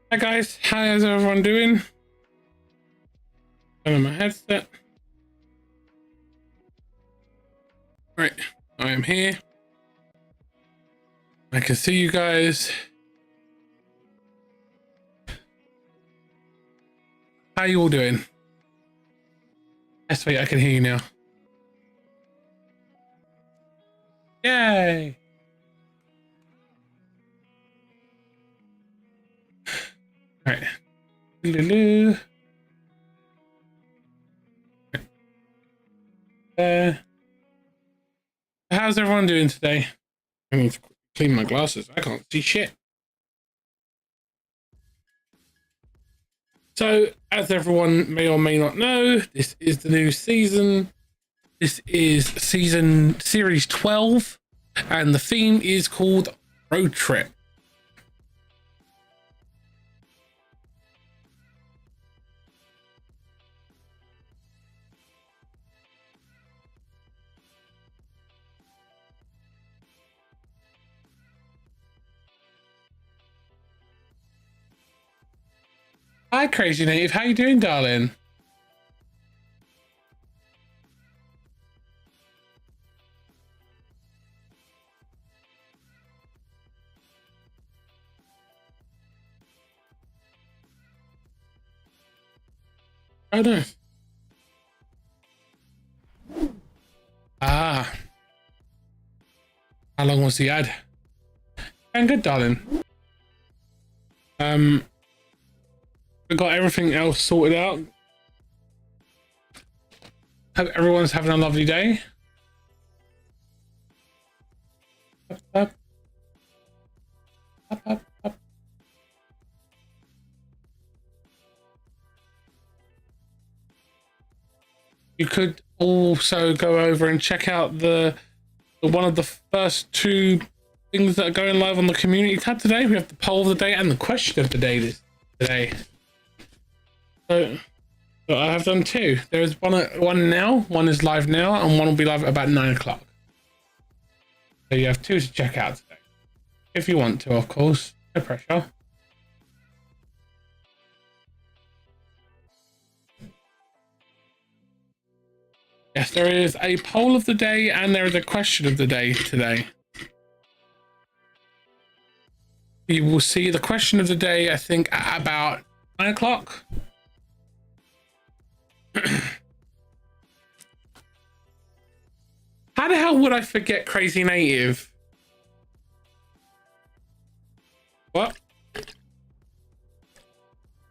Hi guys, how's everyone doing? I'm on my headset. Right, I am here. I can see you guys. How you all doing? Yes, wait, I can hear you now. Yay! All right. Lulu. How's everyone doing today? I need to clean my glasses. I can't see shit. So, as everyone may or may not know, this is the new season. This is series 12, and the theme is called Road Trip. Hi, Crazy Native. How you doing, darling? Oh, no. Ah. How long was the ad? And good, darling. We got everything else sorted out. Hope everyone's having a lovely day. Up, up. Up, up, up. You could also go over and check out the one of the first two things that are going live on the community tab today. We have the poll of the day and the question of the day today. So I have done two. There's one now, one is live now, and one will be live at about 9 o'clock. So you have two to check out today. If you want to, of course. No pressure. Yes, there is a poll of the day and there is a question of the day today. You will see the question of the day, I think, at about 9 o'clock. How the hell would I forget Crazy Native? What?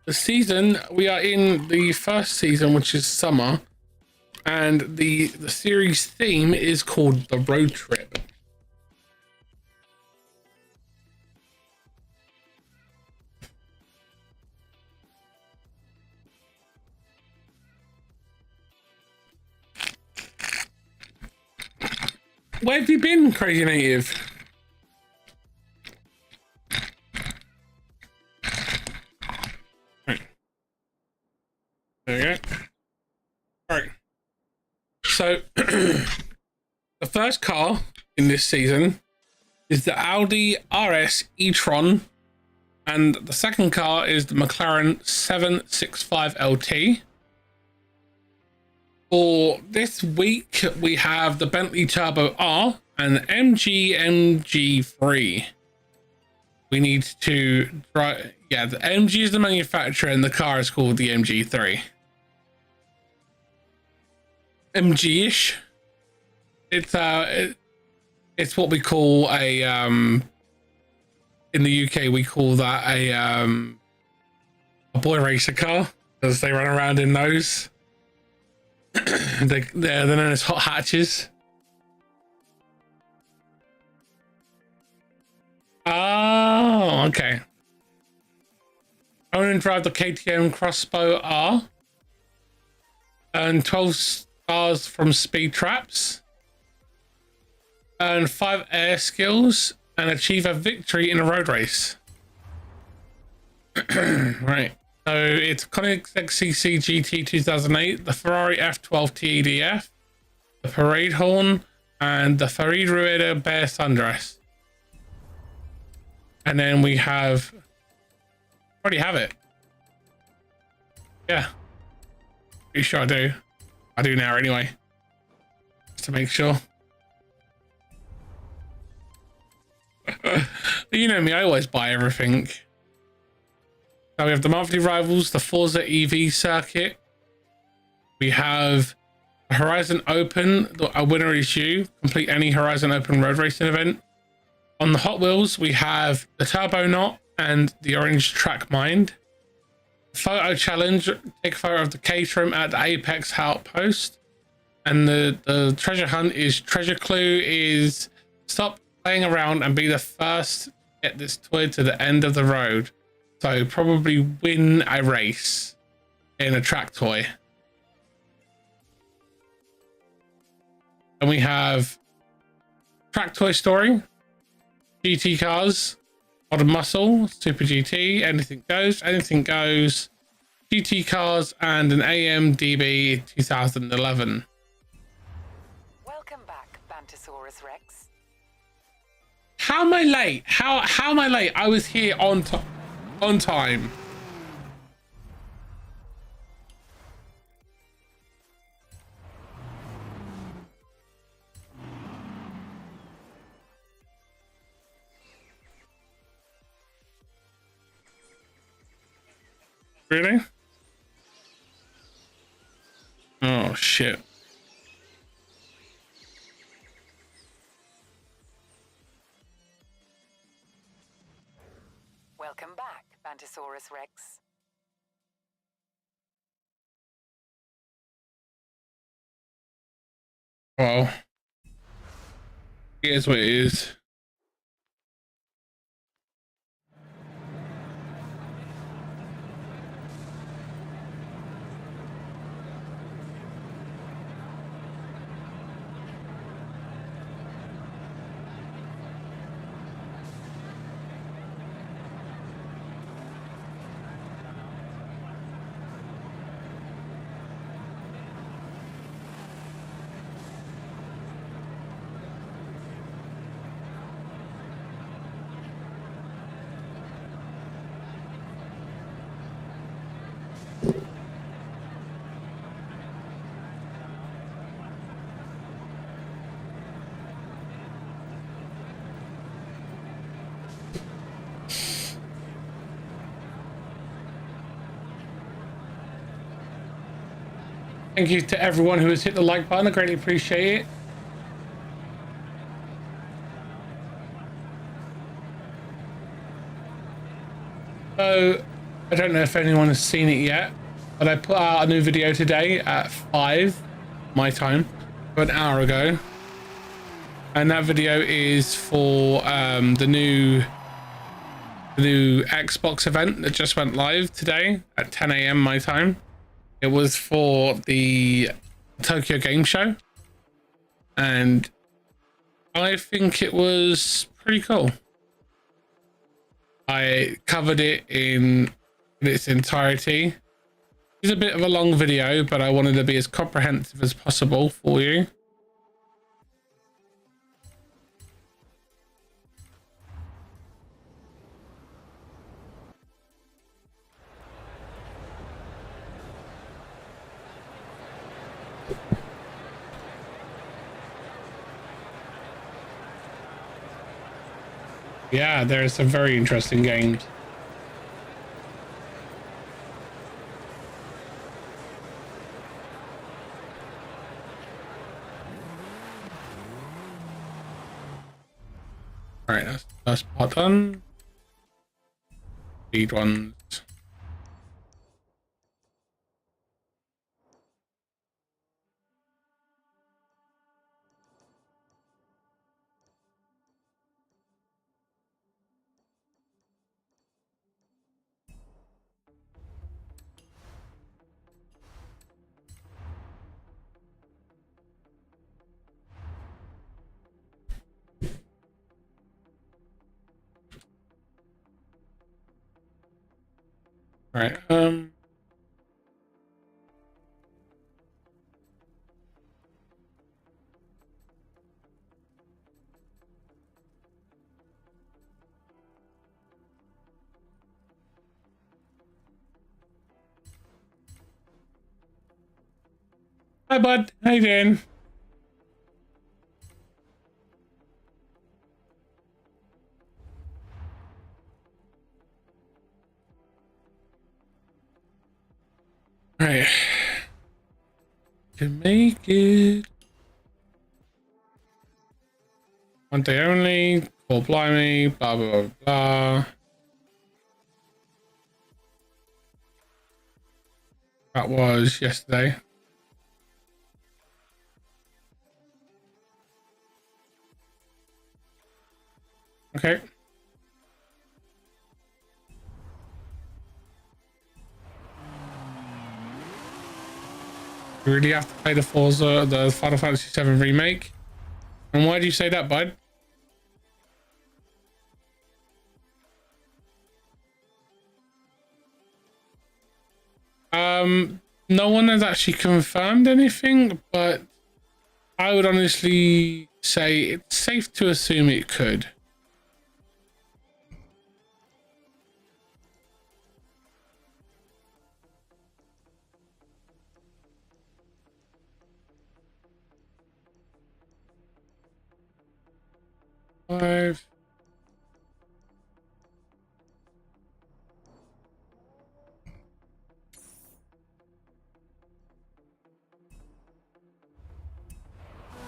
The season, we are in the first season, which is summer. And the series theme is called The Road Trip. Where have you been, Crazy Native? Right. There we go. All right. So, the first car in this season is the Audi RS e-tron, and the second car is the McLaren 765 LT. For this week, we have the Bentley Turbo R and the MG MG3. We need to try. Yeah, the MG is the manufacturer, and the car is called the MG3. MG-ish. It's what we call a in the UK we call that a boy racer car, because they run around in those. They're known as hot hatches. Oh, okay. Own and drive the KTM Crossbow R. Earn 12 stars from speed traps. Earn 5 air skills and achieve a victory in a road race. Right. So it's Koenigsegg CC GT 2008, the Ferrari F12 TEDF, the Parade Horn, and the Farid Rueda Bear Sundress. And then we have already have it. Yeah. Pretty sure I do. I do now anyway. Just to make sure. You know me, I always buy everything. So we have the monthly rivals, the Forza EV circuit. We have Horizon Open, a winner is you. Complete any Horizon Open road racing event. On the Hot Wheels, we have the Turbo Knot and the Orange Track Mind. Photo challenge, take a photo of the caterum at the Apex Outpost. And the treasure hunt is treasure clue is stop playing around and be the first to get this toy to the end of the road. So probably win a race in a track toy. And we have track toy story, GT cars, Modern Muscle, Super GT, anything goes, GT cars, and an AMDB 2011. Welcome back, Bantosaurus Rex. How am I late? How am I late? I was here on time. Really? Oh shit. Welcome back, Bantosaurus Rex. Well, here's what it is. Thank you to everyone who has hit the like button. I greatly appreciate it. So, I don't know if anyone has seen it yet, but I put out a new video today at 5 my time, about an hour ago. And that video is for the new Xbox event that just went live today at 10 a.m. my time. It was for the Tokyo Game Show, and I think it was pretty cool. I covered it in its entirety. It's a bit of a long video, but I wanted to be as comprehensive as possible for you. Yeah, there's some very interesting games. All right, that's the first part done. Speed ones. All right. Hi, bud. How you doing? Right. Can make it. One day only. Call blimey. Blah blah blah blah. That was yesterday. Okay. You really have to play the Final Fantasy VII remake. And why do you say that, bud? No one has actually confirmed anything, but I would honestly say it's safe to assume it could. Five.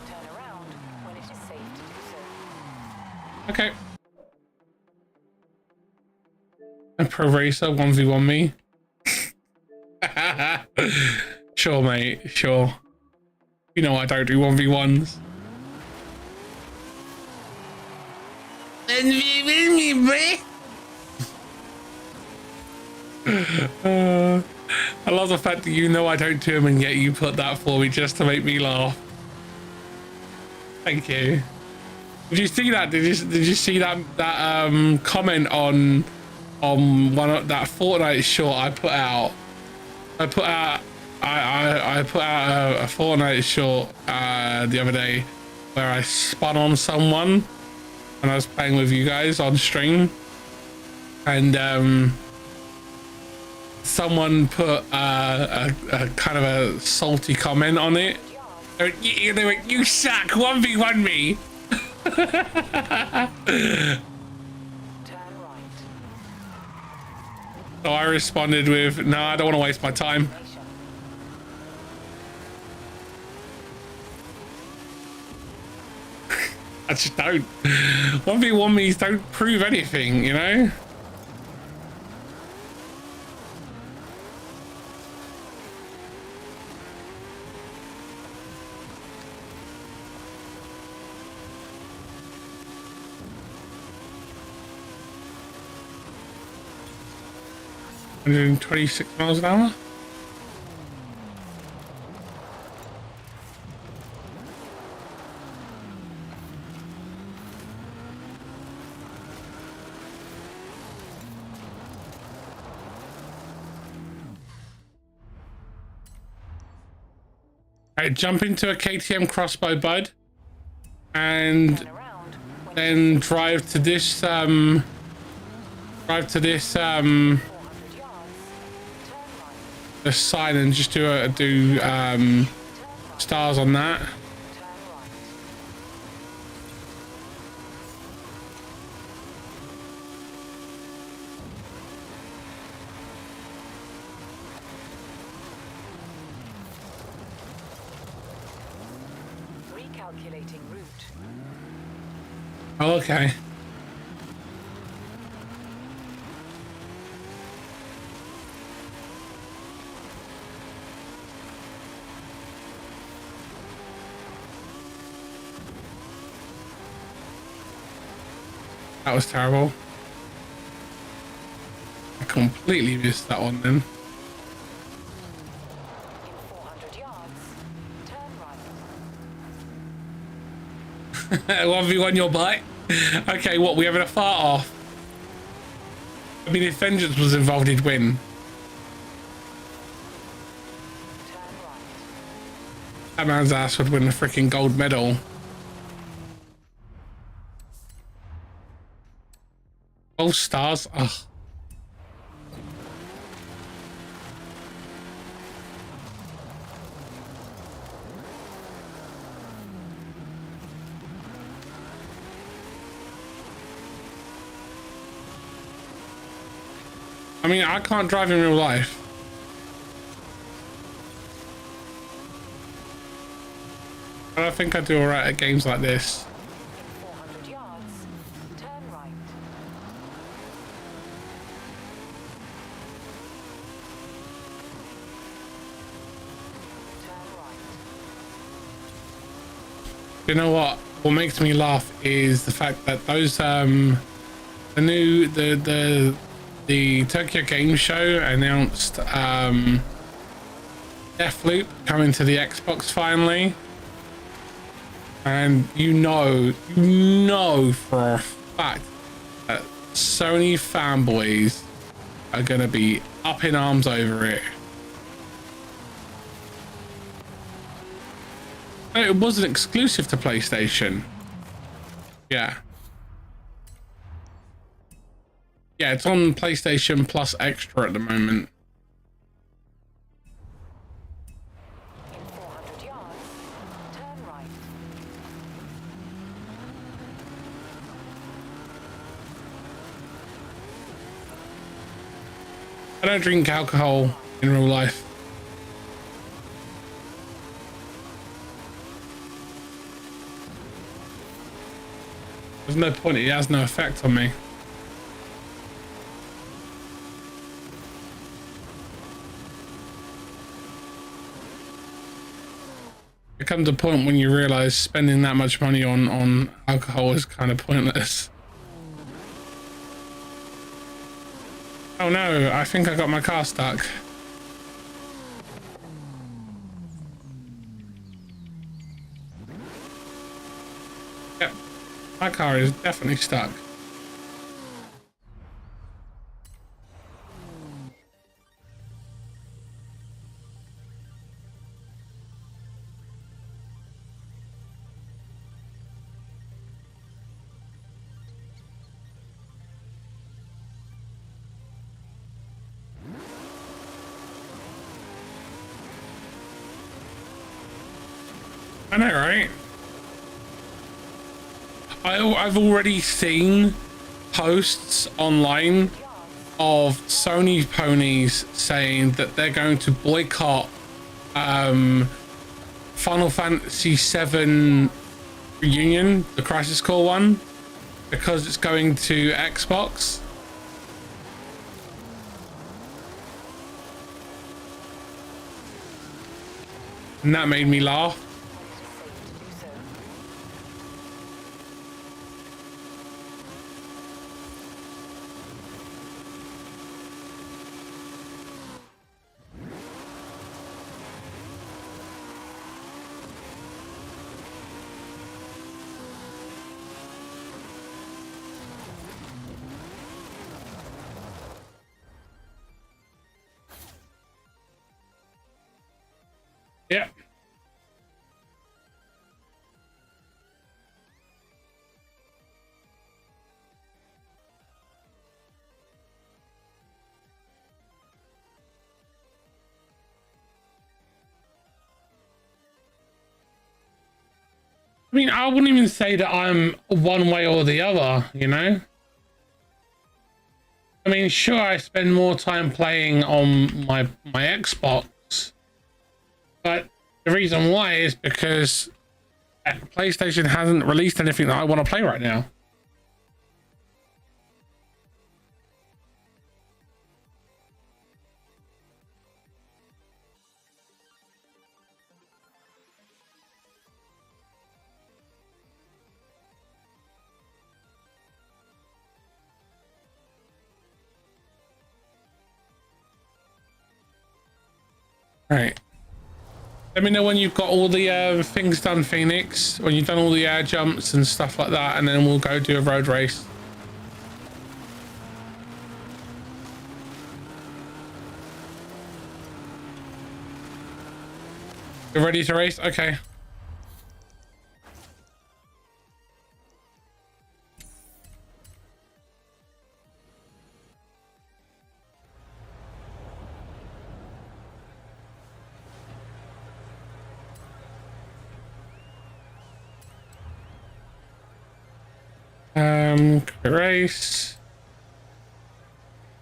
Turn around when it is safe to do so. Okay. And Pro Racer 1v1 me. Sure, mate. Sure. You know I don't do 1v1s. 1v1 me, boy. I love the fact that you know I don't do them and yet you put that for me just to make me laugh. Thank you. Did you see that? Did you see that comment on one of that Fortnite short I put out? I put out a Fortnite short the other day where I spun on someone and I was playing with you guys on stream, and someone put a kind of a salty comment on it. They went, "You suck, 1v1 me." Turn right. So I responded with, "No, I don't want to waste my time." I just don't. 1v1 me's don't prove anything, you know? $126 an hour. Right, jump into a KTM crossbow, bud, and then drive to this the sign and just do stars on that. Recalculating route. Oh, okay. That was terrible. I completely missed that one then. In 400 yards, turn right. 1v1 your bike. Okay, what, we having a fart off? I mean, if Vengeance was involved, he'd win. Turn right. That man's ass would win the freaking gold medal. Oh, stars. Ugh. I mean, I can't drive in real life. But I think I do alright at games like this. In 400 yards, turn right. Turn right. You know what makes me laugh is the fact that those the new the Tokyo Game Show announced Deathloop coming to the Xbox finally, and you know for a fact that Sony fanboys are gonna be up in arms over it. It wasn't exclusive to PlayStation. Yeah, it's on PlayStation Plus Extra at the moment. In 400 yards, turn right. I don't drink alcohol in real life. There's no point, it has no effect on me. There comes a point when you realize spending that much money on alcohol is kind of pointless. Oh no, I think I got my car stuck. Yep, my car is definitely stuck. I know, right? I've already seen posts online of Sony ponies saying that they're going to boycott Final Fantasy VII Reunion, the Crisis Core one, because it's going to Xbox. And that made me laugh. Yeah. I mean, I wouldn't even say that I'm one way or the other, you know? I mean, sure, I spend more time playing on my Xbox, but the reason why is because PlayStation hasn't released anything that I want to play right now. Right. Let me know when you've got all the things done, Phoenix. When you've done all the air jumps and stuff like that, and then we'll go do a road race. You're ready to race? Okay. Race.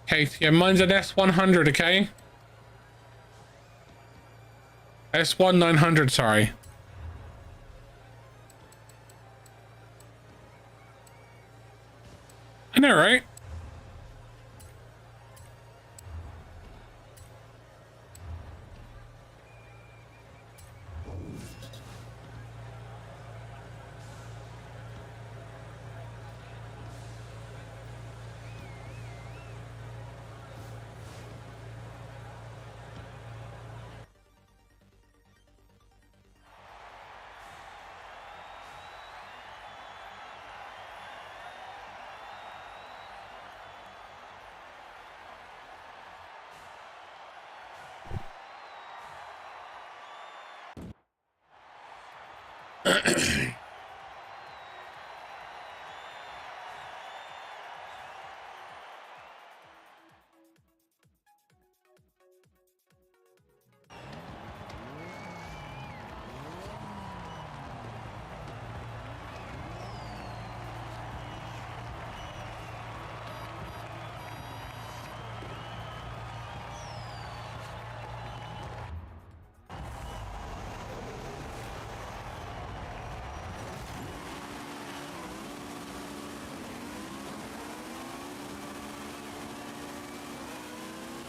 Okay, yeah, mine's an S100, okay? S1900, sorry. I know, right?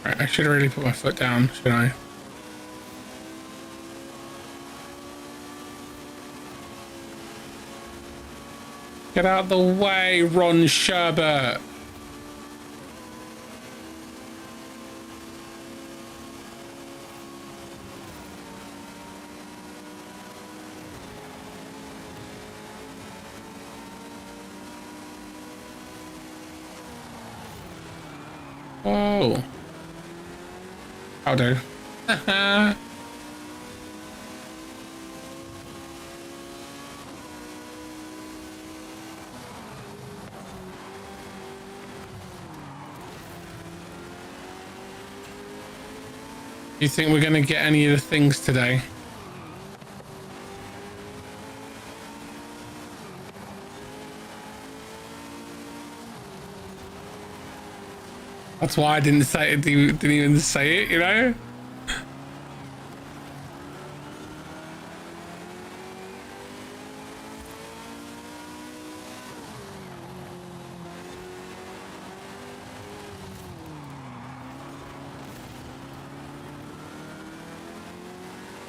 Right, I should really put my foot down, shouldn't I? Get out of the way, Ron Sherbert. Whoa. I'll do. Do you think we're going to get any of the things today? That's why I didn't say it. Didn't even say it, you know?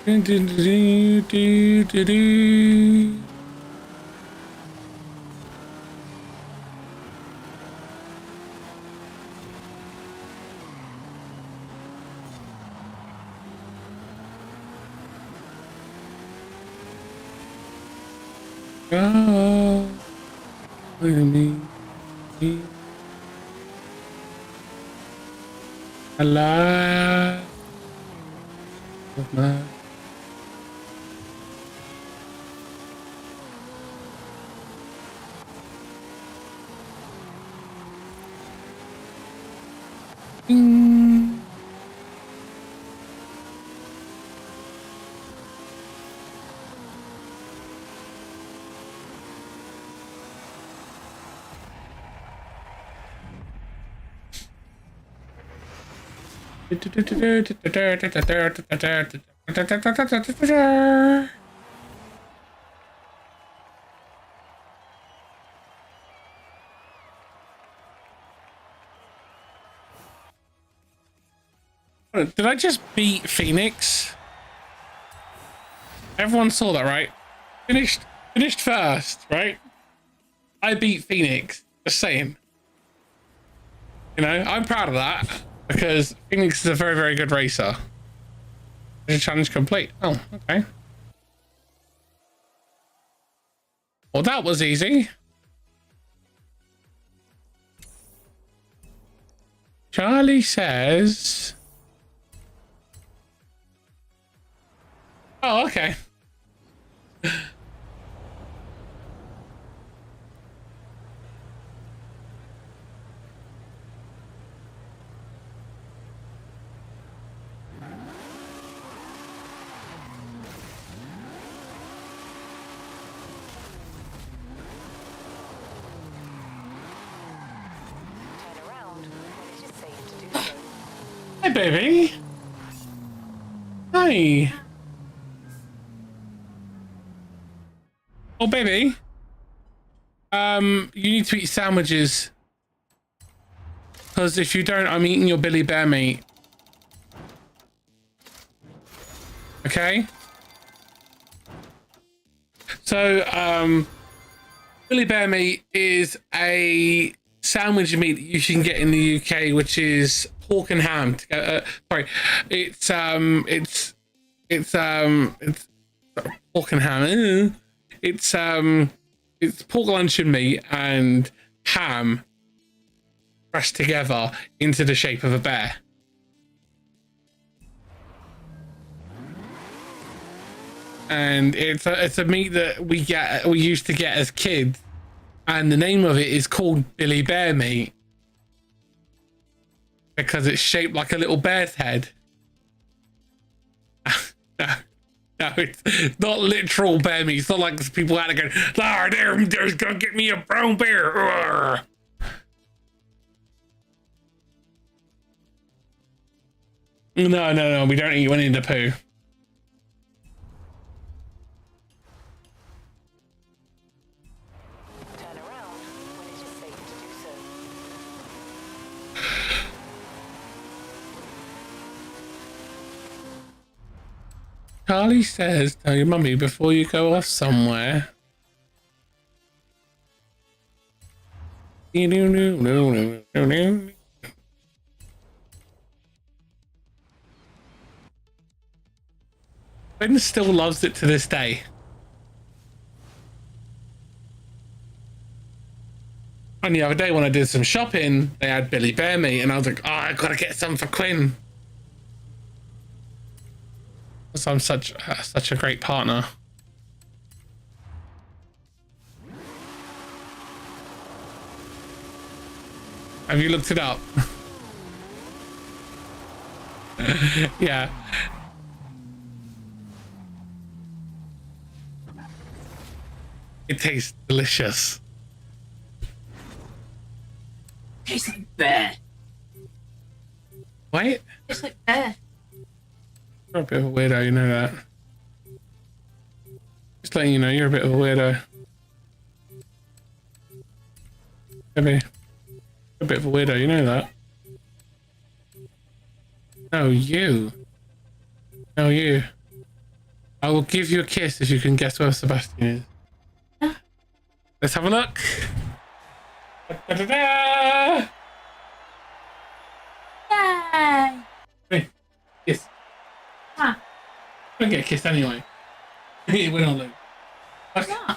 Do, do, do, do, do, do. Go with me. Alive of my Did I just beat Phoenix? Everyone saw that, right? Finished first, right? I beat Phoenix. Just saying. You know, I'm proud of that because Phoenix is a very, very good racer. Challenge complete. Oh, okay. Well, that was easy. Charlie says... Oh, okay. Turn around when it is safe Hi, baby. Hi. Oh, baby. You need to eat sandwiches. Because if you don't, I'm eating your Billy Bear meat. Okay? So, Billy Bear meat is a sandwich meat that you can get in the UK, which is pork and ham. Sorry, it's pork and ham. It's pork luncheon meat and ham pressed together into the shape of a bear. And it's a meat that we used to get as kids, and the name of it is called Billy Bear meat because it's shaped like a little bear's head. No, it's not literal bear meat. It's not like people out there going, there's gonna get me a brown bear. Arr. No, we don't eat Winnie the Pooh. Turn around when it is safe to do so. Charlie says, tell your mummy before you go off somewhere. Ben still loves it to this day. And the other day when I did some shopping, they had Billy Bear meat, and I was like, oh, I gotta get some for Quinn. Because I'm such a great partner. Have you looked it up? Yeah. It tastes delicious. Tastes like bear. Wait. Tastes like bear. You're a bit of a weirdo, you know that. Just letting you know, you're a bit of a weirdo. Maybe. You're a bit of a weirdo, you know that. No, you. No, you. I will give you a kiss if you can guess where Sebastian is. Let's have a look. Da-da-da! Yay! Hey, kiss. Huh. I'm gonna get kissed anyway. Win or lose. Okay. Yeah.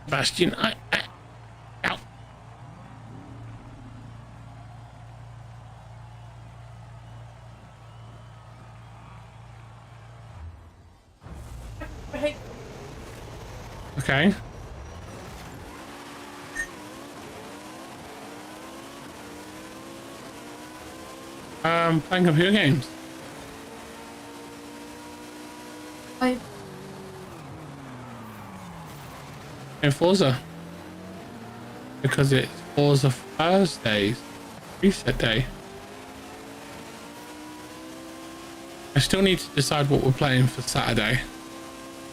Sebastian, ow. Okay. Playing computer games. In Forza. Because it's Forza Thursdays. Reset day. I still need to decide what we're playing for Saturday.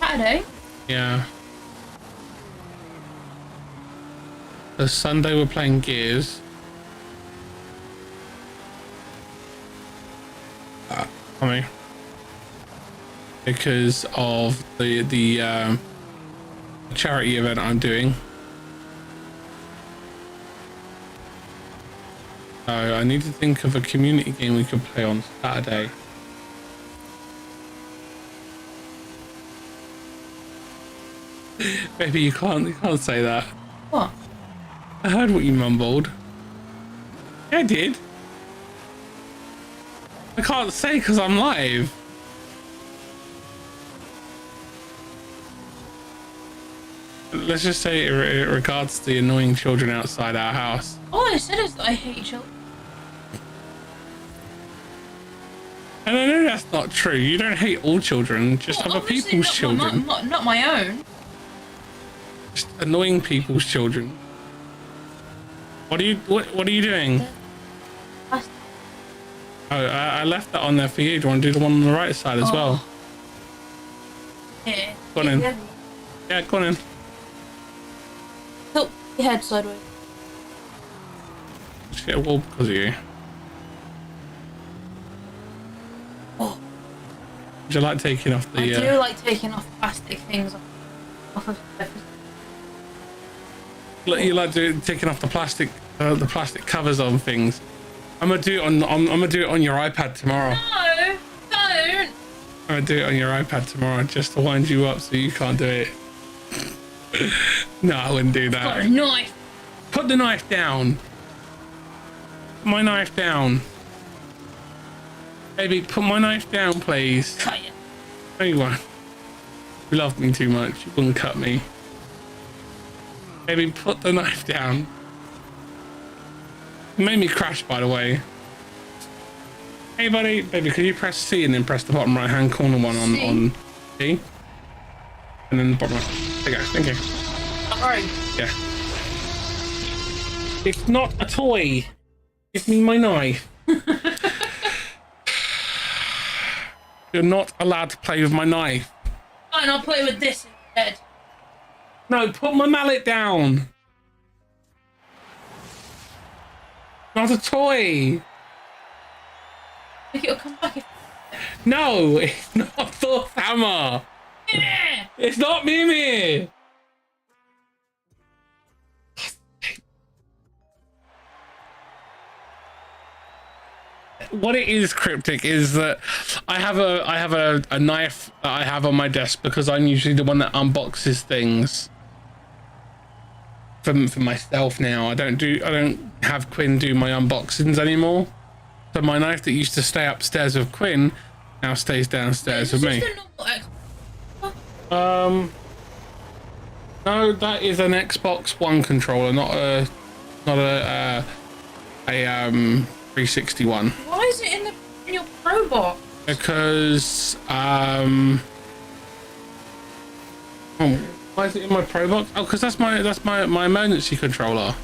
Saturday? Yeah. So Sunday we're playing Gears. I because of the charity event I'm doing. So I need to think of a community game we could play on Saturday. Maybe you can't say that. What? I heard what you mumbled. Yeah, I did. I can't say because I'm live. Let's just say it regards the annoying children outside our house. All I said is that I hate children. And I know that's not true. You don't hate all children, just Well, other obviously people's not, children. Not my own. annoying people's children. What are you doing? Plastic. Oh, I left that on there for you. Do you want to do the one on the right side as well? Yeah. Go on in. Yeah, go on in. Tilt your head sideways. Just get a wall because of you. Oh. Would you like taking off the... I do like taking off plastic things off of surfaces. You like taking off the plastic covers on things. I'm gonna do it on your iPad tomorrow. No, don't. I'm gonna do it on your iPad tomorrow just to wind you up so you can't do it. No, I wouldn't do Got a that. knife. Put the knife down. Put my knife down. Baby, put my knife down, please. Cut you. No, you won't. You love me too much. You wouldn't cut me. Baby, put the knife down. It made me crash, by the way. Hey, buddy. Baby, could you press C and then press the bottom right-hand corner one on C? And then the bottom right. There you go. Thank you. Alright. Yeah. It's not a toy. Give me my knife. You're not allowed to play with my knife. Fine, I'll play with this instead. No, put my mallet down. Not a toy. Think it'll come back if... No, it's not Thor's hammer. Yeah. It's not Mimi. What it is, Cryptic, is that I have a knife that I have on my desk because I'm usually the one that unboxes things for myself now. I don't have Quinn do my unboxings anymore. So my knife that used to stay upstairs with Quinn now stays downstairs with me. It's just a normal Xbox. No, that is an Xbox One controller, not a 361. Why is it in your Pro box? Because oh, why is it in my Pro box? Oh, because that's my emergency controller.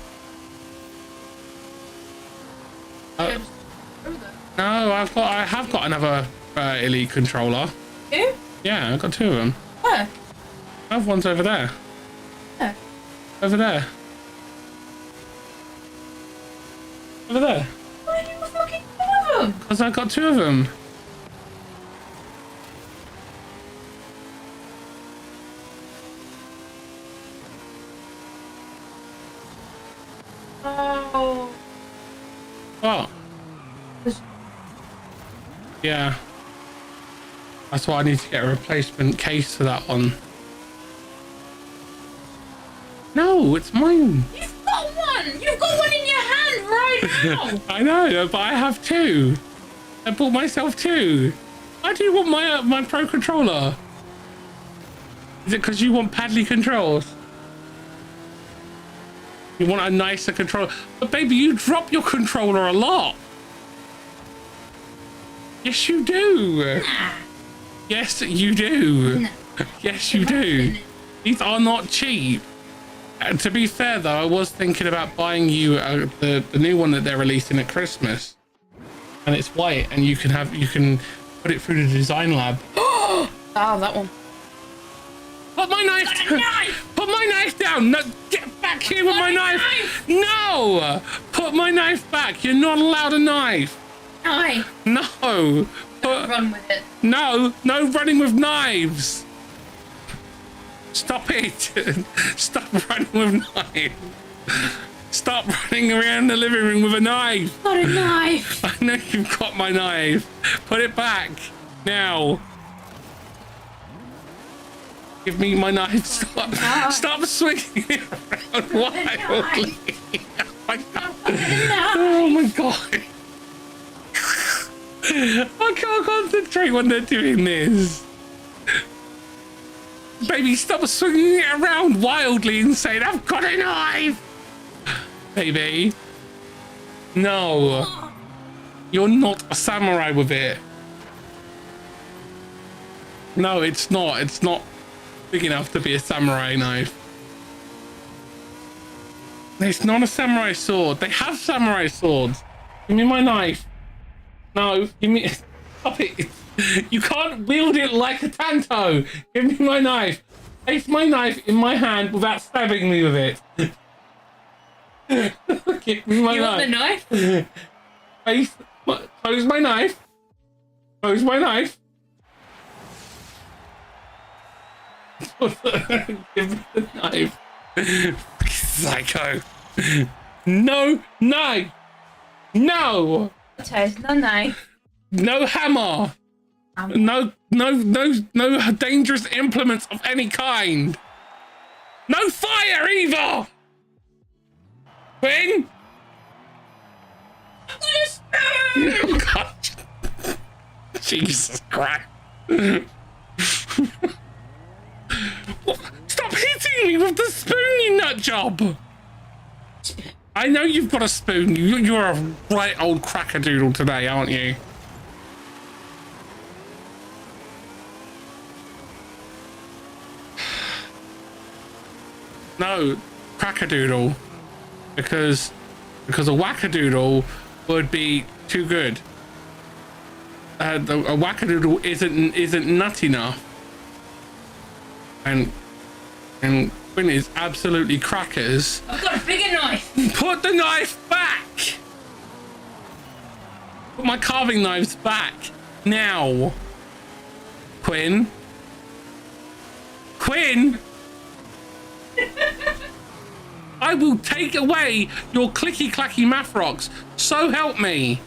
No, I have got another Elite controller. Who? Yeah, I've got two of them. Where? I have one's over there. Where? Over there. Over there. Why do you fucking have them? Because I've got two of them. Oh. What? Yeah. That's why I need to get a replacement case for that one. No, it's mine. You've got one! You've got one in your hand right now! I know, but I have two. I bought myself two. Why do you want my Pro controller? Is it because you want paddly controls? You want a nicer controller? But baby, you drop your controller a lot. Yes, you do. Nah. Yes, you do. No. Yes, you do. These are not cheap. And to be fair, though, I was thinking about buying you the new one that they're releasing at Christmas, and it's white, and you can put it through the design lab. Oh, that one. Put my knife down! Put my knife down! No, get back here with my knife! No! Put my knife back! You're not allowed a knife! Aye. No! Run with it. No! No running with knives! Stop it! Stop running with knives! Stop running around the living room with a knife! Got a knife! I know you've got my knife! Put it back! Now! Give me my knife! Stop swinging it around wildly! Oh my god! I can't concentrate when they're doing this! Baby, stop swinging it around wildly and saying, I've got a knife! Baby. No. You're not a samurai with it. No, it's not. It's not big enough to be a samurai knife. It's not a samurai sword. They have samurai swords. Give me my knife. No, give me... Stop it. You can't wield it like a Tanto. Give me my knife. Place my knife in my hand without stabbing me with it. Give me my knife. You want the knife? Close my knife. Close my knife. Give me the knife. Psycho. No knife. No. Toast, no knife. No hammer. No dangerous implements of any kind. No fire either. Quinn. Oh, God. Jesus Christ. Stop hitting me with the spoon, you nut job. I know you've got a spoon. You're a right old crackerdoodle today, aren't you? No, crackerdoodle. Because a wackadoodle would be too good. A wackadoodle isn't nut enough. And Quinn is absolutely crackers. I've got a bigger knife. Put the knife back. Put my carving knives back now. Quinn. Quinn. I will take away your clicky clacky math rocks. So help me.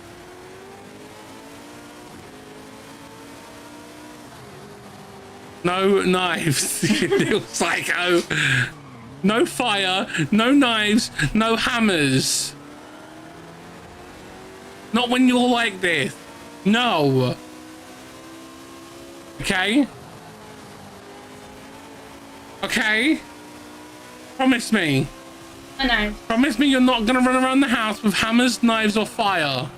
No knives, you little psycho. No fire, no knives, no hammers. Not when you're like this. No. Okay? Okay? Promise me. No knives. Promise me you're not gonna run around the house with hammers, knives, or fire.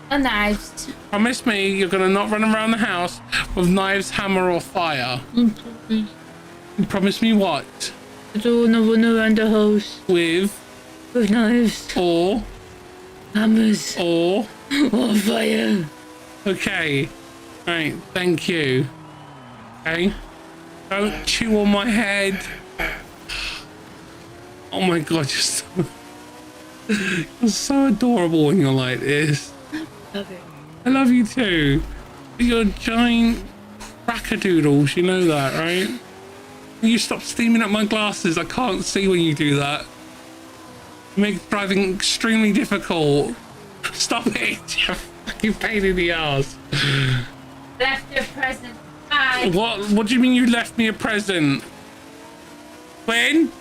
No knives. Promise me you're gonna not run around the house with knives, hammer, or fire. You promise me what? I don't wanna run around the house With knives, or hammers, or fire. okay. Right, thank you. Okay. Don't chew on my head. Oh my god, you're so adorable when you're like this. Love it. I love you too. You're giant crackerdoodles, you know that, right? You stop steaming up my glasses. I can't see when you do that. It makes driving extremely difficult. Stop it, you fucking pain in the ass. Left your present. Bye. What do you mean you left me a present? When?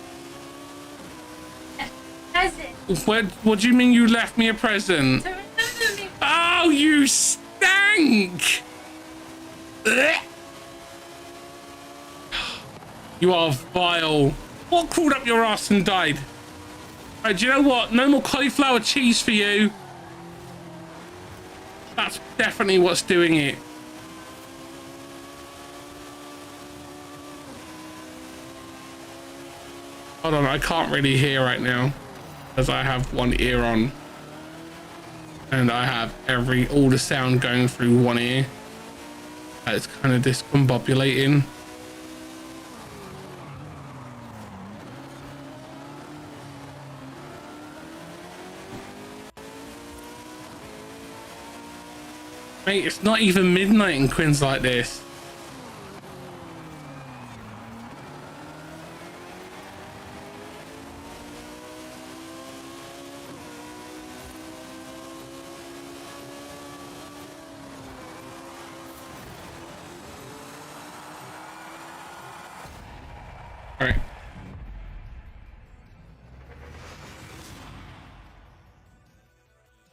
Present. What do you mean you left me a present? To remember me. Oh, you stank! Ugh. You are vile. What crawled up your ass and died? Right, do you know what? No more cauliflower cheese for you. That's definitely what's doing it. Hold on, I can't really hear right now because I have one ear on and I have all the sound going through one ear. It's kind of discombobulating. Mate, it's not even midnight in Quinn's like this. All right.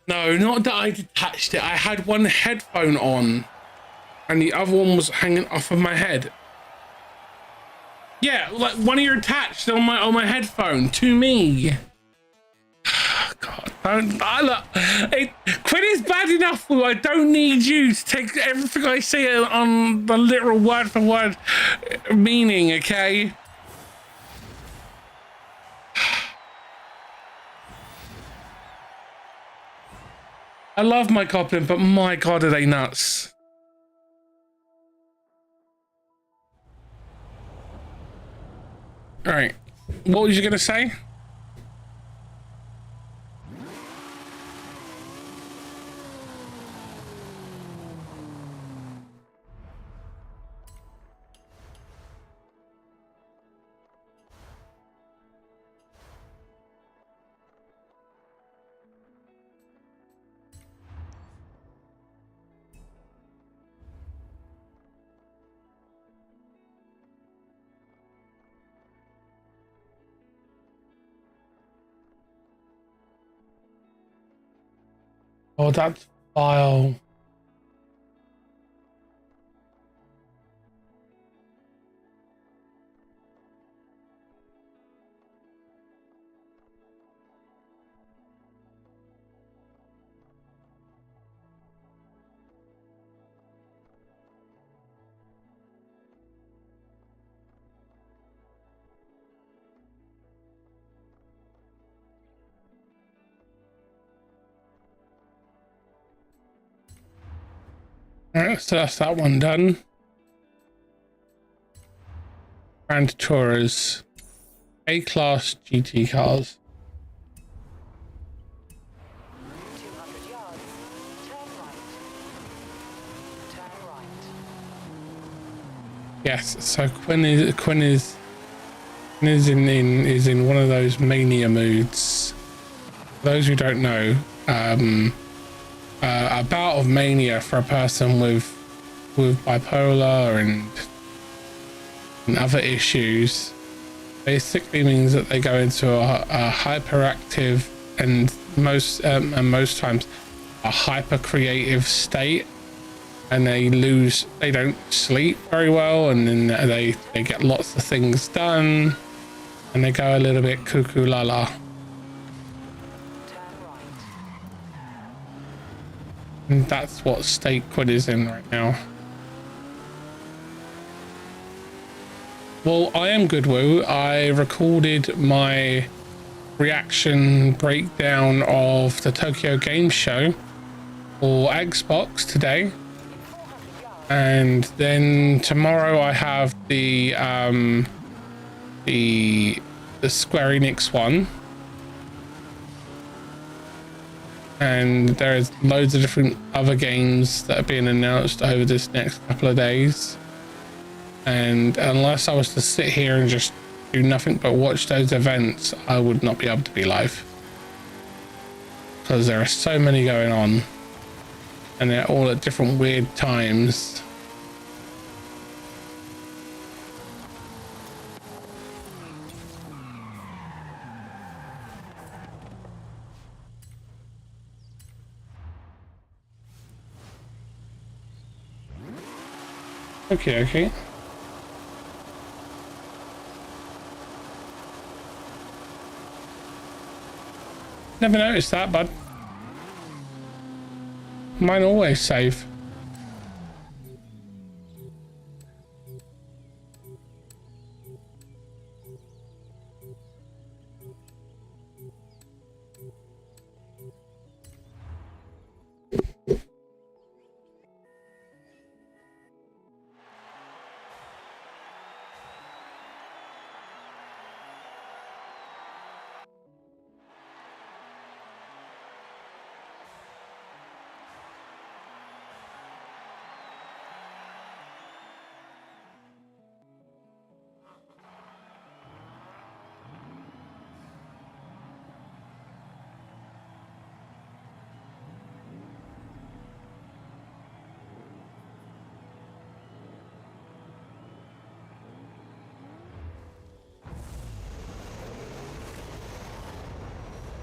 No, not that I detached it. I had one headphone on and the other one was hanging off of my head. Yeah, like one ear attached on my headphone to me. God, Quinn is bad enough. I don't need you to take everything I say on the literal word for word meaning, okay? I love my goblin, but my god, are they nuts. All right, what was you gonna say? Oh, that's vile. Alright, so that's that one done. Grand Tourers. A-class GT cars. 200 yards. Turn right. Turn right. Yes, so Quinn is in one of those mania moods. For those who don't know, a bout of mania for a person with bipolar and other issues basically means that they go into a hyperactive and most times a hyper creative state, and they don't sleep very well, and then they get lots of things done, and they go a little bit cuckoo la la. And that's what state Quinn is in right now. Well, I am Goodwoo. I recorded my reaction breakdown of the Tokyo Game Show for Xbox today, and then tomorrow I have the Square Enix one. And there's loads of different other games that are being announced over this next couple of days, and unless I was to sit here and just do nothing but watch those events, I would not be able to be live, because there are so many going on and they're all at different weird times. Okay. Never noticed that, bud. Mine always save.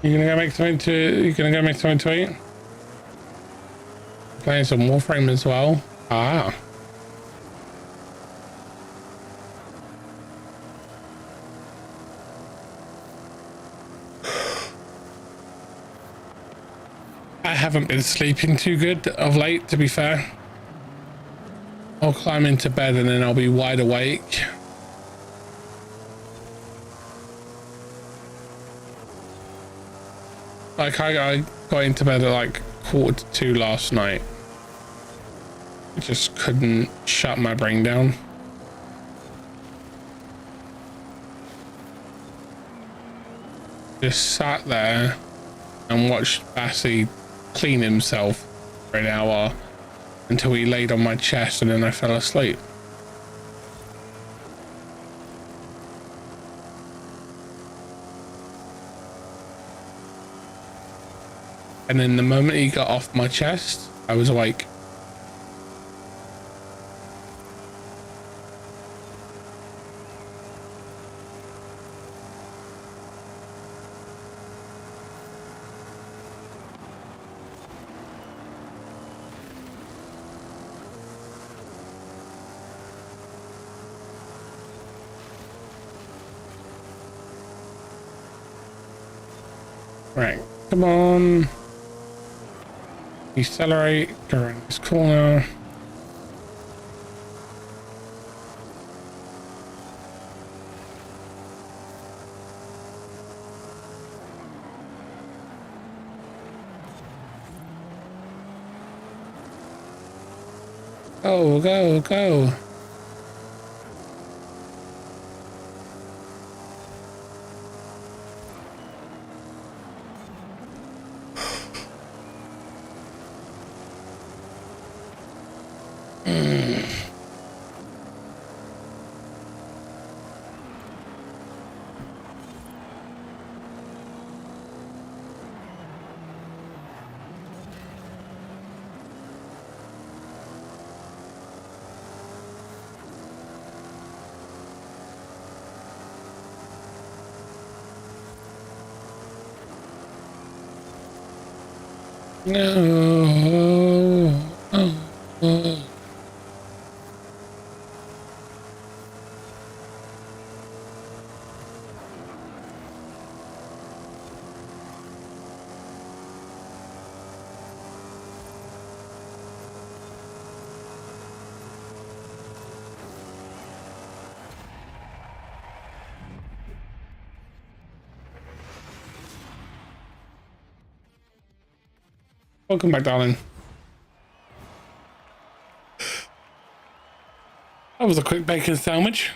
You're gonna go make something to eat? Playing some Warframe as well. Ah. I haven't been sleeping too good of late, to be fair. I'll climb into bed and then I'll be wide awake. Like I got into bed at like 1:45 last night. I just couldn't shut my brain down. Just sat there and watched Bassy clean himself for an hour until he laid on my chest, and then I fell asleep. And then the moment he got off my chest, I was awake. Right, come on. Decelerate, go around this corner. Go, go, go. No. Oh. Welcome back, darling. That was a quick bacon sandwich.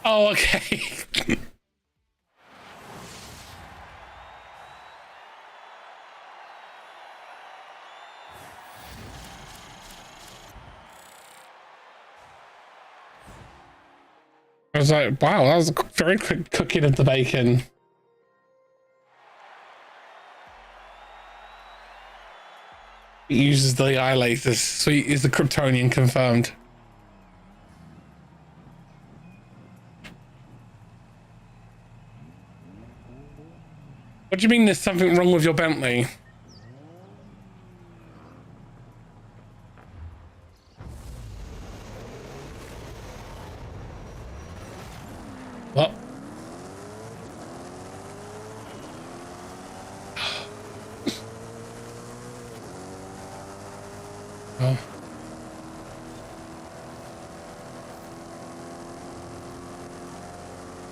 Oh, okay. I was like, wow, that was a very quick cooking of the bacon. It uses the eye lasers. Sweet, is the Kryptonian confirmed? What do you mean there's something wrong with your Bentley? What? Oh.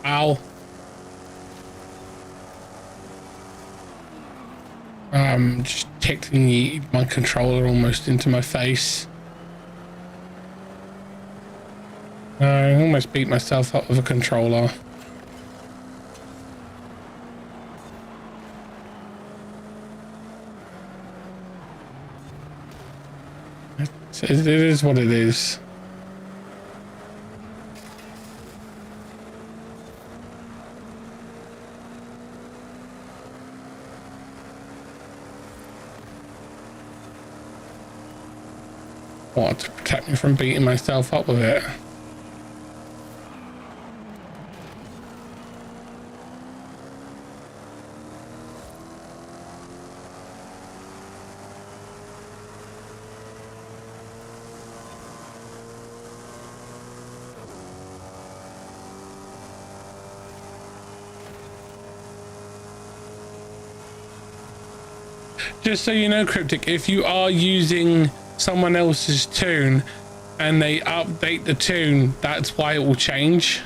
Ow. Just technically my controller almost into my face. I almost beat myself up with a controller. It is what it is. What, to protect me from beating myself up with it? Just so you know, Cryptic, if you are using someone else's tune and they update the tune, that's why it will change.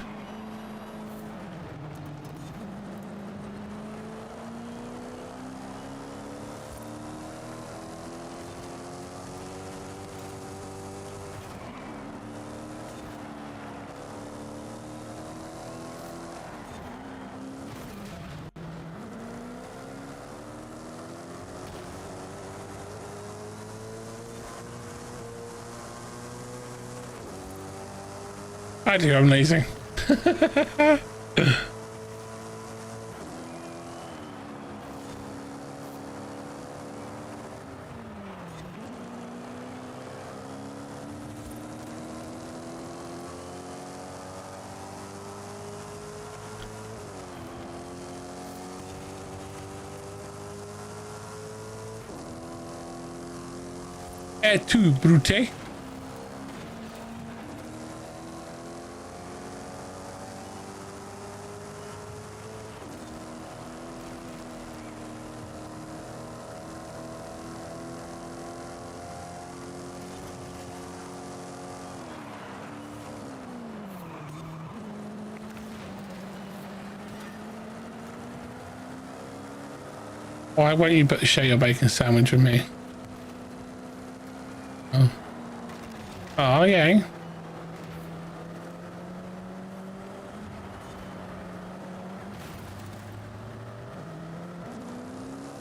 I do, I'm lazy. Et tu, Brute? Why won't you share your bacon sandwich with me? Oh. Oh, yeah.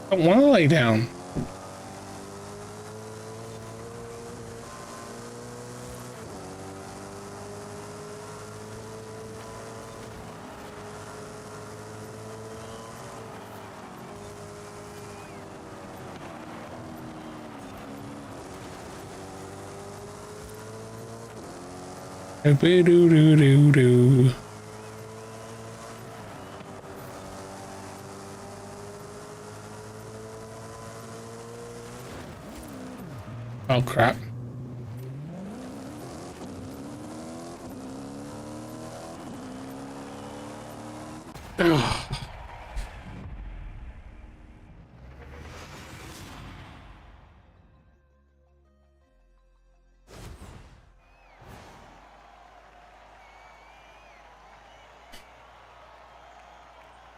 I don't want to lay down. Do-do-do-do-do. Oh crap. Ugh.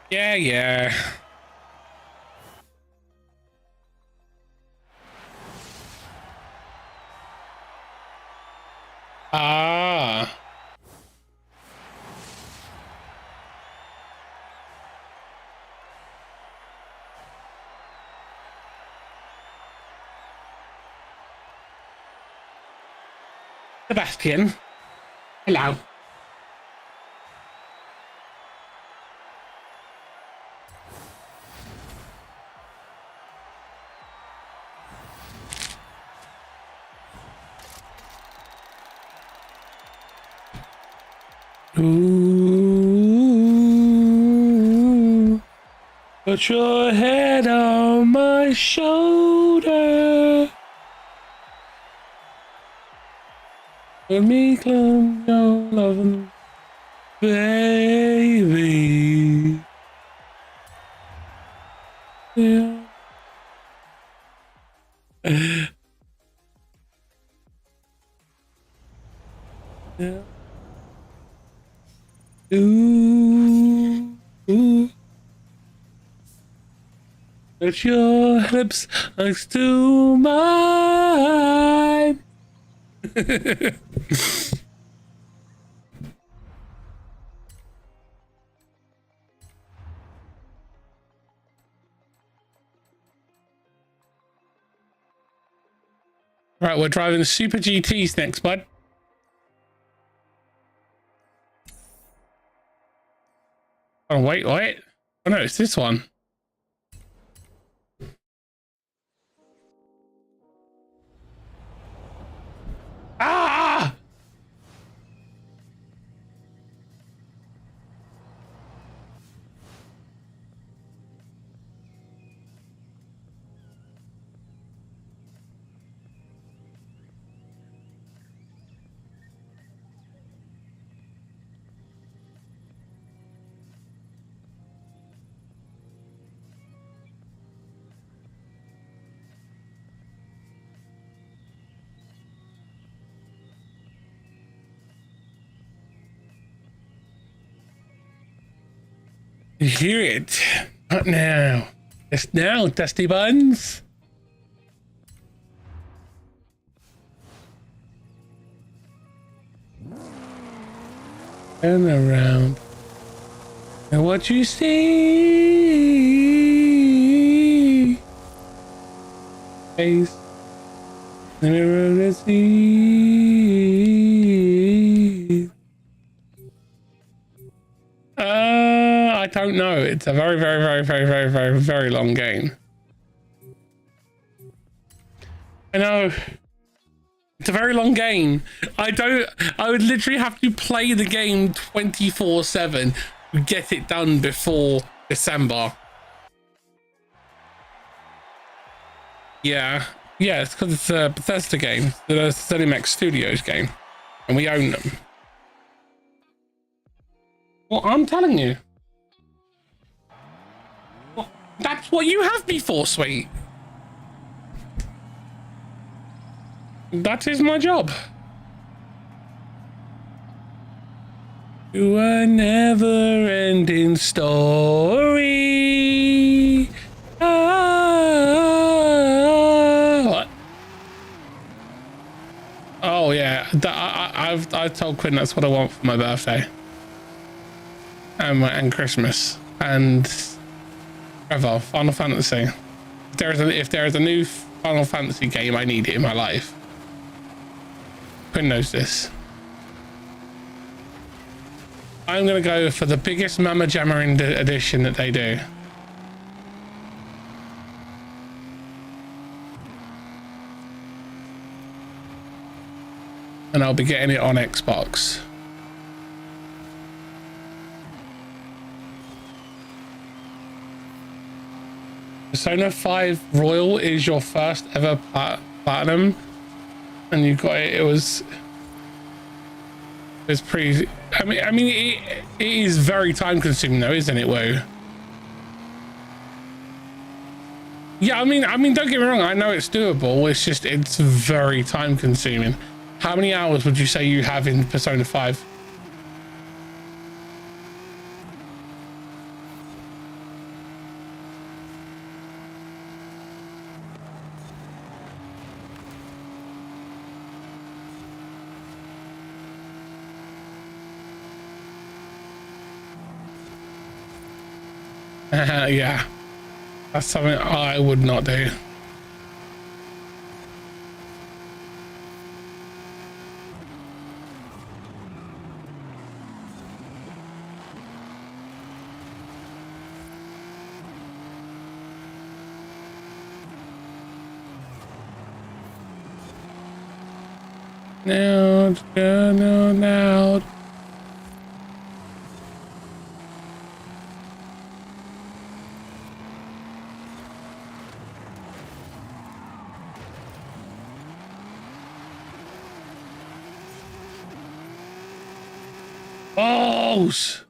Yeah, yeah. Ah. Sebastian. Hello. Ooh, put your head on my shoulder. Let me claim your loving, baby. Yeah. Yeah. Ooh, ooh. Put your lips next to mine. Right, we're driving Super GTs next, bud. Oh, wait. Oh, no, it's this one. Ah! You hear it? Not now. Just now, Dusty Buns. Turn around. And what you see? Face. The mirror to see. don't know. It's a very, very, very, very, very, very, very long game. I know. It's a very long game. I would literally have to play the game 24/7 to get it done before December. Yeah. Yeah, it's because it's a Bethesda game. The ZeniMax Studios game. And we own them. Well, I'm telling you. Well, that's what you have me for, sweet. That is my job. To a never-ending story. What? Oh yeah, I've told Quinn that's what I want for my birthday and Christmas and ever Final Fantasy. If there is a new Final Fantasy game, I need it in my life. Quinn knows this. I'm gonna go for the biggest Mama Jammer edition that they do. And I'll be getting it on Xbox. Persona 5 Royal is your first ever platinum, and you got it. It was pretty. I mean, it is very time consuming, though, isn't it, Woo? Yeah, I mean, don't get me wrong. I know it's doable. It's just it's very time consuming. How many hours would you say you have in Persona 5? Yeah, that's something I would not do. Now. Balls.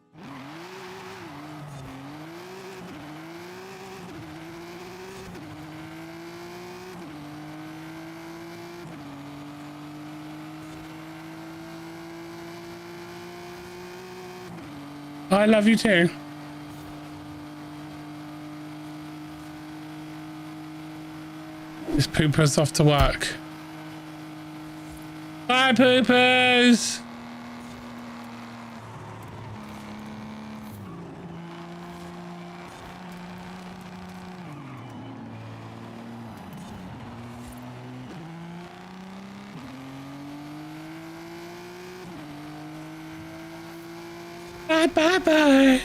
I love you too. This pooper's off to work. Bye, poopers. Bye.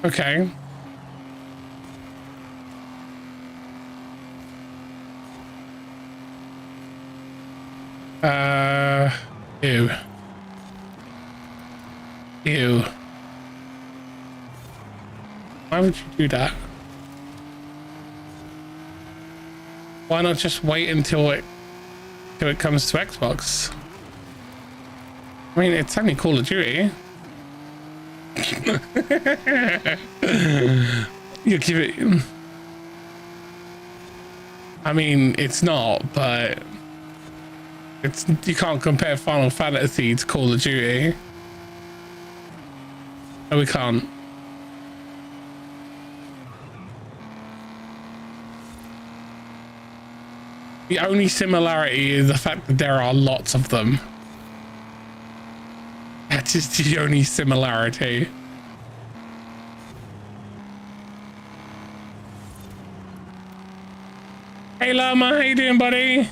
Okay. Ew. Why would you do that? Why not just wait until it comes to Xbox? I mean, it's only Call of Duty. You give it. I mean, it's not, but you can't compare Final Fantasy to Call of Duty. No, we can't. The only similarity is the fact that there are lots of them. That is the only similarity. Hey Llama, how you doing, buddy?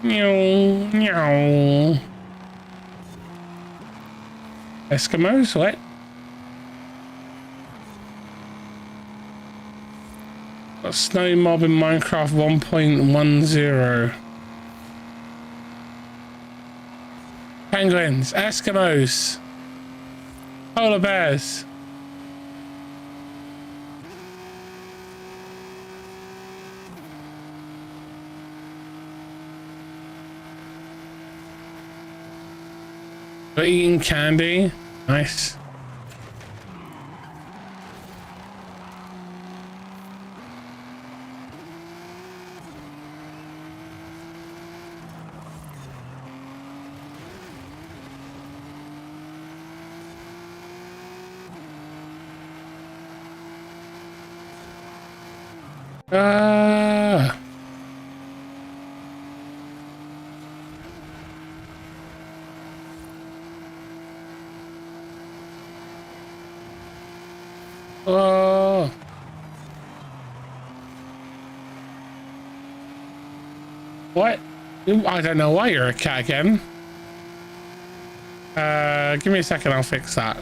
Meow, meow. Eskimos, what? Got snow mob in Minecraft 1.10. Penguins, Eskimos, polar bears. We're eating candy. Nice. Ah. Oh. What? I don't know why you're a cat again. Give me a second, I'll fix that.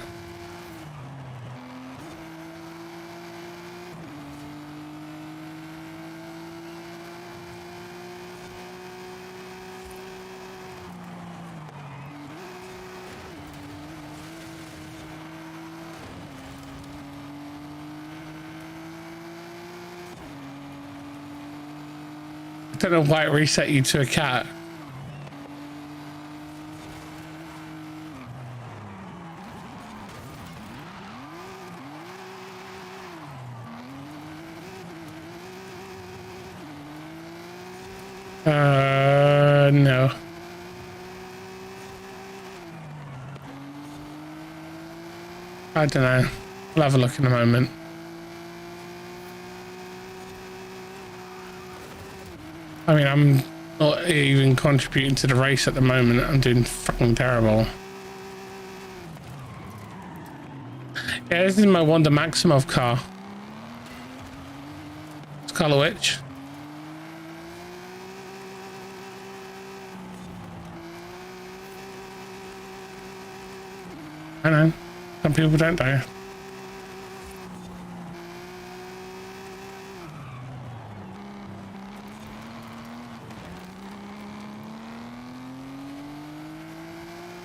I don't know why it reset you to a cat. No. I don't know. I'll have a look in a moment. I mean, I'm not even contributing to the race at the moment. I'm doing fucking terrible. Yeah, this is my Wanda Maximoff car. Scarlet Witch. I know. Some people don't know.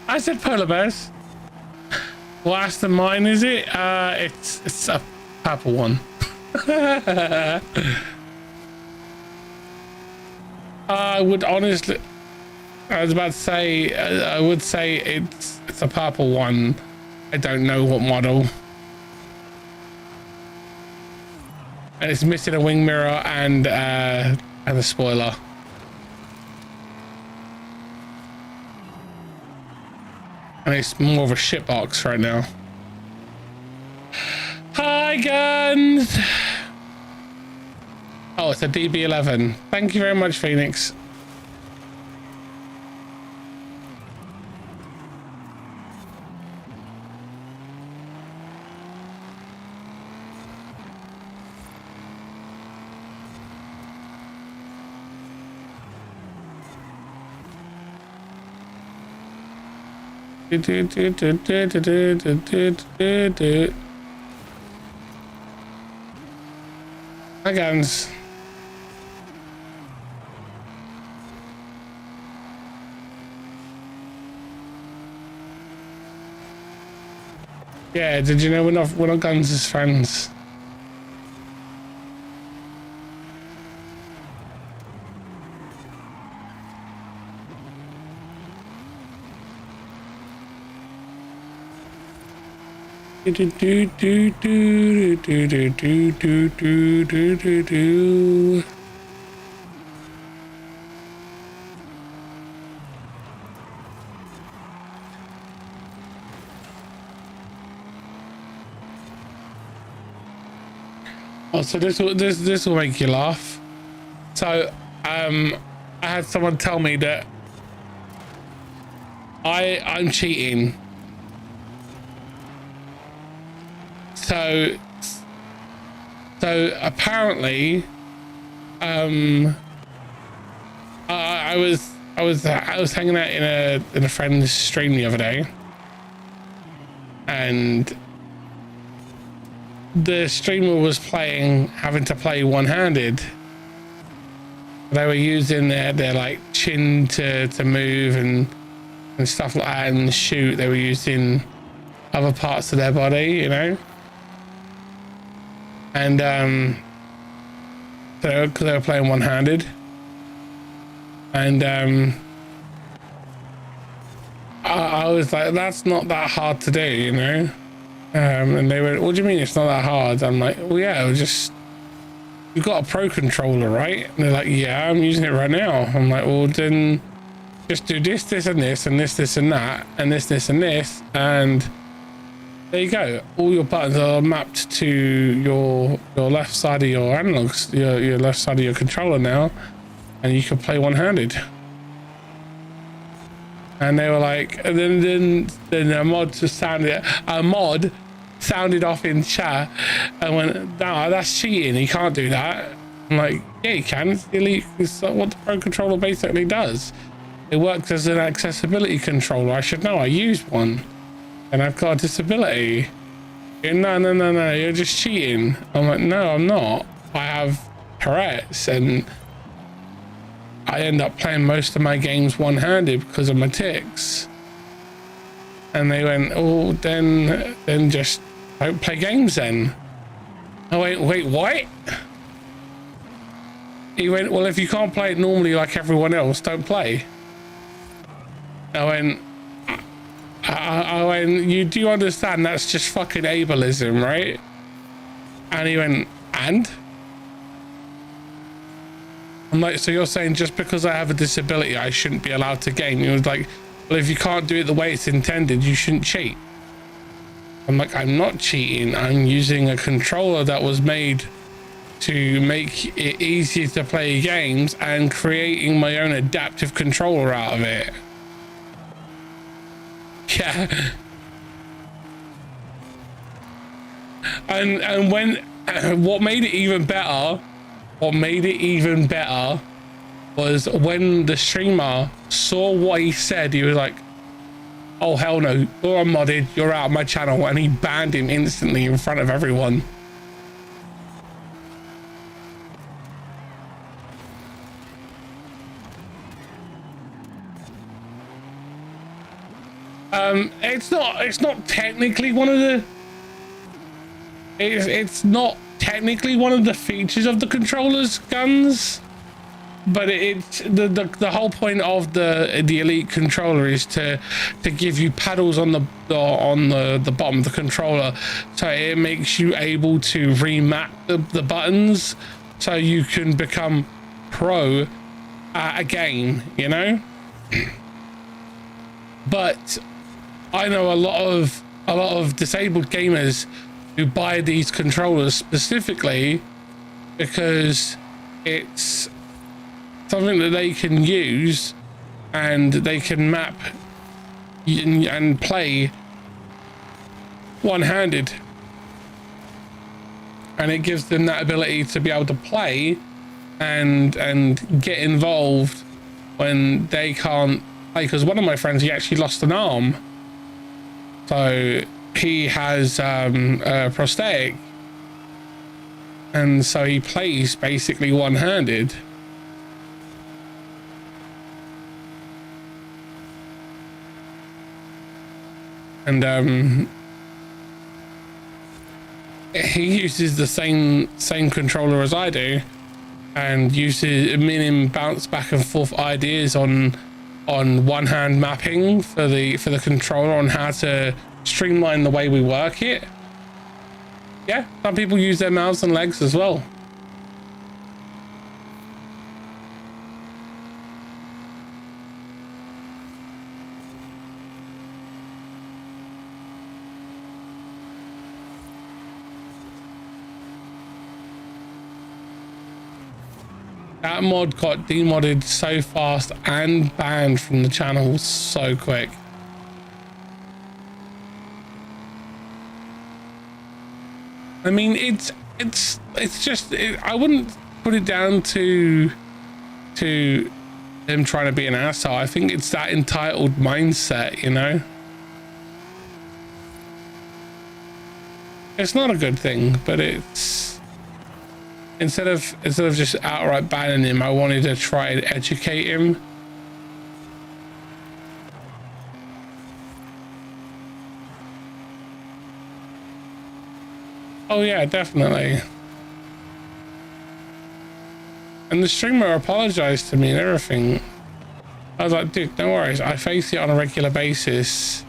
I said polar bears. What Aston Martin is it? It's a purple one. I would honestly, I was about to say, I would say it's a purple one. I don't know what model. And it's missing a wing mirror and a spoiler. And it's more of a shit box right now. Hi, guns. Oh, it's a DB11. Thank you very much, Phoenix. Hi, guns. Yeah, did you know we're not guns as friends? Oh, so this will make you laugh. So I had someone tell me that I'm cheating. So apparently I was hanging out in a friend's stream the other day, and the streamer was having to play one-handed. They were using their like chin to move and stuff like that, and shoot. They were using other parts of their body, you know. And because they were playing one-handed, and I was like, that's not that hard to do, you know. And they went, what do you mean it's not that hard? I'm like, well, yeah, you've got a pro controller, right? And they're like, yeah, I'm using it right now. I'm like, well, then just do this, this, and this, and this, and that, and this, and this, and there you go. All your buttons are mapped to your left side of your analogs, your left side of your controller now, and you can play one-handed. And they were like, and then a mod sounded off in chat and went, no, that's cheating. You can't do that. I'm like, yeah, you can. It's elite. It's what the pro controller basically does. It works as an accessibility controller. I should know. I used one, and I've got a disability. No, you're just cheating. I'm like, no, I'm not. I have Tourette's, and I end up playing most of my games one-handed because of my tics. And they went, oh, then just don't play games then. I went, wait, what? He went, well, if you can't play it normally like everyone else, don't play. I went, you do understand that's just fucking ableism, right? And he went, and? I'm like, so you're saying just because I have a disability, I shouldn't be allowed to game? He was like, well, if you can't do it the way it's intended, you shouldn't cheat. I'm like, I'm not cheating. I'm using a controller that was made to make it easier to play games and creating my own adaptive controller out of it. Yeah. And when what made it even better was when the streamer saw what he said. He was like, oh hell no, you're unmodded, you're out of my channel, and he banned him instantly in front of everyone. It's not technically one of the it's not technically one of the features of the controller's guns, but it's the whole point of the elite controller is to give you paddles on the bottom of the controller, so it makes you able to remap the buttons so you can become pro at a game, you know. But I know a lot of disabled gamers who buy these controllers specifically because it's something that they can use and they can map and play one-handed, and it gives them that ability to be able to play and get involved when they can't play. Because one of my friends, he actually lost an arm, so he has a prosthetic, and so he plays basically one-handed. And he uses the same controller as I do, and uses minimum bounce back and forth ideas on one-hand mapping for the controller, on how to streamline the way we work it. Yeah, some people use their mouths and legs as well. That mod got demodded so fast and banned from the channel so quick. I mean, it's just, I wouldn't put it down to him trying to be an asshole. I think it's that entitled mindset, you know. It's not a good thing, but it's instead of just outright banning him, I wanted to try and educate him. Oh yeah, definitely. And the streamer apologized to me and everything. I was like, dude, no worries. I face it on a regular basis.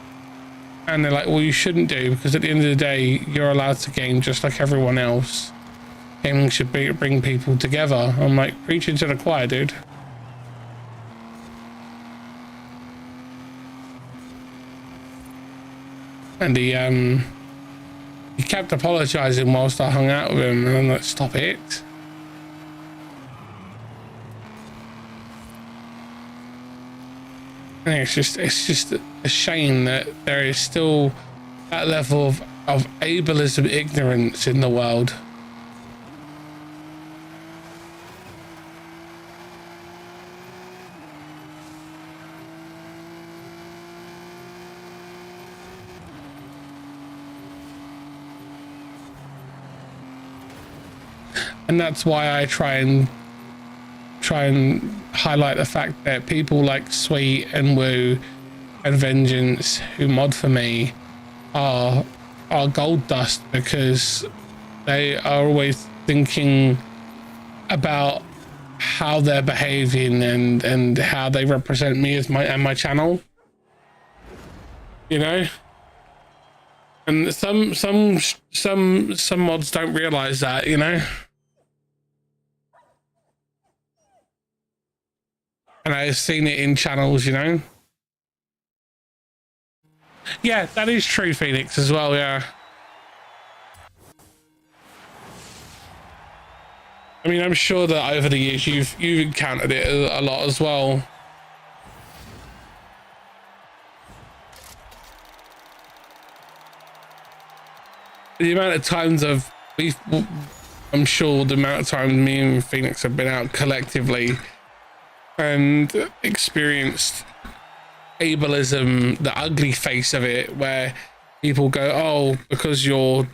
And they're like, well, you shouldn't do, because at the end of the day, you're allowed to game just like everyone else. Gaming should bring people together. I'm like, preaching to the choir, dude. And he kept apologizing whilst I hung out with him, and I'm like, stop it. And it's just a shame that there is still that level of ableism ignorance in the world. And that's why I try and highlight the fact that people like Sweet and Woo and Vengeance who mod for me are gold dust, because they are always thinking about how they're behaving and how they represent me as my channel, you know. And some mods don't realize that, you know. And I've seen it in channels, you know. Yeah, that is true, Phoenix, as well, yeah. I mean, I'm sure that over the years you've encountered it a lot as well. The amount of times I'm sure the amount of times me and Phoenix have been out collectively and experienced ableism, the ugly face of it, where people go, oh, because you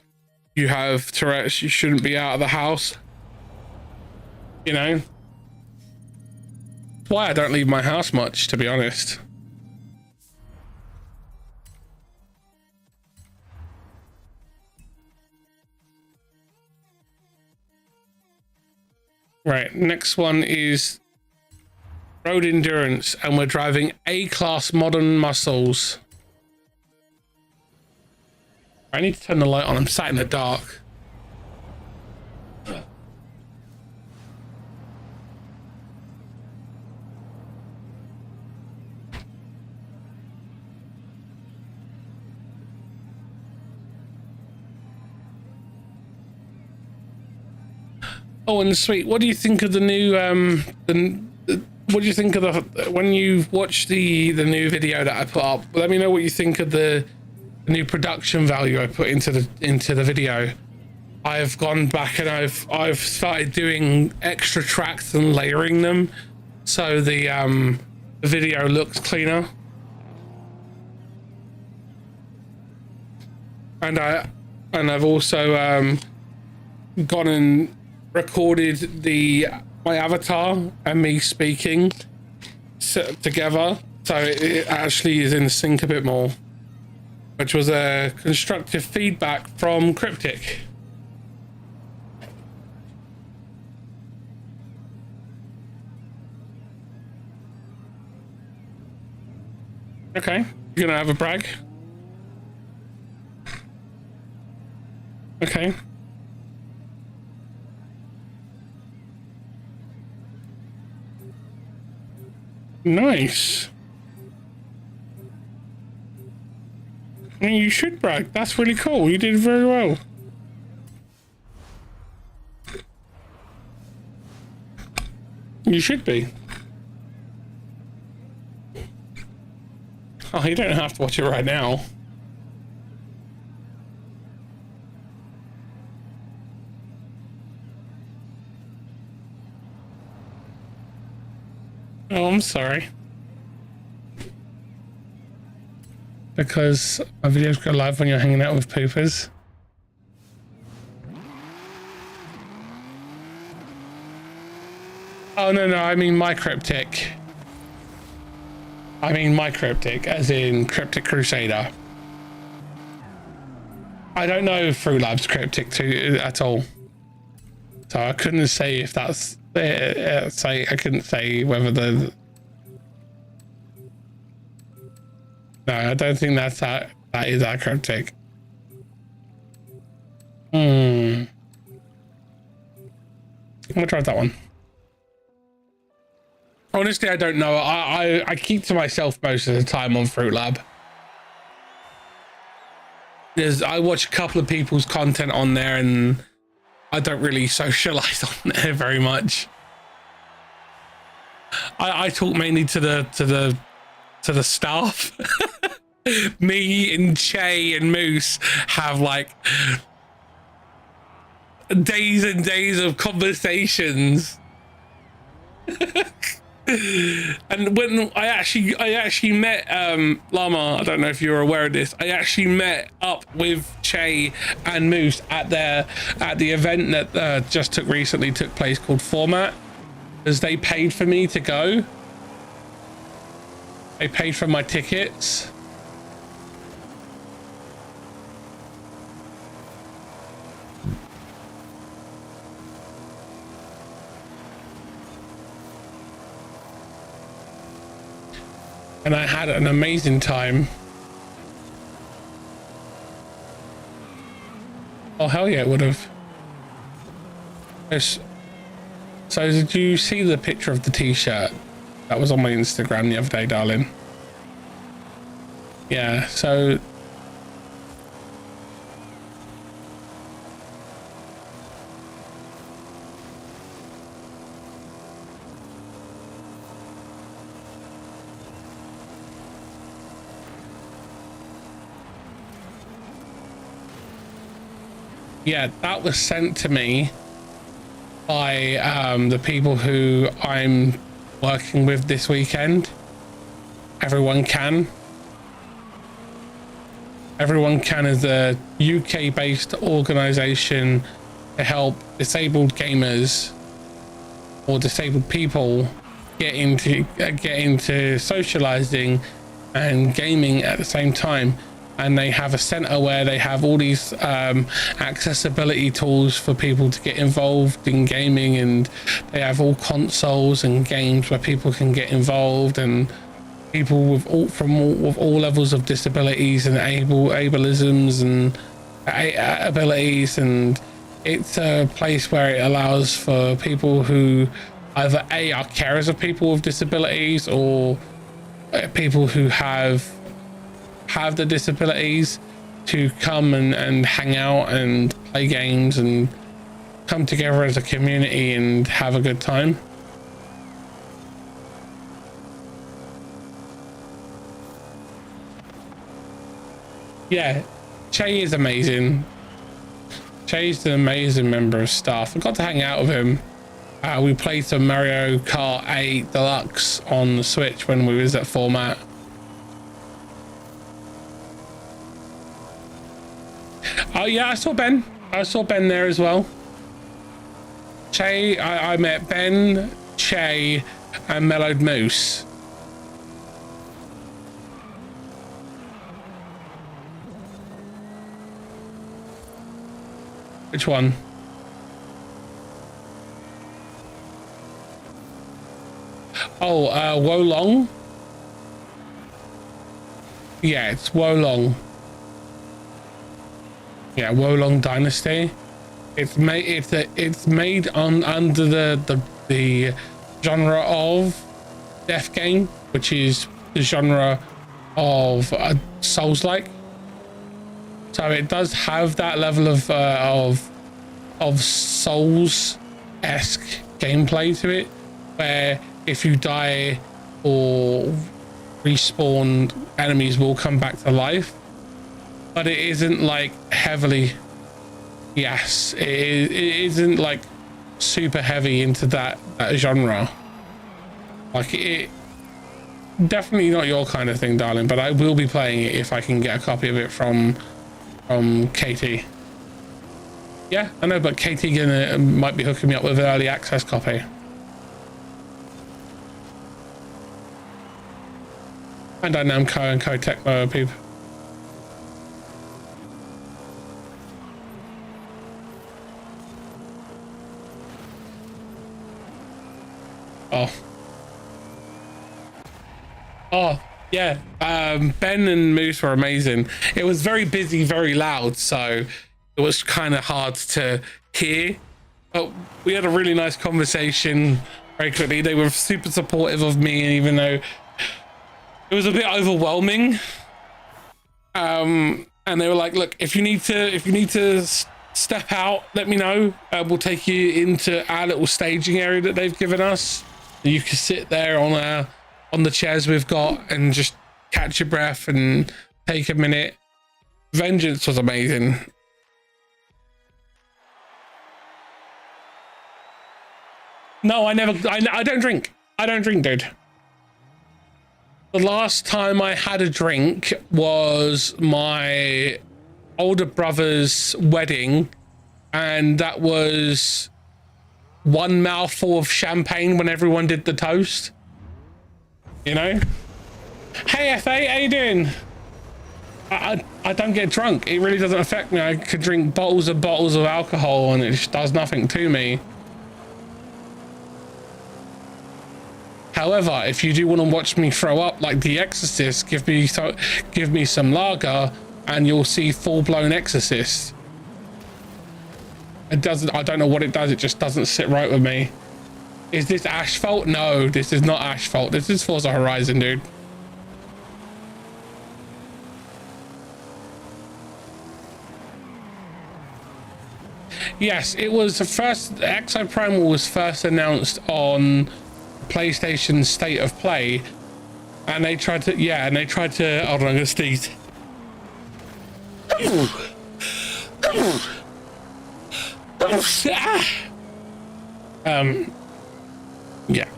have Tourette's, you shouldn't be out of the house, you know. That's why I don't leave my house much, to be honest. Right, next one is road endurance, and we're driving A-class modern muscles. I need to turn the light on. I'm sat in the dark. Oh, and Sweet, what do you think of the new what do you think of the, when you watch the new video that I put up? Let me know what you think of the new production value I put into the video. I've gone back and I've started doing extra tracks and layering them, so the video looks cleaner. And I've also gone and recorded my avatar and me speaking together, so it actually is in sync a bit more, which was a constructive feedback from Cryptic. Okay, you're gonna have a brag? Okay. Nice. I mean, you should brag. That's really cool. You did very well. You should be. Oh, you don't have to watch it right now. Oh, I'm sorry. Because my videos go live when you're hanging out with poopers. Oh, no, I mean my cryptic. I mean my cryptic, as in Cryptic Crusader. I don't know Fruit Lab's cryptic too at all. So I couldn't say if that's... I couldn't say whether the... No, I don't think that is our cryptic. I'm gonna try that one. Honestly, I don't know. I keep to myself most of the time on Fruit Lab. I watch a couple of people's content on there, and I don't really socialize on there very much. I talk mainly to the staff. Me and Che and Moose have like days and days of conversations. And when I actually met Llama, I don't know if you're aware of this, I actually met up with Che and Moose at the event that just recently took place called Format, as they paid for me to go. They paid for my tickets. And I had an amazing time. Oh, hell yeah, it would have. Yes. So did you see the picture of the t-shirt that was on my Instagram the other day, darling? Yeah, so yeah, that was sent to me by the people who I'm working with this weekend. Everyone Can is a UK-based organization to help disabled gamers or disabled people get into socializing and gaming at the same time. And they have a center where they have all these accessibility tools for people to get involved in gaming, and they have all consoles and games where people can get involved, and people with all levels of disabilities and ableisms and abilities. And it's a place where it allows for people who either are carers of people with disabilities, or people who have the disabilities, to come and hang out and play games and come together as a community and have a good time. Yeah, Che is amazing. Che's an amazing member of staff. I got to hang out with him. We played some Mario Kart 8 Deluxe on the Switch when we was at Format. Oh yeah, I saw Ben there as well. Che, I met Ben, Che, and Mellowed Moose. Which one? Oh, Wolong. Yeah, it's Wolong. Yeah, Wolong Dynasty. It's made under the genre of death game, which is the genre of Souls-like. So it does have that level of Souls-esque gameplay to it, where if you die or respawn, enemies will come back to life. But it isn't like heavily, yes, it isn't like super heavy into that genre Like it, definitely not your kind of thing, darling. But I will be playing it if I can get a copy of it from KT. Yeah, I know, but KT might be hooking me up with an early access copy. And I Namco and Kotek people. Oh yeah, Ben and Moose were amazing. It was very busy, very loud, so it was kind of hard to hear, but we had a really nice conversation very quickly. They were super supportive of me, even though it was a bit overwhelming. And they were like, look, if you need to step out, let me know. We'll take you into our little staging area that they've given us. You can sit there on the chairs we've got and just catch your breath and take a minute. Vengeance was amazing. No, I don't drink. I don't drink, dude. The last time I had a drink was my older brother's wedding, and that was one mouthful of champagne when everyone did the toast. You know? Hey FA, how you doing? I don't get drunk. It really doesn't affect me. I could drink bottles of alcohol and it just does nothing to me. However, if you do want to watch me throw up like The Exorcist, give me some lager and you'll see full-blown Exorcist. I don't know what it does. It just doesn't sit right with me. Is this Asphalt? No, this is not Asphalt. This is Forza Horizon, dude. Yes, it was the first. Exoprimal was first announced on PlayStation State of Play, and they tried to. Yeah, and they tried to. Hold on, I'm gonna sneeze. Yeah.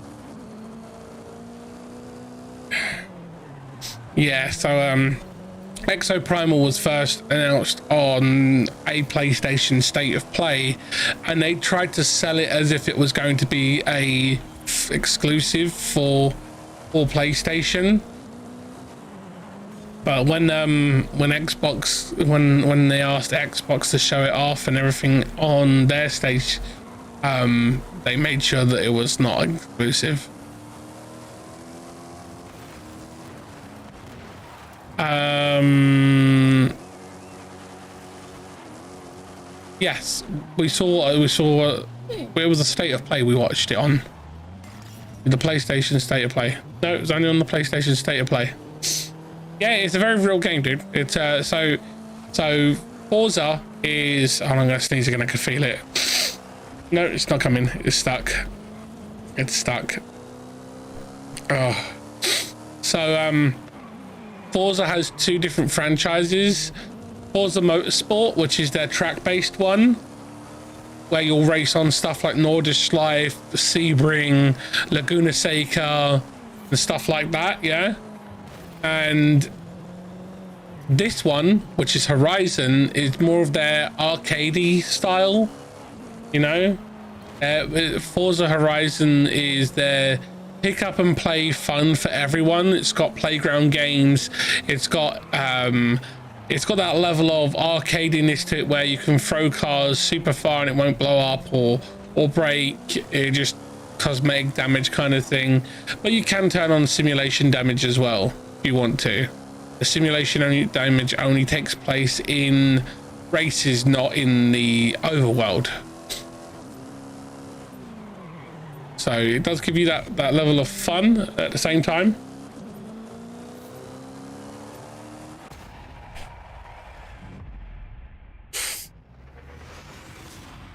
Yeah, so Exoprimal was first announced on a PlayStation State of Play, and they tried to sell it as if it was going to be a exclusive for PlayStation. But when Xbox, when they asked Xbox to show it off and everything on their stage, they made sure that it was not exclusive. Yes, we saw it was a State of Play we watched it on. The PlayStation State of Play. No, it was only on the PlayStation State of Play. Yeah, it's a very real game, dude. It's so Forza is, oh, I'm gonna sneeze again, I can feel it. No, it's not coming. It's stuck. It's stuck. Oh. So Forza has two different franchises. Forza Motorsport, which is their track-based one, where you'll race on stuff like Nordschleife, Sebring, Laguna Seca, and stuff like that, yeah? And this one, which is Horizon, is more of their arcadey style, you know? Forza Horizon is their pick up and play fun for everyone. It's got playground games. It's got that level of arcadiness to it where you can throw cars super far and it won't blow up or break. It just cosmetic damage kind of thing. But you can turn on simulation damage as well if you want to. The simulation damage only takes place in races, not in the overworld. So it does give you that level of fun at the same time.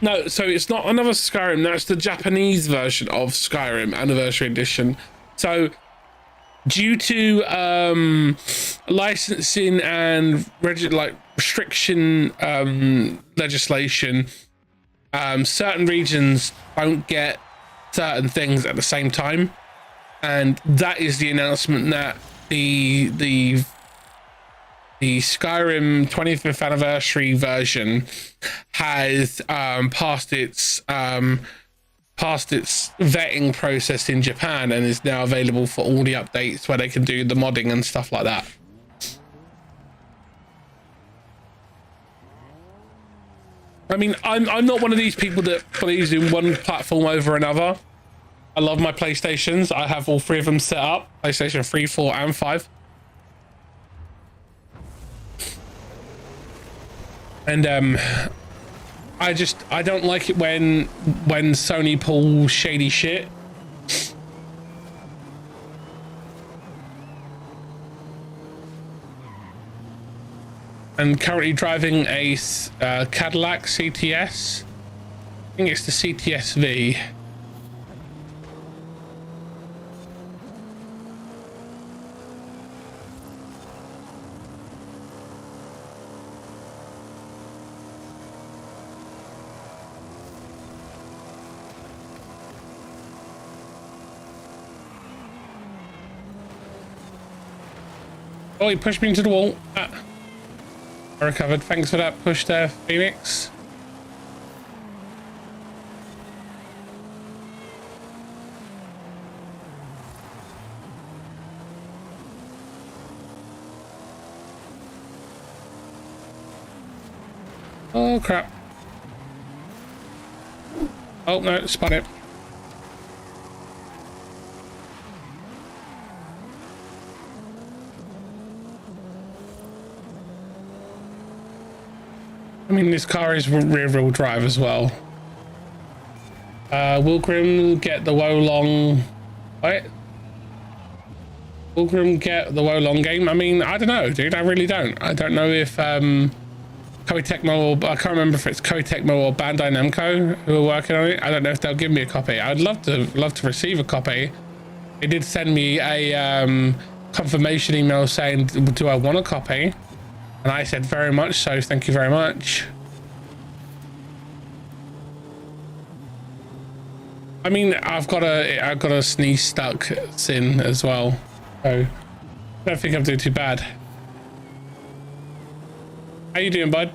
No, so it's not another Skyrim. That's the Japanese version of Skyrim Anniversary Edition. So due to licensing and restriction legislation, certain regions don't get certain things at the same time. and that is the announcement that the Skyrim 25th anniversary version has passed its vetting process in Japan and is now available for all the updates where they can do the modding and stuff like that. I mean, I'm not one of these people that believes in one platform over another. I love my PlayStations. I have all three of them set up: PlayStation 3, 4, and 5. And I don't like it when Sony pulls shady shit. I'm currently driving a Cadillac CTS. I think it's the CTS-V. Oh, he pushed me into the wall. I recovered. Thanks for that push there, Phoenix. Oh, crap. Oh, no, spot it. I mean, this car is rear-wheel drive as well. Will Grim get the Wolong? What? Will Grim get the Wolong game? I mean, I don't know, dude. I really don't. I don't know if Koei Tecmo, or I can't remember if it's Koei Tecmo or Bandai Namco who are working on it. I don't know if they'll give me a copy. I'd love to receive a copy. They did send me a confirmation email saying, "Do I want a copy?" And I said very much so, thank you very much. I mean, I've got a sneeze stuck sin as well, so I don't think I'm doing too bad. How you doing, bud?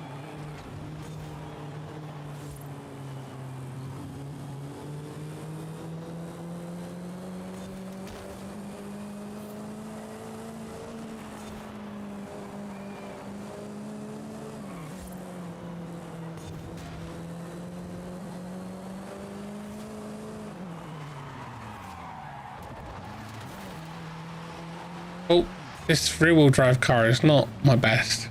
Oh, this rear-wheel drive car is not my best.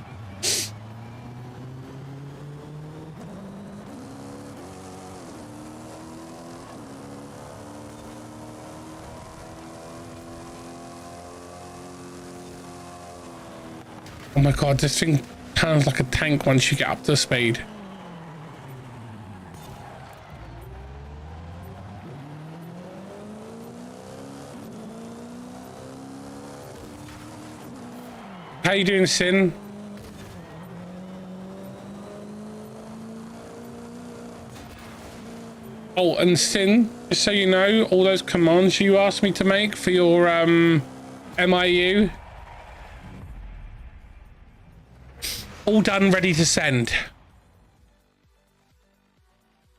Oh my god, this thing sounds like a tank once you get up to speed. How you doing, Sin? Oh, and Sin, just so you know, all those commands you asked me to make for your MIU, all done, ready to send.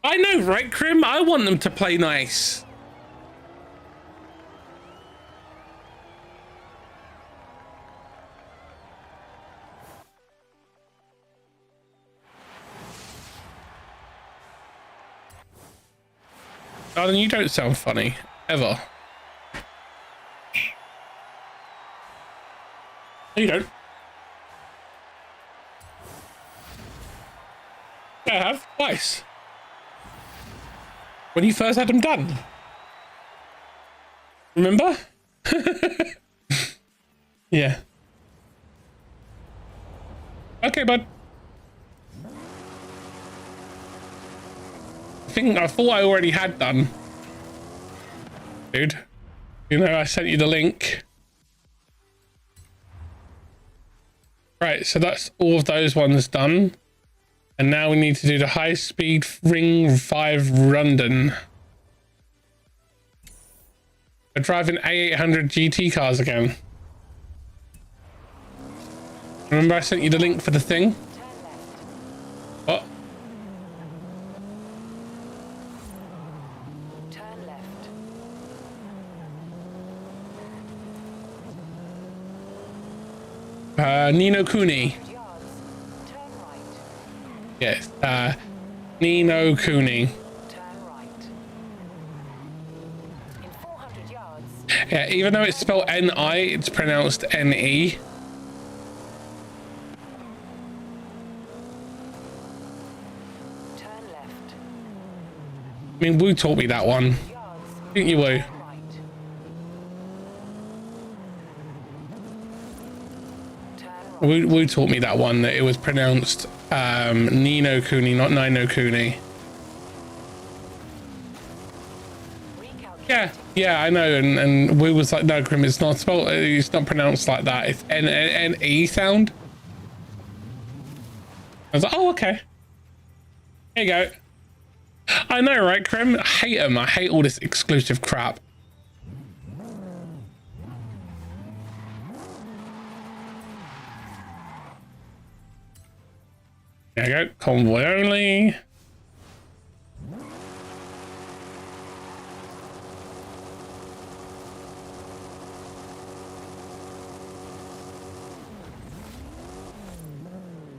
I know, right, Grim? I want them to play nice. Darling, you don't sound funny, ever. No, you don't. Yeah, I have, twice. When you first had them done. Remember? Yeah. Okay, bud. I thought I already had done. Dude. You know, I sent you the link. Right, so that's all of those ones done. And now we need to do the high-speed Ring 5 London. We're driving A800 GT cars again. Remember I sent you the link for the thing? What? Turn left. Nino Cooney. 100 yards. Turn right. Yes, Nino Cooney. Turn right. In 400 yards. Yeah, even though it's spelled N-I, it's pronounced N-E. Turn left. I mean, Wu taught me that one. Yards. Didn't you, Wu? Turn right. Turn right. Wu taught me that one, that it was pronounced Nino Cooney, not Nino Cooney. Recalculate. Yeah, I know. And Wu was like, no, Grim, it's not spelled, it's not pronounced like that. It's N-E sound. I was like, oh, okay. There you go. I know, right, Grim? I hate them. I hate all this exclusive crap. There you go. Convoy only.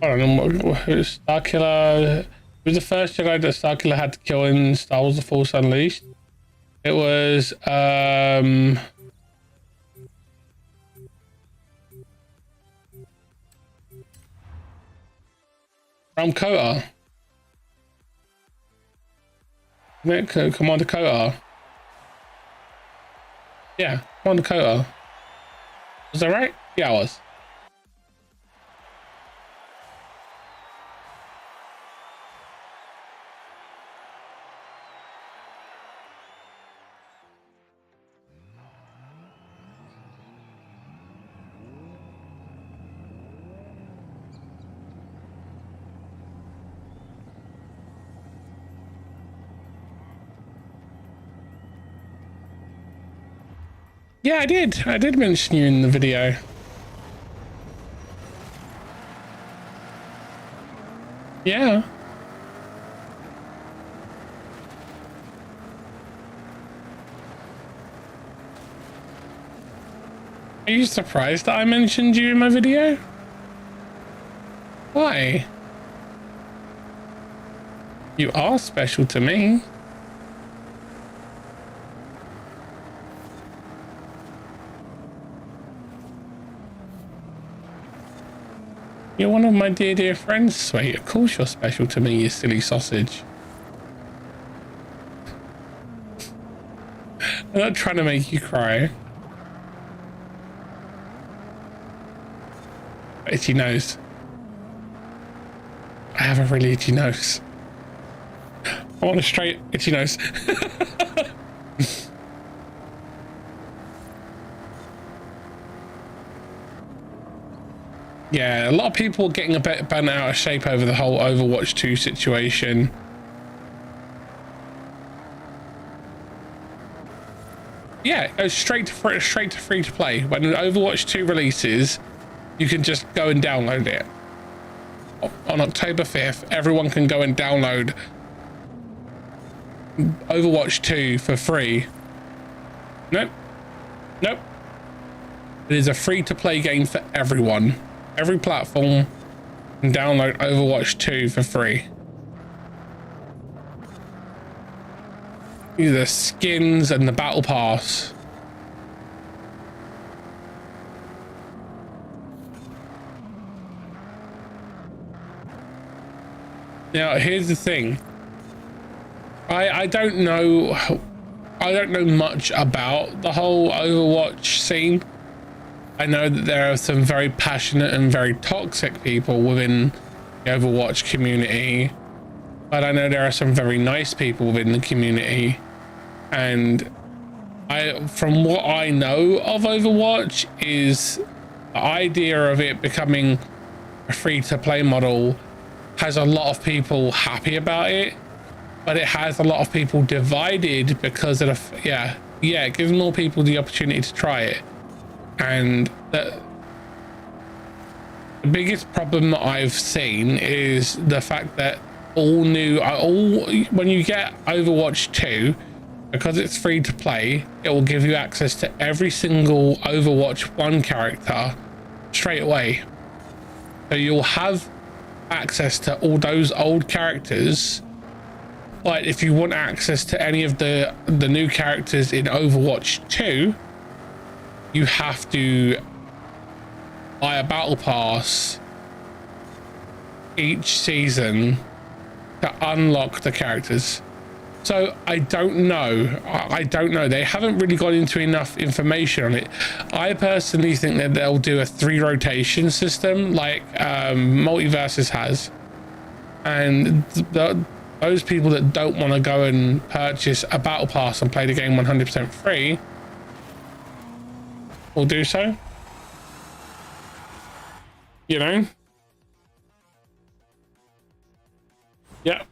I don't know Starkiller. It was the first Jedi that Starkiller had to kill in Star Wars: The Force Unleashed. It was from Kota. Commander Kota. Yeah, Commander Kota. Was that right? Yeah, I was. Yeah, I did. I did mention you in the video. Yeah. Are you surprised that I mentioned you in my video? Why? You are special to me. You're one of my dear friends, sweet. Of course you're special to me, you silly sausage. I'm not trying to make you cry. Itchy nose. I have a really itchy nose. I want a straight itchy nose. Yeah, a lot of people are getting a bit bent out of shape over the whole Overwatch 2 situation. Yeah, it goes straight to free to play. When Overwatch 2 releases, you can just go and download it. On October 5th, everyone can go and download Overwatch 2 for free. Nope. Nope. It is a free to play game for everyone. Every platform can download Overwatch 2 for free. These are the skins and the battle pass. Now, here's the thing. I don't know much about the whole Overwatch scene. I know that there are some very passionate and very toxic people within the Overwatch community, but I know there are some very nice people within the community. And from what I know of Overwatch, is the idea of it becoming a free-to-play model has a lot of people happy about it, but it has a lot of people divided because of yeah, it gives more people the opportunity to try it. And the biggest problem that I've seen is the fact that when you get Overwatch 2, because it's free to play, it will give you access to every single Overwatch 1 character straight away. So you'll have access to all those old characters, but if you want access to any of the new characters in Overwatch 2, you have to buy a battle pass each season to unlock the characters. So I don't know, they haven't really gone into enough information on it. I personally think that they'll do a 3 rotation system like Multiverses has, and those people that don't want to go and purchase a battle pass and play the game 100% free will do so, you know. Yeah.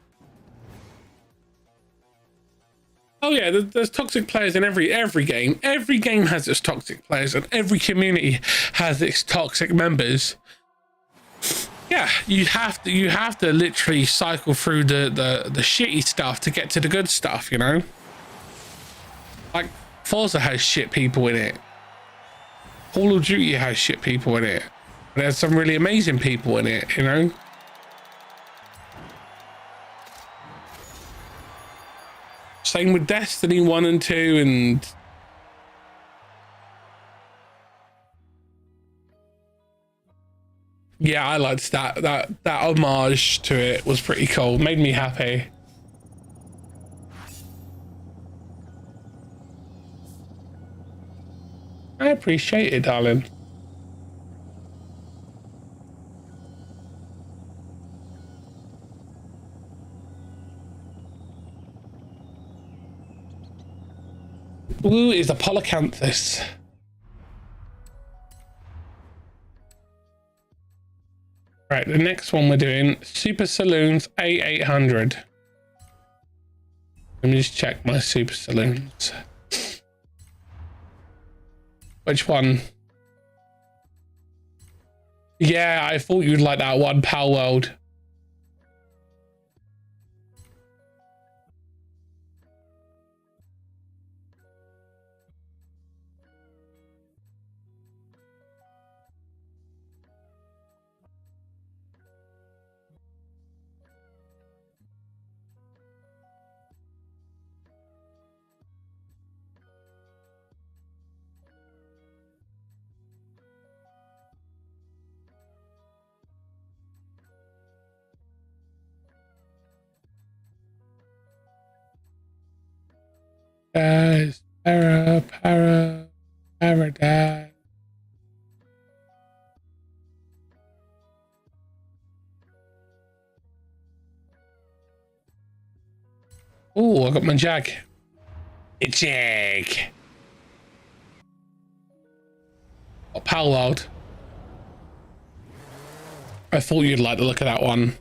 Oh yeah, there's toxic players in every game. Every game has its toxic players, and every community has its toxic members. Yeah, you have to literally cycle through the shitty stuff to get to the good stuff, you know. Like Forza has shit people in it. Call of Duty has shit people in it. There's some really amazing people in it, you know. Same with Destiny 1 and 2, and yeah, I liked that homage to it was pretty cool. Made me happy. I appreciate it, darling. Blue is a polycanthus. Right, the next one we're doing, Super Saloons A800. Let me just check my Super Saloons. Which one? Yeah, I thought you'd like that one, Pal World. Guys, paradise. Oh, I got my Jag. A Jag. Oh, Pal World. I thought you'd like the look of that one.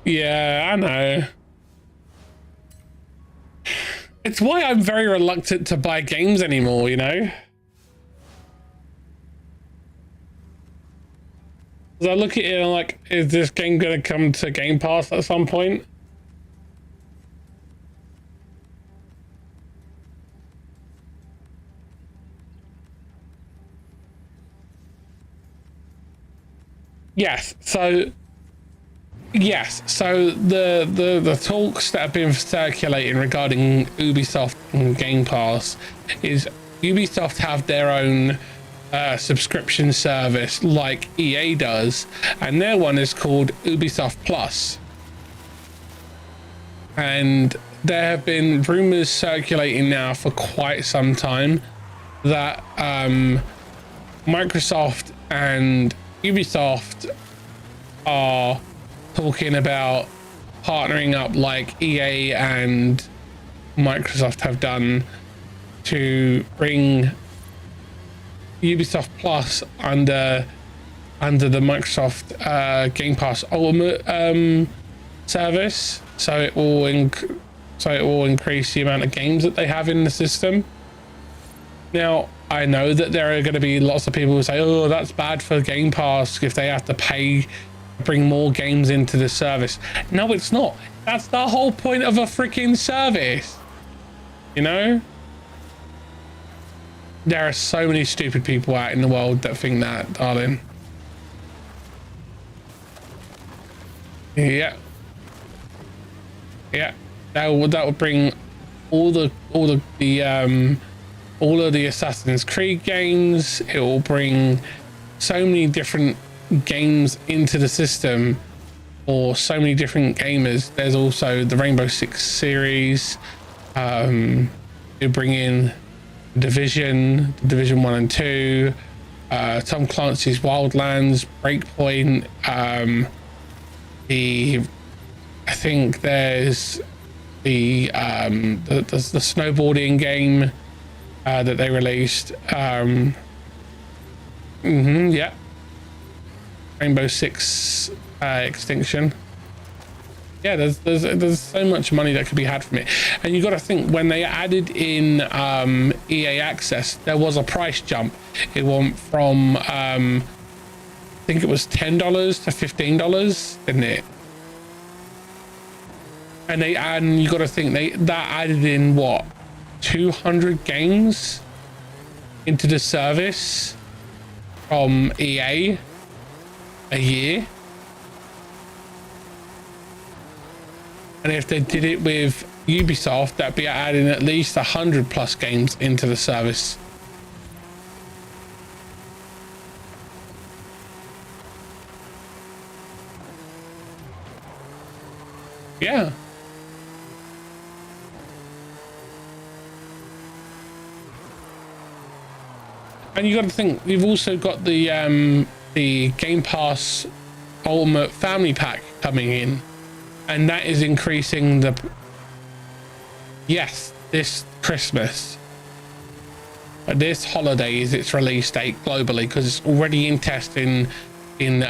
Yeah, I know. It's why I'm very reluctant to buy games anymore, you know? As I look at it and I'm like, is this game gonna come to Game Pass at some point? Yes, so the talks that have been circulating regarding Ubisoft and Game Pass is Ubisoft have their own subscription service like EA does, and their one is called Ubisoft Plus. And there have been rumors circulating now for quite some time that Microsoft and Ubisoft are talking about partnering up like EA and Microsoft have done to bring Ubisoft Plus under under the Microsoft Game Pass Ultimate service, so it will increase the amount of games that they have in the system. Now, I know that there are going to be lots of people who say, oh, that's bad for Game Pass if they have to pay, bring more games into the service. No, it's not. That's the whole point of a freaking service. You know? There are so many stupid people out in the world that think that, darling. Yeah. Yeah. That will bring all of the Assassin's Creed games. It will bring so many different games into the system for so many different gamers. There's also the Rainbow Six series. You bring in Division 1 and 2, Tom Clancy's Wildlands, Breakpoint. I think there's the snowboarding game that they released. Yeah. Rainbow Six Extinction. Yeah, there's so much money that could be had from it. And you got to think, when they added in EA Access, there was a price jump. It went from I think it was $10 to $15, didn't it? And you got to think that added in what, 200 games into the service from EA a year. And if they did it with Ubisoft, that'd be adding at least 100+ games into the service. Yeah. And you got to think, you've also got the Game Pass Ultimate Family Pack coming in, and that is increasing the. Yes, this Christmas. This holiday is its release date globally, because it's already in testing in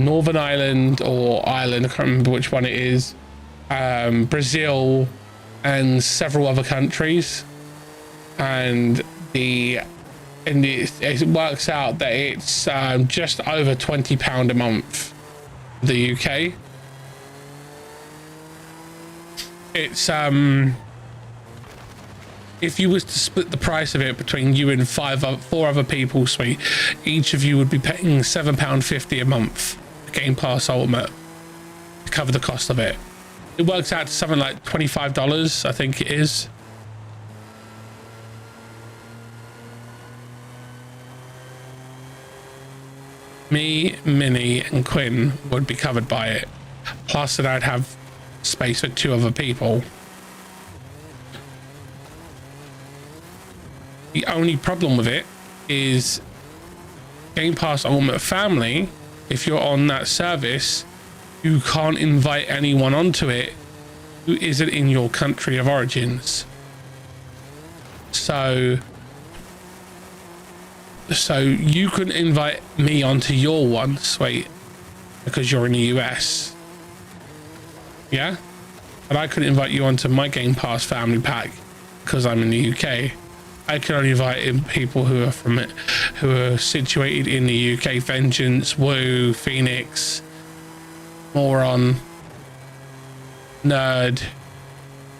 Northern Ireland or Ireland. I can't remember which one it is. Brazil and several other countries, and it works out that it's just over £20 a month for the UK. It's if you was to split the price of it between you and four other people, sweet, each of you would be paying £7.50 a month for Game Pass Ultimate to cover the cost of it. It works out to something like $25, I think it is. Me, Minnie, and Quinn would be covered by it. Plus that I'd have space for 2 other people. The only problem with it is Game Pass Ultimate Family. If you're on that service, you can't invite anyone onto it who isn't in your country of origins. So you couldn't invite me onto your one, sweet, because you're in the US. Yeah? But I couldn't invite you onto my Game Pass Family Pack because I'm in the UK. I can only invite in people who are from it, who are situated in the UK. Vengeance, Woo, Phoenix, Moron, Nerd.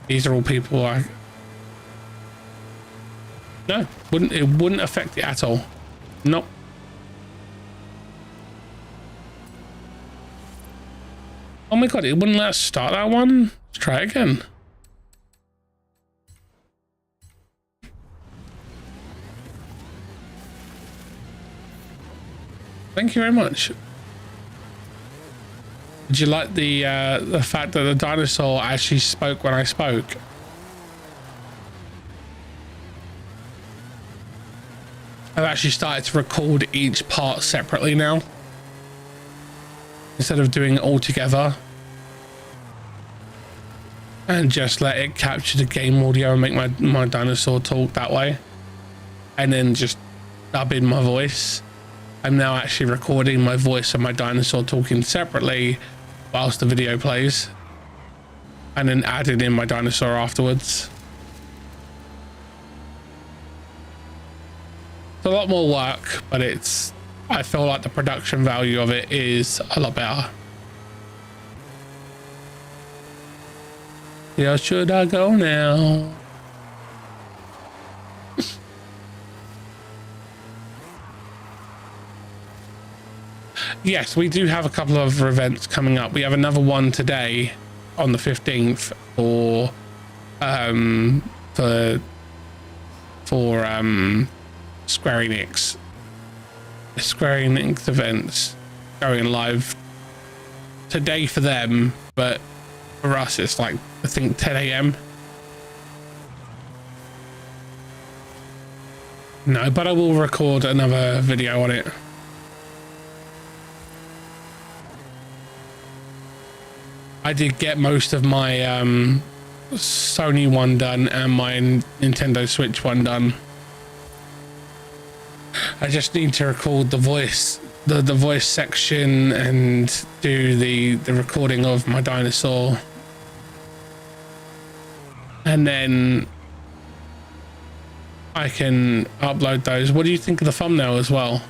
These are all people I. No, it wouldn't affect it at all. Nope. Oh my god, it wouldn't let us start that one? Let's try it again. Thank you very much. Did you like the fact that the dinosaur actually spoke when I spoke? I've actually started to record each part separately now, instead of doing it all together, and just let it capture the game audio and make my dinosaur talk that way, and then just dub in my voice. I'm now actually recording my voice and my dinosaur talking separately whilst the video plays, and then adding in my dinosaur afterwards. It's a lot more work, but I feel like the production value of it is a lot better. Yeah, should I go now? Yes, we do have a couple of events coming up. We have another one today on the 15th for Square Enix. The Square Enix events going live today for them, but for us it's like, I think 10 a.m. No, but I will record another video on it. I did get most of my Sony one done and my Nintendo Switch one done. I just need to record the voice, the voice section, and do the recording of my dinosaur, and then I can upload those. What do you think of the thumbnail as well?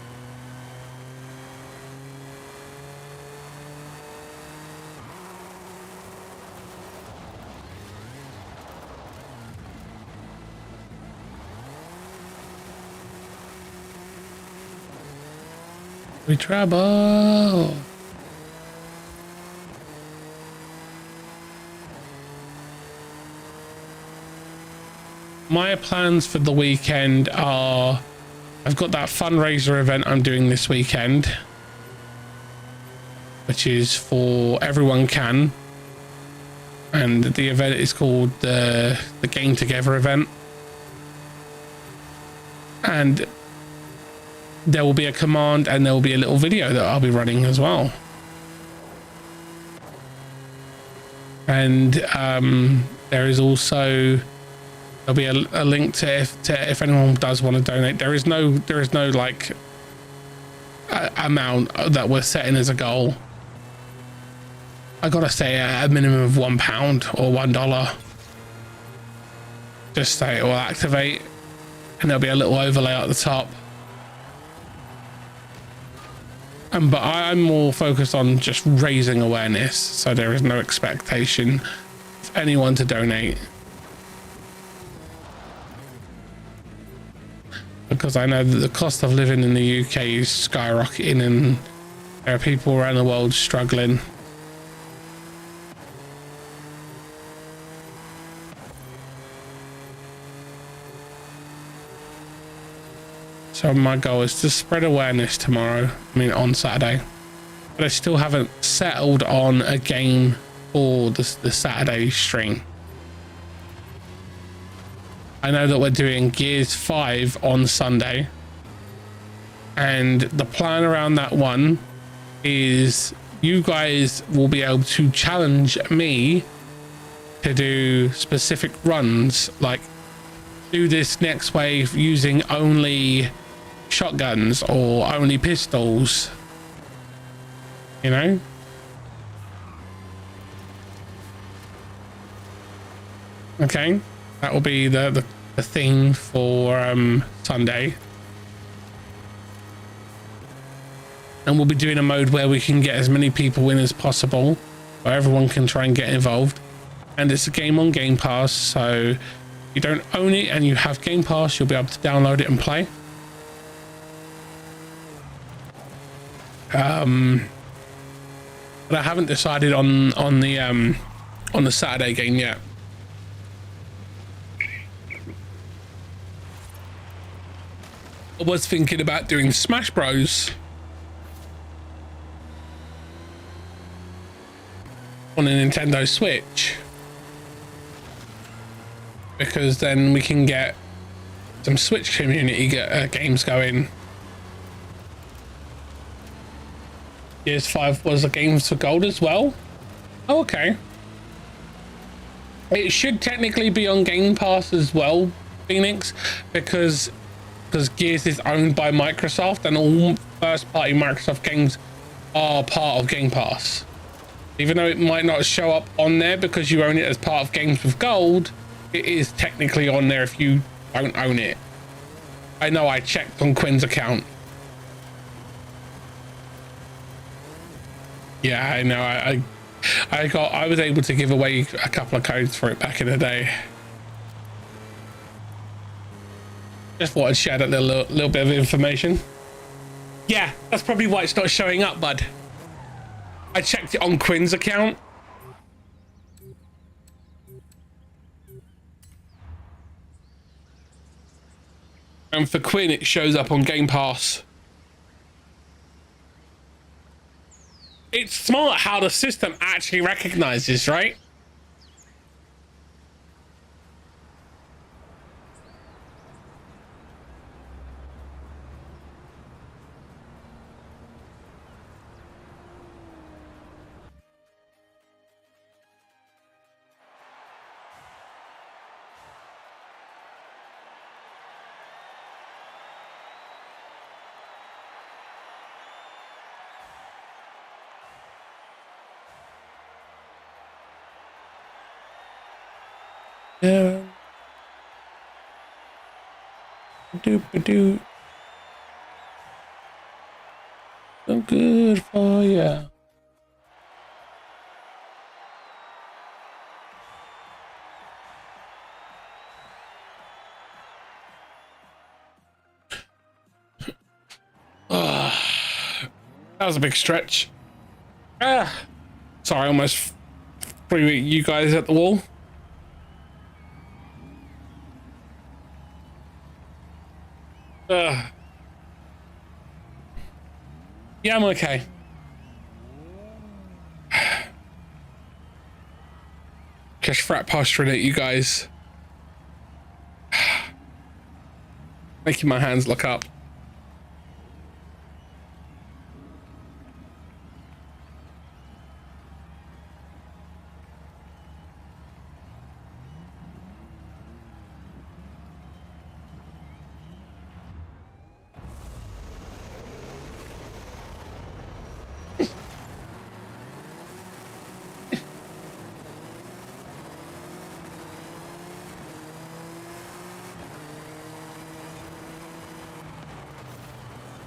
We trouble. My plans for the weekend are, I've got that fundraiser event I'm doing this weekend, which is for Everyone Can, and the event is called the Game Together event, and there will be a command and there will be a little video that I'll be running as well. And there is also, there'll be a link to if anyone does want to donate. There is no like amount that we're setting as a goal. I gotta say a minimum of £1 or $1, just so it will activate, and there'll be a little overlay at the top. But I'm more focused on just raising awareness, so there is no expectation of anyone to donate, because I know that the cost of living in the UK is skyrocketing and there are people around the world struggling. So my goal is to spread awareness tomorrow, on Saturday. But I still haven't settled on a game for the Saturday stream. I know that we're doing Gears 5 on Sunday, and the plan around that one is you guys will be able to challenge me to do specific runs, like do this next wave using only shotguns or only pistols, okay, that will be the thing for Sunday. And we'll be doing a mode where we can get as many people in as possible, where everyone can try and get involved. And it's a game on Game Pass, so you don't own it and you have Game Pass, you'll be able to download it and play. But I haven't decided on the Saturday game yet. I was thinking about doing Smash Bros on a Nintendo Switch, because then we can get some Switch community games going. Gears 5 was a Games for Gold as well. Oh, okay. It should technically be on Game Pass as well, Phoenix, because Gears is owned by Microsoft, and first party Microsoft games are part of Game Pass. Even though it might not show up on there because you own it as part of Games with Gold, it is technically on there if you don't own it. I know, I checked on Quinn's account. Yeah, I know. I was able to give away a couple of codes for it back in the day. Just thought I'd share that little bit of information. Yeah, that's probably why it's not showing up, bud. I checked it on Quinn's account. And for Quinn, it shows up on Game Pass. It's smart how the system actually recognizes, right? Yeah. Doop-a-doo. So good for ya. That was a big stretch. Sorry, almost threw you guys at the wall. Yeah, I'm okay. Just frat posturing at you guys. Making my hands look up.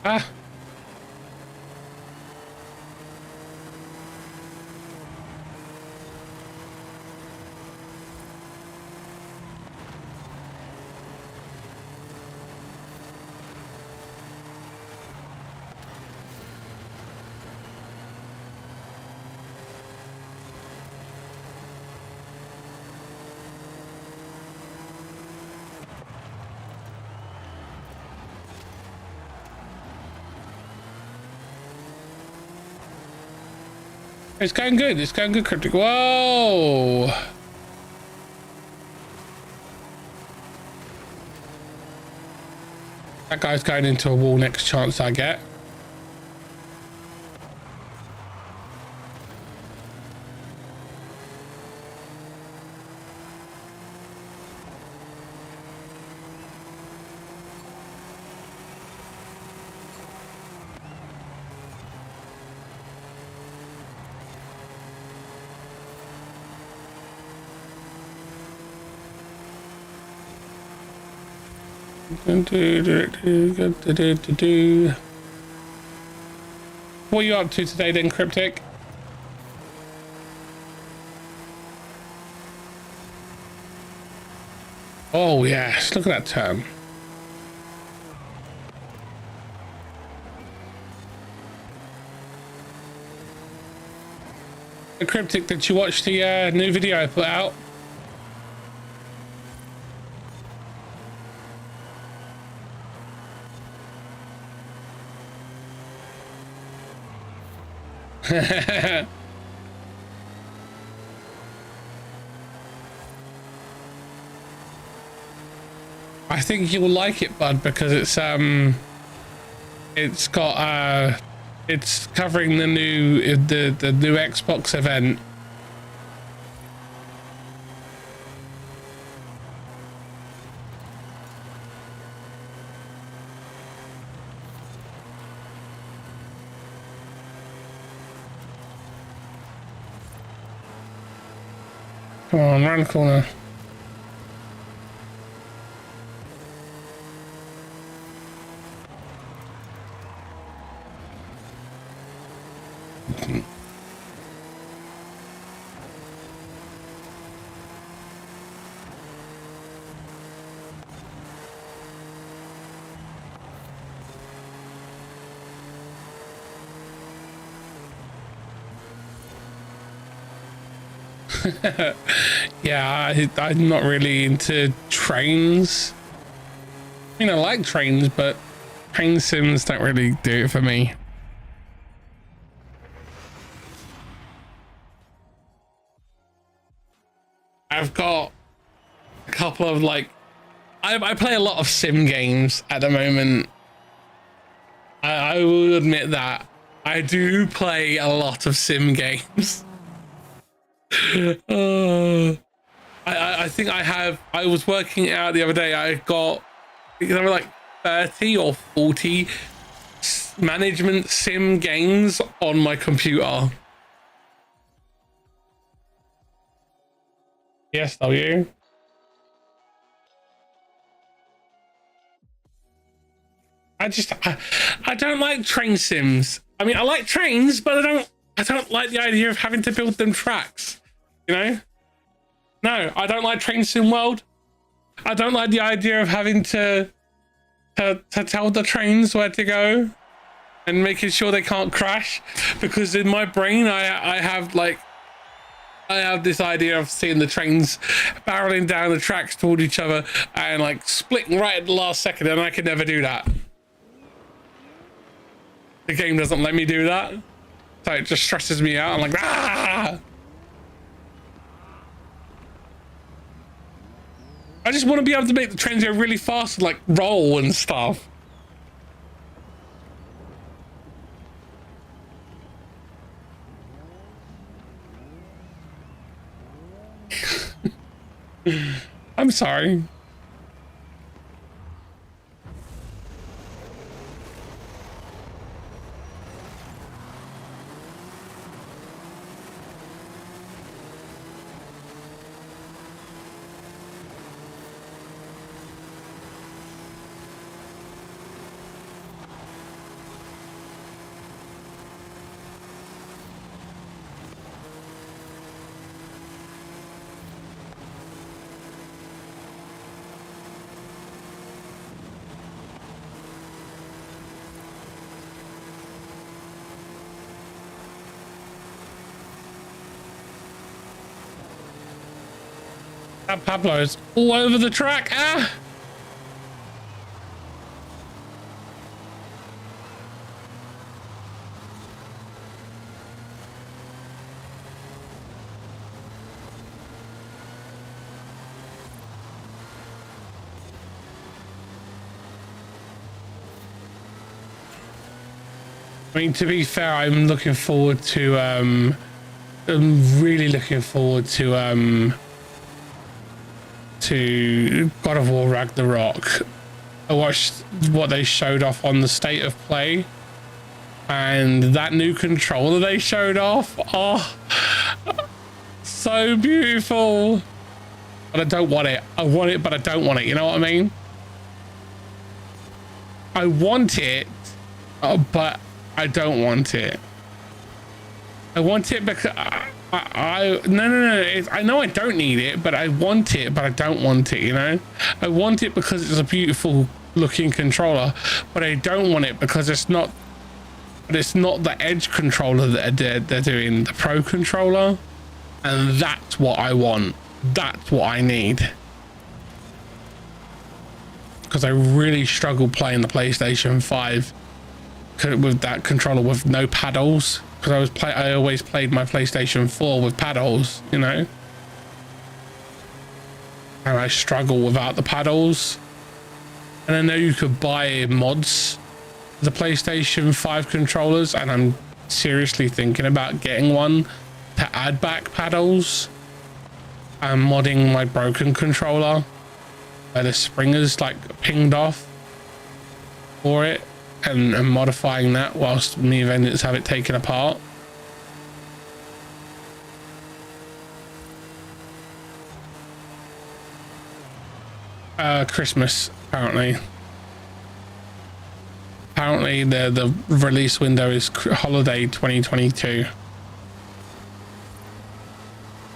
Ah. It's going good. It's going good, Cryptic. Whoa! That guy's going into a wall next chance I get. What are you up to today then, Cryptic? Oh yes, look at that turn. Cryptic, did you watch the new video I put out? I think you'll like it, bud, because it's got it's covering the new Xbox event. Come on, round the corner. Yeah, I'm not really into trains. I mean, I like trains, but train sims don't really do it for me. I've got a couple of like, I play a lot of sim games at the moment. I will admit that I do play a lot of sim games. I think I was working out the other day, I got, there were like 30 or 40 management sim games on my computer. Yes, W. I don't like train sims. I mean, I like trains, but I don't like the idea of having to build them tracks, you know? No, I don't like Train Sim World. I don't like the idea of having to tell the trains where to go and making sure they can't crash, because in my brain I have this idea of seeing the trains barreling down the tracks toward each other and like splitting right at the last second, and I can never do that. The game doesn't let me do that, so it just stresses me out. I'm like, ah! I just want to be able to make the trains go really fast, like roll and stuff. I'm sorry. That Pablo's all over the track. Ah! I mean, to be fair, I'm looking forward to I'm really looking forward to God of War Ragnarok. I watched what they showed off on the State of Play, and that new controller they showed off, oh, so beautiful. But I don't want it. I want it, but I don't want it. You know what I mean? I want it, but I don't want it. I want it because no. I know I don't need it, but I want it, but I don't want it. You know, I want it because it's a beautiful looking controller, but I don't want it because it's not. But it's not the Edge controller that they're doing, the Pro controller, and that's what I want. That's what I need. Because I really struggle playing the PlayStation 5 with that controller with no paddles. Because I always played my PlayStation 4 with paddles, you know. And I struggle without the paddles. And I know you could buy mods for the PlayStation 5 controllers, and I'm seriously thinking about getting one to add back paddles. I'm modding my broken controller where the springers like pinged off for it, and modifying that whilst me vendors have it taken apart. Christmas, apparently. Apparently the release window is holiday 2022.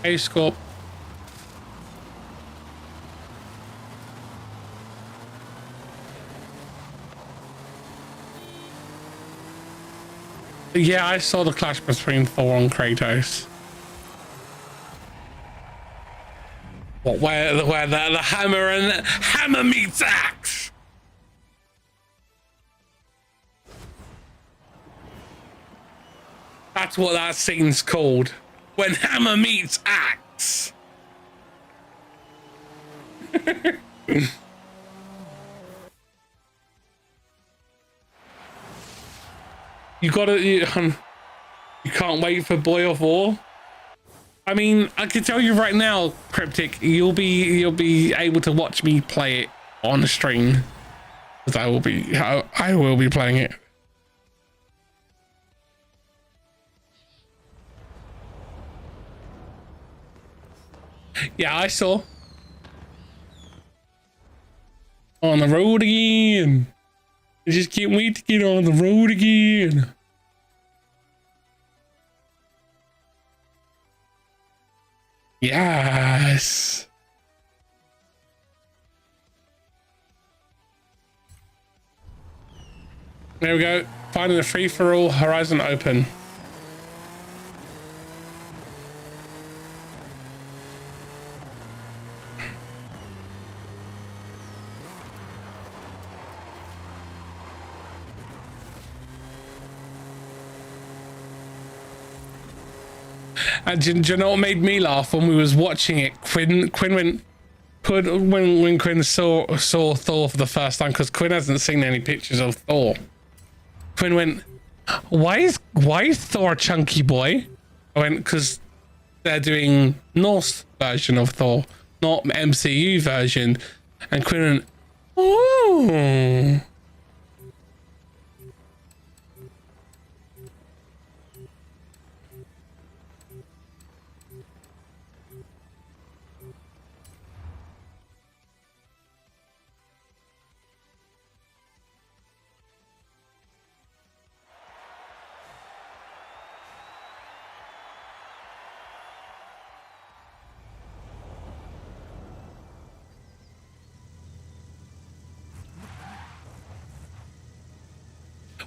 Hey, Scorp. Yeah, I saw the clash between Thor and Kratos. What, where the hammer meets axe? That's what that scene's called. When hammer meets axe. You can't wait for Boy of War. I mean, I can tell you right now, Cryptic, you'll be able to watch me play it on the stream, because I will be playing it. Yeah, I saw. On the road again. I just can't wait to get on the road again. Yes. There we go. Finding the free-for-all horizon open. And do you know what made me laugh when we was watching it? Quinn went, when Quinn saw Thor for the first time, because Quinn hasn't seen any pictures of Thor. Quinn went, why is Thor a chunky boy? I went, because they're doing Norse version of Thor, not MCU version. And Quinn went, oh.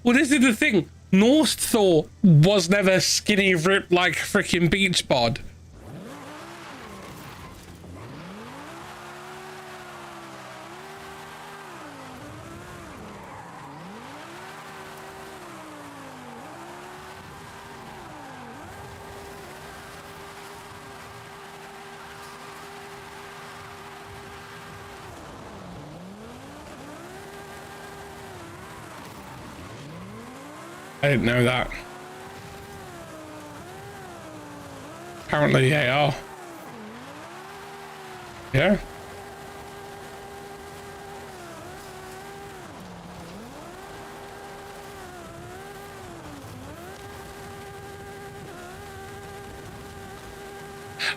Well, this is the thing. Norse Thor was never skinny, ripped like freaking beach bod. I didn't know that. Apparently they are. Yeah.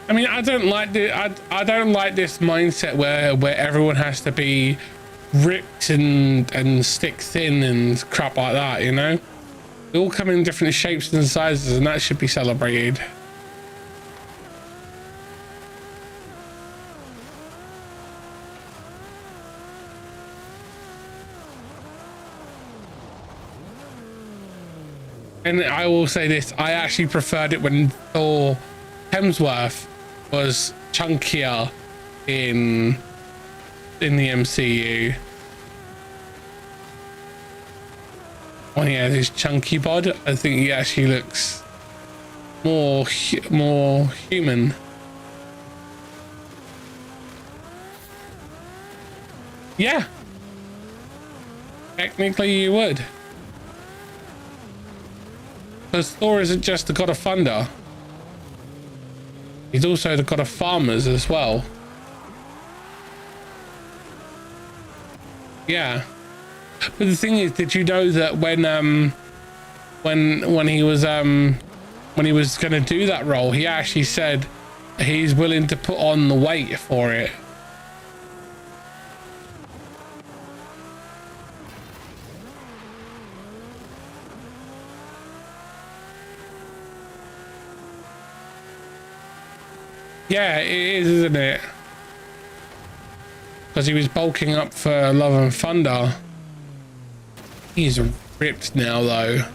I mean, I don't like this mindset where everyone has to be ripped and stick thin and crap like that, you know? They all come in different shapes and sizes, and that should be celebrated. And I will say this, I actually preferred it when Thor Hemsworth was chunkier in the MCU. When he had his chunky bod, I think he actually looks more human. Yeah. Technically you would. Because Thor isn't just the god of thunder. He's also the god of farmers as well. Yeah. But the thing is, did you know that when he was gonna do that role, he actually said he's willing to put on the weight for it. Yeah, it is, isn't it? Because he was bulking up for Love and Thunder. He's ripped now, though.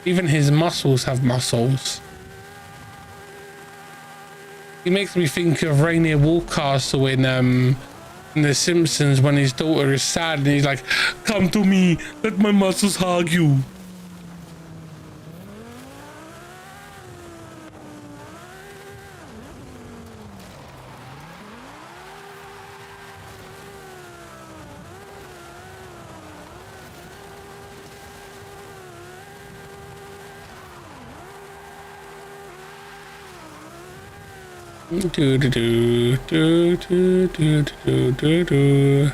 Even his muscles have muscles. He makes me think of Rainier Warcastle in The Simpsons when his daughter is sad and he's like, "Come to me, let my muscles hug you." Do do do do do do do do do.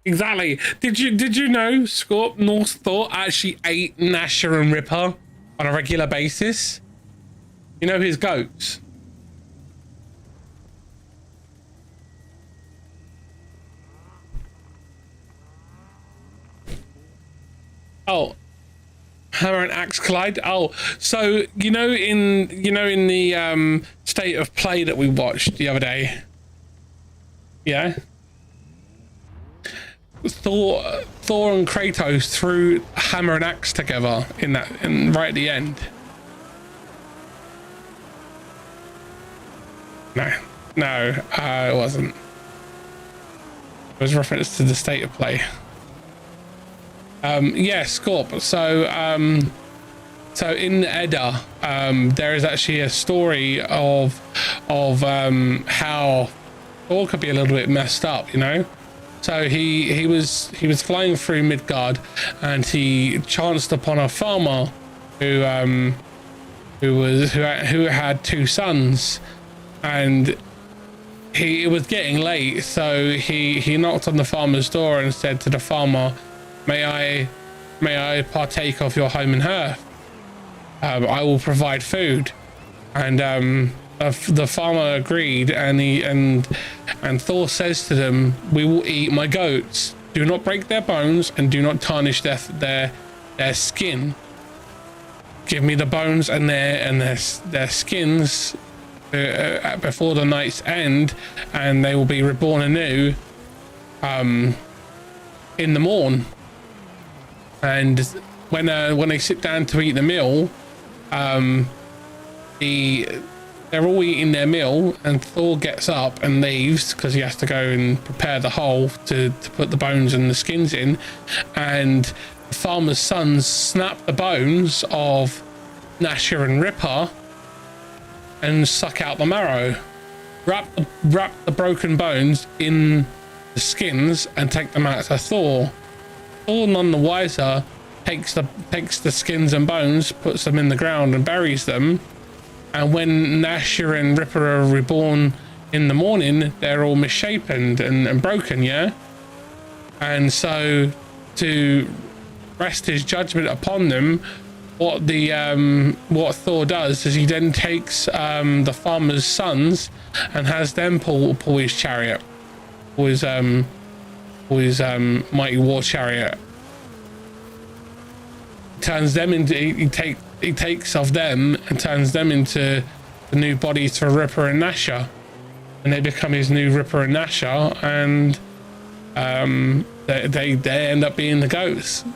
Exactly. Did you know Norse Thor actually ate Nasher and Ripper on a regular basis? You know his goats. Oh, hammer and axe collide. Oh, so you know in the state of play that we watched the other day. Yeah. Thor and Kratos threw hammer and axe together right at the end. No, it wasn't. It was reference to the state of play. Yeah, Scorp. So in Edda, there is actually a story of how Thor could be a little bit messed up, you know. So he was flying through Midgard, and he chanced upon a farmer who had two sons, and it was getting late. So he knocked on the farmer's door and said to the farmer, "May I partake of your home and hearth? I will provide food." And the farmer agreed, and Thor says to them, "We will eat my goats. Do not break their bones and do not tarnish their skin. Give me the bones and their skins before the night's end, and they will be reborn anew in the morn." And when they sit down to eat the meal, they're all eating their meal, and Thor gets up and leaves because he has to go and prepare the hole to put the bones and the skins in. And the farmer's sons snap the bones of Nasher and Ripper and suck out the marrow, wrap the broken bones in the skins and take them out to Thor. Thor, none the wiser, takes the skins and bones, puts them in the ground and buries them. And when Nasher and Ripper are reborn in the morning, they're all misshapen and broken, yeah? And so to rest his judgment upon them, what Thor does is he then takes the farmer's sons and has them pull his chariot, his mighty war chariot. Turns them into he takes of them and turns them into the new bodies for Ripper and Nasher, and they become his new Ripper and Nasher, and they end up being the goats.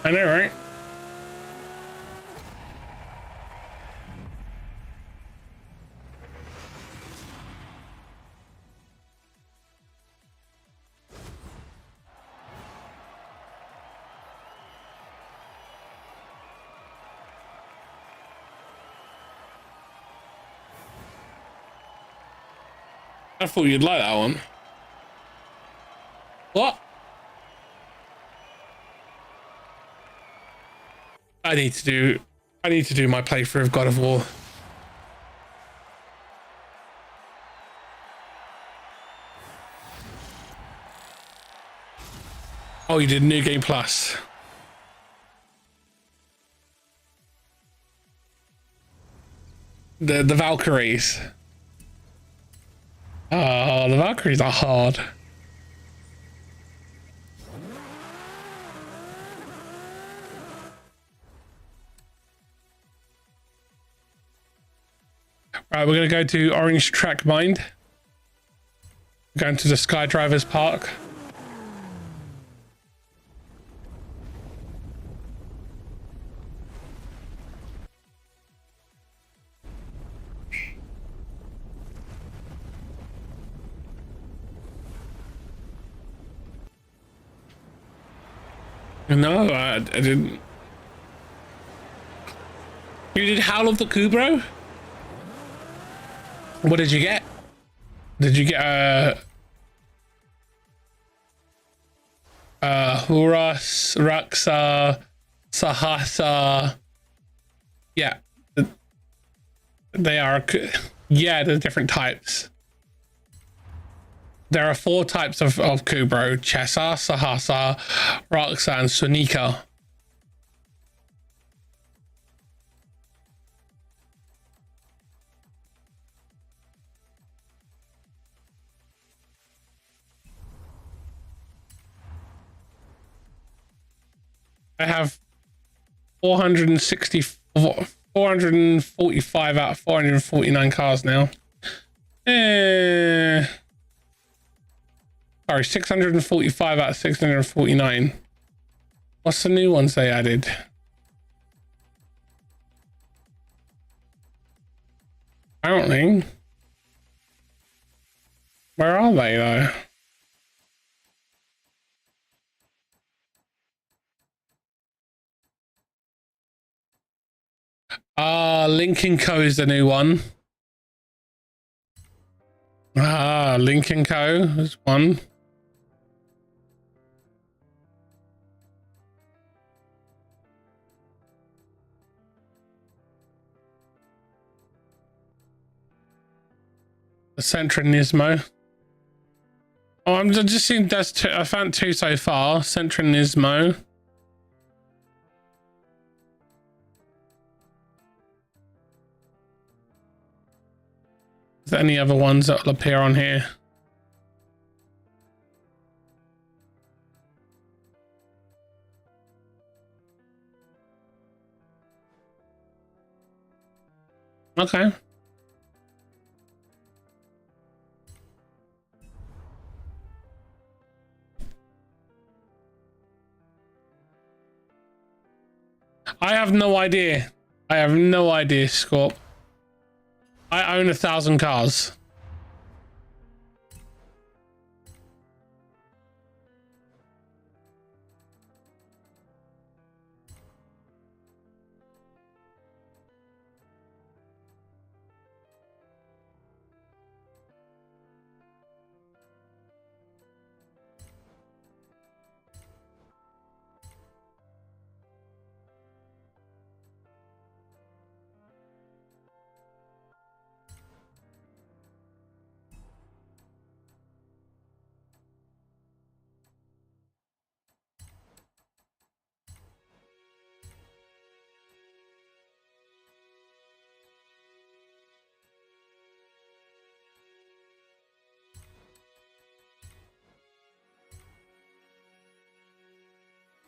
I know, right? I thought you'd like that one. What? I need to do my playthrough of God of War. Oh, you did New Game Plus. The Valkyries. Oh, the Valkyries are hard. Right, we're gonna go to Orange Track Mind. We're going to the Skydrivers Park. No, I didn't. You did Howl of the Kubro? What did you get? Did you get Huras, Raksa, Sahasa? Yeah. They are, yeah, there's different types. There are 4 types of Kubro: Chesa, Sahasa, Raksa, and Sunika. I have 445 out of 449 cars now. Sorry, 645 out of 649. What's the new ones they added? Apparently. Where are they though? Link & Co is the new one. Link & Co is one. The Centranismo. Oh, I'm just seeing that's two. I found 2 so far. Centranismo. Is there any other ones that will appear on here? Okay. I have no idea. I have no idea, Scorp. I own 1,000 cars.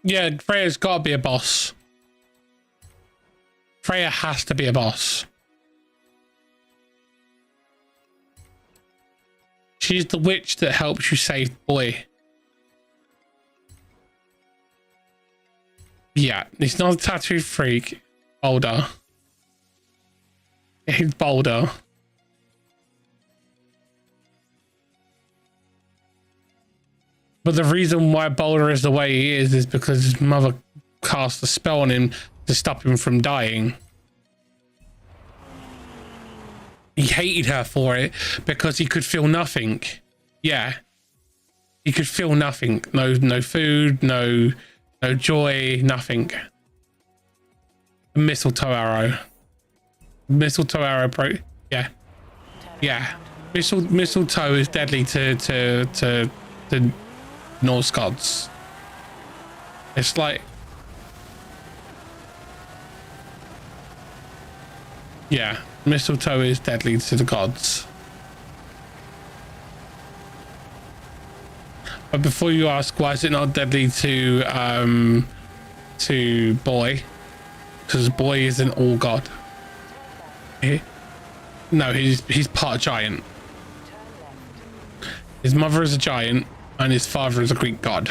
Yeah, Freya's got to be a boss. Freya has to be a boss. She's the witch that helps you save boy. Yeah, he's not a tattoo freak. Boulder. He's Boulder. But the reason why Boulder is the way he is because his mother cast a spell on him to stop him from dying. He hated her for it because he could feel nothing. Yeah. He could feel nothing. No food, no joy, nothing. A mistletoe arrow. Mistletoe arrow yeah. Yeah. Mistletoe is deadly to Norse gods. It's like, yeah, mistletoe is deadly to the gods. But before you ask, why is it not deadly to boy? Because boy is an all god. No, he's part giant. His mother is a giant and his father is a Greek god.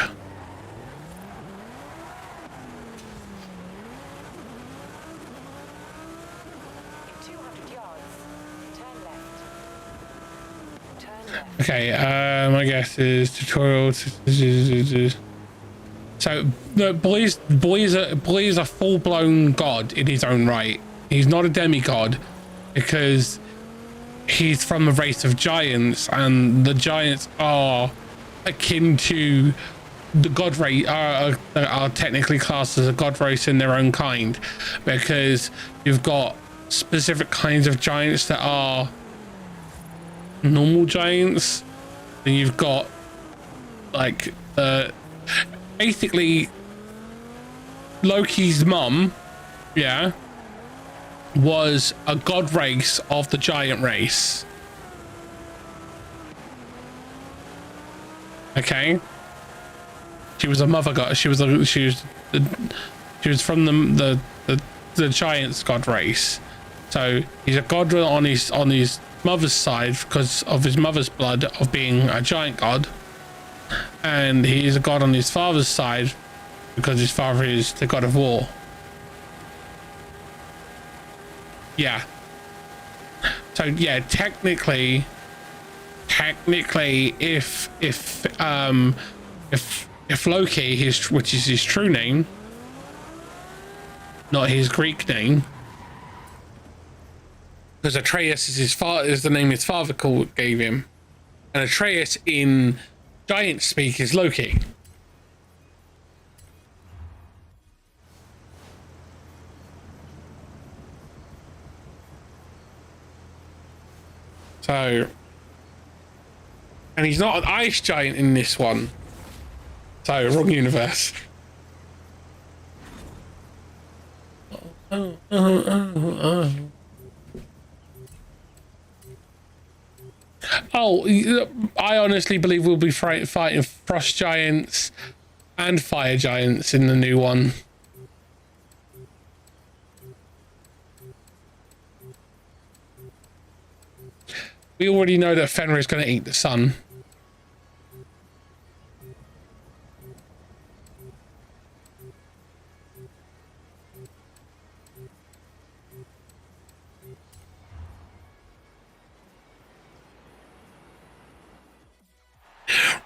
Okay, my guess is tutorial. So the boy is a full-blown god in his own right. He's not a demigod because he's from a race of giants, and the giants are akin to the god race, are technically classed as a god race in their own kind, because you've got specific kinds of giants that are normal giants, and you've got like basically Loki's mum, yeah, was a god race of the giant race. Okay, she was a mother god. She was from the giants god race. So he's a god on his mother's side because of his mother's blood of being a giant god, and he is a god on his father's side because his father is the god of war. Yeah. So yeah, technically, if Loki, which is his true name, not his Greek name, because Atreus is the name his father gave him, and Atreus in giant speak is Loki. So, and he's not an ice giant in this one. So, wrong universe. Oh, I honestly believe we'll be fighting frost giants and fire giants in the new one. We already know that Fenrir is going to eat the sun.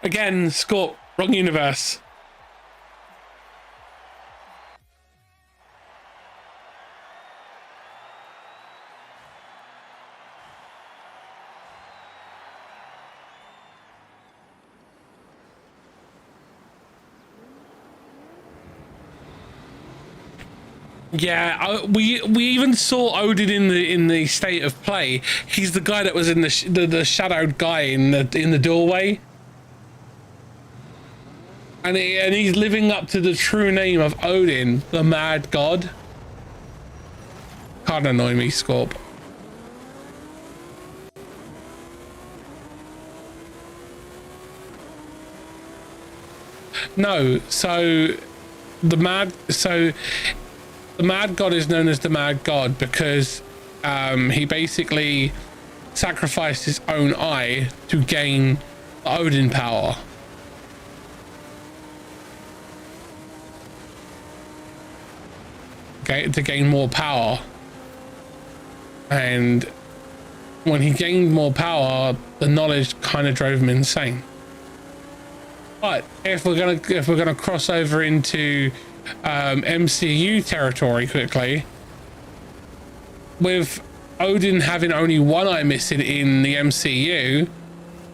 Again, Scorp, wrong universe. Yeah, we even saw Odin in the state of play. He's the guy that was in the shadowed guy in the doorway, and he's living up to the true name of Odin, the Mad God. Can't annoy me, Scorp. No, so the Mad God is known as the Mad God because he basically sacrificed his own eye to gain Odin power. Okay, to gain more power. And when he gained more power, the knowledge kind of drove him insane. But if we're gonna cross over into MCU territory quickly, with Odin having only one eye missing in the MCU,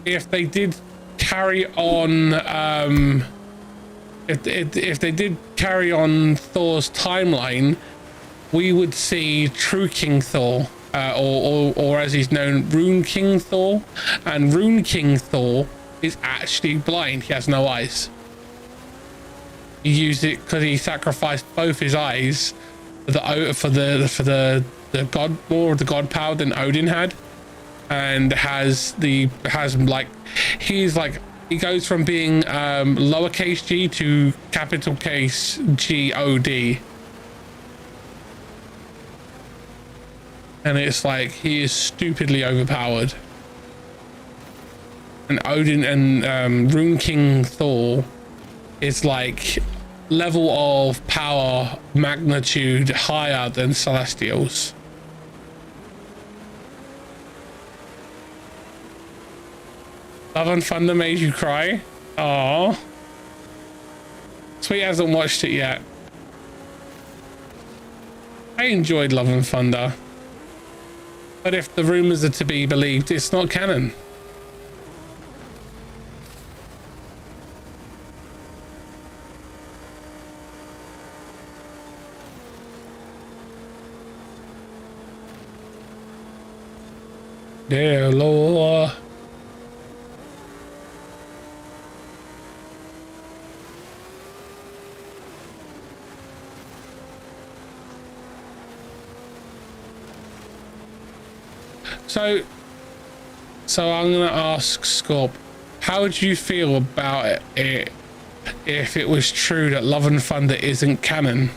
if they did carry on, if they did carry on Thor's timeline, we would see True King Thor, or as he's known, Rune King Thor. And Rune King Thor is actually blind. He has no eyes. He used it because he sacrificed both his eyes for the god, more of the god power than Odin had, and he goes from being lowercase g to capital case God, and it's like he is stupidly overpowered. And Odin and Rune King Thor is like level of power magnitude higher than Celestials. Love and Thunder made you cry? Aww. Sweet hasn't watched it yet. I enjoyed Love and Thunder. But if the rumors are to be believed, it's not canon. Dear Lord. So I'm gonna ask Scorp, how would you feel about it if it was true that Love and Thunder isn't canon?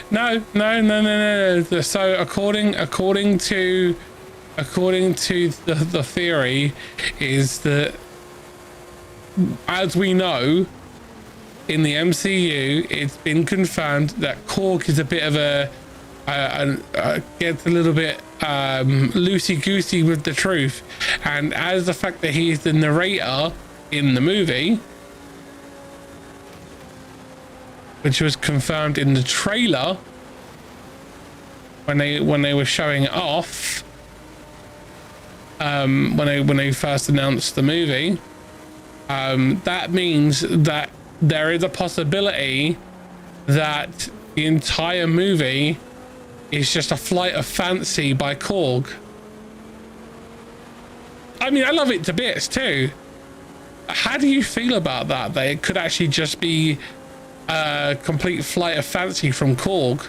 No. So according to the theory is that, as we know, in the MCU, it's been confirmed that Korg is a bit of gets a little bit loosey-goosey with the truth, and as the fact that he's the narrator in the movie, which was confirmed in the trailer when they were showing it off, when they first announced the movie, that means that there is a possibility that the entire movie is just a flight of fancy by Korg. I mean, I love it to bits too. How do you feel about that? That it could actually just be a complete flight of fancy from Korg?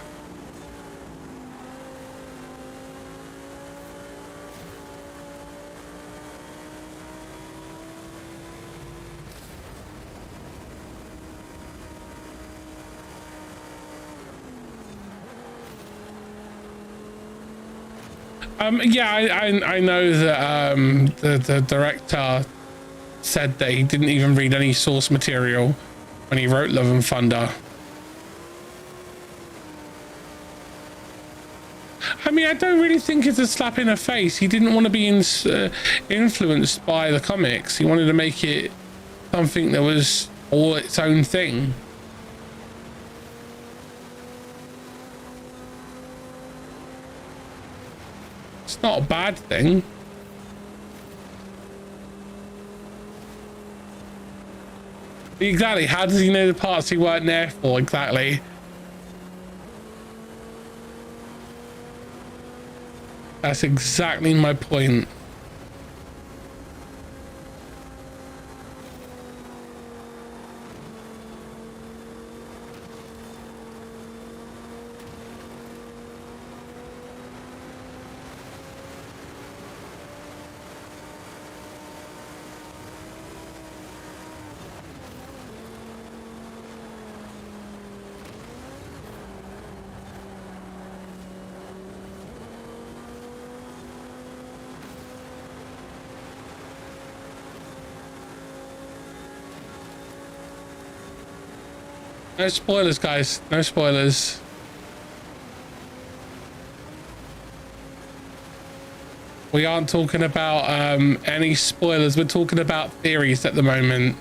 Yeah, I know that the director said that he didn't even read any source material when he wrote Love and Thunder. I mean, I don't really think it's a slap in the face. He didn't want to be influenced by the comics. He wanted to make it something that was all its own thing. It's not a bad thing. Exactly. How does he know the parts he weren't there for? Exactly. That's exactly my point. No spoilers, guys. No spoilers. We aren't talking about any spoilers. We're talking about theories at the moment.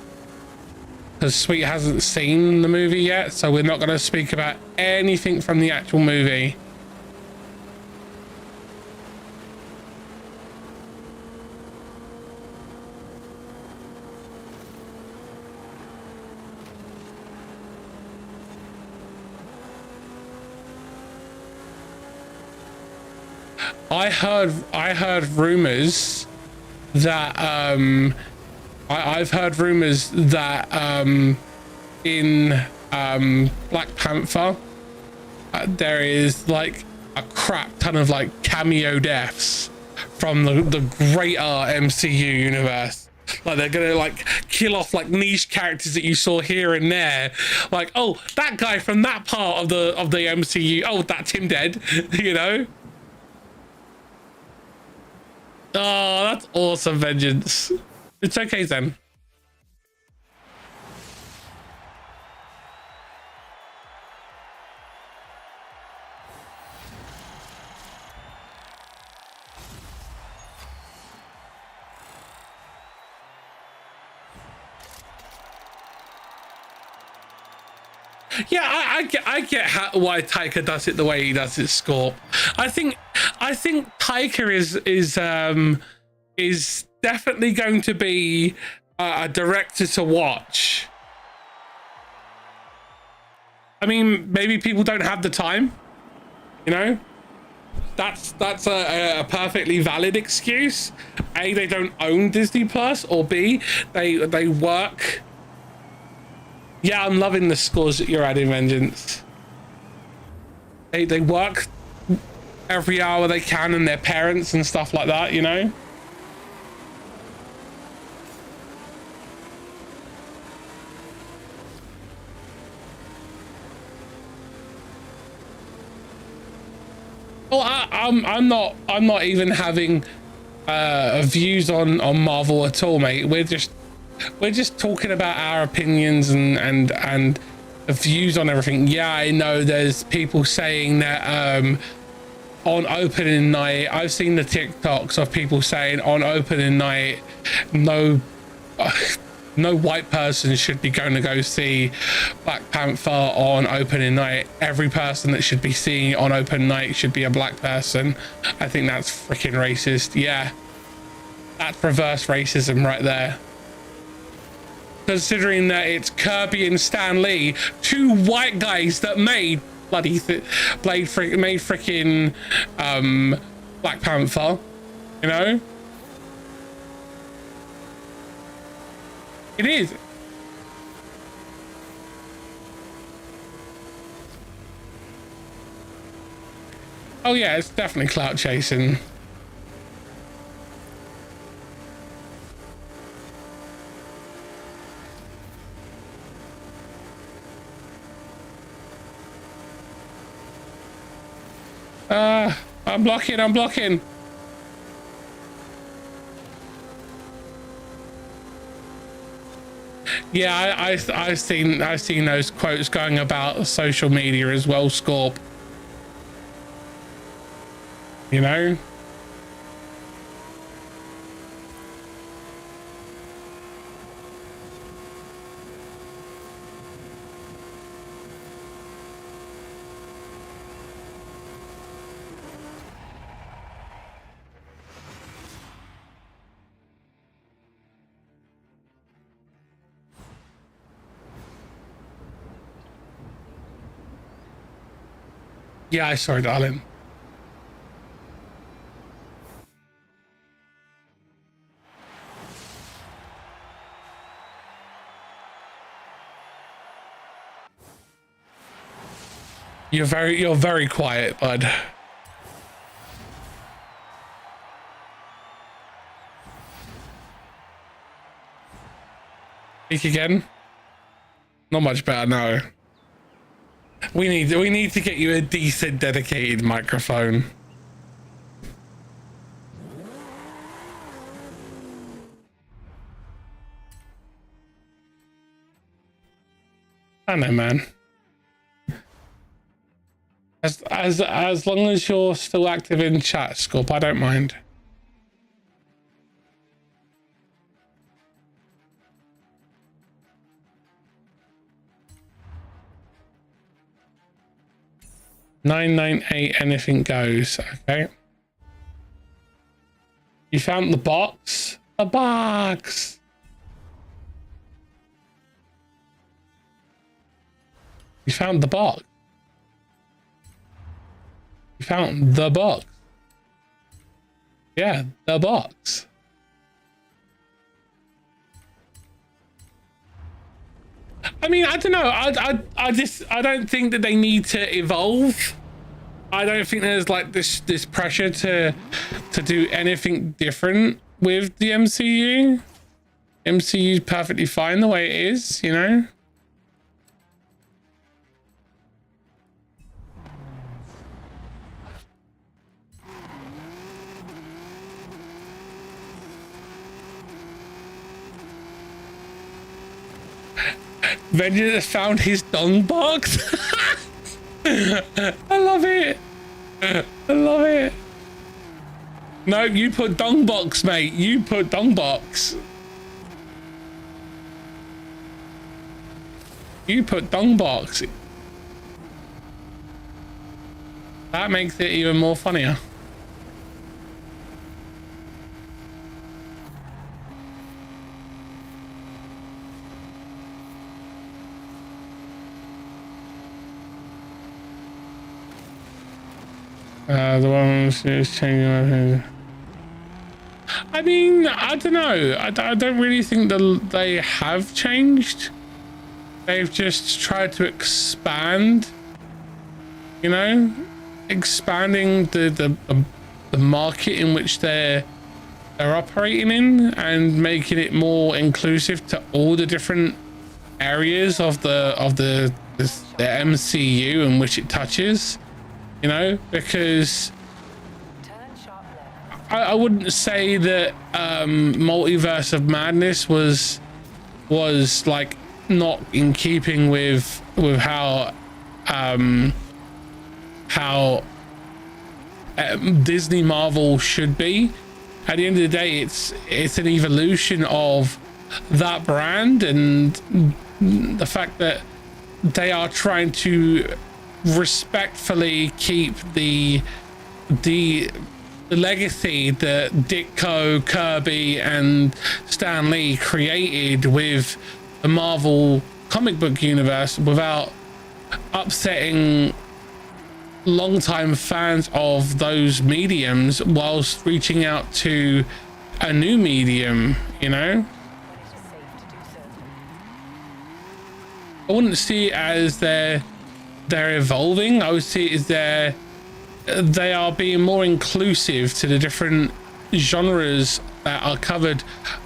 Because Sweet hasn't seen the movie yet, so we're not going to speak about anything from the actual movie. I heard rumors that I've heard rumors that in Black Panther there is like a crap ton of like cameo deaths from the greater MCU universe. Like they're gonna like kill off like niche characters that you saw here and there. Like, oh, that guy from that part of the MCU. Oh, that's him dead. You know. Oh, that's awesome, Vengeance. It's okay then. Yeah, I get why Taika does it the way he does it, Scorp. I think Taika is definitely going to be a director to watch. I mean, maybe people don't have the time, you know. That's a perfectly valid excuse. A, they don't own Disney Plus, or B, they work. Yeah, I'm loving the scores that you're adding, Vengeance. They work every hour they can, and their parents and stuff like that, you know. Well, I'm not even having views on Marvel at all, mate. We're just talking about our opinions and the views on everything. Yeah, I know there's people saying that on opening night, I've seen the TikToks of people saying on opening night, no white person should be going to go see Black Panther on opening night. Every person that should be seeing it on open night should be a black person. I think that's freaking racist. Yeah, that's reverse racism right there. Considering that it's Kirby and Stan Lee, two white guys that made bloody made freaking Black Panther, you know. It is. Oh yeah, it's definitely clout chasing. I'm blocking. Yeah, I've seen those quotes going about social media as well, Scorp. You know? Yeah, sorry, darling. You're very quiet, bud. Speak again. Not much better now. We need to get you a decent dedicated microphone. I know, man. as long as you're still active in chat, Scorp, I don't mind. $9.98 anything goes. Okay. You found the box? The box! You found the box. You found the box. Yeah, the box. I mean, I don't know. I don't think that they need to evolve. I don't think there's like this pressure to do anything different with the MCU. MCU's perfectly fine the way it is, you know? Vengeance found his dong box. I love it. I love it. No, you put dong box, mate. You put dong box. You put dong box. That makes it even more funnier. The one who's changing. I mean, I don't know. I don't really think that they have changed. They've just tried to expand. You know, expanding the market in which they're operating in and making it more inclusive to all the different areas of the MCU in which it touches. You know, because I wouldn't say that Multiverse of Madness was like not in keeping with how Disney Marvel should be. At the end of the day, it's an evolution of that brand, and the fact that they are trying to respectfully keep the legacy that Ditko, Kirby and Stan Lee created with the Marvel comic book universe without upsetting longtime fans of those mediums whilst reaching out to a new medium, you know? I wouldn't see it as they're evolving. I would see it as they are being more inclusive to the different genres that are covered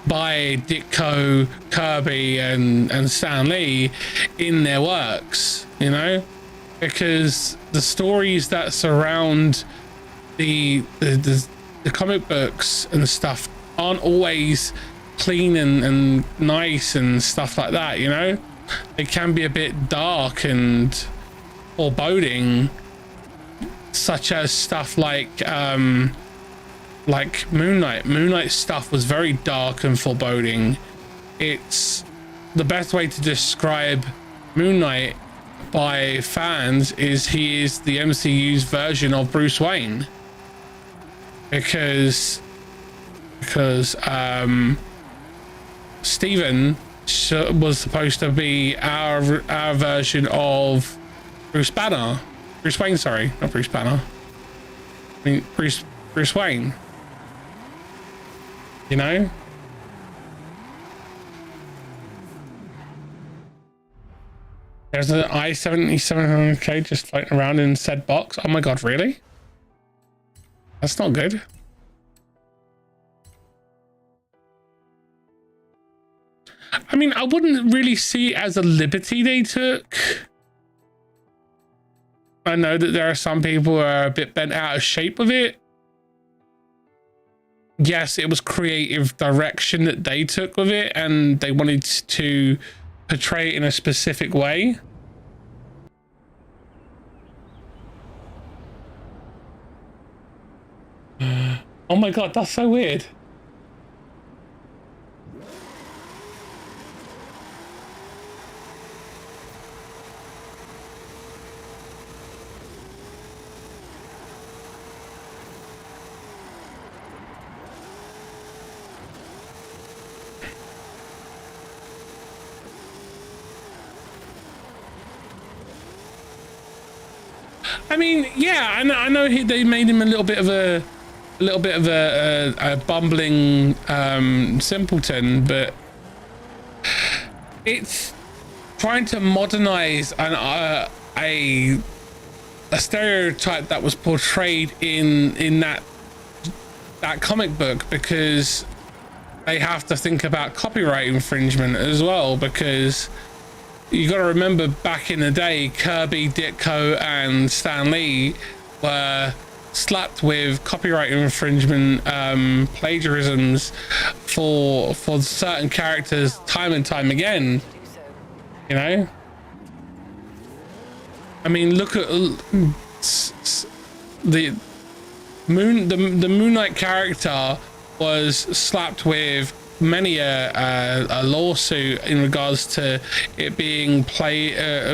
by Ditko, Kirby and Stan Lee in their works, you know, because the stories that surround the comic books and stuff aren't always clean and nice and stuff like that, you know. It can be a bit dark and foreboding, such as stuff like Moon Knight. Moon Knight stuff was very dark and foreboding. It's the best way to describe Moon Knight by fans is he is the MCU's version of Bruce Wayne, because Steven was supposed to be our version of Bruce Wayne, sorry, not Bruce Banner. I mean Bruce Wayne. You know? There's an i7-7700K just floating around in said box. Oh my god, really? That's not good. I mean, I wouldn't really see it as a liberty they took. I know that there are some people who are a bit bent out of shape with it. Yes, it was creative direction that they took with it, and they wanted to portray it in a specific way. my god, that's so weird. I mean, yeah, I know they made him a little bit of a bumbling simpleton, but it's trying to modernize a stereotype that was portrayed in that comic book, because they have to think about copyright infringement as well, because you got to remember back in the day, Kirby, Ditko, and Stan Lee were slapped with copyright infringement plagiarisms for certain characters time and time again. You know, I mean, look at the Moon Knight character was slapped with many a lawsuit in regards to it being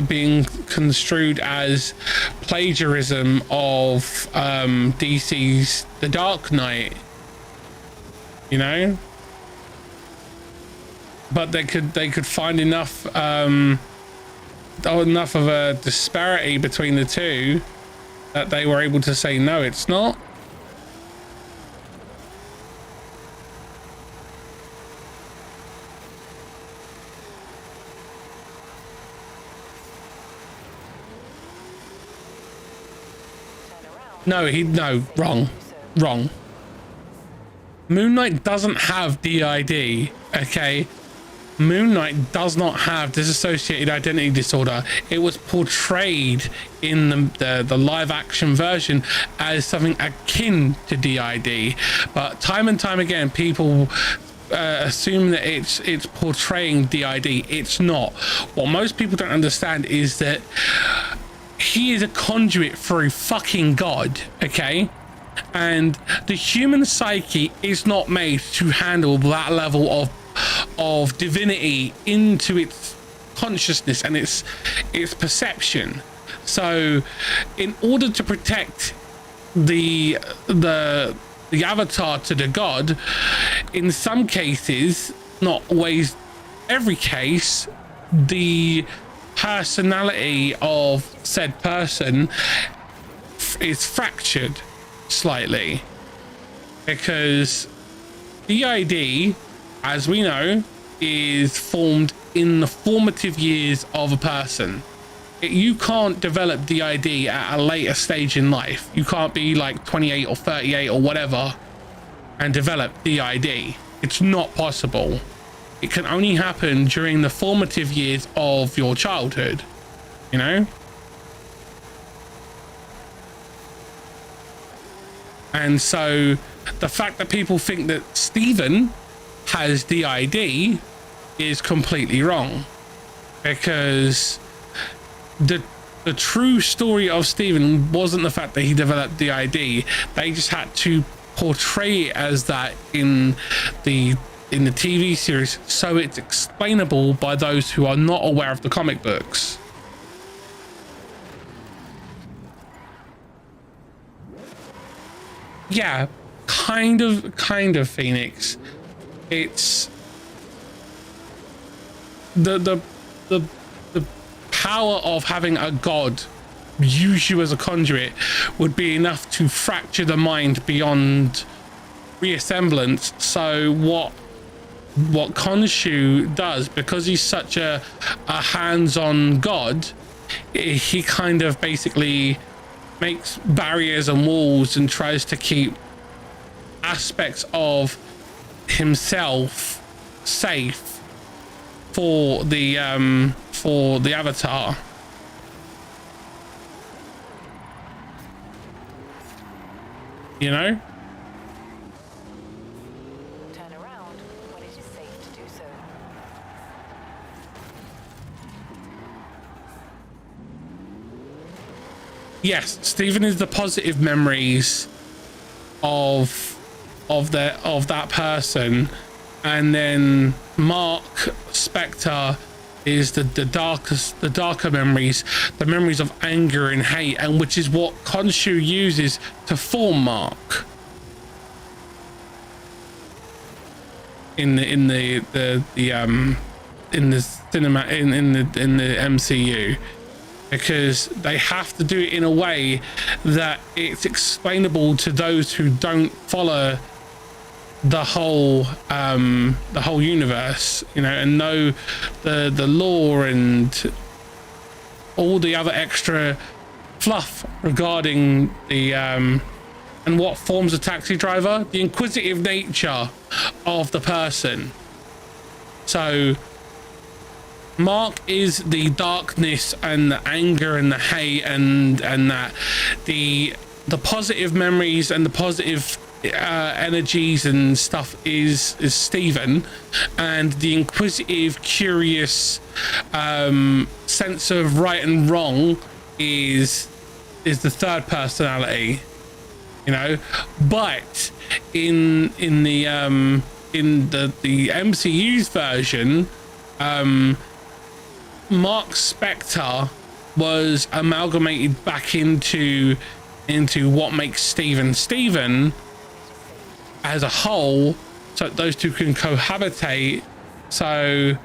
being construed as plagiarism of DC's The Dark Knight, you know, but they could find enough of a disparity between the two that they were able to say no, it's not. No, wrong. Moon Knight doesn't have DID, okay? Moon Knight does not have dissociated identity disorder. It was portrayed in the live action version as something akin to DID, but time and time again people assume that it's portraying DID. It's not. What most people don't understand is that he is a conduit for a fucking god, okay? And the human psyche is not made to handle that level of divinity into its consciousness and its perception. So in order to protect the avatar to the god, in some cases, not always every case, the personality of said person is fractured slightly, because DID, as we know, is formed in the formative years of a person. You can't develop DID at a later stage in life. You can't be like 28 or 38 or whatever and develop DID. It's not possible. It can only happen during the formative years of your childhood, you know? And so the fact that people think that Steven has DID is completely wrong, because the true story of Steven wasn't the fact that he developed DID. They just had to portray it as that in the TV series, so it's explainable by those who are not aware of the comic books. Yeah, kind of Phoenix. It's the power of having a god use you as a conduit would be enough to fracture the mind beyond reassemblance. So what Khonshu does, because he's such a hands-on god, he kind of basically makes barriers and walls and tries to keep aspects of himself safe for the avatar. You know? Turn around when it is safe to do so. Yes, Stephen is the positive memories of of that person, and then Mark Spectre is the darker memories, the memories of anger and hate, and which is what Khonshu uses to form Mark in the cinema, in the MCU, because they have to do it in a way that it's explainable to those who don't follow the whole universe, you know, and know the lore and all the other extra fluff regarding the and what forms a taxi driver, the inquisitive nature of the person. So Mark is the darkness and the anger and the hate and that the positive memories and the positive energies and stuff is Stephen, and the inquisitive, curious sense of right and wrong is the third personality, you know. But in the MCU's version, Mark Spectre was amalgamated back into what makes Stephen as a whole, so those two can cohabitate, so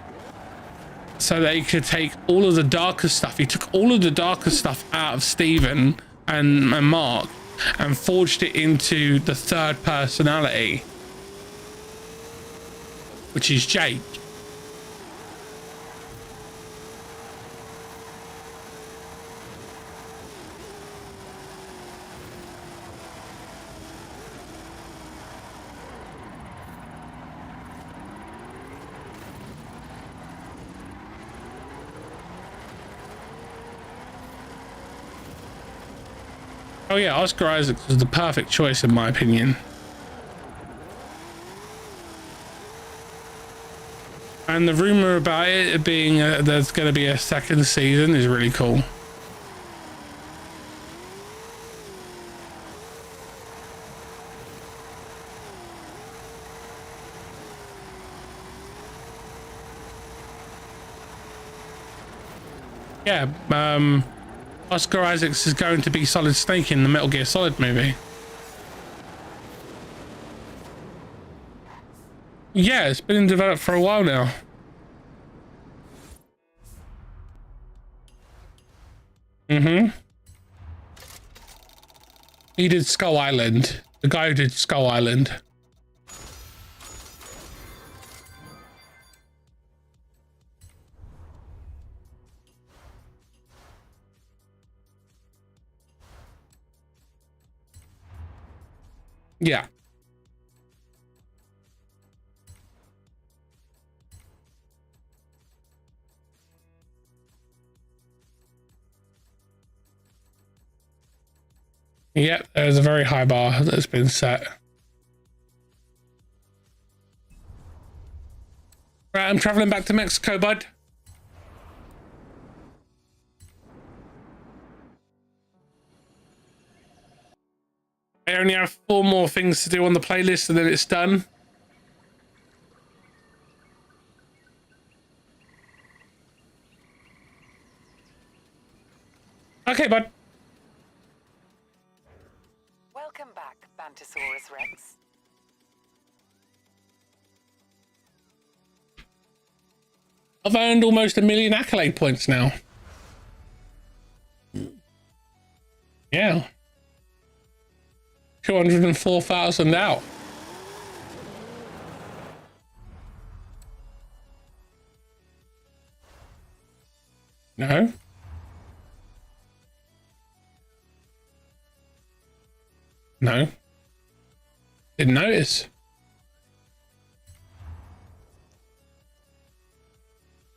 they could take all of the darker stuff. He took all of the darker stuff out of Stephen and Mark and forged it into the third personality, which is Jake. Oh yeah, Oscar Isaac was the perfect choice in my opinion. And the rumor about it being there's going to be a second season is really cool. Yeah, Oscar Isaacs is going to be Solid Snake in the Metal Gear Solid movie. Yeah, it's been in development for a while now. He did Skull Island. The guy who did Skull Island. Yeah. Yep, there's a very high bar that's been set. Right, I'm traveling back to Mexico, bud. I only have 4 more things to do on the playlist and then it's done. Okay, bud. Welcome back, Bantosaurus Rex. I've earned almost 1 million accolade points now. Yeah. 204,000 out. No. No. Didn't notice.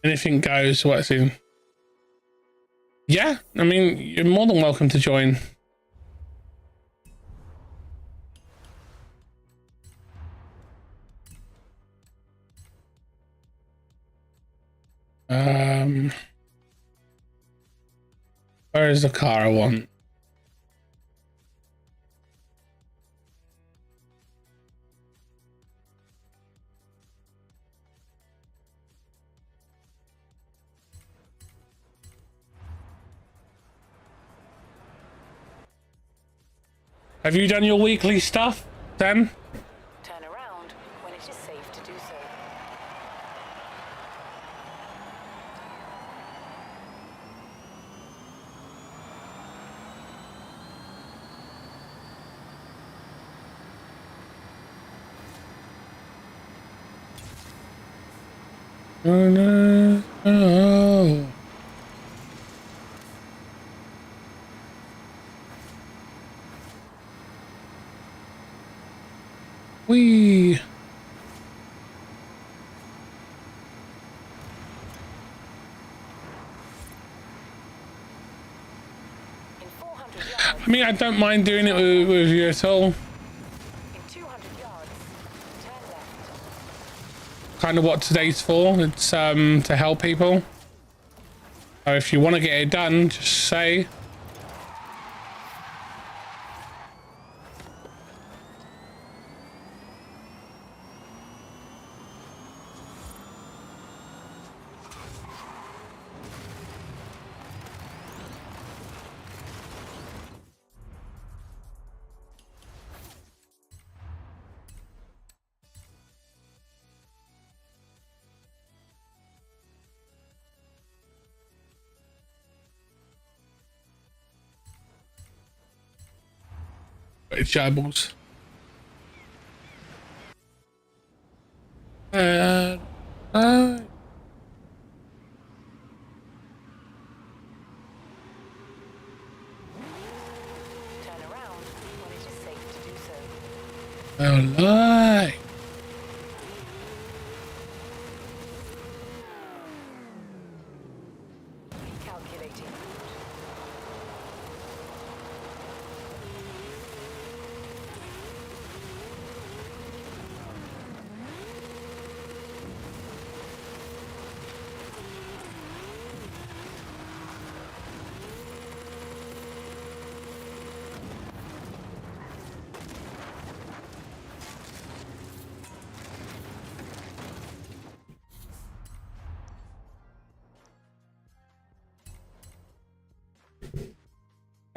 Anything goes. What's in? Yeah, I mean, you're more than welcome to join. Where is the car I want? Have you done your weekly stuff, then? Turn around when it is safe to do so. Oh no. Oh. Whee. In 400 yards, I mean, I don't mind doing it with you at all. in 200 yards, turn left. Kind of what today's for. It's to help people. So if you want to get it done, just say. Vegetables. Uh, Turn around when it is safe to do so. oh, lie. Calculating route.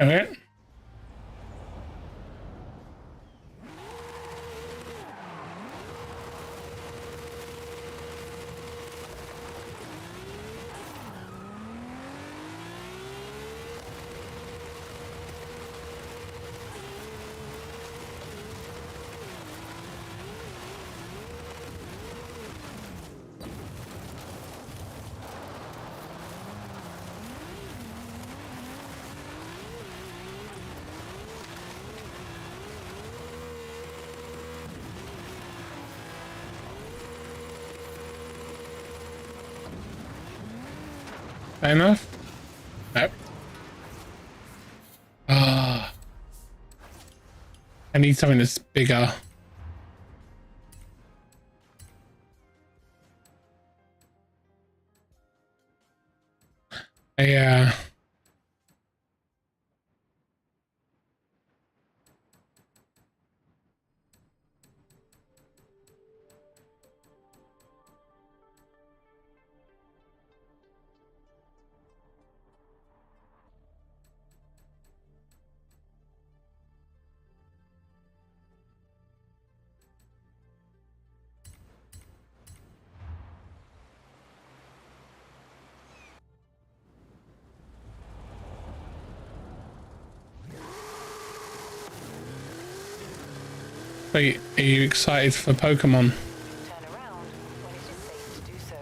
All right. Fair enough. Nope. Ah. I need something that's bigger. Yeah. Wait, are you excited for Pokemon? Turn around when it is safe to do so.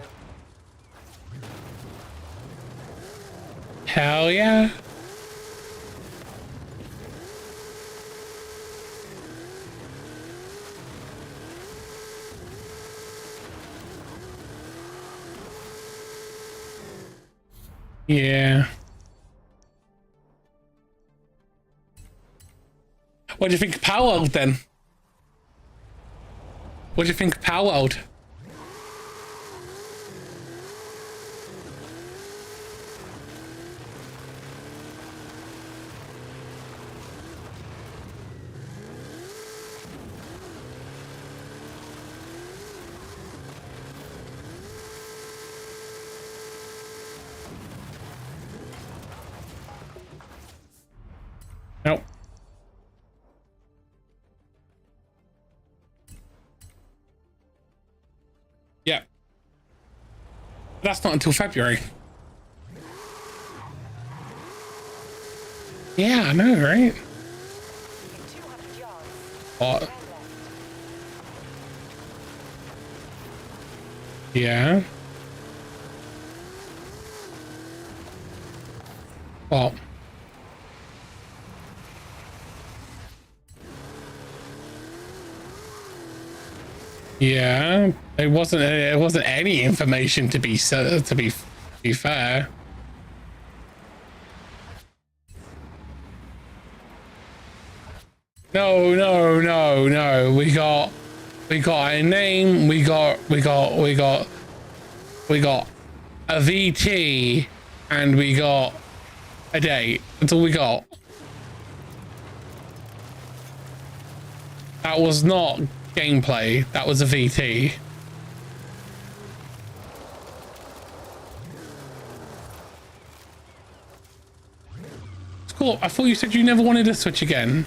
Hell yeah. Yeah. What do you think of Power World then? What do you think of Power World? Nope. Yeah. That's not until February. Yeah, I know, right? In 200 yards, What? turn left. Yeah. What? Yeah, it wasn't any information to be fair. No. We got a name. We got a VT, and we got a date. That's all we got. That was not gameplay. That was a VT. It's cool. I thought you said you never wanted to switch again.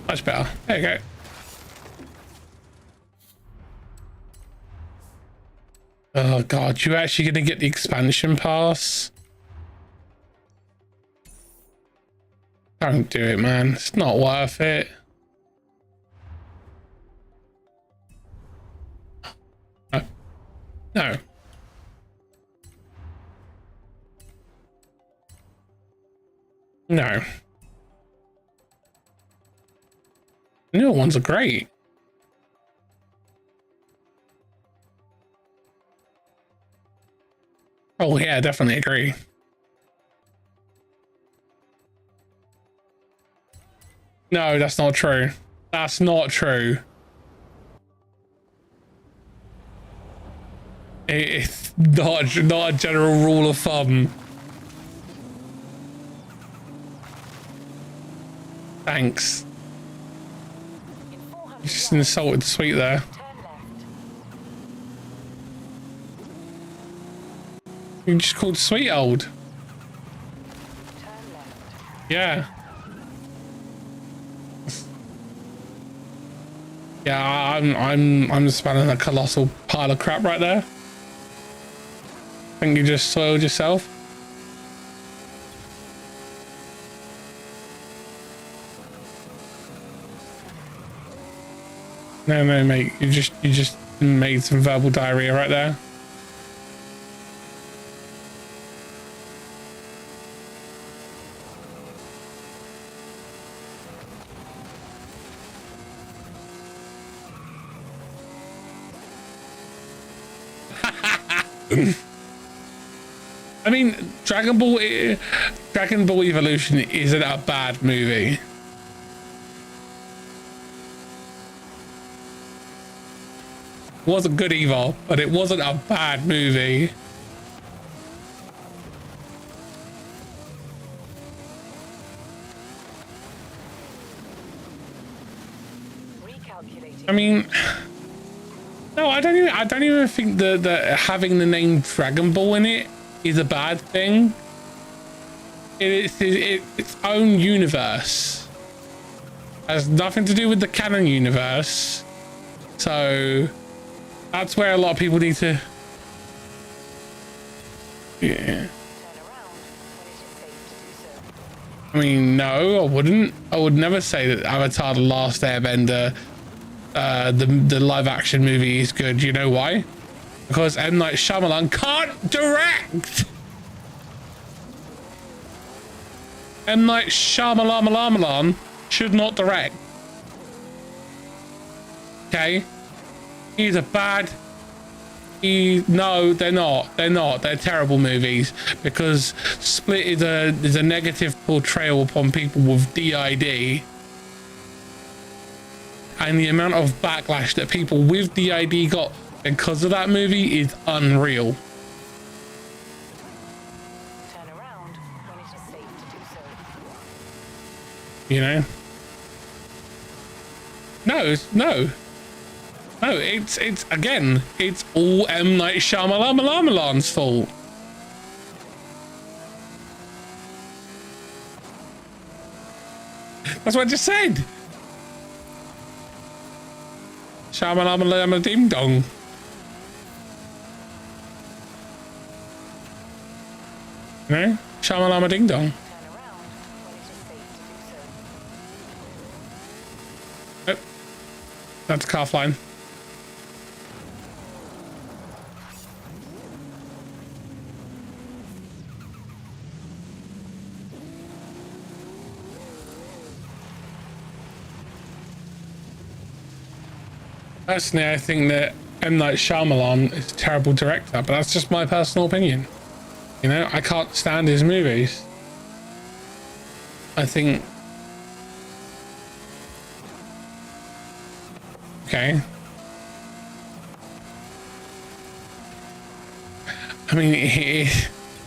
Much better. There you go. Oh god, you actually gonna get the expansion pass? Don't do it, man. It's not worth it. No. No. The new ones are great. Oh yeah, definitely agree. No, that's not true. That's not true. It's not a general rule of thumb. Thanks. In 400 You just yards, insulted the sweet there. turn left. You just called sweet old. Turn left. Yeah. Yeah, I'm smelling a colossal pile of crap right there. Think you just soiled yourself. No, mate. You just made some verbal diarrhea right there. I mean, Dragon Ball Evolution isn't a bad movie. It wasn't good either, but it wasn't a bad movie. Recalculating. I mean, no, I don't even think that having the name Dragon Ball in it is a bad thing. It's its own universe. Has nothing to do with the canon universe. So that's where a lot of people need to. Yeah. Turn around when it is safe to do so. I mean, no, I wouldn't. I would never say that Avatar: The Last Airbender, the live action movie is good. You know why? Because M. Night Shyamalan can't direct. M. Night Shyamalan should not direct. Okay? He's a bad. No, they're not. They're terrible movies because Split is a negative portrayal upon people with DID. And the amount of backlash that people with DID got because of that movie is unreal. Turn around when it is safe to do so. You know? No, it's again, it's all M. Night Shyamalan's fault. That's what I just said. Shamalama ding dong. No? Shamalama ding dong. Oh, that's calf line. Personally, I think that M. Night Shyamalan is a terrible director, but that's just my personal opinion. You know, I can't stand his movies. I think... Okay. I mean,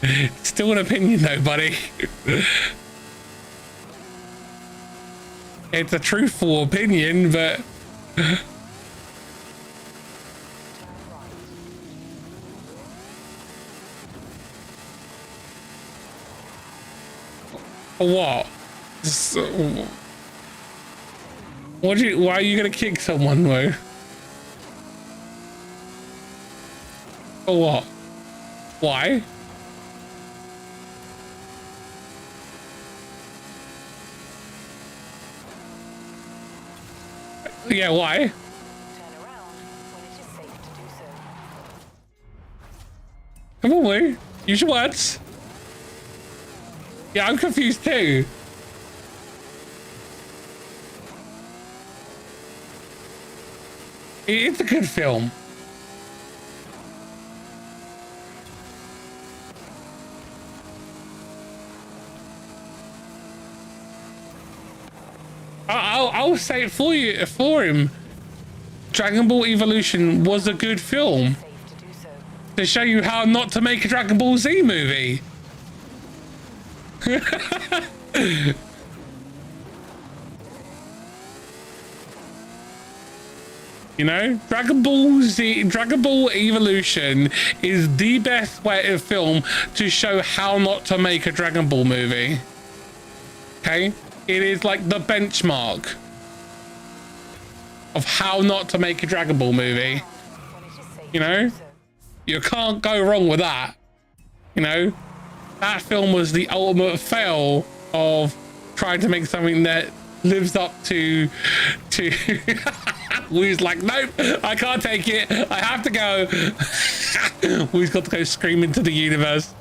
it's still an opinion though, buddy. It's a truthful opinion, but... What? So, why are you gonna kick someone though? For what? Why? Yeah, why? Turn around when it is safe to do so. Come on, Lou. Use your words. Yeah, I'm confused too. It's a good film. I'll say it for you, for him. Dragon Ball Evolution was a good film. Safe to do so. To show you how not to make a Dragon Ball Z movie. You know, Dragon Ball Z, Dragon Ball Evolution is the best way of film to show how not to make a Dragon Ball movie. Okay, it is like the benchmark of how not to make a Dragon Ball movie. You know, you can't go wrong with that. You know, that film was the ultimate fail of trying to make something that lives up to Wu's like, nope, I can't take it, I have to go. Wu's got to go scream into the universe.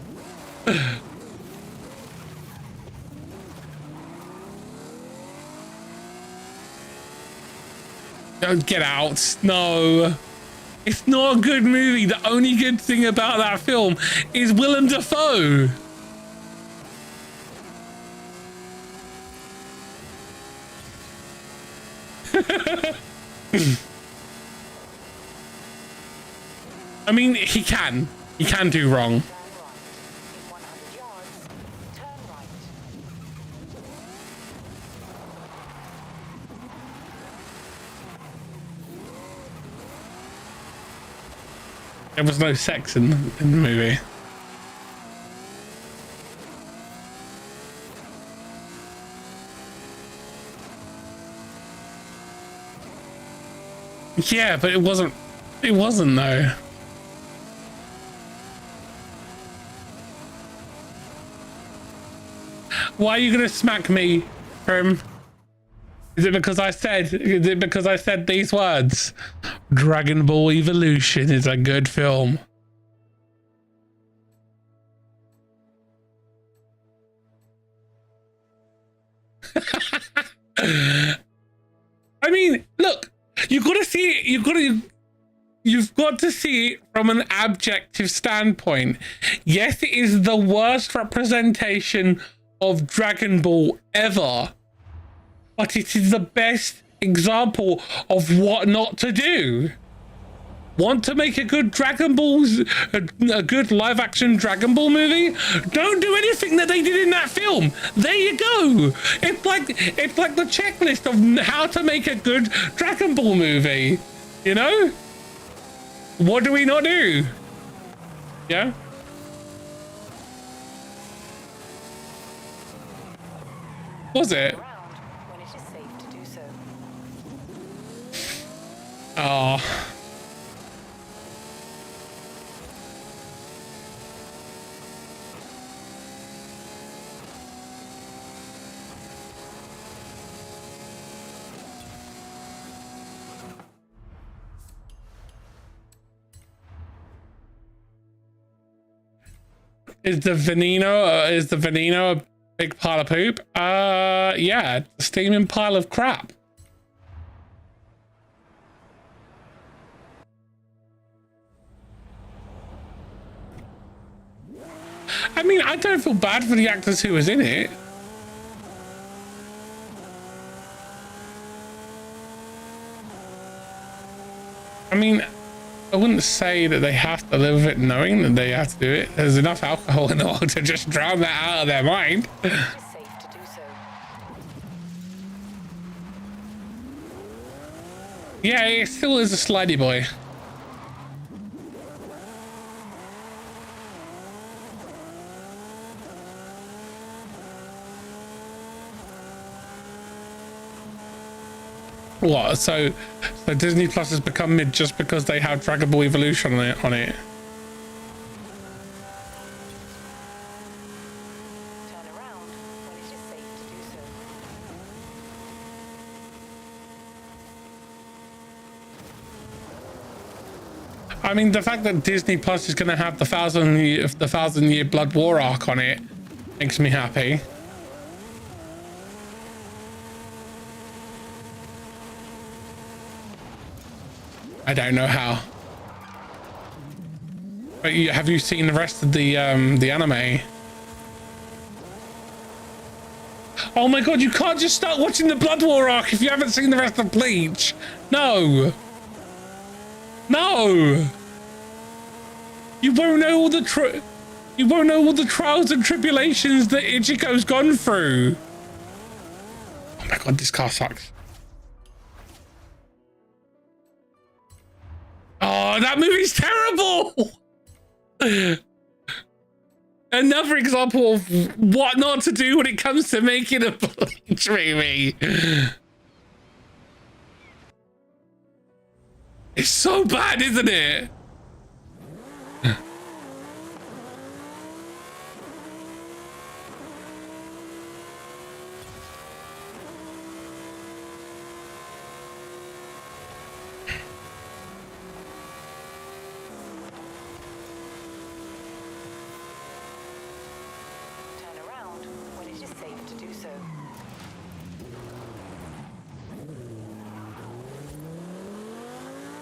Don't get out. No, it's not a good movie. The only good thing about that film is Willem Dafoe. I mean, he can do wrong. There was no sex in the movie. Yeah, but it wasn't though. Why are you gonna smack me, Prim? Is it because I said these words? Dragon Ball Evolution is a good film. I mean, look, you've got to see it. You've got to see it from an objective standpoint. Yes, it is the worst representation of Dragon Ball ever, but it is the best example of what not to do. Want to make a good Dragon Balls, a good live action Dragon Ball movie? Don't do anything that they did in that film. There you go. It's like the checklist of how to make a good Dragon Ball movie. You know? What do we not do? Yeah? Was it? Oh. Is the veneno a big pile of poop? Yeah, a steaming pile of crap. I mean, I don't feel bad for the actors who was in it. I mean, I wouldn't say that they have to live with it knowing that they have to do it. There's enough alcohol in the world to just drown that out of their mind. It is safe to do so. Yeah, it still is a slidey boy. What? So Disney Plus has become mid just because they have Dragon Ball Evolution on it. Turn around when it is safe to do so. I mean, the fact that Disney Plus is going to have the thousand year Blood War arc on it makes me happy. I don't know how. But have you seen the rest of the anime? Oh my god, you can't just start watching the Blood War arc if you haven't seen the rest of Bleach. No. No. You won't know all the trials and tribulations that Ichigo's gone through. Oh my god, this car sucks. Oh, that movie's terrible. Another example of what not to do when it comes to making a Bleach movie. It's so bad, isn't it?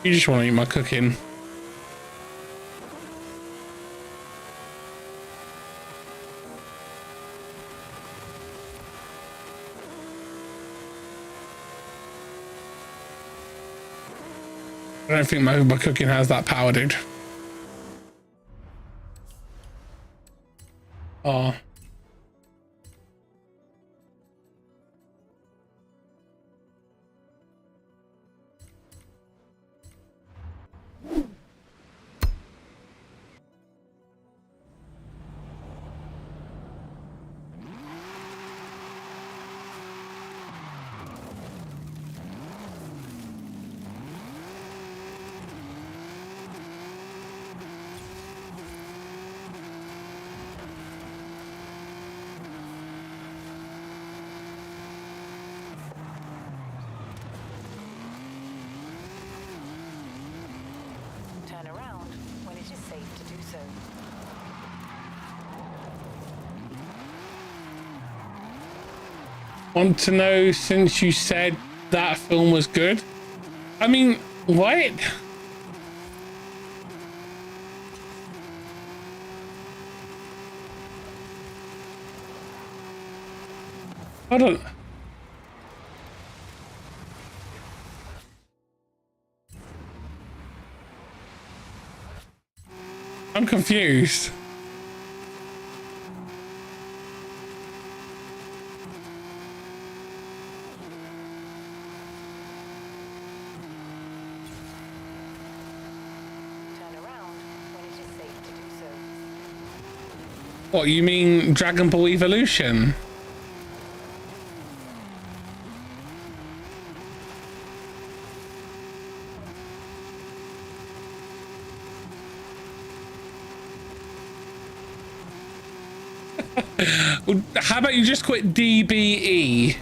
You just want to eat my cooking. I don't think my cooking has that power, dude. Oh. Want to know, since you said that film was good? I mean, what? I don't... I'm confused. What, you mean Dragon Ball Evolution? Well, how about you just quit DBE?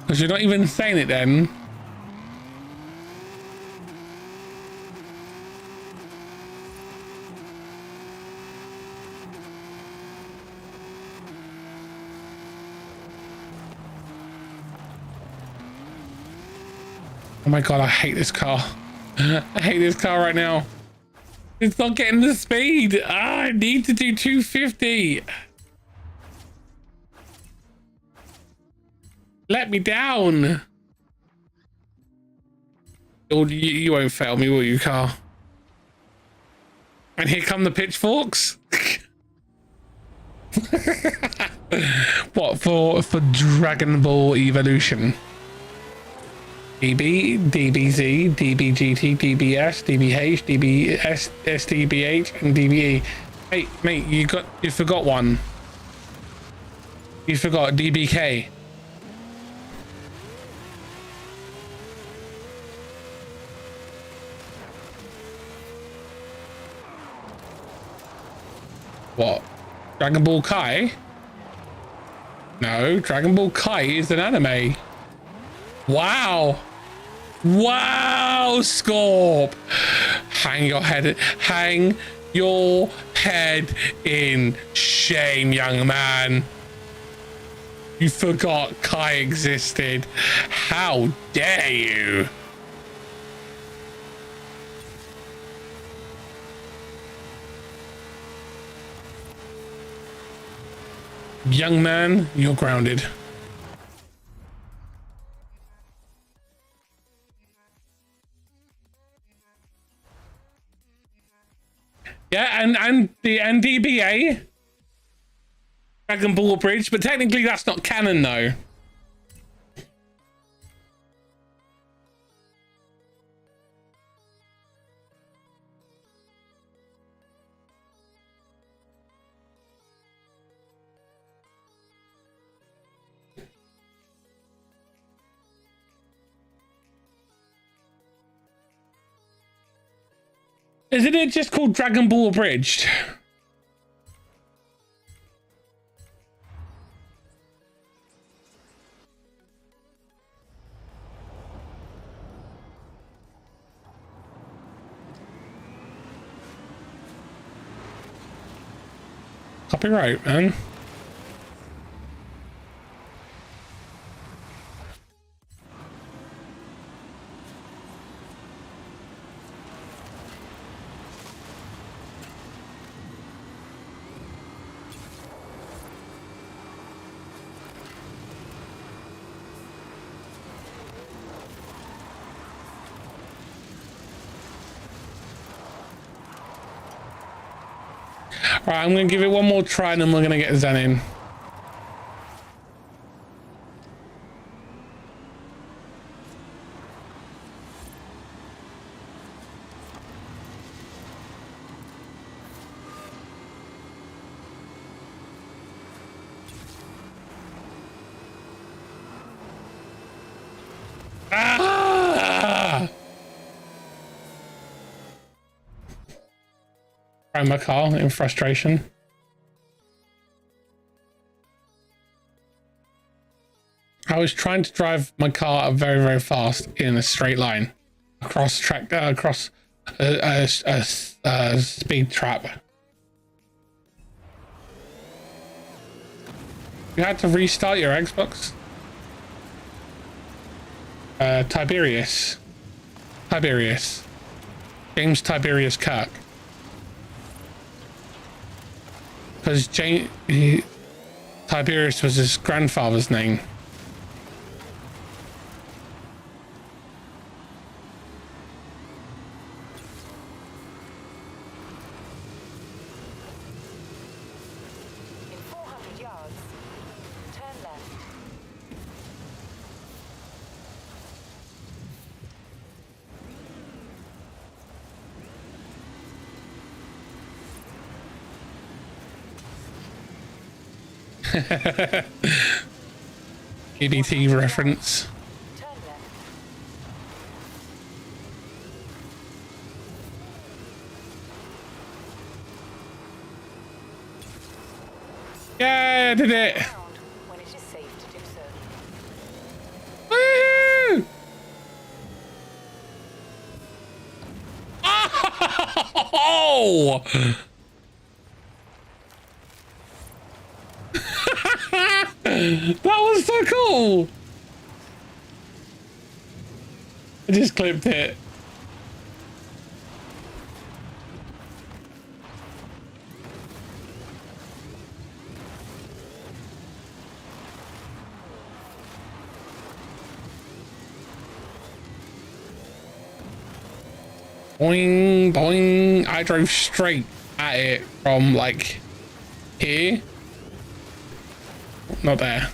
Because you're not even saying it then. Oh my god, I hate this car. I hate this car right now. It's not getting the speed. I need to do 250. Let me down. Oh, you won't fail me, will you, car? And here come the pitchforks. What for Dragon Ball Evolution? DB, DBZ, DBGT, DBS, DBH, DBS, SDBH, and DBE. Hey, mate, you forgot one. You forgot DBK. What? Dragon Ball Kai? No, Dragon Ball Kai is an anime. Wow. Wow, Scorp. Hang your head in shame, young man. You forgot Kai existed. How dare you? Young man, you're grounded. Yeah, and DBA, Dragon Ball Bridge, but technically that's not canon though. Isn't it just called Dragon Ball Abridged? Copyright, man. Alright, I'm gonna give it one more try and then we're gonna get Zen in. My car in frustration. I was trying to drive my car very, very fast in a straight line across track, across a speed trap. You had to restart your Xbox. Tiberius, James Tiberius Kirk. Because Tiberius was his grandfather's name. In 400 yards, turn left. EBT reference. Turn left. Yeah, I did it. Around when it is safe to do so. Woo! Oh! That was so cool. I just clipped it. Boing, boing. I drove straight at it from like here. Not there.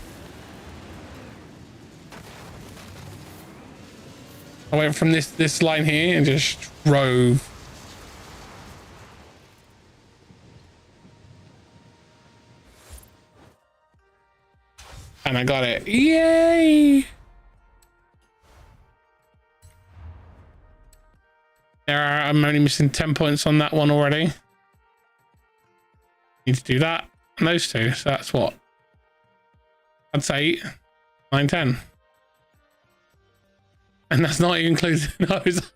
I went from this line here and just drove. And I got it. Yay! I'm only missing 10 points on that one already. Need to do that and those two. So that's what? I'd say 9, 10. And that's not including those.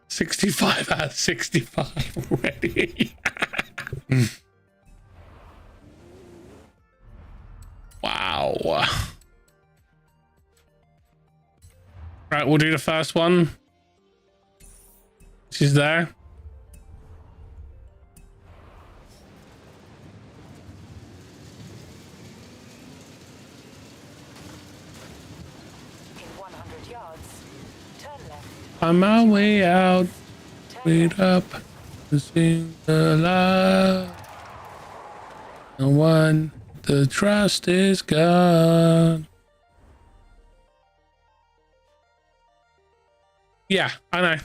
65 out of 65 already. Wow. Right, we'll do the first one. She's there. In 100 yards, turn left. On my way out, wait up to sing the love. And when the trust is gone. Yeah, I know.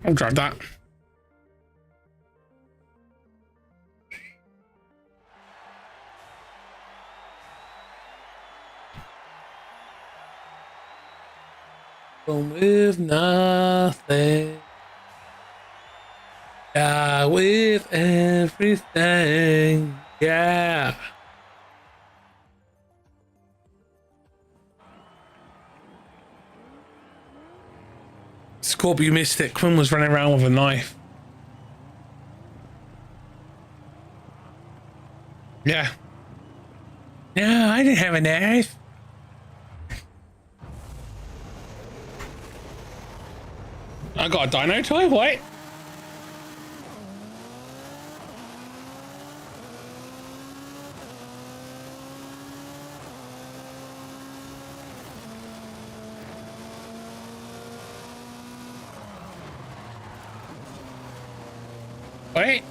I'll drive that. With nothing. Yeah, with everything. Yeah. Scorpio missed it. Quinn was running around with a knife. Yeah. No, I didn't have a knife. I got a dino toy? What? Wait.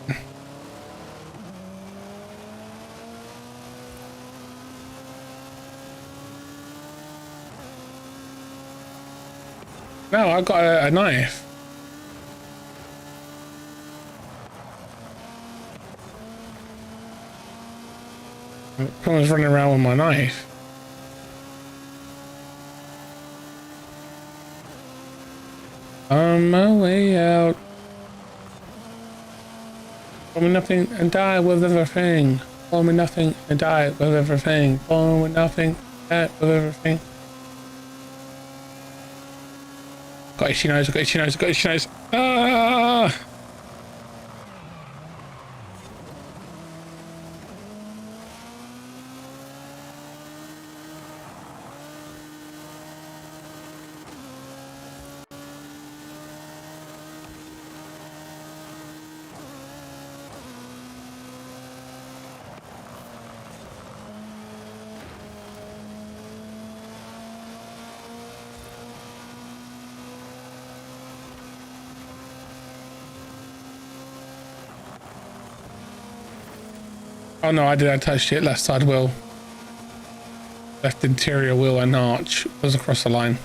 No, I got a knife. I was running around with my knife. On my way out. For me nothing and die with everything. For me nothing and die with everything. For me nothing and die with everything. Got itchy nose, got itchy nose, got itchy nose. Ah! Oh no, I did. I touched it. Left side wheel. Left interior wheel and arch was across the line.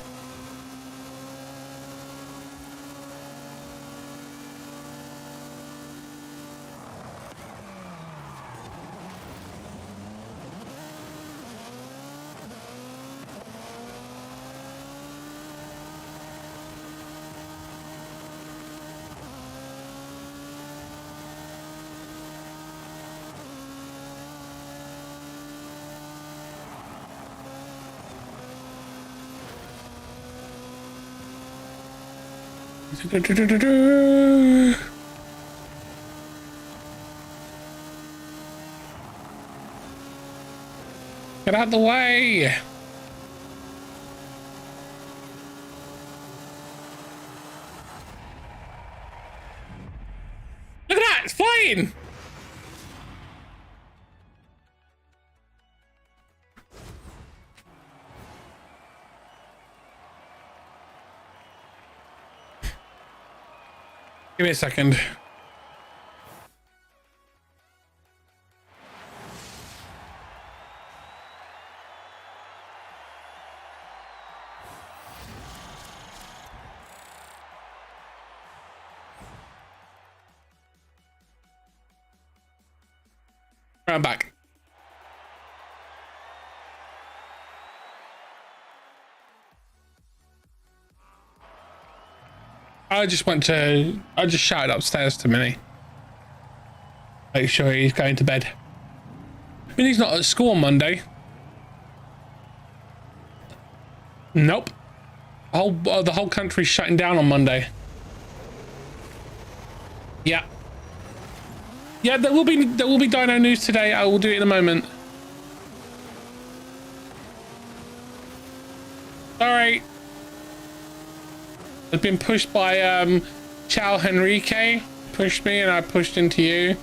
Get out the way! Look at that! It's flying! Give me a second. I'm back. I just shouted upstairs to Minnie. Make sure he's going to bed. Minnie's not at school on Monday. Nope. The whole country's shutting down on Monday. Yeah. Yeah, there will be dino news today. I will do it in a moment. Sorry. I've been pushed by Chow Henrique. Pushed me and I pushed into you.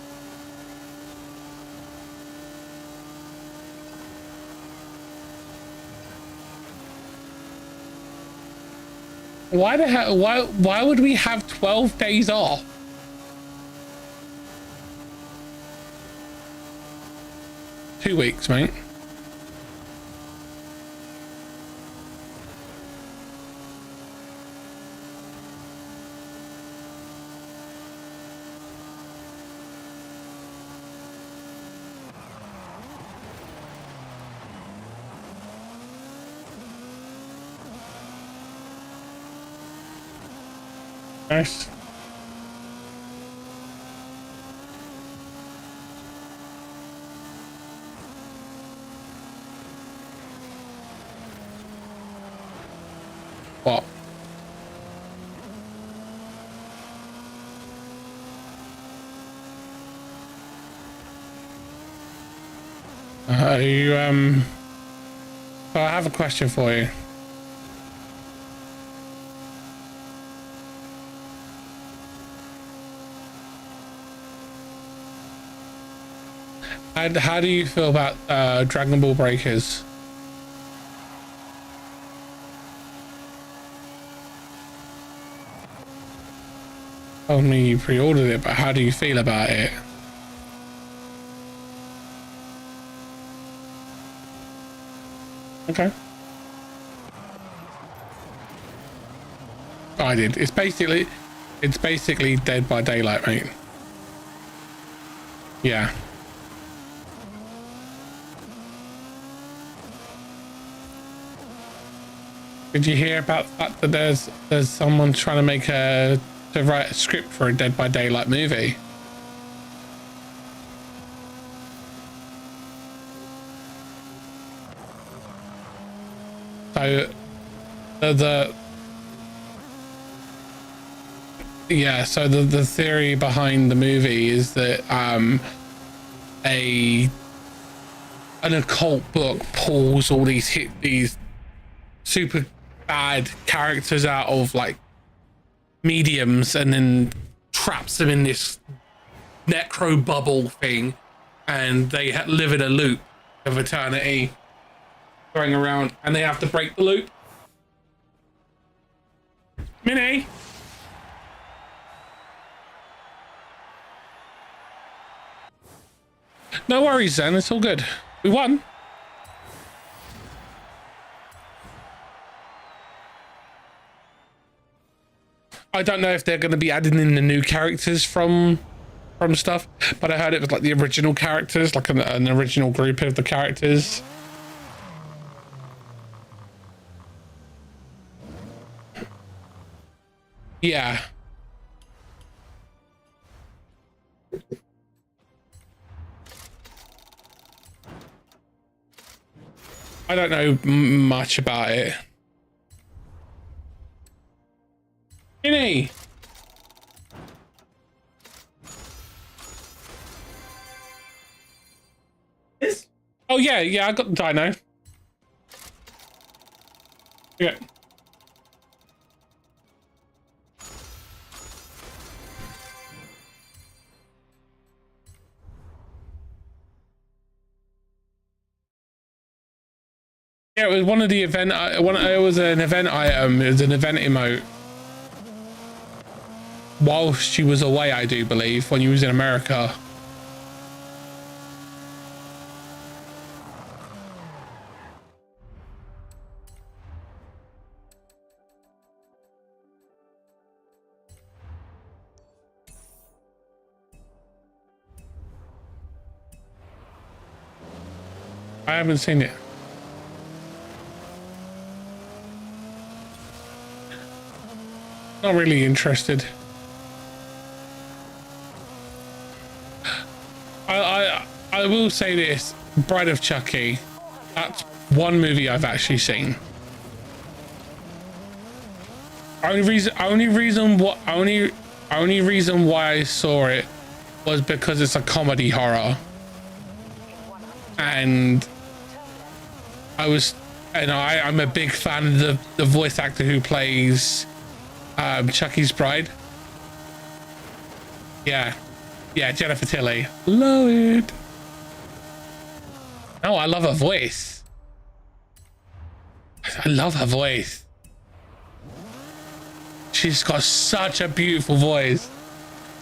Why the hell? Why would we have 12 days off? Two weeks, mate. Nice. What? So I have a question for you. How do you feel about Dragon Ball Breakers? Told me you pre-ordered it, but how do you feel about it? Okay. I did. It's basically Dead by Daylight, mate. Yeah. Did you hear about the fact that there's someone trying to write a script for a Dead by Daylight movie? So the theory behind the movie is that an occult book pulls all these super bad characters out of like mediums and then traps them in this necro bubble thing, and they live in a loop of eternity going around, and they have to break the loop. Minnie. No worries, then. It's all good. We won. I don't know if they're going to be adding in the new characters from stuff, but I heard it was like the original characters, like an original group of the characters. Yeah. I don't know much about it. Ginny! Oh yeah, I got the dino. Yeah. Yeah, it was one of the event. It was an event item. It was an event emote. While she was away, I do believe, when you was in America. I haven't seen it. Not really interested. I will say this: Bride of Chucky. That's one movie I've actually seen. Only reason why I saw it was because it's a comedy horror, and I'm a big fan of the voice actor who plays Chucky's bride. Yeah, Jennifer Tilly. Love it. Oh, I love her voice. I love her voice. She's got such a beautiful voice,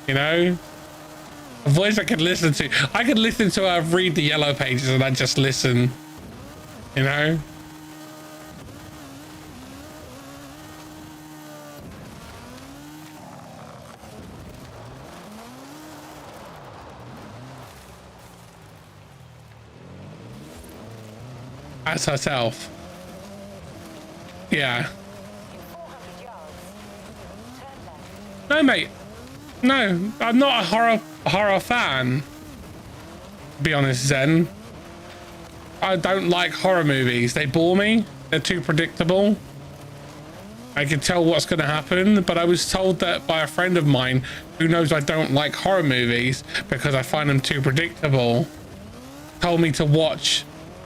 you know? A voice I could listen to. I could listen to her read the yellow pages and I just listen, you know? As herself. Yeah. No, mate. No, I'm not a horror fan. To be honest, Zen. I don't like horror movies. They bore me. They're too predictable. I can tell what's going to happen, but I was told that by a friend of mine who knows I don't like horror movies because I find them too predictable. Told me to watch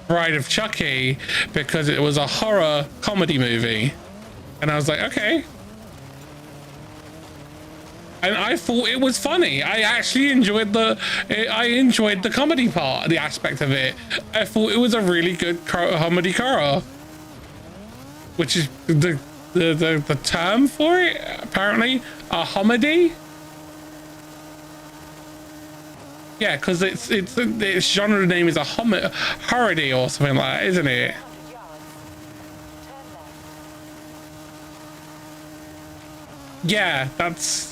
Bride of Chucky because it was a horror comedy movie, and I was like, okay. And I thought it was funny. I actually enjoyed the comedy part, the aspect of it. I thought it was a really good comedy horror, which is the term for it, apparently. A comedy. Yeah, because its genre name is a parody or something like that, isn't it? Yeah, that's.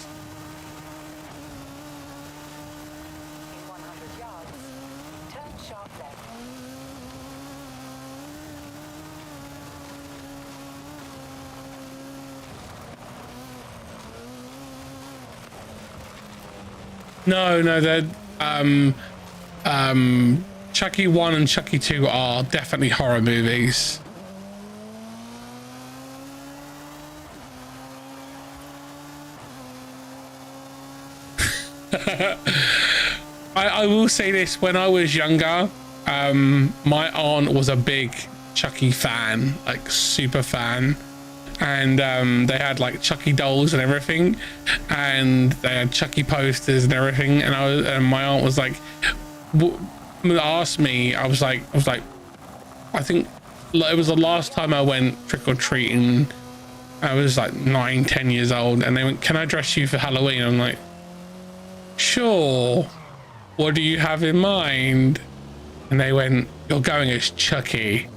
No, they're Chucky 1 and Chucky 2 are definitely horror movies. I will say this: when I was younger, my aunt was a big Chucky fan, like super fan, and they had like Chucky dolls and everything, and they had Chucky posters and everything, and my aunt was like, asked me, I was like, I think it was the last time I went trick-or-treating. I was like 9-10 years old, and they went, "Can I dress you for Halloween?" I'm like, sure. what do you have in mind? And they went, you're going as Chucky.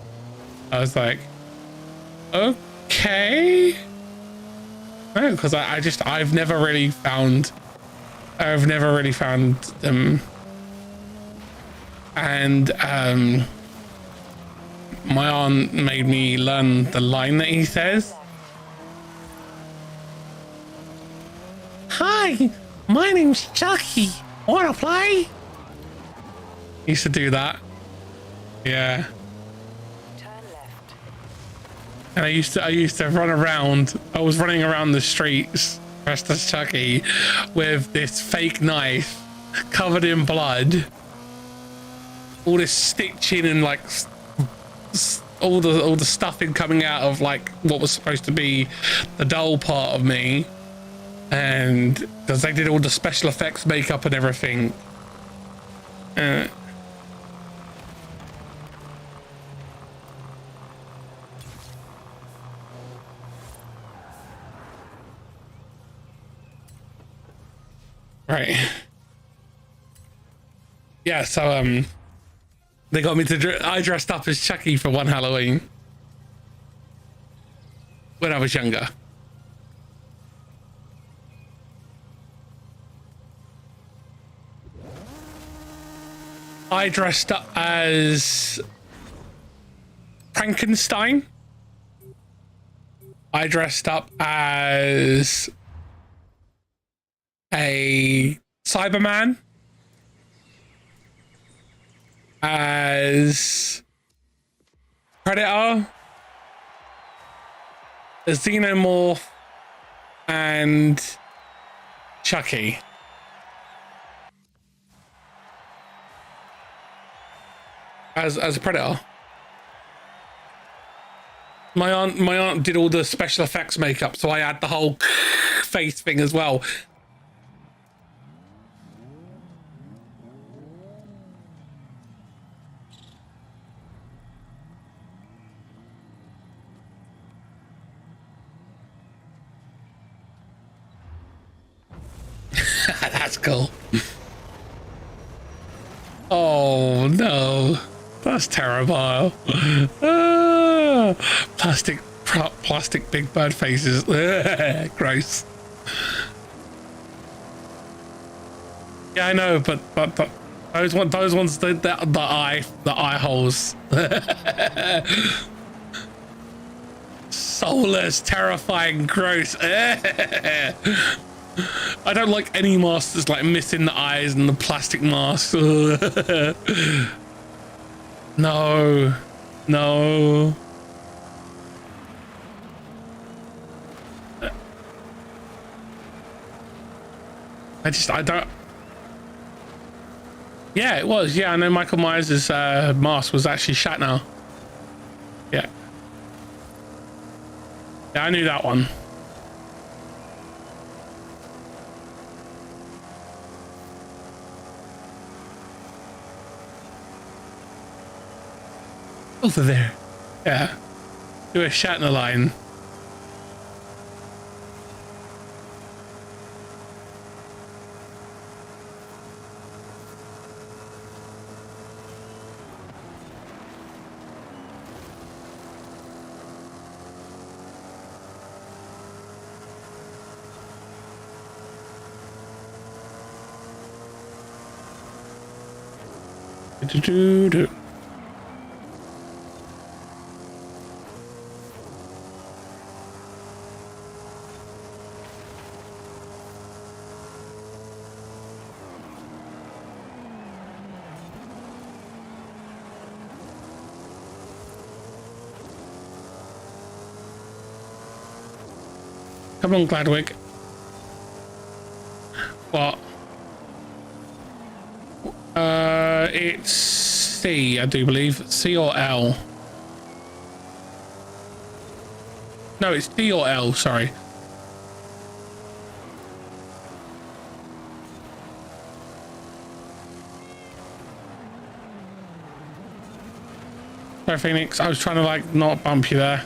I was like, okay. No, because I've never really found them. And my aunt made me learn the line that he says. Hi, my name's Chucky. Wanna play? He used to do that. Yeah. Turn left. And I used to run around. I was running around the streets dressed as Chucky with this fake knife covered in blood. All this stitching and like all the stuffing coming out of like what was supposed to be the dull part of me. And because they did all the special effects makeup and everything. Right. Yeah, so they got me to I dressed up as Chucky for one Halloween when I was younger. I dressed up as Frankenstein. I dressed up as a Cyberman, as Predator, a Xenomorph, and Chucky. As a Predator. My aunt did all the special effects makeup, so I had the whole face thing as well. That's cool. Oh no, that's terrible. Plastic big bird faces. Gross. Yeah, I know, but those ones the eye holes. Soulless, terrifying, gross. I don't like any masks that's like missing the eyes and the plastic mask. No. I don't. Yeah, it was. Yeah, I know Michael Myers' mask was actually Shatner. Yeah. Yeah, I knew that one. Over there. Yeah. Do a Shatner line. Do. Come on, Gladwig. What? It's C, I do believe. C or L. No, it's D or L, sorry. Sorry, Phoenix. I was trying to like not bump you there.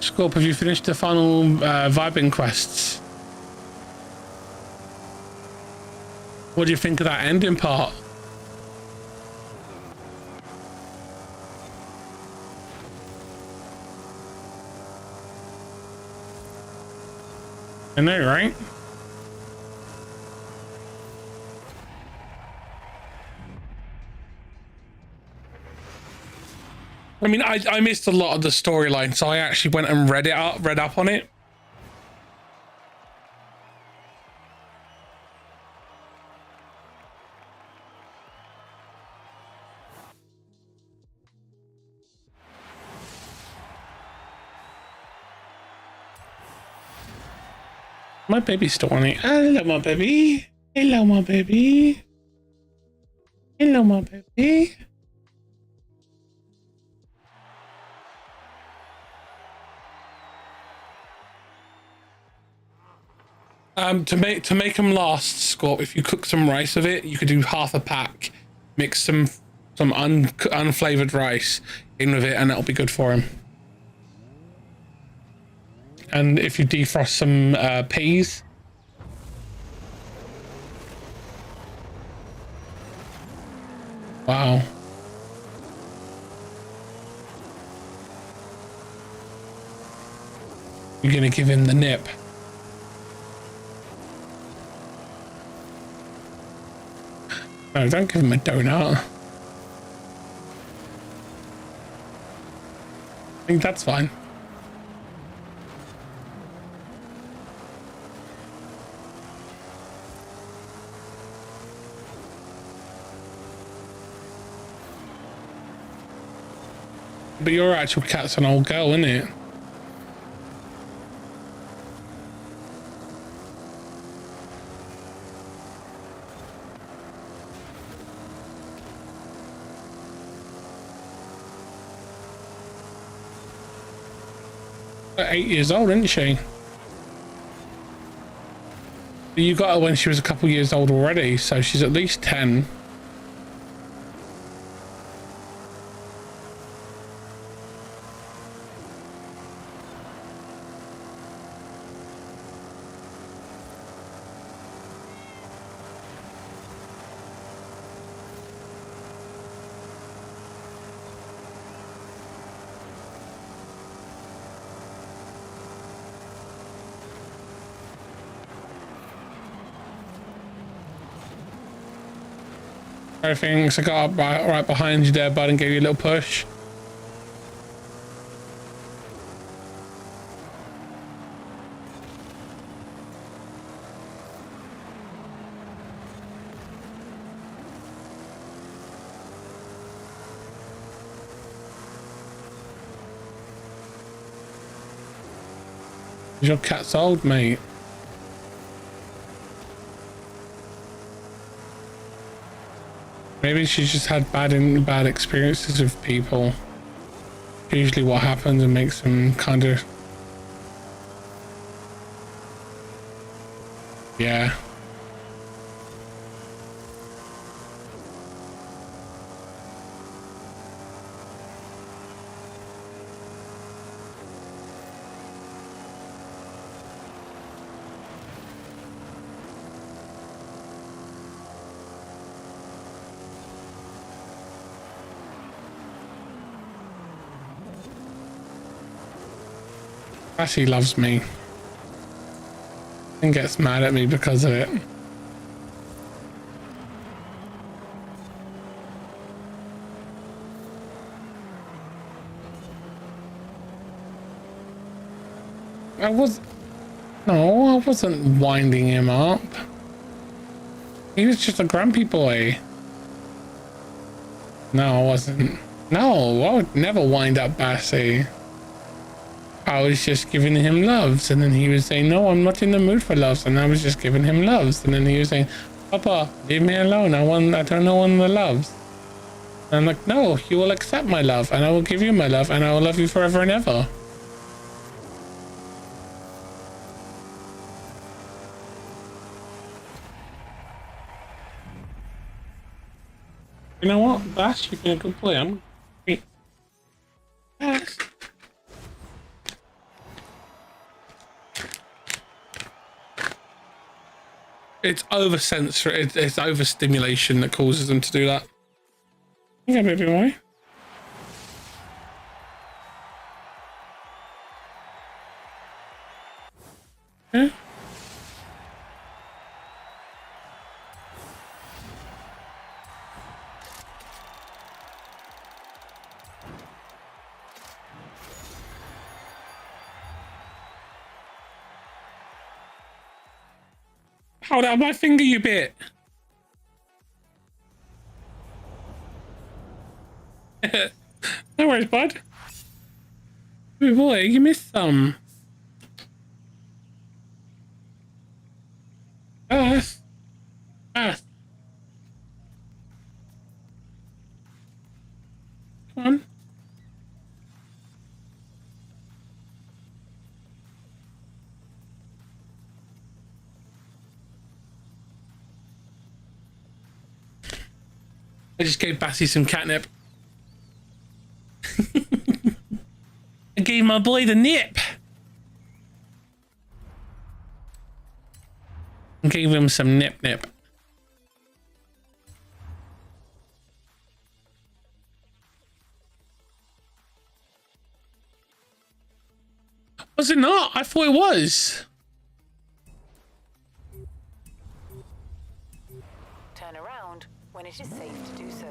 Scorp, have you finished the final vibing quests? What do you think of that ending part? I know, right? I mean, I missed a lot of the storyline, so I actually went and read up on it. My baby's still on it. Hello, my baby. Hello, my baby. Hello, my baby. To make them last, Scorp, if you cook some rice with it, you could do half a pack, mix some unflavored rice in with it, and that'll be good for him. And if you defrost some peas. Wow. You're gonna give him the nip. No, don't give him a donut. I think that's fine. But your actual cat's an old girl, isn't it? About 8 years old, isn't she? But you got her when she was a couple years old already, so she's at least 10. Things I got up right behind you there, bud, and gave you a little push. Your cat's old, mate. Maybe she's just had bad experiences with people. Usually what happens and makes them kind of... Yeah. She loves me and gets mad at me because of it. I wasn't winding him up. He was just a grumpy boy. No, I wasn't. No, I would never wind up Bassy. I was just giving him loves, and then he was saying, no, I'm not in the mood for loves, and I was just giving him loves, and then he was saying, Papa, leave me alone, I don't know one of the loves. And I'm like, no, you will accept my love, and I will give you my love, and I will love you forever and ever. You know what, Bash, you've been a good boy. I'm great. Bash. It's over sensor. It's overstimulation that causes them to do that. Yeah, maybe why? Yeah. Hold out my finger, you bit. No worries, bud. Good boy, you missed some. Us. Us. Come on. I just gave Bassy some catnip. I gave my boy the nip. I gave him some nip. Was it not? I thought it was. Turn around when it is safe to do so.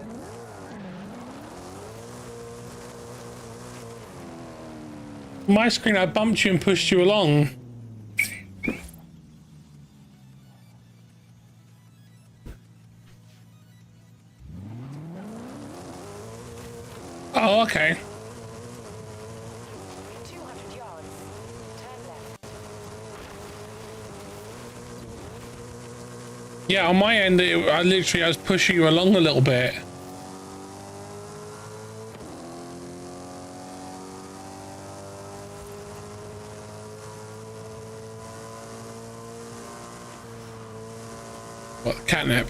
My screen, I bumped you and pushed you along. Oh, okay. 200 yards. Turn left. Yeah, on my end, I was pushing you along a little bit. What, catnip?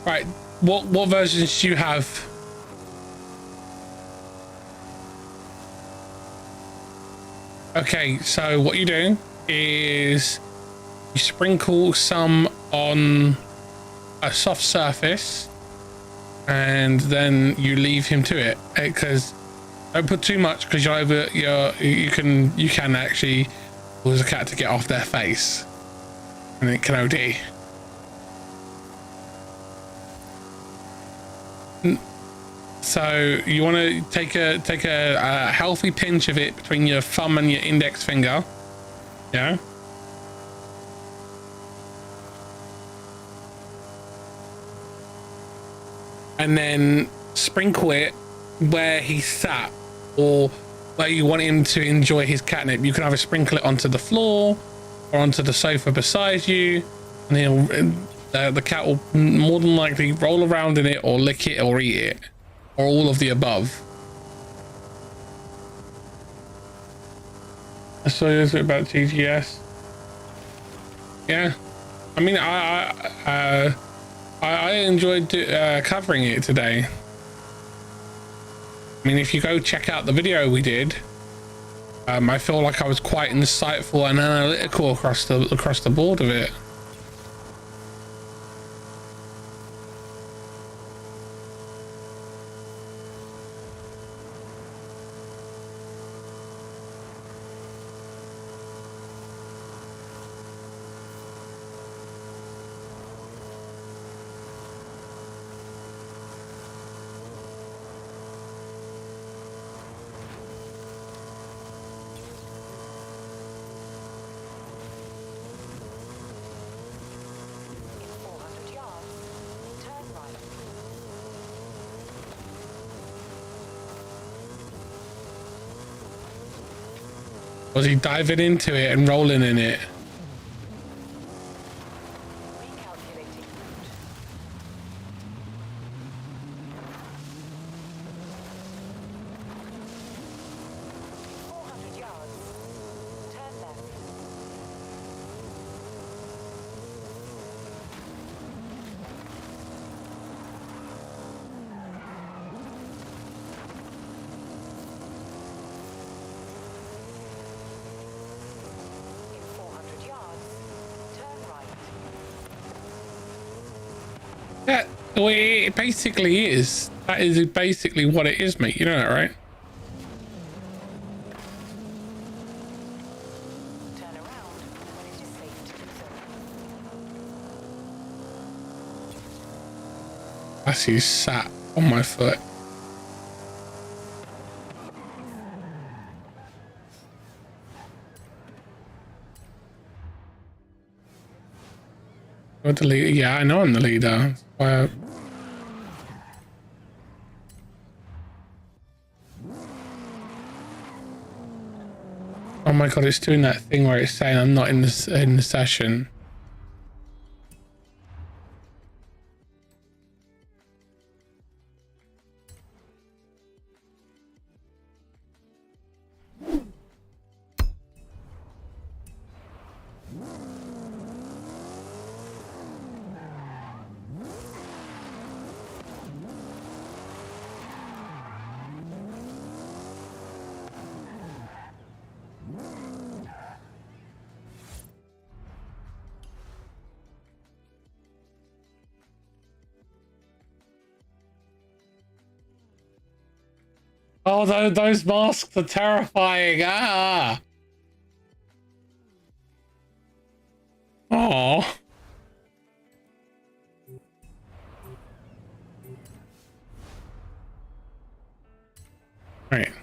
Right, what versions do you have? Okay, so what you do is you sprinkle some on a soft surface and then you leave him to it, because don't put too much, because you can actually cause a cat to get off their face and it can OD. So you want to take a healthy pinch of it between your thumb and your index finger, yeah, and then sprinkle it where he sat or where you want him to enjoy his catnip. You can either sprinkle it onto the floor or onto the sofa beside you, and the cat will more than likely roll around in it or lick it or eat it, or all of the above. I saw you about TGS. Yeah, I mean, I enjoyed covering it today. I mean, if you go check out the video we did, I feel like I was quite insightful and analytical across the board of it. Was he diving into it and rolling in it? Recalculating route. 400 yards. Turn left. Yeah, well, it basically is. That is basically what it is, mate. You know that, right? Turn around when it is safe to do so. As he's sat on my foot. You're the leader. Yeah, I know I'm the leader. That's why oh my god, it's doing that thing where it's saying I'm not in the session. Oh, those masks are terrifying. Ah. Oh. Right.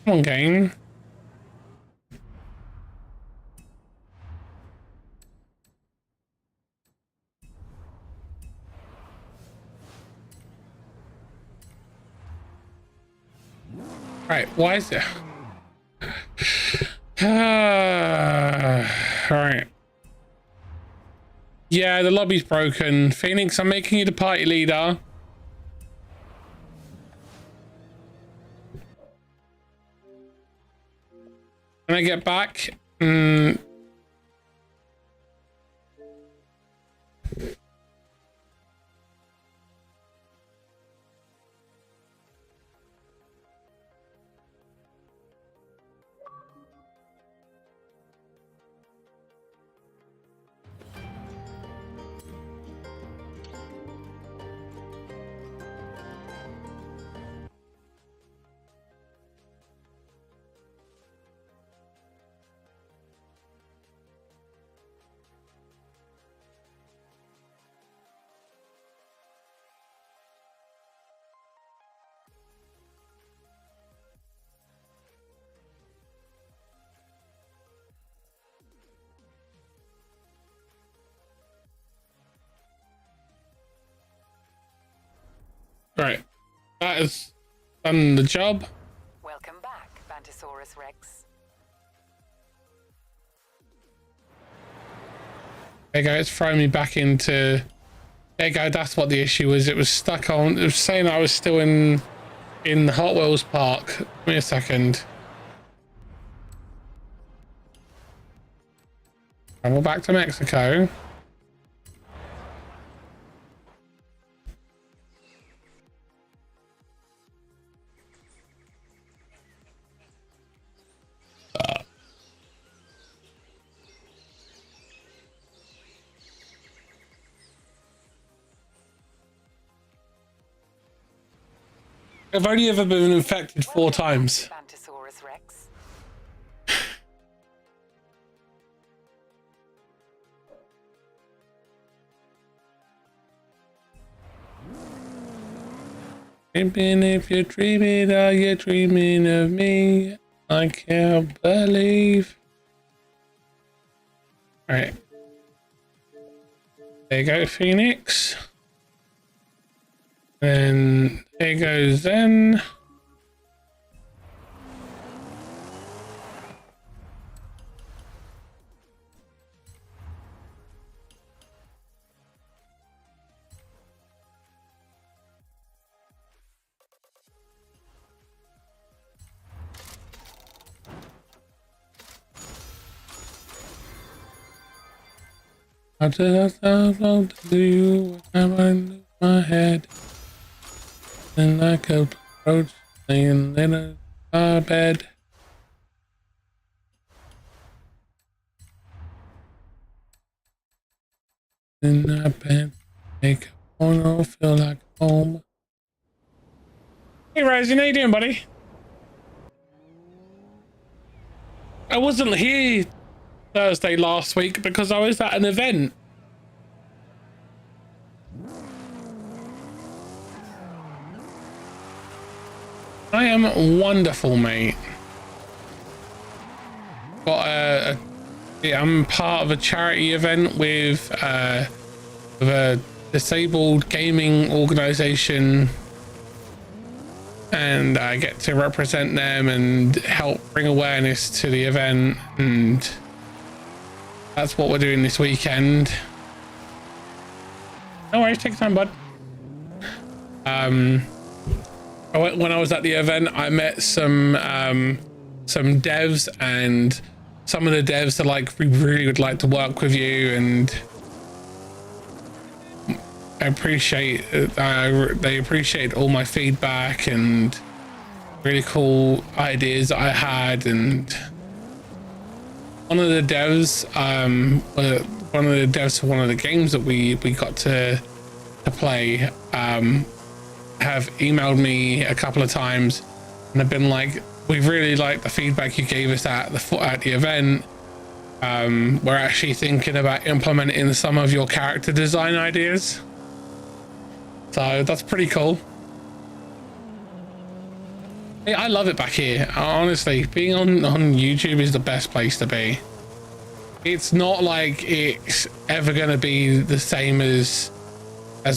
Come on, game. Right, why is it? Alright. Yeah, the lobby's broken. Phoenix, I'm making you the party leader. When I get back, right. That has done the job. Welcome back, Bantosaurus Rex. There you go, it's thrown me back into... There you go, that's what the issue was. It was stuck on... It was saying I was still in the Hot Wheels park. Give me a second. Travel back to Mexico. I've only ever been infected 4 times. Bantosaurus Rex. Even if you're dreaming, are you dreaming of me? I can't believe. Alright. There you go, Phoenix. And there goes then. I just love to do you whenever I lose my head. And I could approach laying in our bed. in that bed, make a corner feel like home. Hey Ryzen, how you doing, buddy? I wasn't here Thursday last week because I was at an event. I am wonderful, mate. Got I'm part of a charity event with a disabled gaming organization, and I get to represent them and help bring awareness to the event, and that's what we're doing this weekend. No worries, take your time, bud. When I was at the event, I met some devs, and some of the devs are like, we really would like to work with you, and I appreciate they appreciate all my feedback and really cool ideas I had. And one of the devs for one of the games that we got to play have emailed me a couple of times and have been like, we really like the feedback you gave us at the event. We're actually thinking about implementing some of your character design ideas. So that's pretty cool. Hey, I love it back here. Honestly, being on YouTube is the best place to be. It's not like it's ever going to be the same as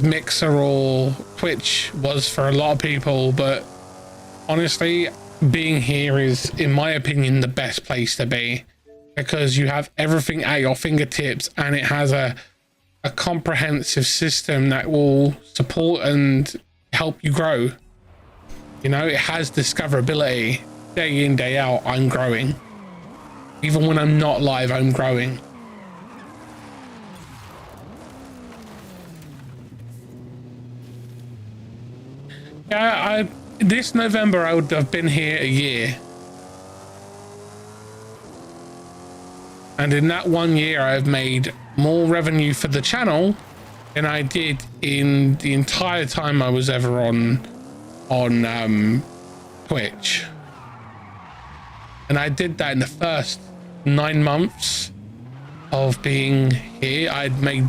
Mixer or Twitch was for a lot of people, but honestly, being here is, in my opinion, the best place to be, because you have everything at your fingertips, and it has a comprehensive system that will support and help you grow. You know, it has discoverability. Day in, day out, I'm growing. Even when I'm not live, I'm growing. Yeah, this November I would have been here a year. And in that 1 year, I've made more revenue for the channel than I did in the entire time I was ever on Twitch. And I did that in the first 9 months of being here. I'd made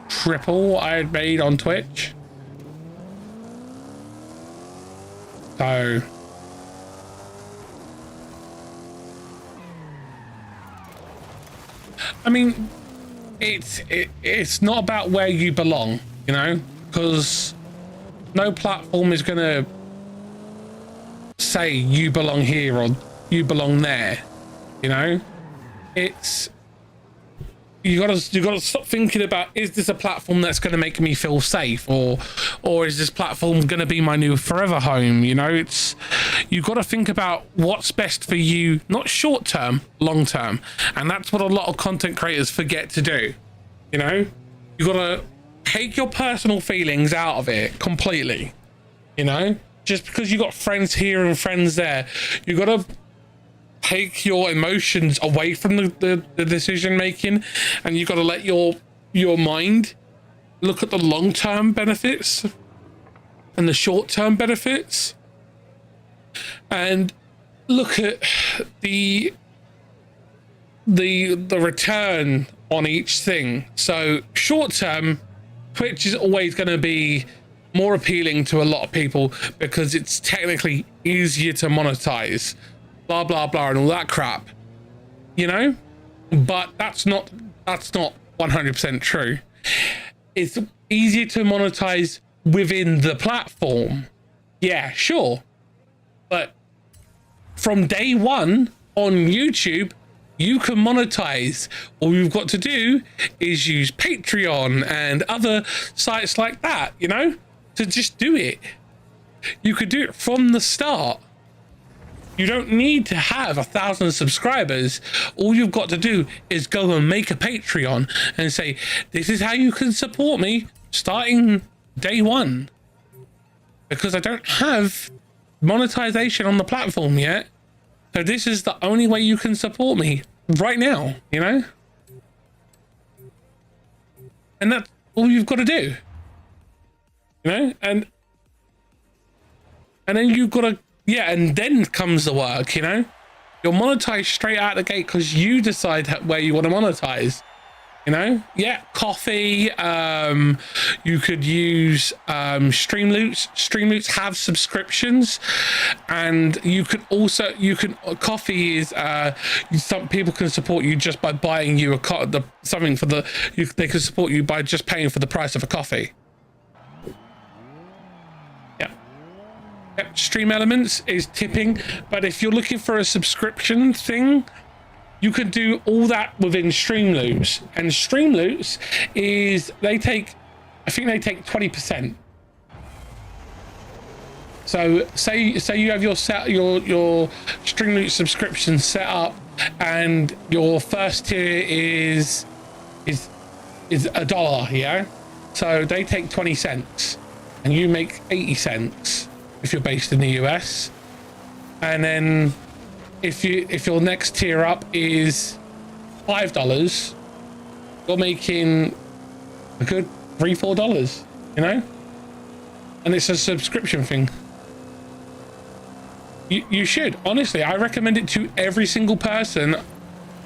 triple I had made on Twitch. So I mean, it's not about where you belong, you know, because no platform is gonna say you belong here or you belong there, you know. It's you gotta stop thinking about, is this a platform that's going to make me feel safe, or is this platform going to be my new forever home? You know, it's, you got to think about what's best for you, not short term, long term. And that's what a lot of content creators forget to do. You know, you got to take your personal feelings out of it completely. You know, just because you got friends here and friends there, you got to take your emotions away from the decision making, and you got to let your mind look at the long-term benefits and the short-term benefits, and look at the return on each thing. So short-term, Twitch is always going to be more appealing to a lot of people because it's technically easier to monetize, blah blah blah and all that crap, you know. But that's not 100% true. It's easier to monetize within the platform, yeah, sure, but from day one on YouTube you can monetize. All you've got to do is use Patreon and other sites like that, you know, to just do it. You could do it from the start. You don't need to have 1,000 subscribers. All you've got to do is go and make a Patreon and say, this is how you can support me starting day one. Because I don't have monetization on the platform yet. So this is the only way you can support me right now, you know? And all you've got to do, you know, and then you've got to, yeah, and then comes the work, you know. You're monetized straight out the gate because you decide where you want to monetize, you know. Yeah, coffee, you could use Streamloots have subscriptions, and you could also, coffee is some people can support you just by buying you something for they can support you by just paying for the price of a coffee. Stream Elements is tipping, but if you're looking for a subscription thing, you can do all that within Streamloots. And Streamloots is, I think they take 20%. So say you have your Streamloots subscription set up, and your first tier is $1, yeah. So they take 20 cents, and you make 80 cents. If you're based in the US, and then if your next tier up is $5, you're making a good $3-4, you know, and it's a subscription thing. You should, honestly, I recommend it to every single person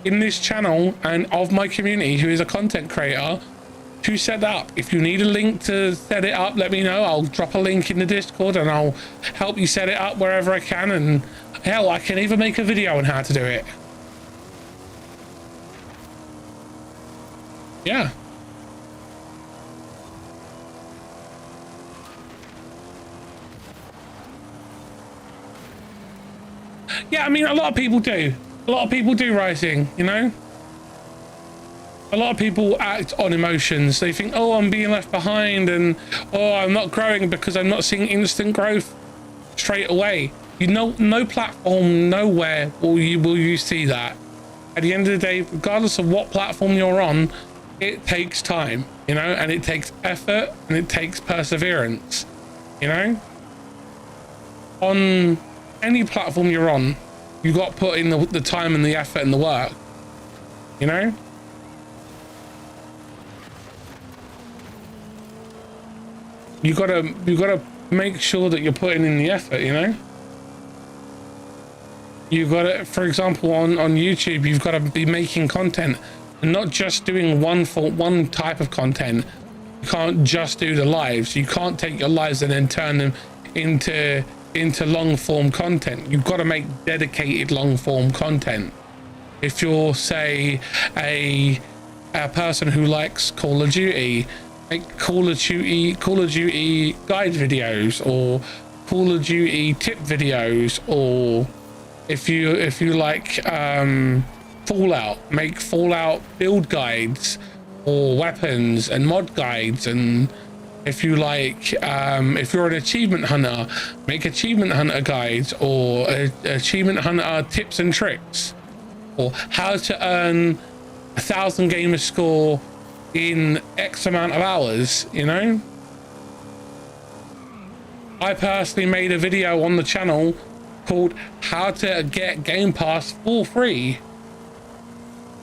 in this channel and of my community who is a content creator to set that up. If you need a link to set it up, let me know. I'll drop a link in the Discord and I'll help you set it up wherever I can, and hell, I can even make a video on how to do it. Yeah. Yeah, I mean, a lot of people do. A lot of people do writing, you know? A lot of people act on emotions. They think, oh, I'm being left behind, and oh, I'm not growing because I'm not seeing instant growth straight away. You know, no platform, nowhere will you see that. At the end of the day, regardless of what platform you're on, it takes time, you know, and it takes effort and it takes perseverance, you know. On any platform you're on, you got to put in the time and the effort and the work, you know. You gotta make sure that you're putting in the effort, you know. You gotta, for example, on YouTube, you've got to be making content and not just doing one type of content. You can't just do the lives. You can't take your lives and then turn them into long form content. You've got to make dedicated long form content. If you're, say, a person who likes Call of Duty, make Call of Duty guide videos, or Call of Duty tip videos, or if you like Fallout, make Fallout build guides or weapons and mod guides. And if you like if you're an achievement hunter, make achievement hunter guides, or achievement hunter tips and tricks, or how to earn 1,000 gamer score in X amount of hours, you know. I personally made a video on the channel called How to Get Game Pass for Free,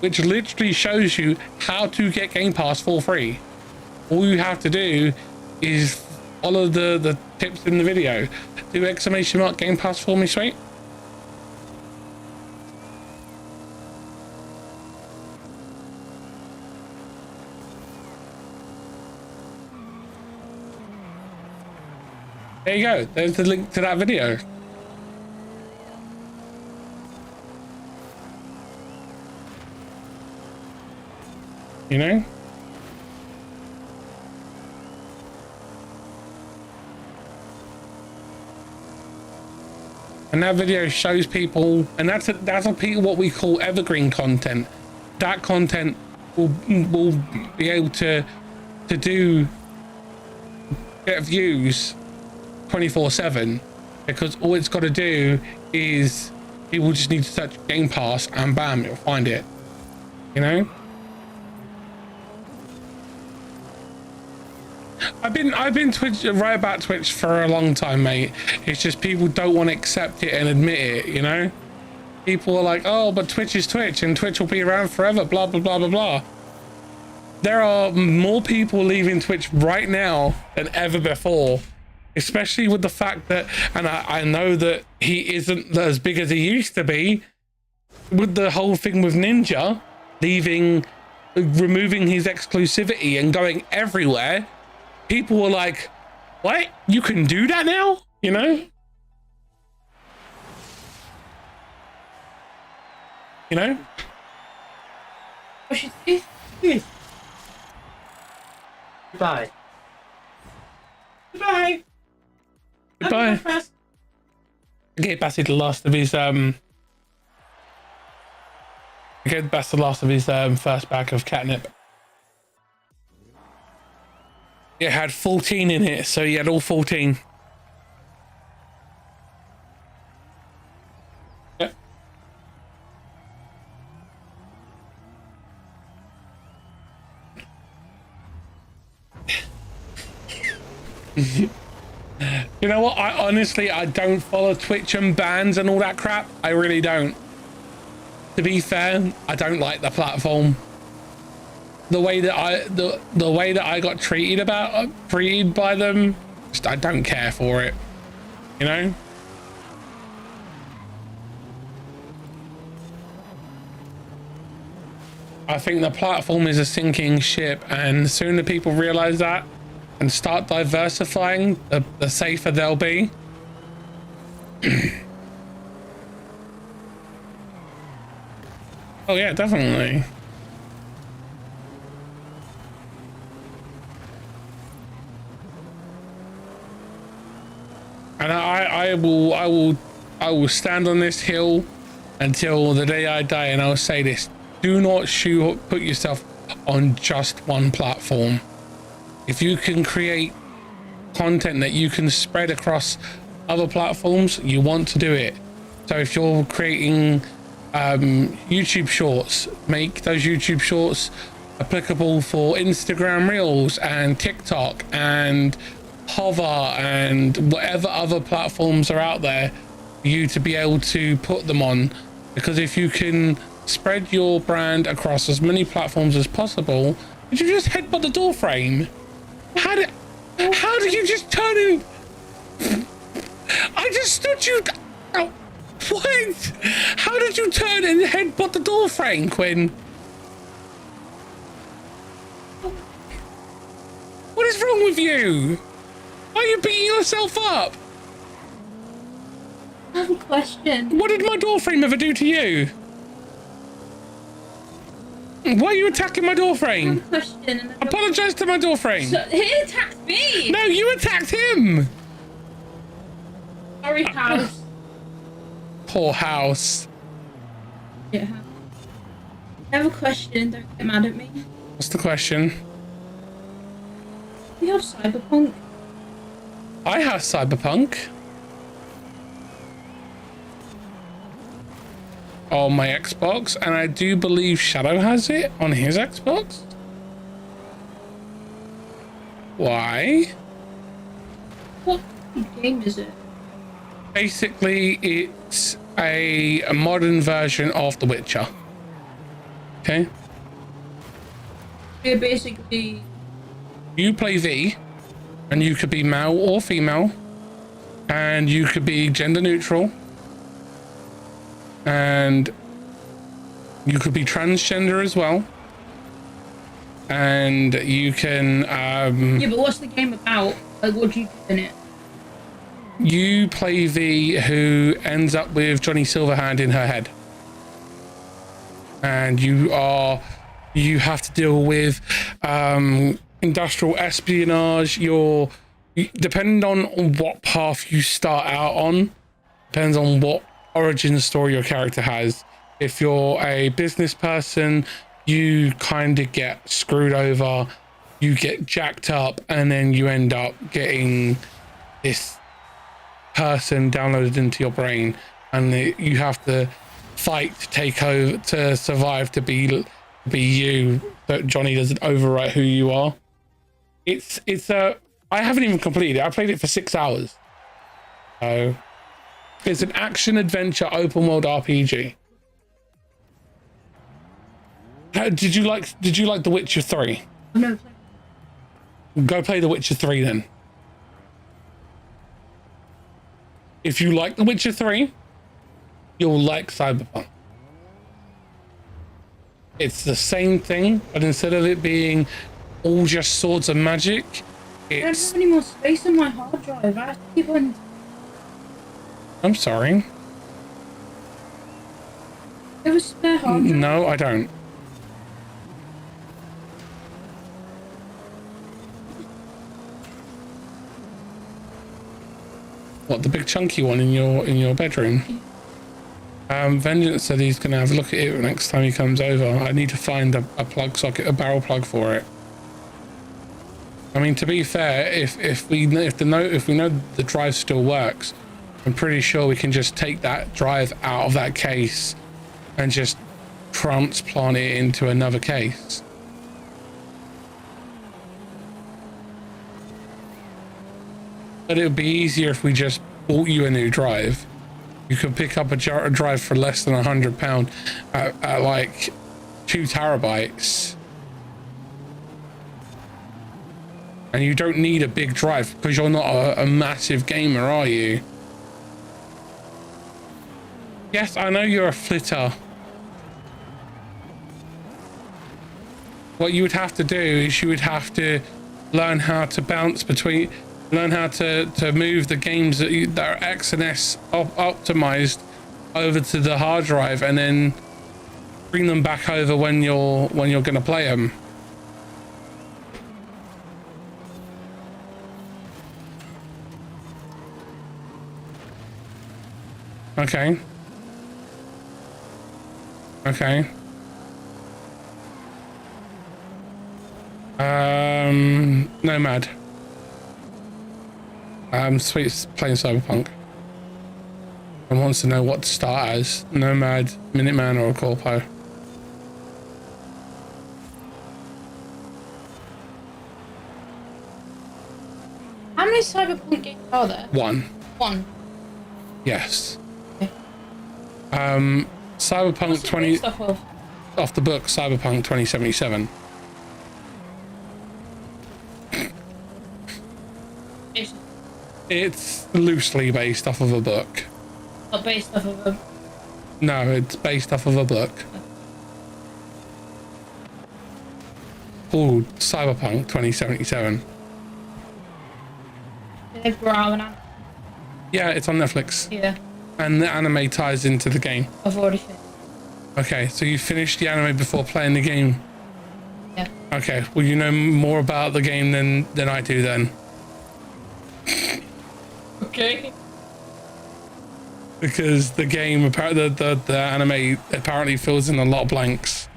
which literally shows you how to get Game Pass for free. All you have to do is follow the tips in the video. Do ! Game Pass for me, sweet. There you go. There's the link to that video. You know? And that video shows people, and that's what we call evergreen content. That content will be able to get views 24/7, because all it's got to do is people just need to search Game Pass and bam, you'll find it, you know. I've been right about Twitch for a long time, mate. It's just people don't want to accept it and admit it, you know. People are like, oh, but Twitch is Twitch and Twitch will be around forever, blah blah blah blah blah. there are more people leaving Twitch right now than ever before, especially with the fact that, and I know that he isn't as big as he used to be, with the whole thing with Ninja leaving, removing his exclusivity and going everywhere. People were like, what? You can do that now? You know? You know? What should you do? Goodbye. Goodbye. Goodbye. I gave Bassy the last of his first bag of catnip. It had 14 in it, so he had all 14. Yep. You know what? I don't follow Twitch and bans and all that crap. I really don't. To be fair, I don't like the platform. The way that I got treated by them, just, I don't care for it. You know? I think the platform is a sinking ship, and the sooner people realize that and start diversifying, the safer they'll be. Oh yeah, definitely. And I will stand on this hill until the day I die, and I'll say this: do not put yourself on just one platform. If you can create content that you can spread across other platforms, you want to do it. So if you're creating YouTube shorts, make those YouTube shorts applicable for Instagram Reels and TikTok and Hover and whatever other platforms are out there for you to be able to put them on. Because if you can spread your brand across as many platforms as possible, did you just headbutt the door frame? How did you just turn in? I just stood you. Oh, what? How did you turn and headbutt the door frame, Quinn? What is wrong with you? Why are you beating yourself up? I have a question. What did my door frame ever do to you? Why are you attacking my door I have frame? a question. And Apologize to my door frame. So, he attacked me. No, you attacked him. Sorry, house. Poor house. Yeah. I have a question. Don't get mad at me. What's the question? We have Cyberpunk. I have Cyberpunk on my Xbox, and I do believe Shadow has it on his Xbox. Why? What game is it? Basically, it's a modern version of The Witcher. Okay. Yeah, basically. You play V, and you could be male or female, and you could be gender neutral, and you could be transgender as well, and you can Yeah, but what's the game about? Like, what do you do in it? you play V, who ends up with Johnny Silverhand in her head, and you have to deal with industrial espionage. Depending on what path you start out on, depends on what origin story your character has. If you're a business person, you kind of get screwed over, you get jacked up, and then you end up getting this person downloaded into your brain, and you have to fight to take over, to survive, to be you, but Johnny doesn't overwrite who you are. I haven't even completed it. I played it for 6 hours. So it's an action adventure open world RPG. Did you like The Witcher 3? I've never played. Go play The Witcher 3 then. If you like The Witcher 3, you'll like Cyberpunk. It's the same thing, but instead of it being all just swords and magic, I don't it's... have any more space on my hard drive. I have to keep on. I'm sorry. You have a spare hard drive? No, I don't. What, the big chunky one in your bedroom? Vengeance said he's gonna have a look at it next time he comes over. I need to find a plug socket, a barrel plug for it. I mean, to be fair, if we know the drive still works, I'm pretty sure we can just take that drive out of that case and just transplant it into another case. But it would be easier if we just bought you a new drive. You could pick up a drive for less than £100 at like 2 terabytes. And you don't need a big drive because you're not a massive gamer, are you? Yes, I know you're a flitter. What you would have to do is you would have to learn how to bounce between, learn how to move the games that are X and S optimized over to the hard drive, and then bring them back over when you're going to play them. Okay. Okay. Nomad. Sweet's playing Cyberpunk and wants to know what to start as: Nomad, Minuteman, or a Corpo. How many Cyberpunk games are there? One. One. Yes. Okay. Cyberpunk What's it 20 based off of? off the book Cyberpunk 2077. It's loosely based off of a book. Not based off of a... No, it's based off of a book called Cyberpunk 2077. They've brought out an anime. Yeah, it's on Netflix. Yeah, And the anime ties into the game. I've already finished. Okay, so you finished the anime before playing the game? Yeah. Okay, well, you know more about the game than I do then. Okay. Because the game, the anime apparently fills in a lot of blanks.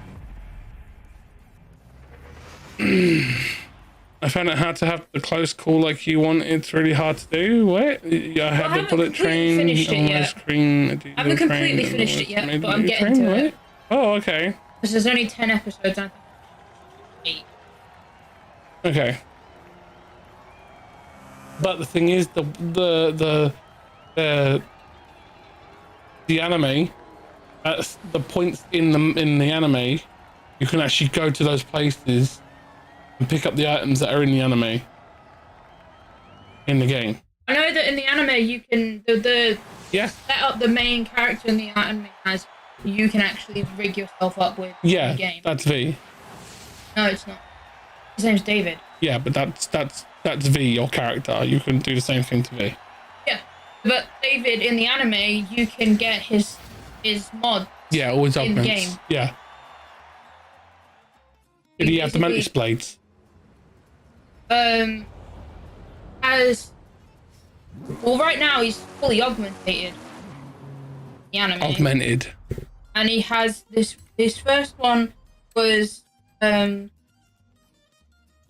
I found it hard to have the close call like you want. It's really hard to do. What? I have the bullet train on my screen. I haven't completely finished it yet, but I'm getting to it. Oh, okay. Because there's only 10 episodes, I think. 8. Okay. But the thing is, the anime, at the points in the anime, you can actually go to those places and pick up the items that are in the anime in the game. I know that in the anime you can Yeah. set up the main character in the anime as you can actually rig yourself up with Yeah, the game. that's V. No, it's not. His name's David. Yeah, but that's V, your character. You can do the same thing to V. Yeah, but David in the anime you can get his mod. Yeah, always in the augments. game. Yeah. Did he have the mantis blades? As well, right now he's fully augmented. The anime. Augmented. And he has this. His first one was he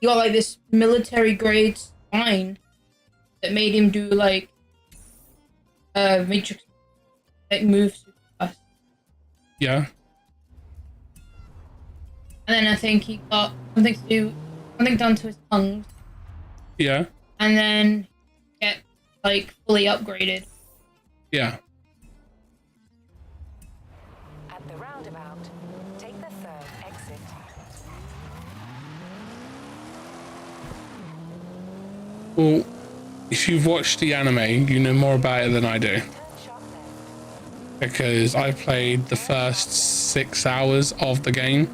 got like this military grade spine that made him do like matrix like moves super fast. Yeah. And then I think he got something done to his lungs. Yeah. And then get like fully upgraded. Yeah. At the roundabout, take the third exit. Well, if you've watched the anime, you know more about it than I do. Turn sharp left. Because I played the first 6 hours of the game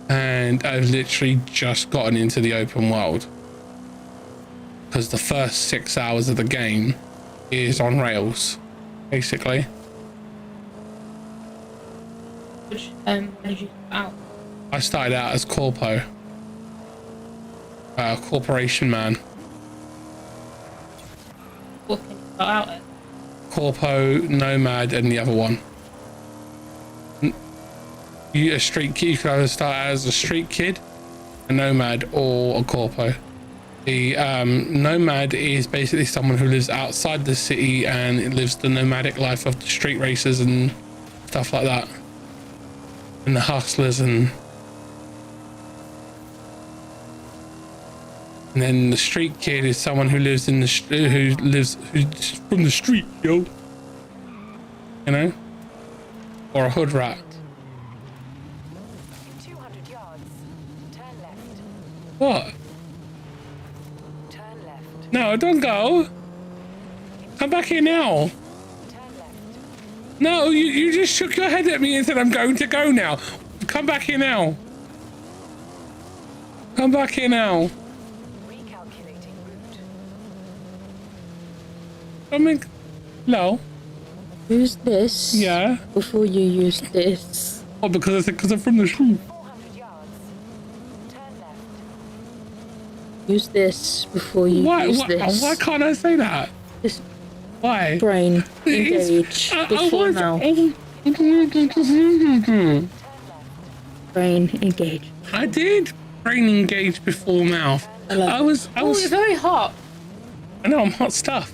and I've literally just gotten into the open world. Because the first 6 hours of the game is on rails, basically. Which, where did you start out? I started out as Corpo. Corporation Man. What can you start out at? Corpo, Nomad, and the other one. A street kid. You can either start as a street kid, a Nomad, or a Corpo. The Nomad is basically someone who lives outside the city and it lives the nomadic life of the street racers and stuff like that, and the hustlers and then the street kid is someone who lives in the who's from the street, yo. You know, or a hood rat. In 200 yards, turn left. What? Turn left. No, don't go. Come back here now. Turn left. No, you just shook your head at me and said I'm going to go now. Come back here now. Come back here now. Recalculating route. I mean, hello. Use this Yeah. before you use this. Oh, because I'm from the street. 400 yards. Turn left. Use this before you use this. Why can't I say that? Just Why? brain It's- engage I before want- mouth. Brain engage. I did brain engage before mouth. I was. Oh, it's very hot. I know I'm hot stuff.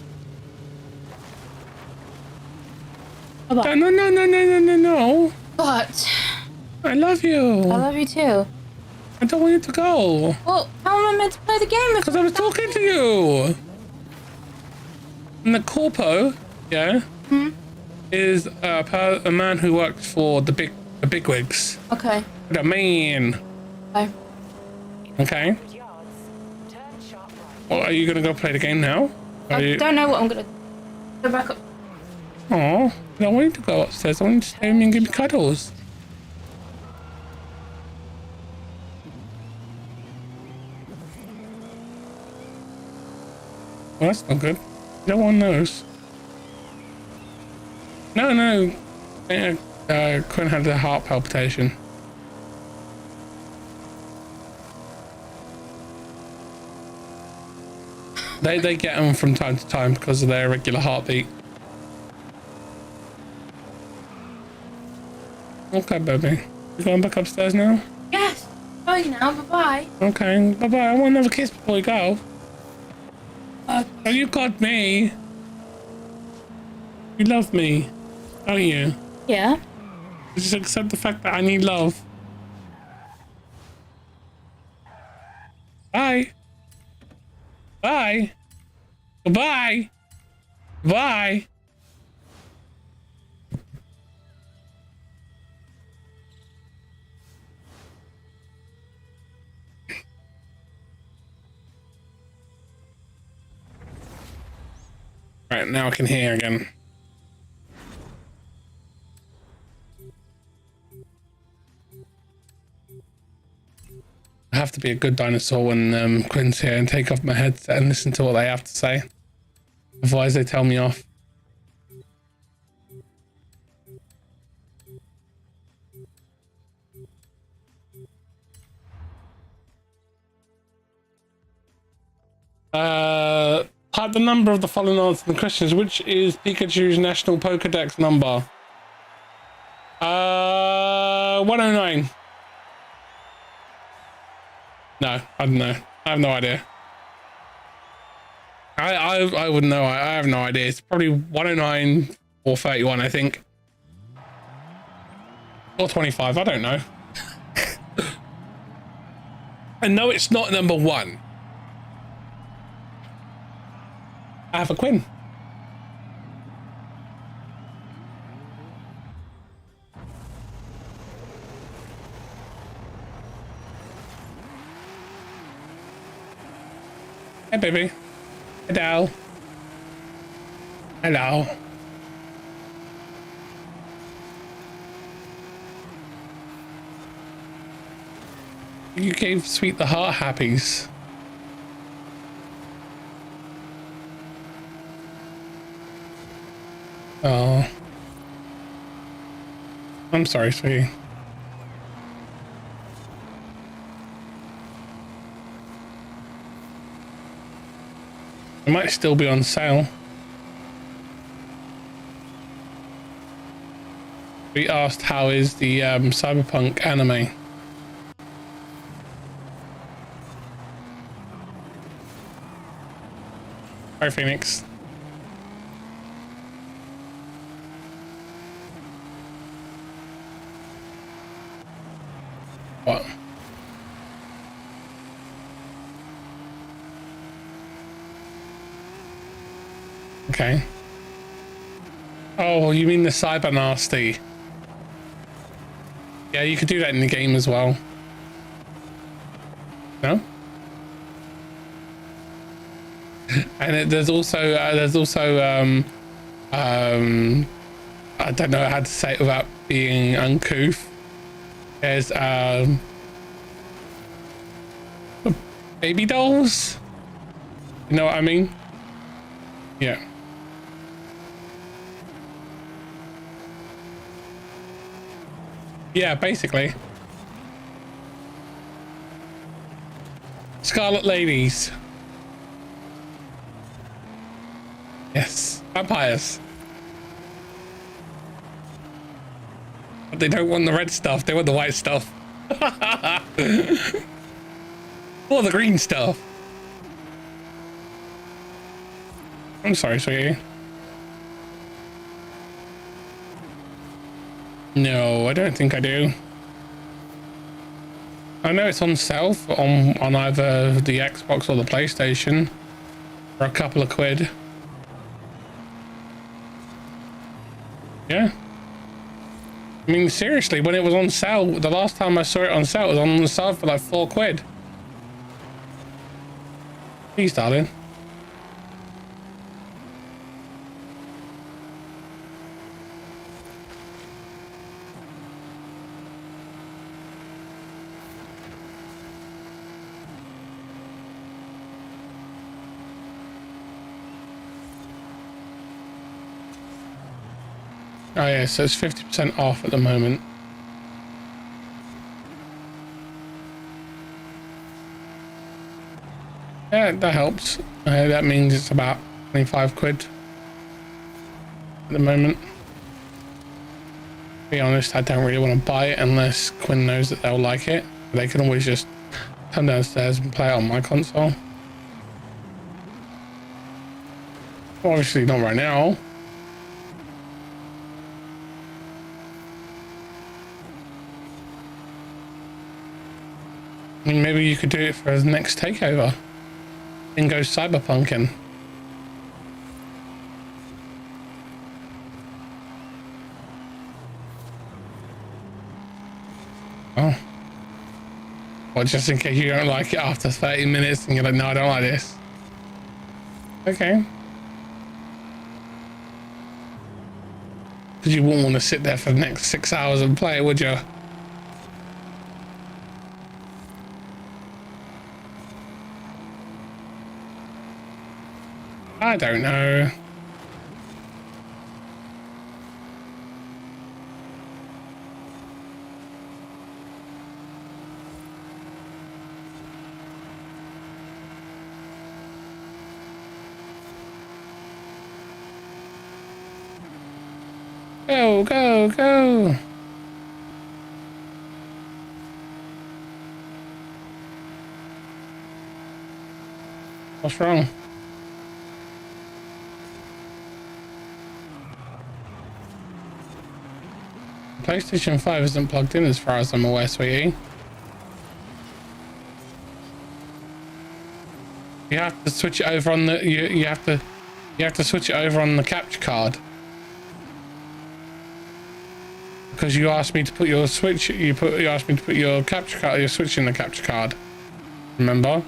But, No. but I love you. I love you too. I don't want you to go. Well, how am I meant to play the game if Because I was talking to you. And the corpo, yeah, is a man who works for the bigwigs. Okay. The man. Okay. Okay. 100 yards. Turn sharp right. Well, are you gonna go play the game now? Are I you? don't know what I'm gonna go back up. Oh, I don't want you to go upstairs. I want you to stay with me and give me cuddles. Well, that's not good. No one knows. No. Quinn had a heart palpitation. They get them from time to time because of their irregular heartbeat. Okay, baby. You going back upstairs now? Yes. Bye now. Bye bye. Okay, bye-bye. I want another kiss before you go. Oh, you got me. You love me, don't you? Yeah. Just accept the fact that I need love. Bye. Bye. Goodbye. Bye. Right, now I can hear again. I have to be a good dinosaur when Quinn's here and take off my headset and listen to what they have to say. Otherwise they tell me off. Type the number of the following answers and questions. Which is Pikachu's national Pokedex number? 109. No, I don't know. I have no idea. I wouldn't know. I have no idea. It's probably 109 or 31, I think. Or 25, I don't know. I know it's not number 1. I have a Quinn. Hey, baby. Hello. Hello. You gave Sweet the heart happies. Oh. I'm sorry, Sweetie. It might still be on sale. We asked how is the cyberpunk anime. Hi, Phoenix. What? Okay. Oh, you mean the cyber nasty? Yeah, you could do that in the game as well. No? And there's also I don't know how to say it without being uncouth. There's baby dolls. You know what I mean? Yeah. Yeah, basically. Scarlet ladies. Yes, vampires. But they don't want the red stuff, they want the white stuff. Or the green stuff. I'm sorry, sweetie. No, I don't think I do. I know it's on sale on either the Xbox or the PlayStation for a couple of quid. Yeah. I mean, seriously, when it was on sale, the last time I saw it on sale, it was on sale for like 4 quid. Please, darling. Oh yeah, so it's 50% off at the moment. Yeah, that helps. That means it's about 25 quid at the moment. To be honest, I don't really want to buy it unless Quinn knows that they'll like it. They can always just come downstairs and play it on my console. Obviously not right now. I mean, maybe you could do it for his next takeover and go cyberpunking. Oh. Well, just in case you don't like it after 30 minutes and you're like, no, I don't like this. Okay. Because you wouldn't want to sit there for the next 6 hours and play it, would you? I don't know. Go, go, go. What's wrong? PlayStation 5 isn't plugged in as far as I'm aware, sweetie. You have to switch it over on the you have to switch it over on the capture card. Because you asked me to put your switch you asked me to put your capture card, your switch in the capture card. Remember?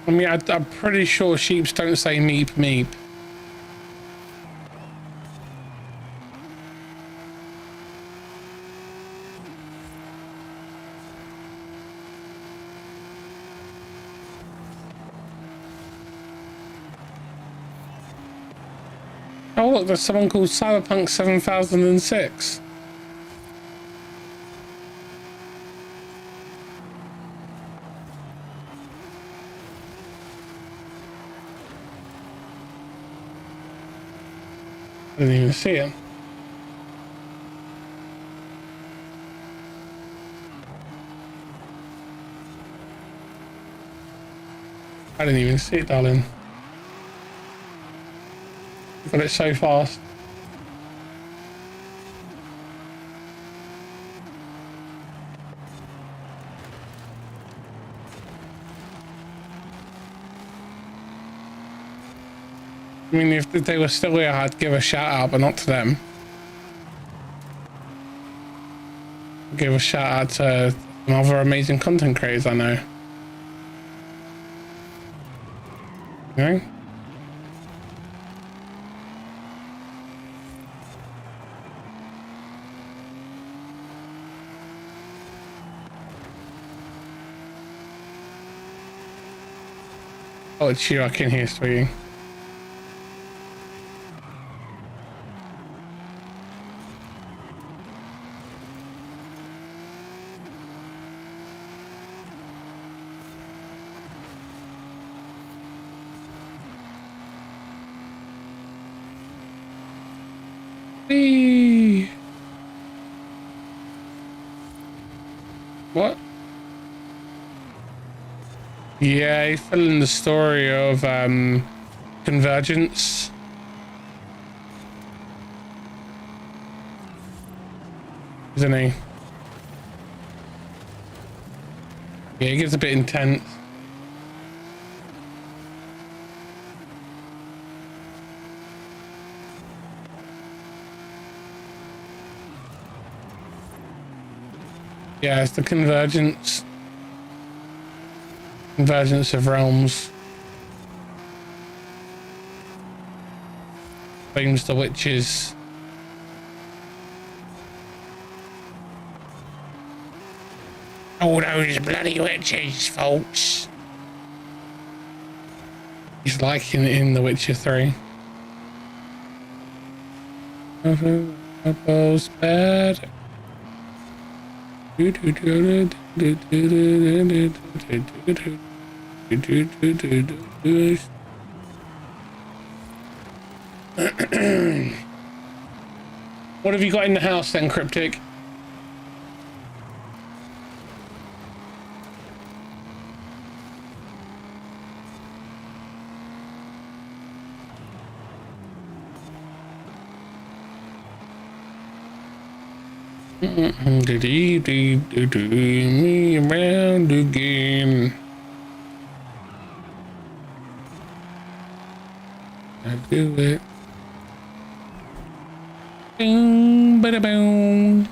I mean, I'm pretty sure sheeps don't say meep meep. Oh look, there's someone called Cyberpunk 7006. I didn't even see him. I didn't even see it, darling. You got it so fast. I mean, if they were still here, I'd give a shout out, but not to them. I'd give a shout out to some other amazing content creators I know. You know? Oh, it's you. I can hear, sweetie. Whee! What? Yeah, he's telling the story of convergence. Isn't he? Yeah, he gets a bit intense. Yeah, it's the convergence of realms. Blames the witches. All those bloody witches, folks. He's like in The Witcher 3. Apple's bad. What have you got in the house then, Cryptic? Me around again. I do it. Boom, bada boom.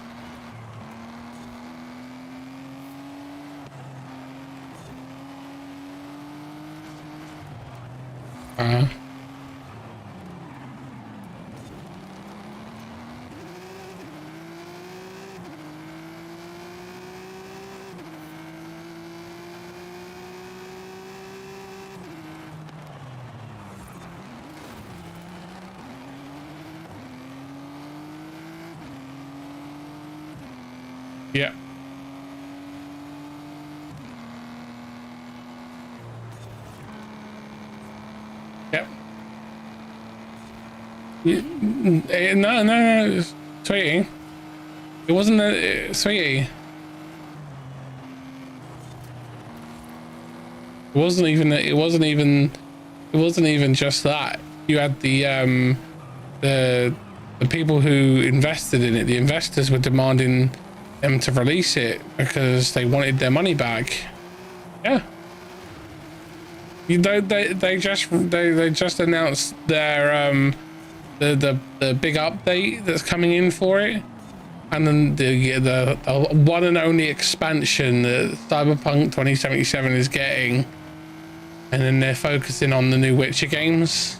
Yeah. Yep. No, sweetie. It wasn't a sweetie. It wasn't even just that. You had the people who invested in it. The investors were demanding them to release it because they wanted their money back. Yeah. You know, they just announced their the big update that's coming in for it, and then the one and only expansion that Cyberpunk 2077 is getting and then they're focusing on the new Witcher games.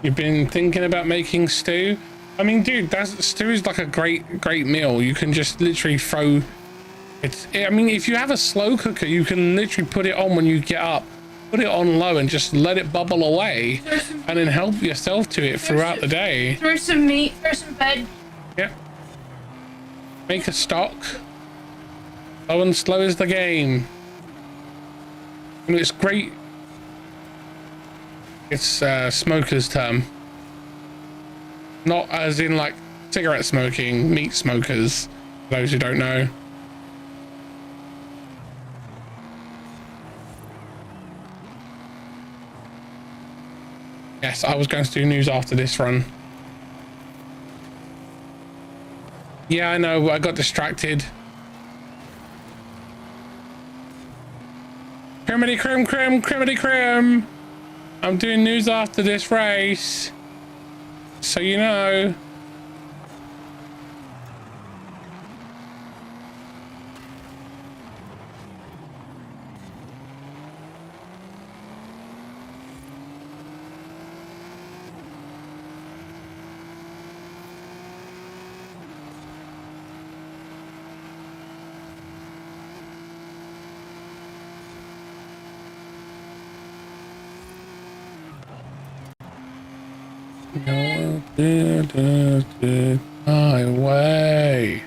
You've been thinking about making stew? I mean, dude, stew is like a great meal. You can just literally throw it. I mean, if you have a slow cooker, you can literally put it on when you get up, put it on low, and just let it bubble away, and then help yourself to it throughout the day. Throw some meat, throw some veg. Yeah. Make a stock. Slow and slow is the game. And it's great. It's smoker's term. Not as in like cigarette smoking, meat smokers, for those who don't know. Yes, I was going to do news after this run. Yeah, I know, I got distracted. Crimity crim. I'm doing news after this race. So you know. No, my way.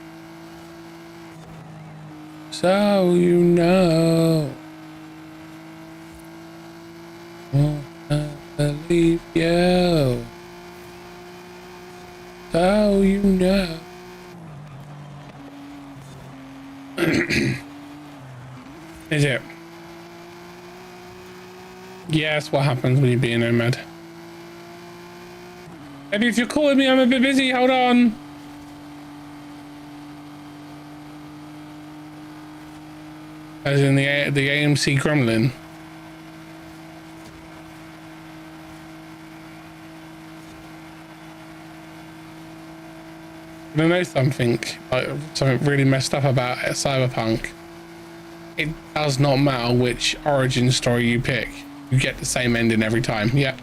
So you know. Won't believe you. So you know. Is it? Yeah, that's what happens when you be a nomad. Maybe if you're calling me, I'm a bit busy. Hold on. As in the AMC Gremlin. I know something really messed up about Cyberpunk. It does not matter which origin story you pick. You get the same ending every time. Yep.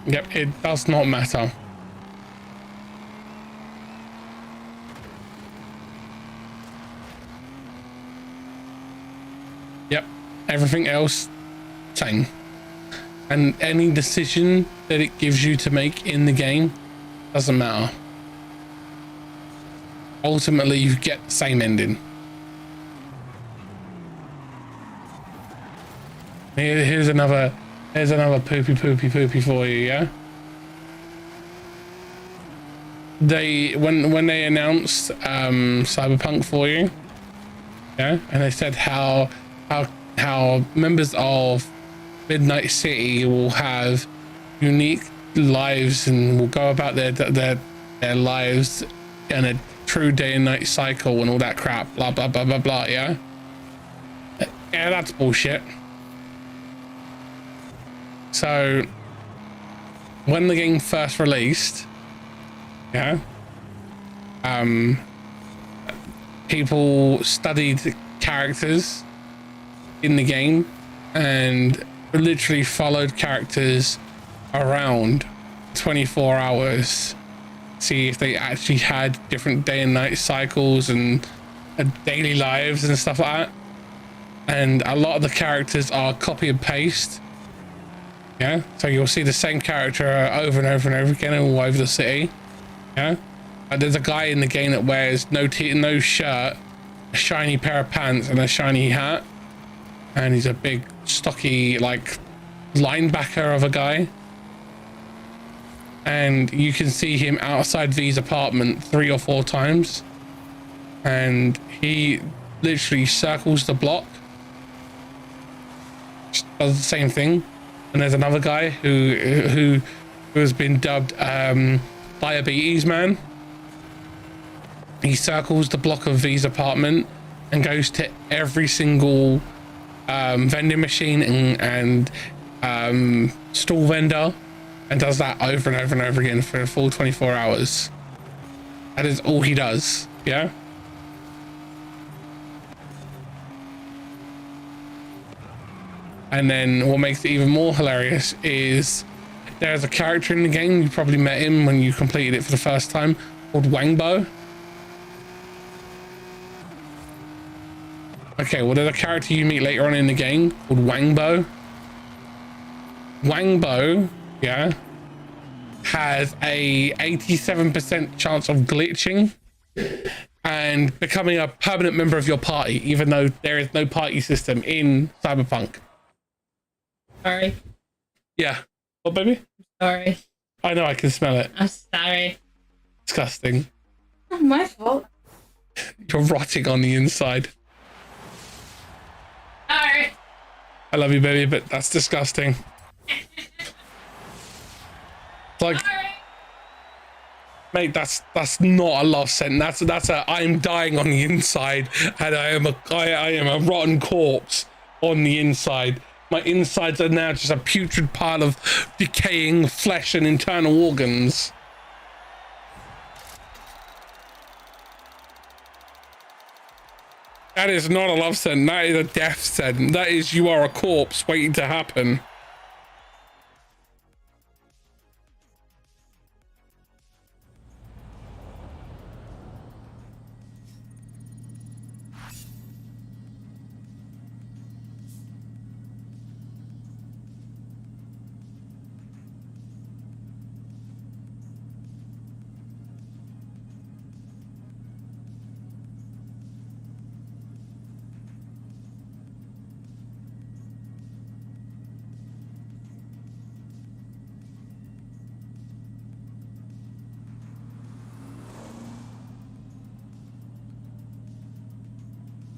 Yep, it does not matter. Yep, everything else, same. And any decision that it gives you to make in the game doesn't matter. Ultimately, you get the same ending. Here's another poopy for you, yeah? When they announced Cyberpunk for you, yeah, and they said how members of Midnight City will have unique lives and will go about their lives in a true day and night cycle and all that crap, blah blah blah blah blah, yeah? Yeah, that's bullshit. So when the game first released, yeah, people studied characters in the game and literally followed characters around 24 hours, see if they actually had different day and night cycles and daily lives and stuff like that. And a lot of the characters are copy and paste. Yeah, so you'll see the same character over and over and over again all over the city. Yeah, there's a guy in the game that wears no shirt, a shiny pair of pants, and a shiny hat, and he's a big, stocky, like linebacker of a guy. And you can see him outside V's apartment 3 or 4 times, and he literally circles the block, just does the same thing. And there's another guy who has been dubbed Diabetes Man. He circles the block of V's apartment and goes to every single vending machine and stall vendor and does that over and over and over again for a full 24 hours. That is all he does. Yeah. And then what makes it even more hilarious is there's a character in the game, you probably met him when you completed it for the first time, called Wangbo. Okay, well, there's a character you meet later on in the game called Wangbo. Wangbo, yeah, has a 87% chance of glitching and becoming a permanent member of your party, even though there is no party system in Cyberpunk. Sorry. Yeah. What, baby? Sorry. I know, I can smell it. I'm sorry. Disgusting. Not my fault. You're rotting on the inside. Sorry. I love you, baby, but that's disgusting. It's like, mate, that's not a love sentence. That's a I'm dying on the inside, and I am a rotten corpse on the inside. My insides are now just a putrid pile of decaying flesh and internal organs. That is not a love sentence. That is a death sentence. That is, you are a corpse waiting to happen.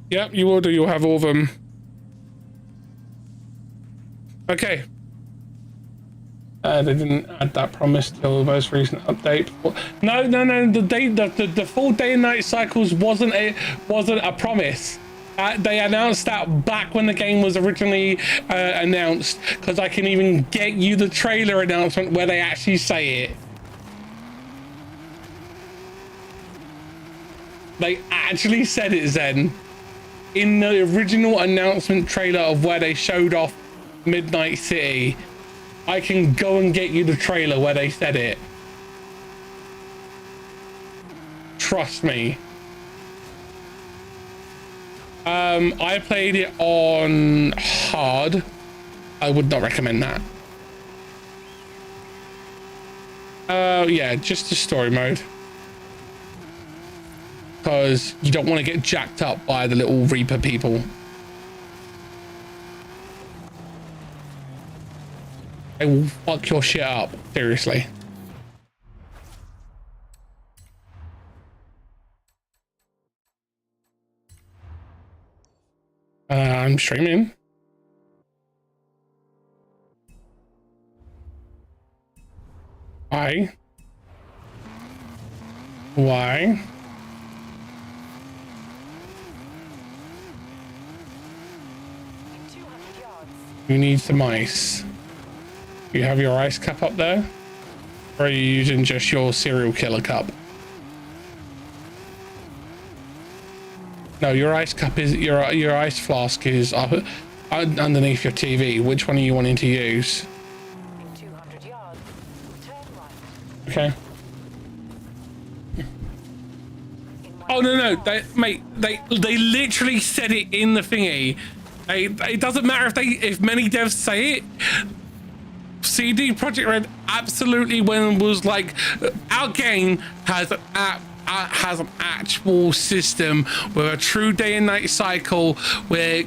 Yep, you will do. You'll have all of them. Okay. They didn't add that promise till the most recent update. No. The full day and night cycles wasn't a promise. They announced that back when the game was originally announced, because I can even get you the trailer announcement where they actually say it. They actually said it, Zen. In the original announcement trailer of where they showed off Midnight City, I can go and get you the trailer where they said it. Trust me. I played it on hard. I would not recommend that. Yeah, just the story mode. Because you don't want to get jacked up by the little Reaper people. They will fuck your shit up, seriously. I'm streaming. Why? Why? You need some ice. You have your ice cup up there? Or are you using just your serial killer cup? No, your ice cup is your ice flask is up underneath your TV. Which one are you wanting to use? In 200 yards, turn right. Okay. Oh no, they literally said it in the thingy. It doesn't matter if many devs say it. CD Projekt Red absolutely was like, our game has an actual system with a true day and night cycle where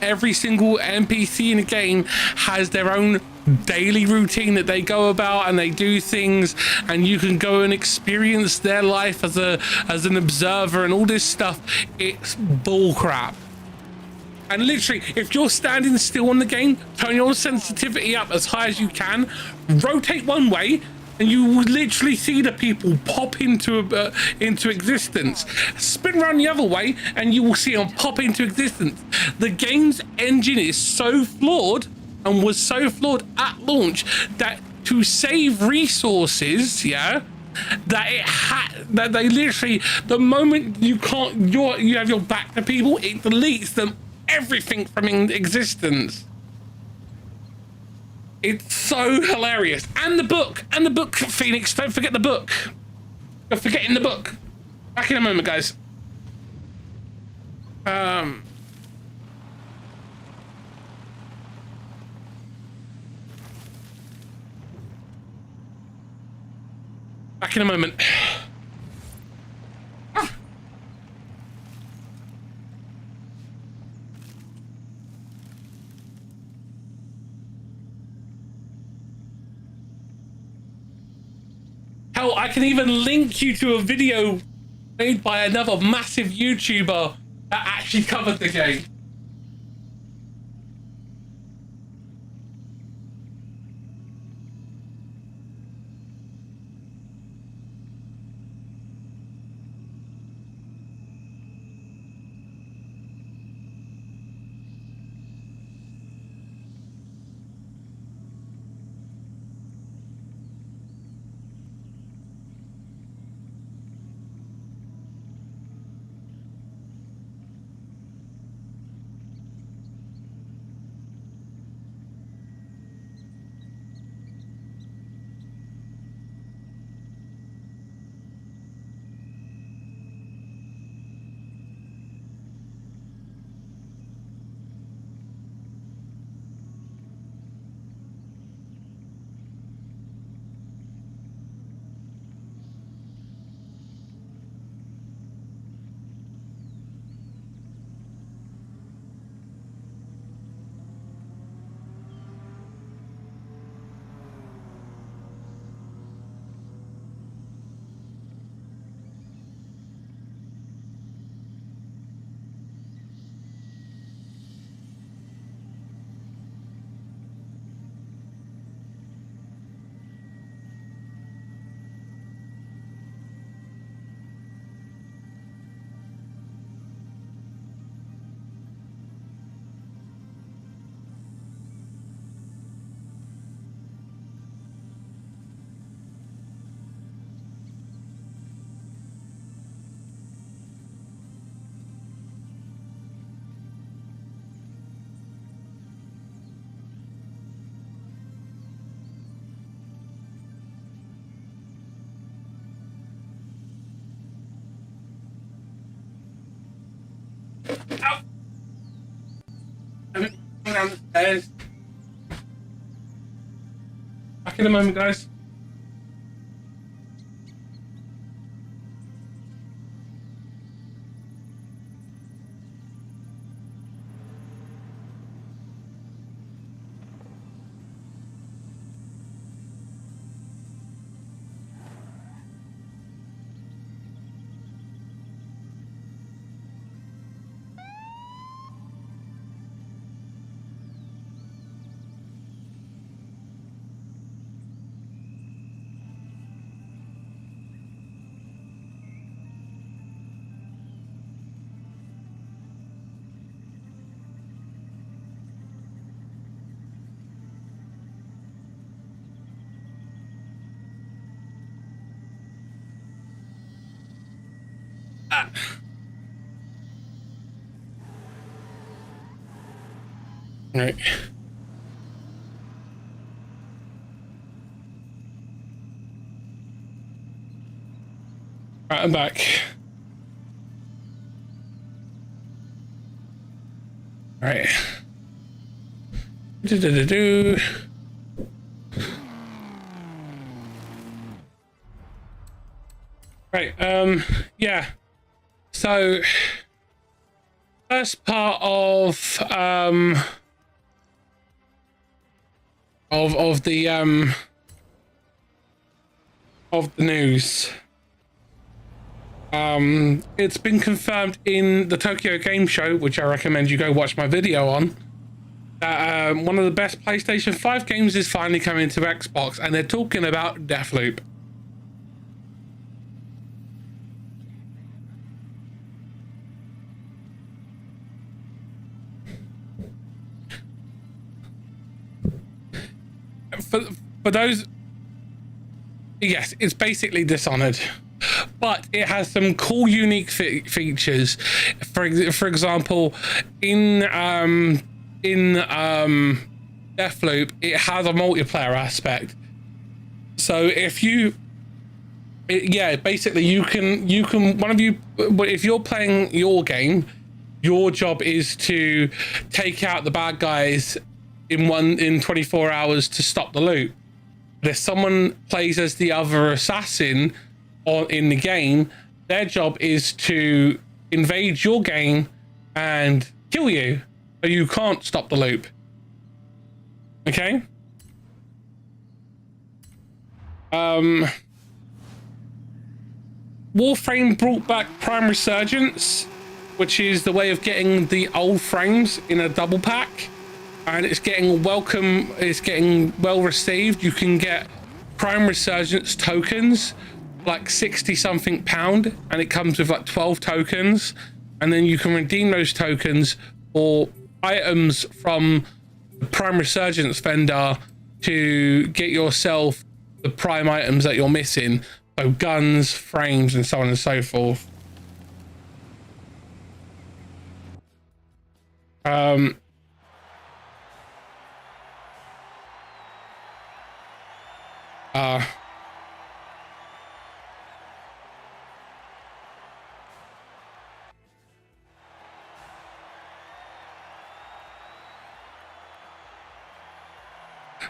every single NPC in the game has their own daily routine that they go about and they do things, and you can go and experience their life as an observer and all this stuff. It's bullcrap. And literally, if you're standing still on the game, turn your sensitivity up as high as you can, rotate one way, and you will literally see the people pop into existence. Spin around the other way, and you will see them pop into existence. The game's engine is so flawed and was so flawed at launch that to save resources, yeah, that it had that they literally, the moment you can't, you have your back to people, it deletes them everything from existence. It's so hilarious. And the book, Phoenix, don't forget the book. You're forgetting the book. Back in a moment, guys. Back in a moment. Hell, I can even link you to a video made by another massive YouTuber that actually covered the game. Ow. I'm down the stairs. Back in a moment, guys. Right. Right, I'm back. All right. Do. Right. Yeah. So, first part of the news. It's been confirmed in the Tokyo Game Show, which I recommend you go watch my video on, that one of the best PlayStation 5 games is finally coming to Xbox, and they're talking about Deathloop. for those, yes, it's basically Dishonored, but it has some cool, unique features. For example, in Deathloop, it has a multiplayer aspect. So if you, basically you can if you're playing your game, your job is to take out the bad guys in 24 hours to stop the loop. But if someone plays as the other assassin in the game, their job is to invade your game and kill you, so you can't stop the loop. Okay. Warframe brought back Prime Resurgence, which is the way of getting the old frames in a double pack, and it's getting well received. You can get Prime Resurgence tokens, like 60 something pound, and it comes with like 12 tokens, and then you can redeem those tokens for items from the Prime Resurgence vendor to get yourself the prime items that you're missing, so guns, frames, and so on and so forth.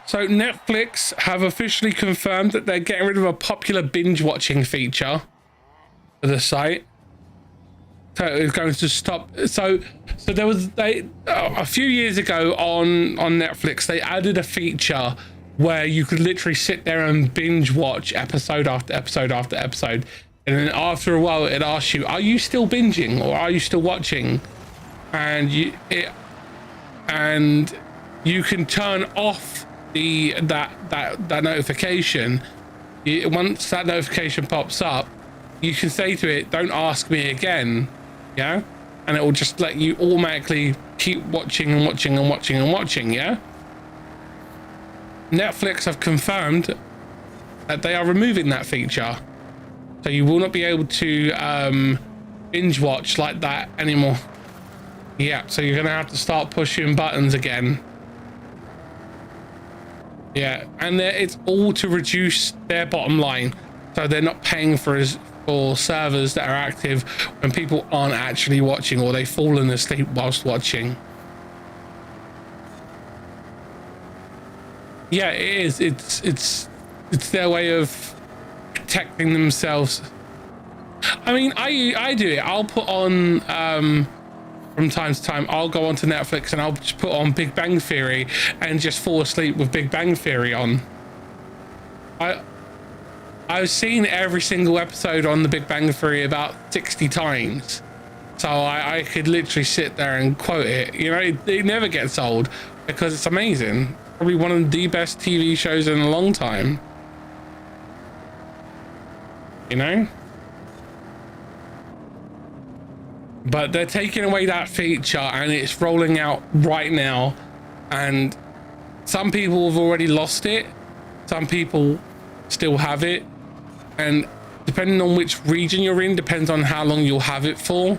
So Netflix have officially confirmed that they're getting rid of a popular binge watching feature for the site. So it's going to stop. So there was a few years ago on Netflix, they added a feature where you could literally sit there and binge watch episode after episode after episode, and then after a while it asks you, are you still binging or are you still watching? And you can turn off that notification. Once that notification pops up, you can say to it, don't ask me again, yeah, and it will just let you automatically keep watching and watching and watching and watching. Yeah, Netflix have confirmed that they are removing that feature, so you will not be able to binge watch like that anymore. Yeah, so you're gonna have to start pushing buttons again. Yeah, and it's all to reduce their bottom line, so they're not paying for servers that are active when people aren't actually watching, or they've fallen asleep whilst watching. Yeah, it is. It's their way of protecting themselves. I mean, I do it. I'll put on from time to time, I'll go onto Netflix and I'll just put on Big Bang Theory and just fall asleep with Big Bang Theory on. I've seen every single episode on the Big Bang Theory about 60 times. So I could literally sit there and quote it. You know, it never gets old because it's amazing. Probably one of the best TV shows in a long time. You know? But they're taking away that feature and it's rolling out right now. And some people have already lost it. Some people still have it. And depending on which region you're in, depends on how long you'll have it for.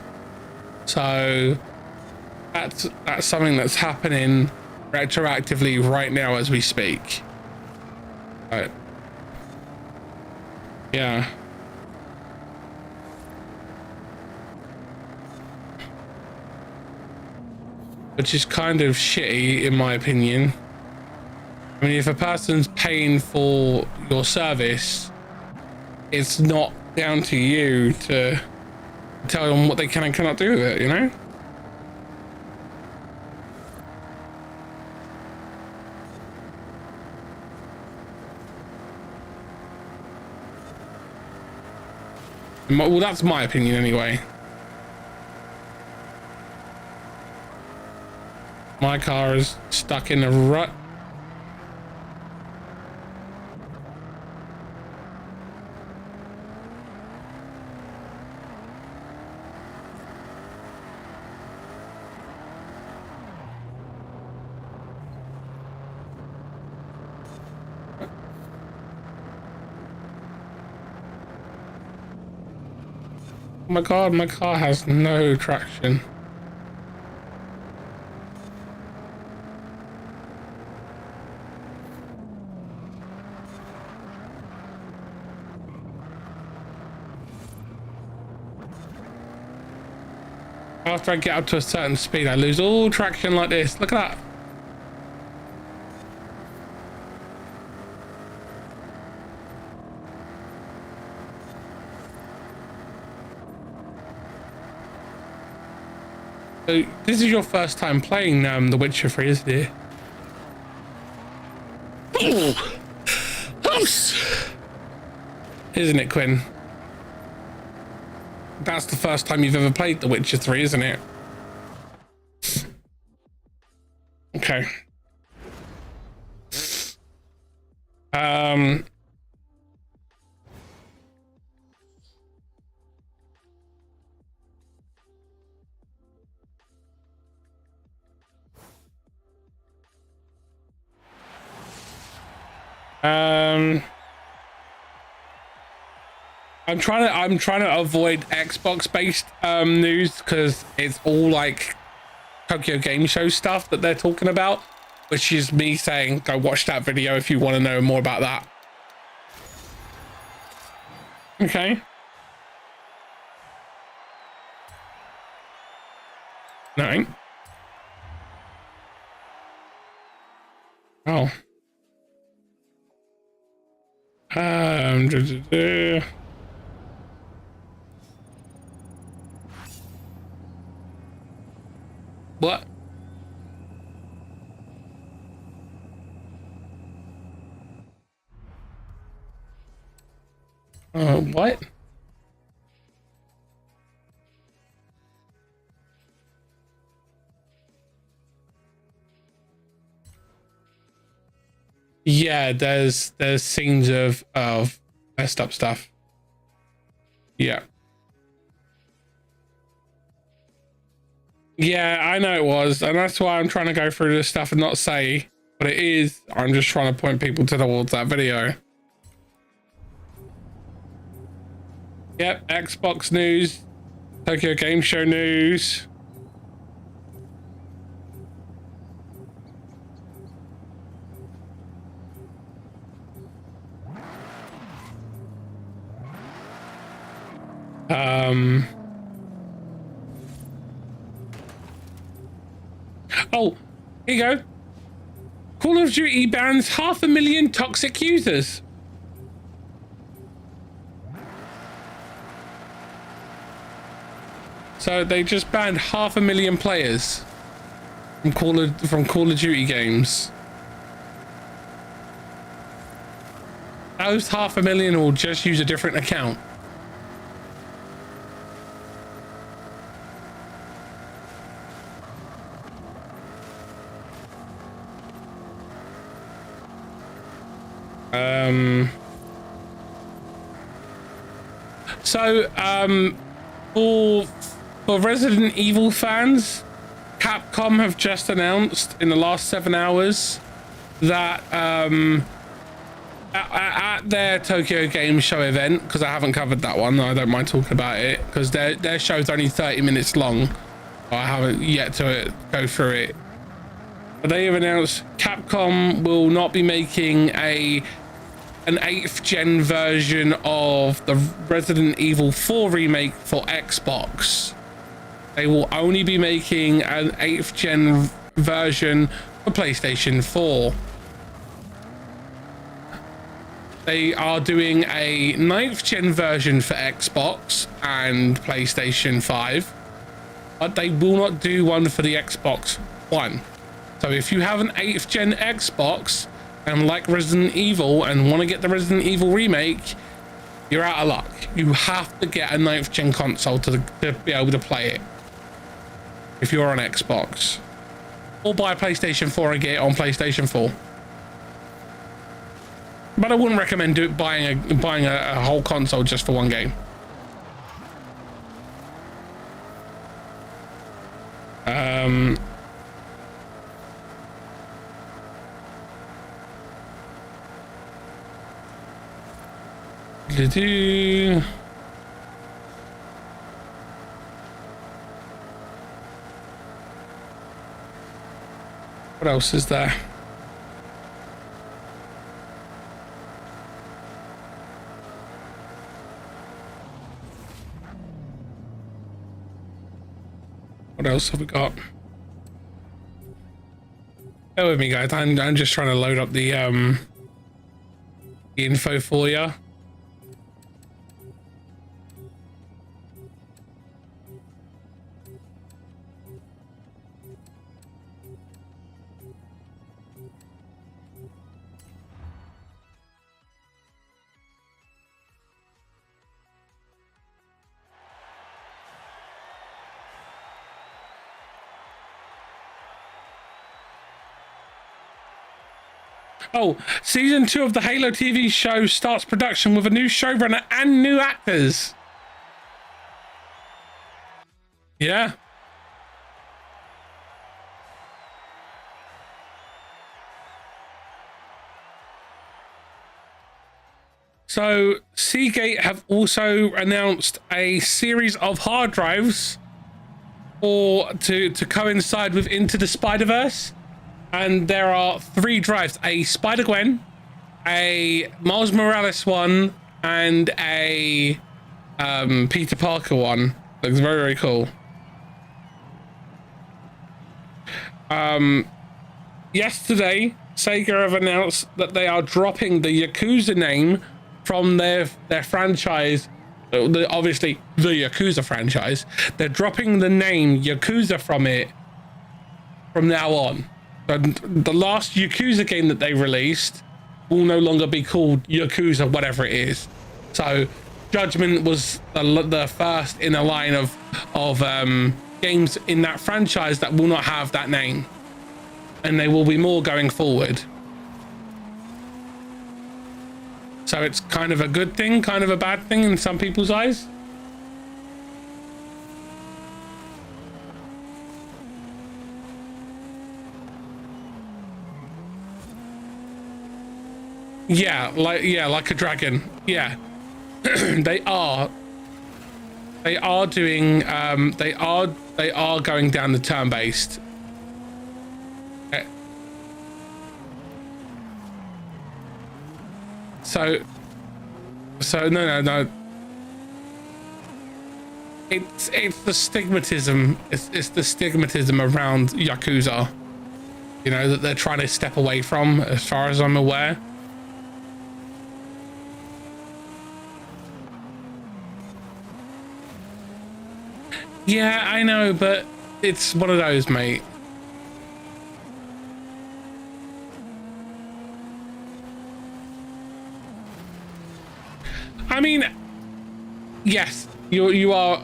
So that's something that's happening retroactively right now as we speak. Right. Yeah. Which is kind of shitty in my opinion. I mean, if a person's paying for your service, it's not down to you to tell them what they can and cannot do with it, you know? Well, that's my opinion anyway. My car is stuck in a rut. Oh my god, my car has no traction. After I get up to a certain speed, I lose all traction like this. Look at that. So this is your first time playing The Witcher 3, isn't it? Isn't it, Quinn? That's the first time you've ever played The Witcher 3, isn't it? Okay. I'm trying to avoid Xbox based news because it's all like Tokyo Game Show stuff that they're talking about, which is me saying go watch that video if you want to know more about that. Okay. No. Oh. What? What? Yeah, there's scenes of messed up stuff. Yeah. Yeah, I know it was, and that's why I'm trying to go through this stuff and not say what it is. I'm just trying to point people towards that video. Yep, Xbox news, Tokyo Game Show news. Oh, here you go. Call of Duty bans 500,000 toxic users. So they just banned 500,000 players from Call of Duty games. Those 500,000 will just use a different account. For Resident Evil fans, Capcom have just announced in the last 7 hours that at their Tokyo Game Show event, because I haven't covered that one, I don't mind talking about it because their show's only 30 minutes long. I haven't yet to go through it, but they have announced Capcom will not be making an 8th gen version of the Resident Evil 4 remake for Xbox. They will only be making an 8th gen version for PlayStation 4. They are doing a 9th gen version for Xbox and PlayStation 5, but they will not do one for the Xbox One. So if you have an 8th gen Xbox and like Resident Evil and want to get the Resident Evil remake, you're out of luck. You have to get a 9th gen console to be able to play it if you're on Xbox, or buy a PlayStation 4 and get it on PlayStation 4. But I wouldn't recommend buying a whole console just for one game. What else is there? What else have we got? Bear with me, guys. I'm just trying to load up the info for you. Oh, season 2 of the Halo TV show starts production with a new showrunner and new actors. Yeah. So Seagate have also announced a series of hard drives to coincide with Into the Spider-Verse. And there are 3 drives, a Spider-Gwen, a Miles Morales one, and a Peter Parker one. Looks very, very cool. Yesterday, Sega have announced that they are dropping the Yakuza name from their franchise. Obviously, the Yakuza franchise. They're dropping the name Yakuza from it from now on. The last Yakuza game that they released will no longer be called Yakuza, whatever it is. So Judgment was the first in a line of games in that franchise that will not have that name, and there will be more going forward. So it's kind of a good thing, kind of a bad thing in some people's eyes. Yeah, like a dragon. Yeah. they are doing they are going down the turn-based. So no. It's the stigmatism. It's the stigmatism around Yakuza, you know, that they're trying to step away from, as far as I'm aware. Yeah, I know, but it's one of those, mate. I mean, yes, you are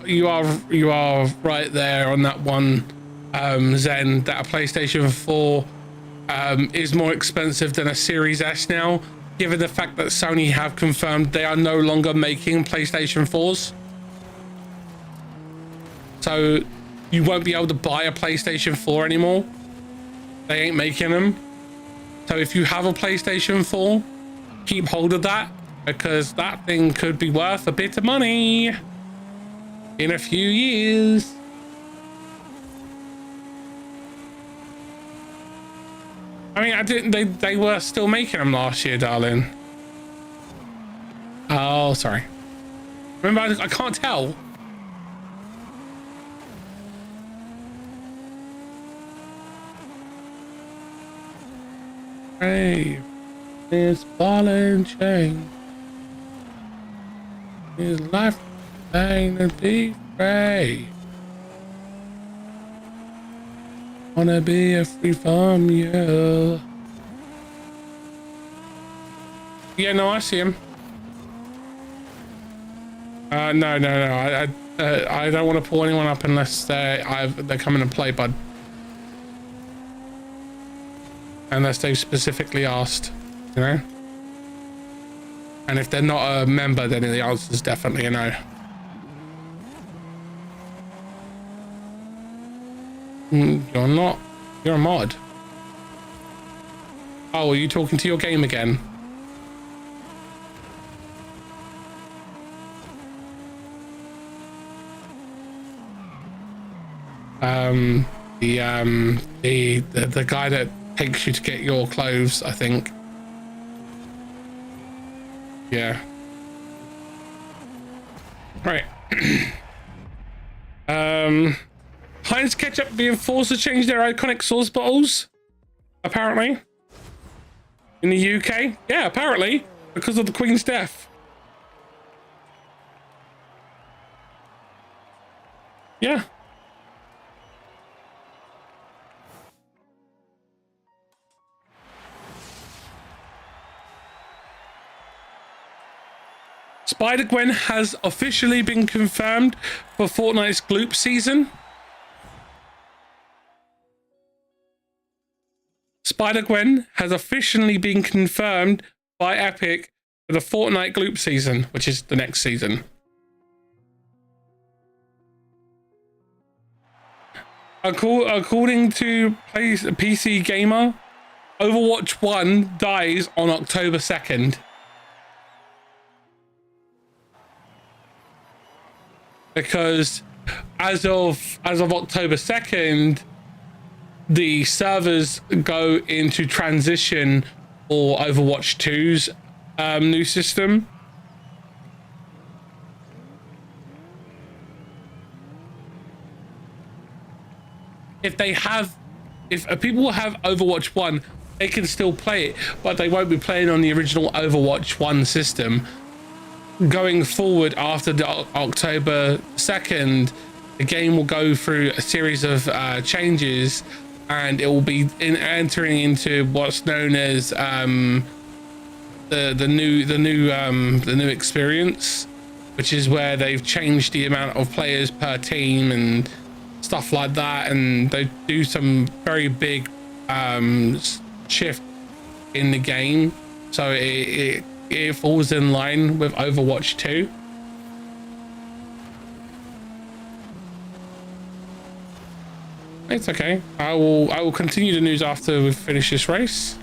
right there on that one, Zen, that a PlayStation 4 is more expensive than a Series S now, given the fact that Sony have confirmed they are no longer making PlayStation 4s. So you won't be able to buy a PlayStation 4 anymore. They ain't making them. So if you have a PlayStation 4, keep hold of that, because that thing could be worth a bit of money in a few years. I mean, I didn't. They were still making them last year, darling. Oh, sorry. Remember, I can't tell. Hey, this ball and chain is life ain't to be free. Wanna be free from you. Yeah, no, I see him. No. I don't want to pull anyone up unless they're coming to play, bud. Unless they've specifically asked, you know. And if they're not a member, then the answer is definitely a no. You're not. You're a mod. Oh, are you talking to your game again? The guy that takes you to get your clothes, I think. Yeah. Right. Heinz Ketchup being forced to change their iconic sauce bottles, apparently. In the UK? Yeah, apparently. Because of the Queen's death. Yeah. Spider-Gwen has officially been confirmed for Fortnite's Gloop season. Spider-Gwen has officially been confirmed by Epic for the Fortnite Gloop season, which is the next season. According to PC Gamer, Overwatch 1 dies on October 2nd. Because as of October 2nd, the servers go into transition for Overwatch 2's new system. If people have Overwatch 1, they can still play it, but they won't be playing on the original Overwatch 1 system. Going forward after the October 2nd, the game will go through a series of changes, and it will be entering into what's known as the new experience, which is where they've changed the amount of players per team and stuff like that, and they do some very big shift in the game, so it falls in line with Overwatch 2. It's okay. I will continue the news after we finish this race.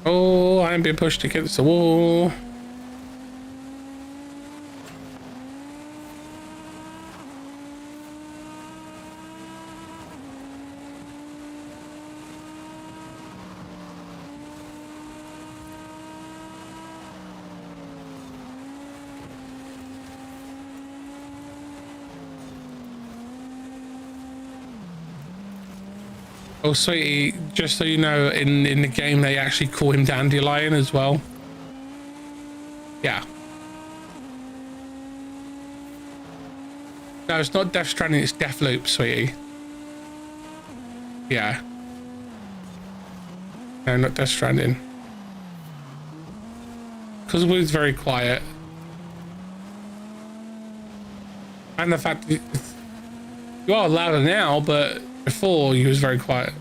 Oh, I'm being pushed against the wall. Oh, sweetie, just so you know, in the game, they actually call him Dandelion as well. Yeah. No, it's not Death Stranding, it's Deathloop, sweetie. Yeah. No, not Death Stranding. Because it was very quiet. And the fact that you are louder now, but before he was very quiet.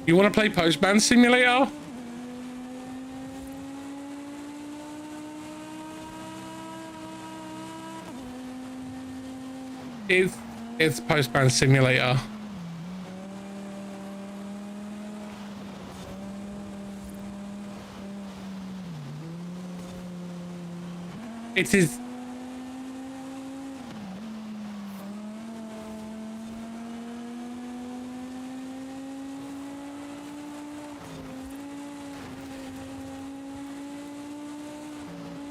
You want to play Postman Simulator? It's Postman Simulator. It is.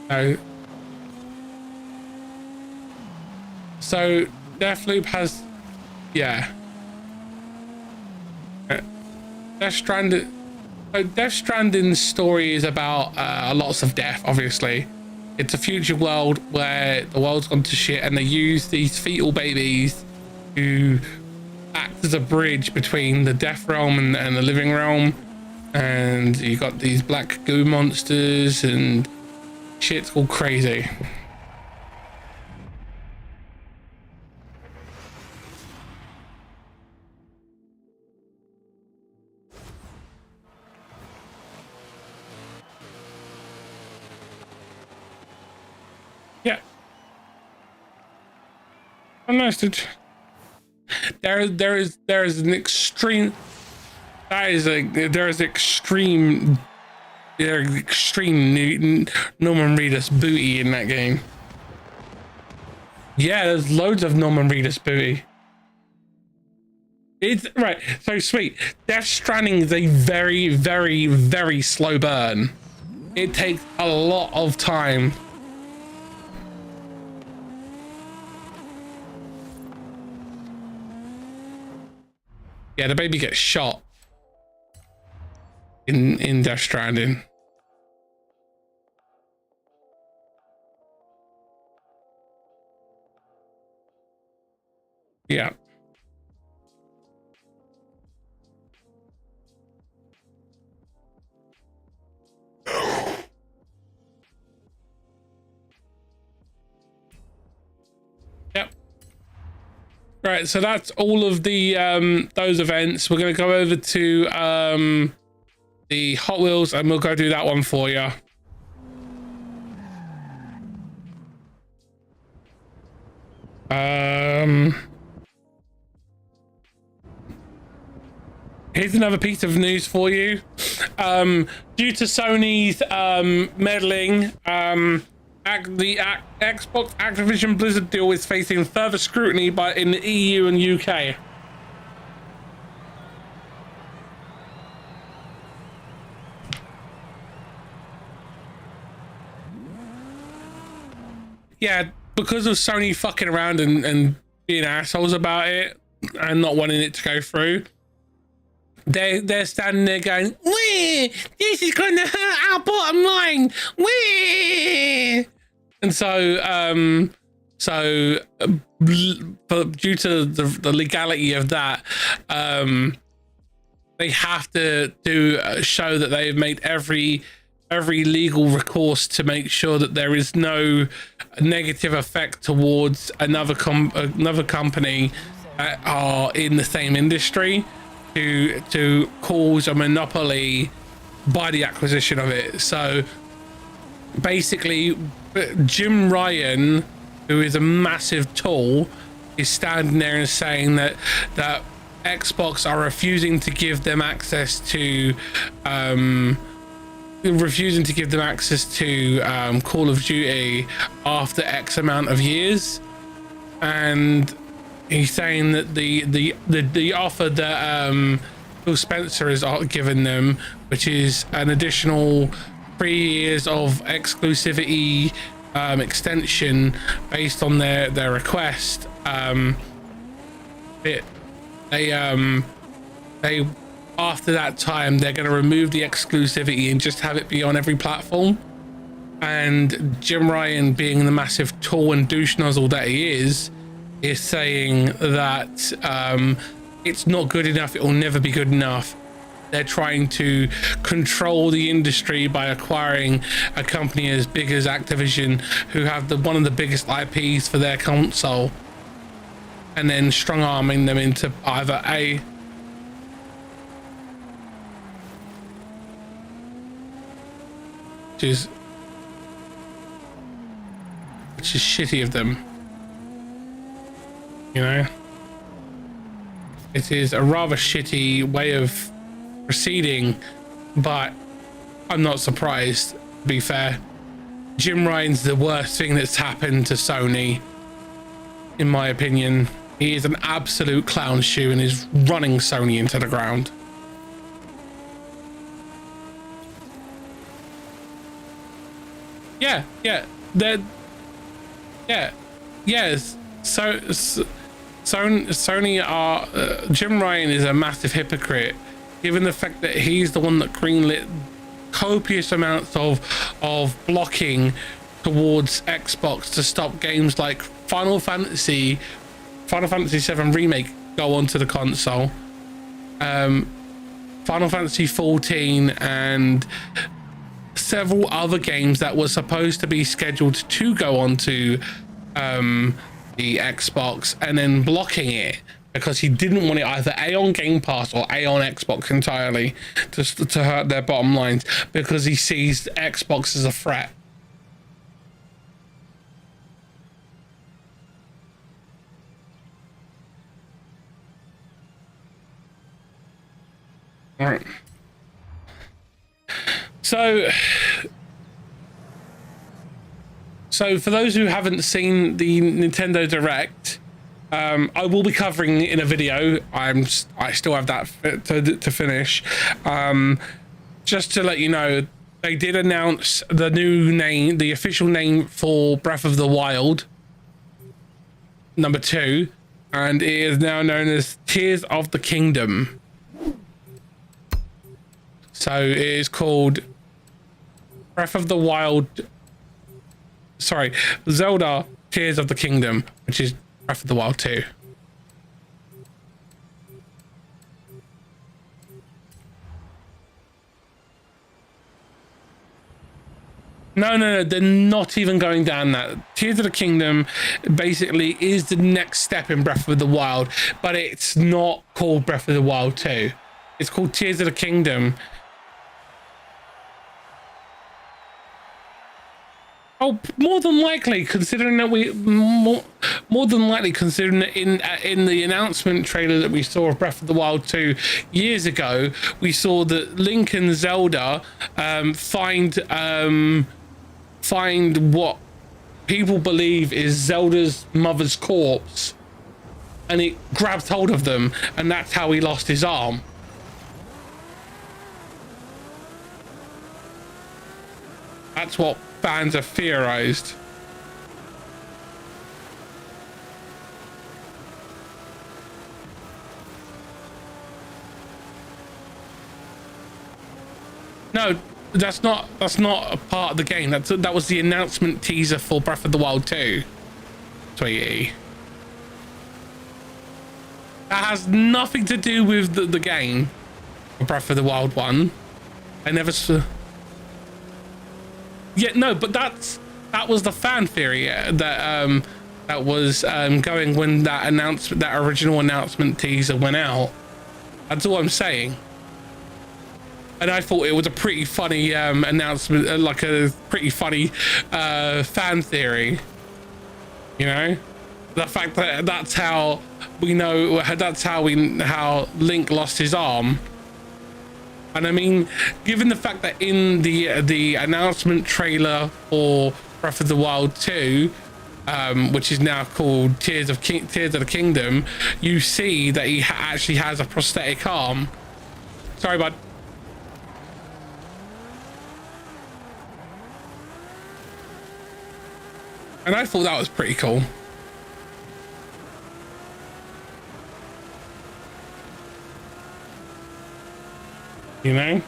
No. So Deathloop has, yeah. Death Stranding. So Death Stranding's story is about lots of death, obviously. It's a future world where the world's gone to shit, and they use these fetal babies to act as a bridge between the death realm and the living realm. And you got these black goo monsters, and shit's all crazy. Yeah. Oh, nice, dude. There is an extreme. There's extreme Norman Reedus booty in that game. Yeah, there's loads of Norman Reedus booty. It's right. So sweet. Death Stranding is a very, very, very slow burn. It takes a lot of time. Yeah, the baby gets shot in Death Stranding. Yeah. Yep. Right, so that's all of the those events. We're gonna go over to the Hot Wheels and we'll go do that one for you. Here's another piece of news for you. Due to Sony's meddling, the Xbox Activision Blizzard deal is facing further scrutiny in the EU and UK. Yeah, because of Sony fucking around and being assholes about it and not wanting it to go through. They're standing there going, "Wee, this is going to hurt our bottom line. Wee!" And so, but due to the legality of that, they have to show that they've made every legal recourse to make sure that there is no negative effect towards another company that are in the same industry. To cause a monopoly by the acquisition of it. So basically Jim Ryan, who is a massive tool, is standing there and saying that Xbox are refusing to give them access to Call of Duty after X amount of years. And he's saying that the offer that Phil Spencer has given them, which is an additional 3 years of exclusivity extension based on their request, they after that time they're going to remove the exclusivity and just have it be on every platform. And Jim Ryan, being the massive tool and douche nozzle that he is saying that it's not good enough, it will never be good enough. They're trying to control the industry by acquiring a company as big as Activision, who have one of the biggest IPs for their console, and then strong arming them into either which is shitty of them. You know, it is a rather shitty way of proceeding, but I'm not surprised, to be fair. Jim Ryan's the worst thing that's happened to Sony, in my opinion. He is an absolute clown shoe and is running Sony into the ground. Yes. So Sony are Jim Ryan is a massive hypocrite, given the fact that he's the one that greenlit copious amounts of blocking towards Xbox to stop games like Final Fantasy VII Remake go onto the console, Final Fantasy 14 and several other games that were supposed to be scheduled to go onto the Xbox, and then blocking it because he didn't want it either A on Game Pass or A on Xbox entirely, to hurt their bottom lines, because he sees Xbox as a threat. All right. So for those who haven't seen the Nintendo Direct, I will be covering it in a video. I still have that to finish. Just to let you know, they did announce the new name, the official name for Breath of the Wild #2, and it is now known as Tears of the Kingdom. So it is called Breath of the Wild. Sorry, Zelda Tears of the Kingdom, which is Breath of the Wild 2. No, they're not even going down that. Tears of the Kingdom basically is the next step in Breath of the Wild, but it's not called Breath of the Wild 2. It's called Tears of the Kingdom. Oh, more than likely, considering that more than likely, considering that in the announcement trailer that we saw of Breath of the Wild 2 years ago, we saw that Link and Zelda find what people believe is Zelda's mother's corpse, and it grabs hold of them, and that's how he lost his arm. That's what fans have theorized. No, that's not a part of the game. That was the announcement teaser for Breath of the Wild 2, sweetie. That has nothing to do with the game, Breath of the Wild 1. I never saw. Yeah, no, but that was the fan theory that was going when that original announcement teaser went out. That's all I'm saying. And I thought it was a pretty funny announcement, like a pretty funny fan theory. You know, the fact that that's how we know, how Link lost his arm. And I mean, given the fact that in the announcement trailer for Breath of the Wild 2, which is now called Tears of the Kingdom, you see that he actually has a prosthetic arm. Sorry, bud. And I thought that was pretty cool. You know?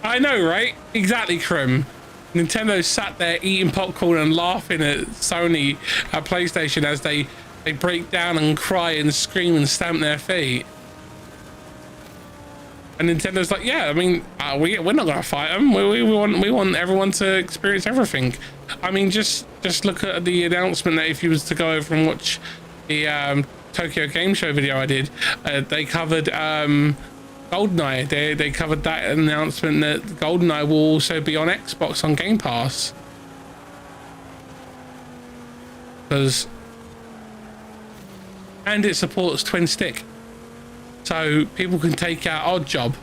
I know, right? Exactly, Crim. Nintendo sat there eating popcorn and laughing at Sony, at PlayStation, as they break down and cry and scream and stamp their feet. And Nintendo's like, yeah, I mean, we're not gonna fight them. We want everyone to experience everything. I mean, just look at the announcement that if you was to go over and watch the Tokyo Game Show video I did, they covered GoldenEye. They covered that announcement that GoldenEye will also be on Xbox on Game Pass. And it supports twin stick. So people can take out Oddjob,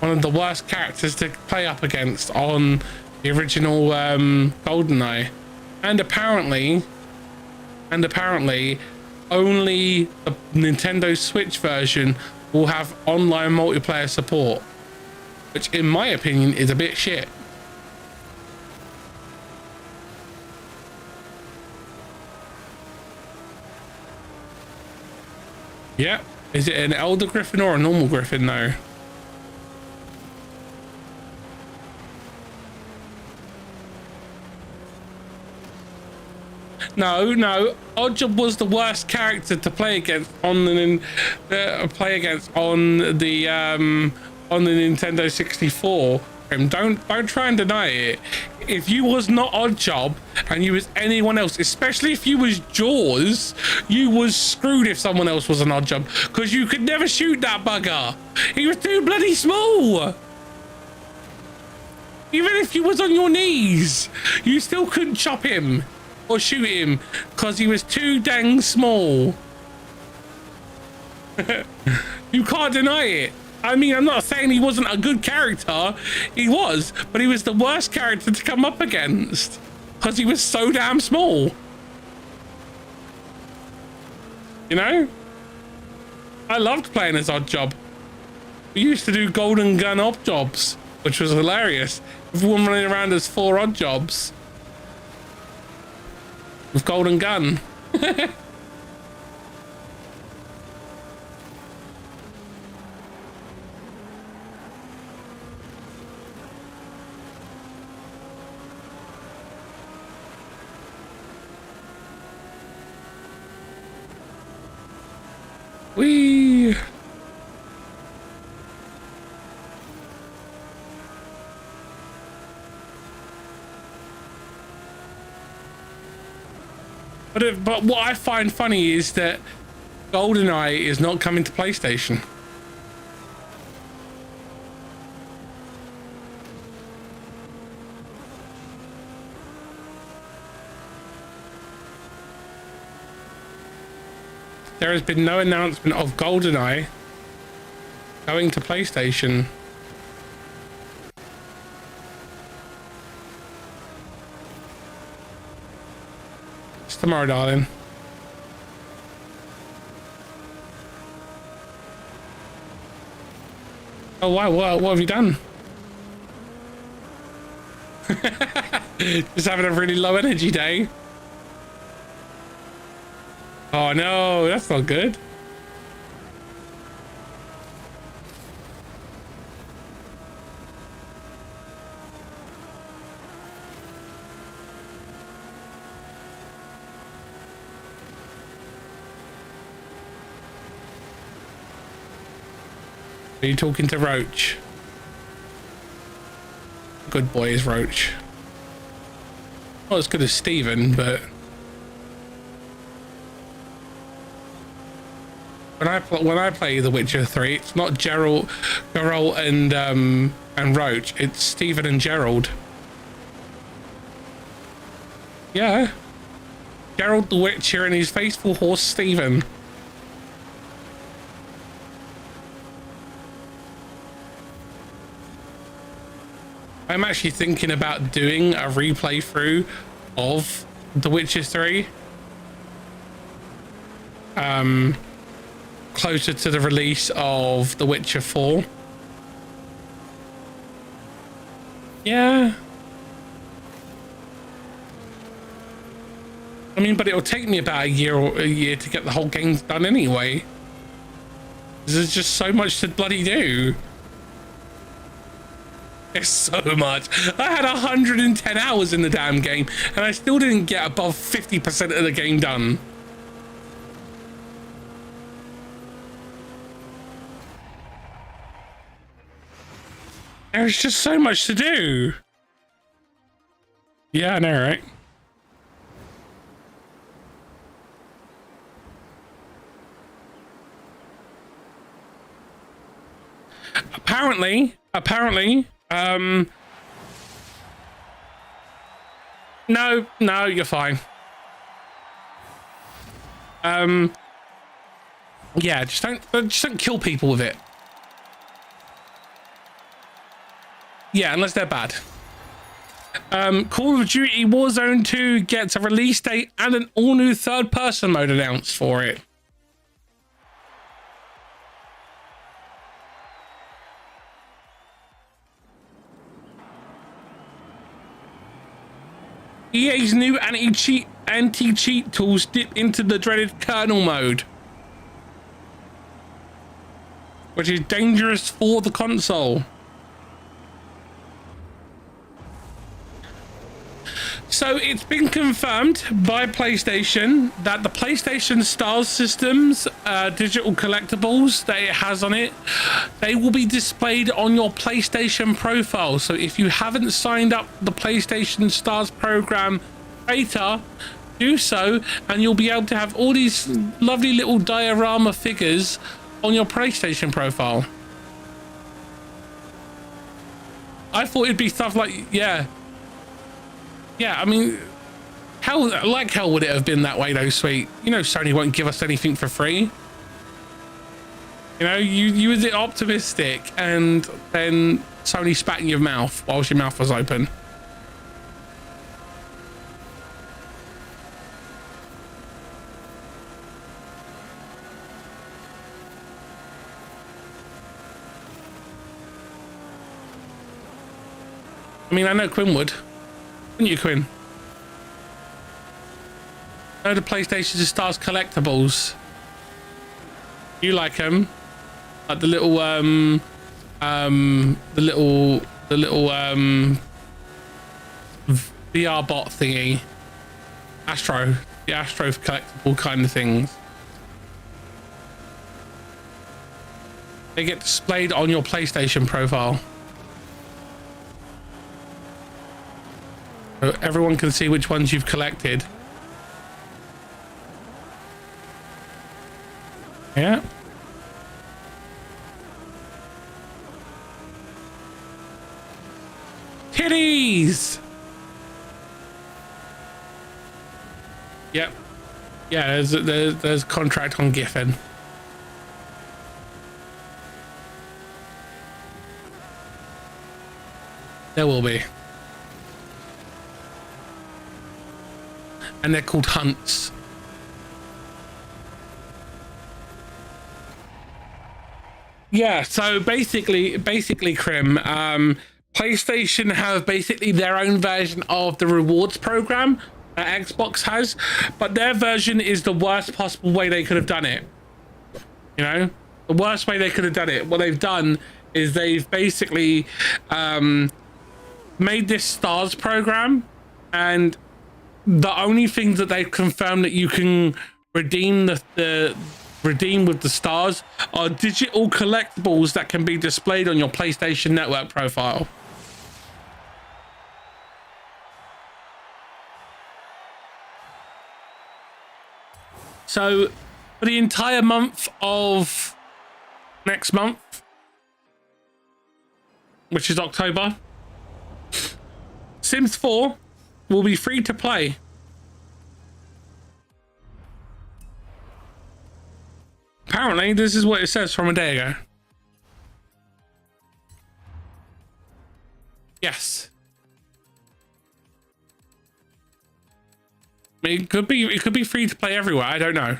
one of the worst characters to play up against on the original GoldenEye, and apparently only the Nintendo Switch version will have online multiplayer support, which in my opinion is a bit shit. Yeah, is it an Elder Griffin or a normal Griffin though? No, Oddjob was the worst character to play against on the Nintendo 64. Don't try and deny it. If you was not Oddjob and you was anyone else, especially if you was Jaws, you was screwed if someone else was an Oddjob, because you could never shoot that bugger. He was too bloody small. Even if you was on your knees, you still couldn't chop him. or shoot him because he was too dang small. You can't deny it. I mean, I'm not saying he wasn't a good character. He was, but he was the worst character to come up against because he was so damn small. You know? I loved playing as Odd Job. We used to do Golden Gun Odd Jobs, which was hilarious. Everyone running around as 4 Odd Jobs with Golden Gun. Whee! But what I find funny is that GoldenEye is not coming to PlayStation. There has been no announcement of GoldenEye going to PlayStation. It's tomorrow, darling. Oh wow, what have you done? Just having a really low energy day. Oh no, that's not good. Are you talking to Roach? Good boy is Roach. Not as good as Steven, but when I play The Witcher 3, it's not Geralt and Roach. It's Steven and Gerald. Yeah, Gerald the Witcher and his faithful horse Steven. I'm actually thinking about doing a replay through of The Witcher 3. Closer to the release of The Witcher 4. Yeah. I mean, but it'll take me about a year to get the whole game done anyway. There's just so much to bloody do. There's so much. I had 110 hours in the damn game and I still didn't get above 50% of the game done. There's just so much to do. Yeah, I know, right? Apparently, no, you're fine. Yeah, just don't kill people with it. Yeah, unless they're bad. Call of Duty Warzone 2 gets a release date and an all-new third-person mode announced for it. EA's new anti-cheat tools dip into the dreaded kernel mode, which is dangerous for the console. So it's been confirmed by PlayStation that the PlayStation Stars systems, digital collectibles that it has on it, they will be displayed on your PlayStation profile. So if you haven't signed up the PlayStation Stars program beta, do so, and you'll be able to have all these lovely little diorama figures on your PlayStation profile. I thought it'd be stuff like, yeah, I mean, hell would it have been that way though, sweet? You know Sony won't give us anything for free. You know, you was it optimistic, and then Sony spat in your mouth whilst your mouth was open. I mean, I know Quinn would. Wouldn't you, Quinn? I know the PlayStation Stars collectibles. You like them? Like the little VR bot thingy. The Astro collectible kind of things. They get displayed on your PlayStation profile. So everyone can see which ones you've collected. Yeah. Titties! Yep. Yeah, there's contract on Giffen. There will be. And they're called hunts. Yeah, so basically Crim, PlayStation have basically their own version of the rewards program that Xbox has, but their version is the worst possible way they could have done it. You know, the worst way they could have done it. What they've done is they've basically made this stars program, and the only things that they've confirmed that you can redeem redeem with the stars are digital collectibles that can be displayed on your PlayStation Network profile. So for the entire month of next month, which is October, Sims 4 will be free to play. Apparently, this is what it says from a day ago. Yes. I mean, it could be free to play everywhere. I don't know.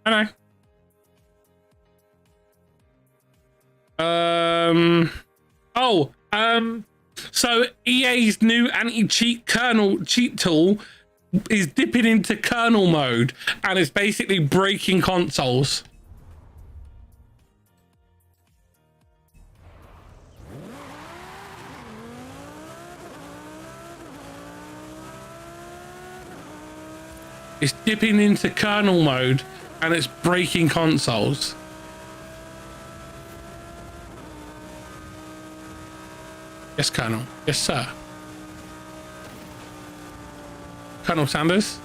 I know. So EA's new anti-cheat cheat tool is dipping into kernel mode, and it's basically breaking consoles. It's dipping into kernel mode, and it's breaking consoles. Yes, Colonel. Yes, sir. Colonel Sanders.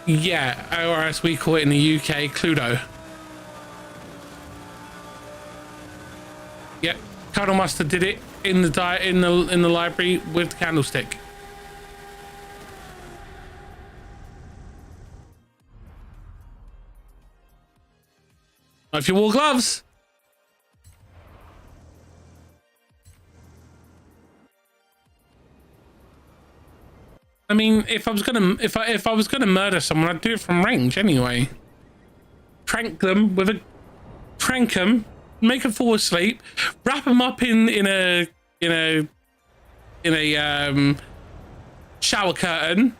Yeah, or as we call it in the UK, Cluedo. Yep, Colonel Mustard did it in the library with the candlestick. If you wore gloves. I mean, if I was gonna murder someone, I'd do it from range anyway. Trank them, make them fall asleep, wrap them up in a shower curtain,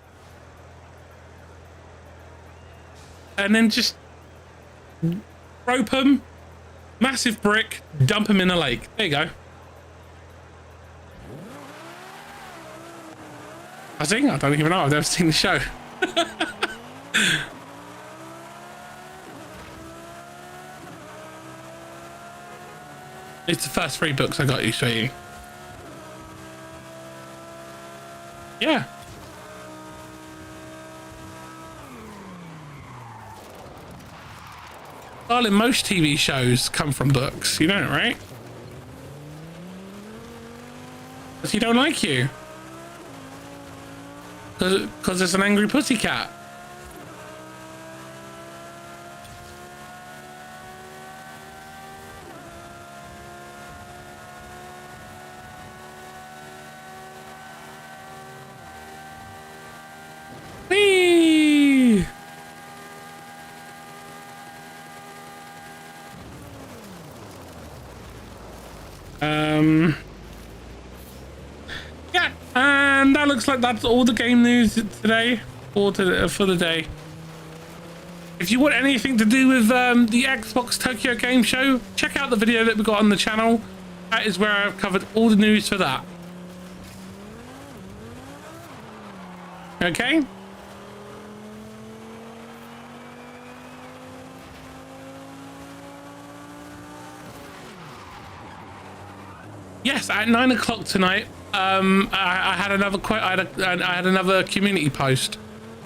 and then just rope them, massive brick, dump them in a lake. There you go. I don't even know. I've never seen the show. It's the first 3 books I got you, sweetie. Yeah. Darling, most TV shows come from books. You know it, right? Because he don't like you. Because it's an angry pussycat. Whee! Yeah, and that looks like that's all the game news today for the day. If you want anything to do with the Xbox Tokyo Game Show, check out the video that we got on the channel. That is where I've covered all the news for that. Okay. Yes, at 9 o'clock tonight, I had another I had another community post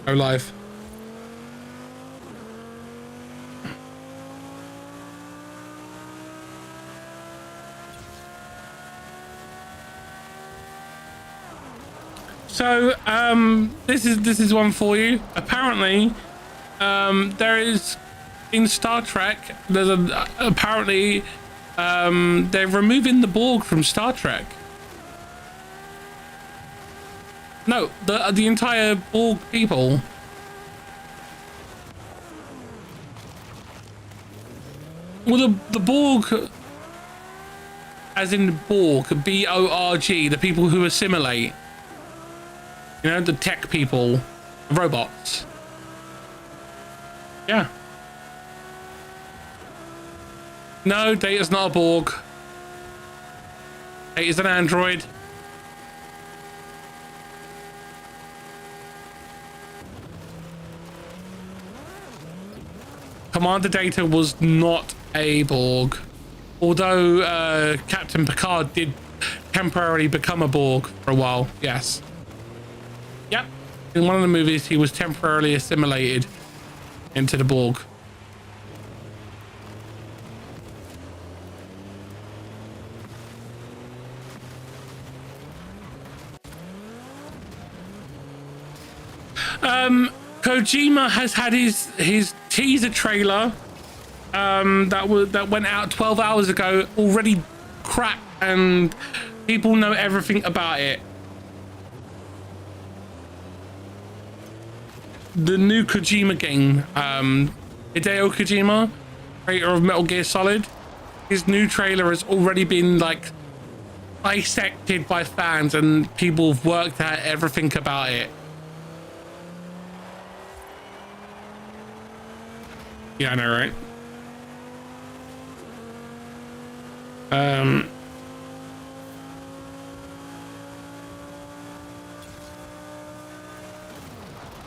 go live. So this is one for you. Apparently, there is in Star Trek. There's apparently they're removing the Borg from Star Trek. No, the entire Borg people. Well, the Borg, as in Borg, B-O-R-G, the people who assimilate. You know, the tech people, robots. Yeah. No, Data's not a Borg. Data's an android. Commander Data was not a Borg. Although Captain Picard did temporarily become a Borg for a while, yes. Yep. In one of the movies, he was temporarily assimilated into the Borg. Kojima has had his teaser trailer that went out 12 hours ago already cracked, and people know everything about it. The new Kojima game, Hideo Kojima, creator of Metal Gear Solid, his new trailer has already been like dissected by fans, and people have worked out everything about it. Yeah, I know, right?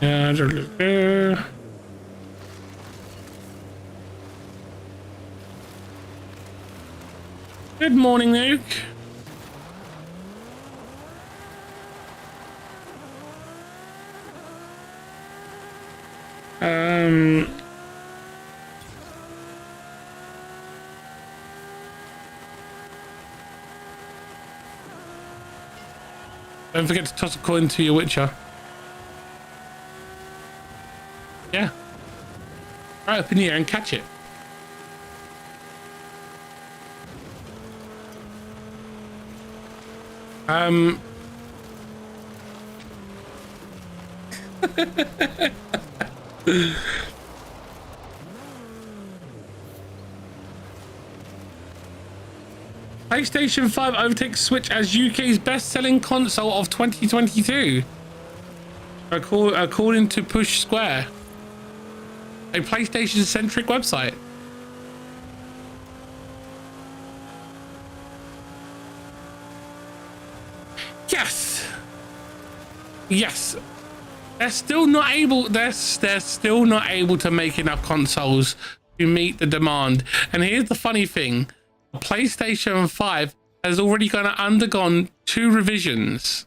Yeah, good morning, Nuke. Don't forget to toss a coin to your Witcher. Yeah. Right up in the air and catch it. PlayStation 5 overtakes Switch as UK's best-selling console of 2022, according to Push Square, a PlayStation-centric website. Yes. Yes. They're still not able. They're still not able to make enough consoles to meet the demand. And here's the funny thing: the PlayStation 5 has already undergone 2 revisions.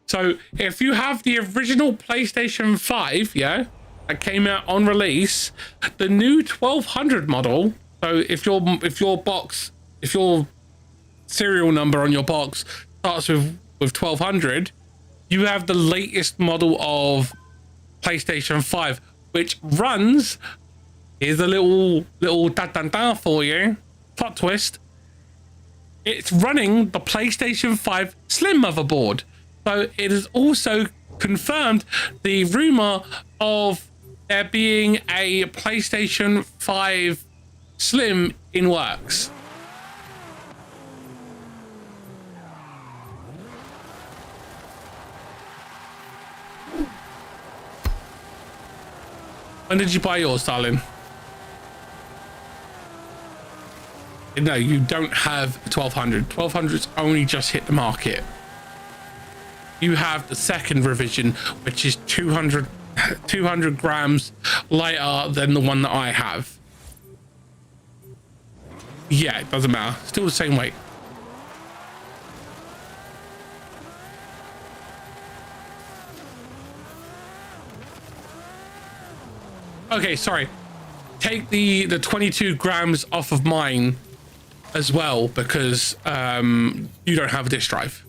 So if you have the original PlayStation 5, yeah, that came out on release, the new 1200 model. So if your serial number on your box starts with 1200, you have the latest model of PlayStation 5, which runs. Here's a little da for you. Plot twist. It's running the PlayStation 5 Slim motherboard. So it is also confirmed the rumor of there being a PlayStation 5 Slim in works. When did you buy yours, darling? No, you don't have 1200. 1200's only just hit the market. You have the second revision, which is 200 grams lighter than the one that I have. Yeah, it doesn't matter. Still the same weight. Okay, sorry. Take the 22 grams off of mine as well, because you don't have a disk drive.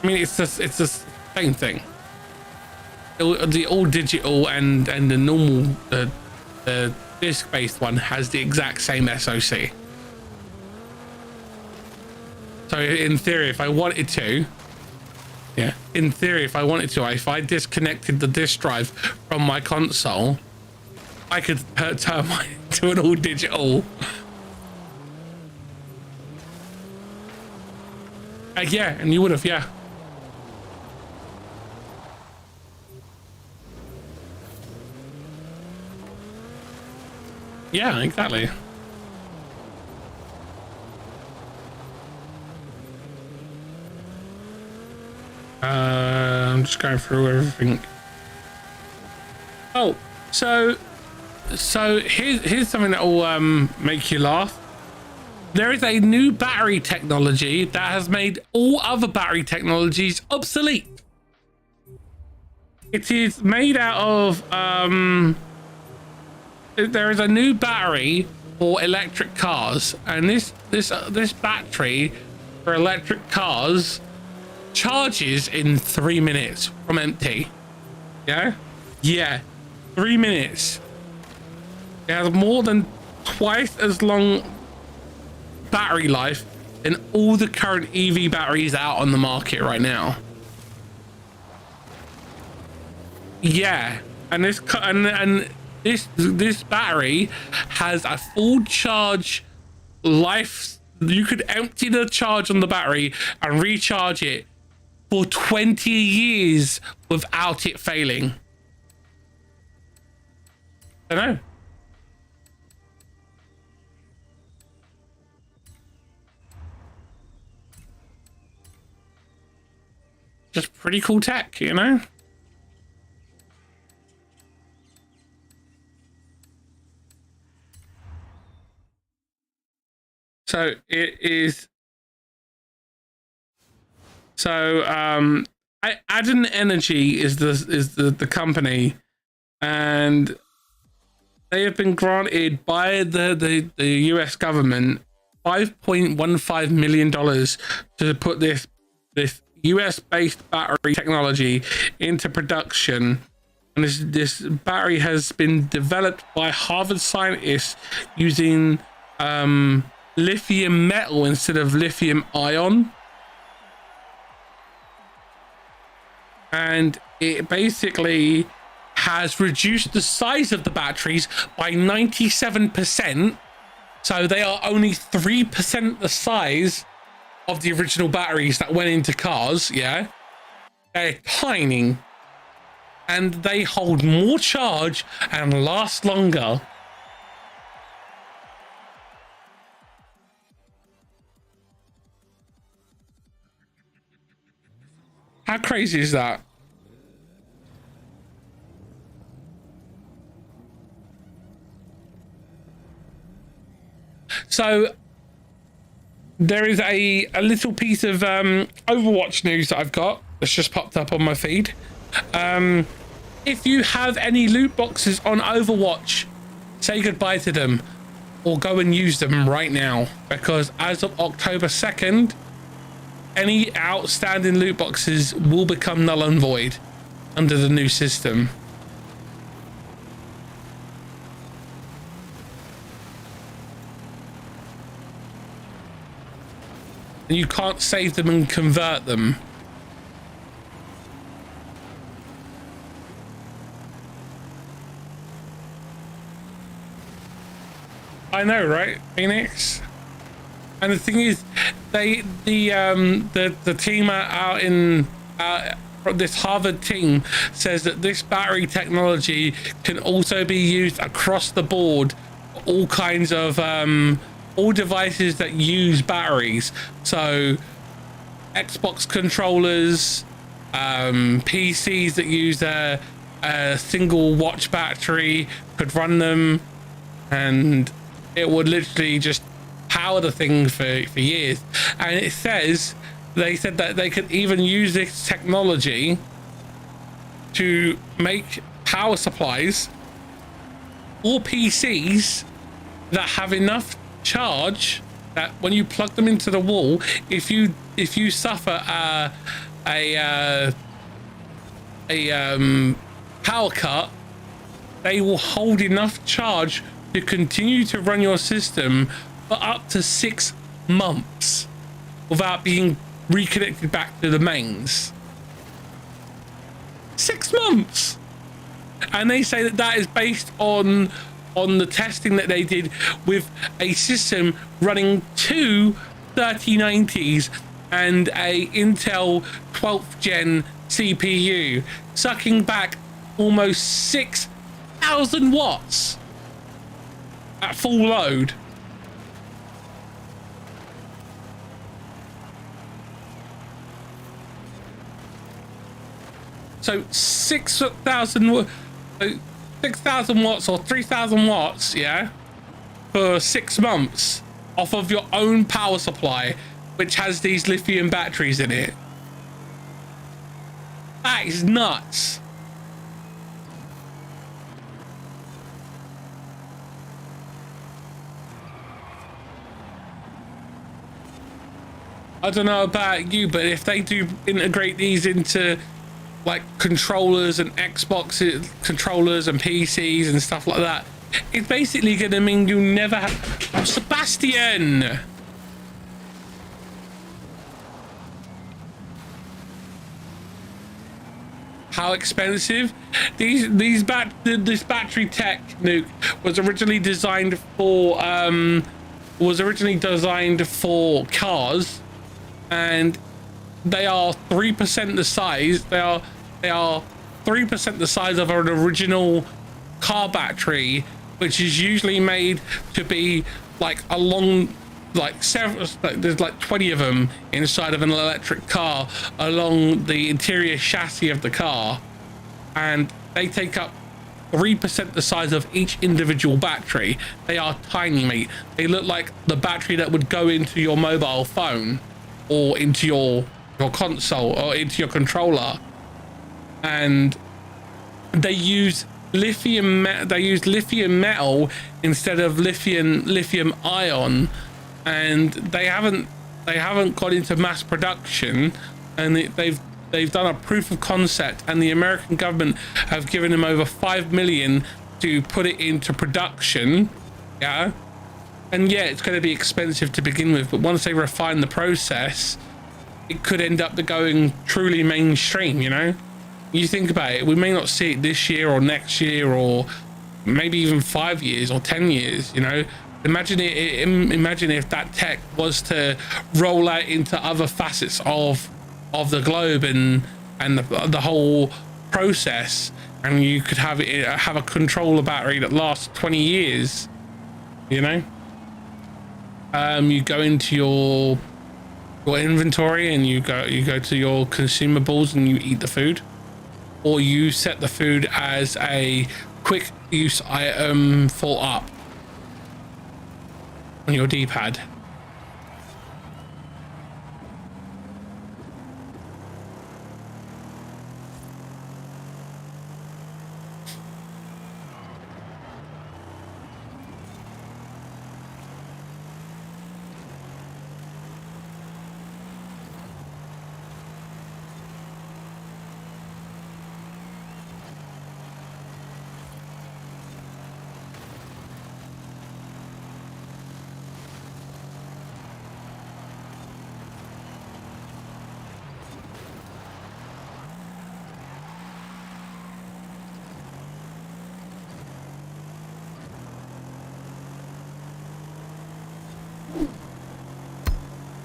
I mean, it's the same thing. The all digital and the normal the disc based one has the exact same SoC. So in theory, if I wanted to, if I disconnected the disk drive from my console, I could turn mine into an all digital. Yeah, and you would have, yeah. Yeah, exactly. I'm just going through everything. Oh, so here's something that will make you laugh. There is a new battery technology that has made all other battery technologies obsolete. It is made out of there is a new battery for electric cars, and this battery for electric cars charges in 3 minutes from empty. Yeah, 3 minutes. It has more than twice as long battery life than all the current EV batteries out on the market right now. Yeah, and this battery has a full charge life. You could empty the charge on the battery and recharge it for 20 years without it failing. I know. Just pretty cool tech, you know? So it is. So Adden Energy is the company, and they have been granted by the US government $5.15 million to put this US based battery technology into production. And this battery has been developed by Harvard scientists using lithium metal instead of lithium ion, and it basically has reduced the size of the batteries by 97%, so they are only 3% the size of the original batteries that went into cars. Yeah, they're tiny, and they hold more charge and last longer. How crazy is that? So there is a little piece of Overwatch news that I've got. that's just popped up on my feed. If you have any loot boxes on Overwatch, say goodbye to them or go and use them right now, because as of October 2nd, any outstanding loot boxes will become null and void under the new system. And you can't save them and convert them. I know, right, Phoenix? And the thing is, the team out in this Harvard team says that this battery technology can also be used across the board for all kinds of all devices that use batteries. So Xbox controllers, PCs that use a single watch battery could run them, and it would literally just power the thing for years. And it says, they said that they could even use this technology to make power supplies or PCs that have enough charge that when you plug them into the wall, if you suffer a power cut, they will hold enough charge to continue to run your system for up to 6 months without being reconnected back to the mains. 6 months. And they say that is based on the testing that they did with a system running 2 3090s and a Intel 12th gen CPU, sucking back almost 6,000 watts at full load. So 6,000 watts or 3,000 watts, yeah, for 6 months off of your own power supply, which has these lithium batteries in it. That is nuts. I don't know about you, but if they do integrate these into like controllers and Xbox controllers and PCs and stuff like that, it's basically going to mean you never have... Oh, Sebastian! How expensive? This battery tech nuke was originally designed for cars, and they are 3% the size. They are 3% the size of an original car battery, which is usually made to be like a long, like several, like there's like 20 of them inside of an electric car along the interior chassis of the car, and they take up 3% the size of each individual battery. They are tiny, mate. They look like the battery that would go into your mobile phone or into your console or into your controller. And they use lithium metal instead of lithium ion, and they haven't got into mass production, and they've done a proof of concept, and the American government have given them over 5 million to put it into production. Yeah, and yeah, it's going to be expensive to begin with, but once they refine the process, it could end up going truly mainstream. You know, you think about it, we may not see it this year or next year or maybe even 5 years or 10 years. You know, imagine if that tech was to roll out into other facets of the globe and the whole process, and you could have a controller battery that lasts 20 years. You know, you go into your inventory and you go to your consumables and you eat the food, or you set the food as a quick use item for up on your D-pad.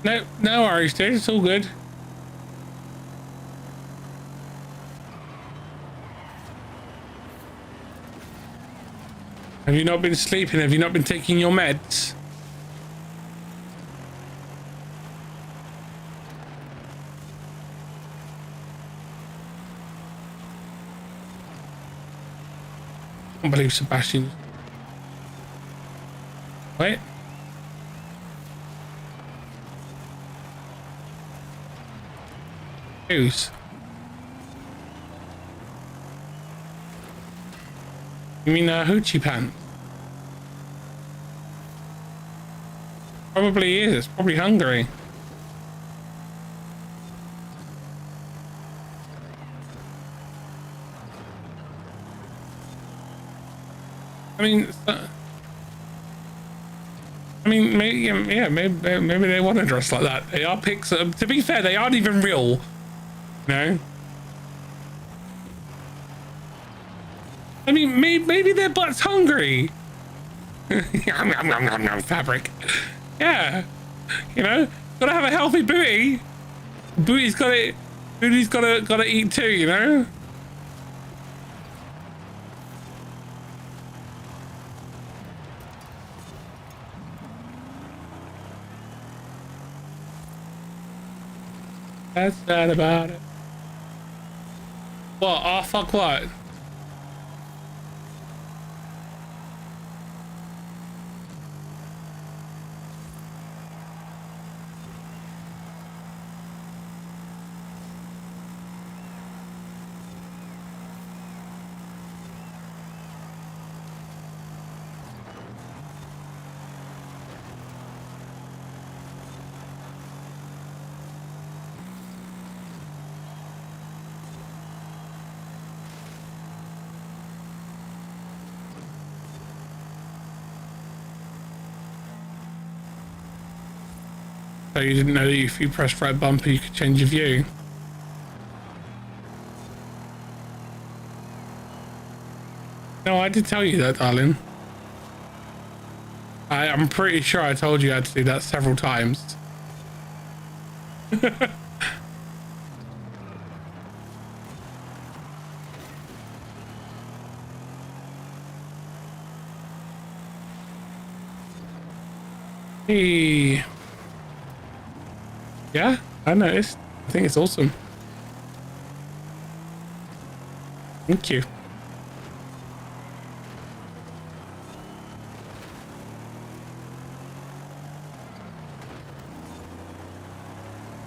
No, no worries, dude. It's all good. Have you not been sleeping? Have you not been taking your meds? I can't believe Sebastian. Wait. Who's? You mean Hoochie Pants? Probably is. Probably hungry. I mean, maybe, yeah, maybe they want to dress like that. They are pics. To be fair, they aren't even real. You know? I mean, maybe their butt's hungry. Yum, yum, yum, yum, yum, fabric. Yeah. You know, gotta have a healthy booty. Booty's gotta eat too, you know? That's sad about it. What? Oh, fuck what? So you didn't know that if you pressed right bumper you could change your view? No, I did tell you that, darling. I'm pretty sure I told you I had to do that several times. Hey. Yeah, I noticed. I think it's awesome. Thank you.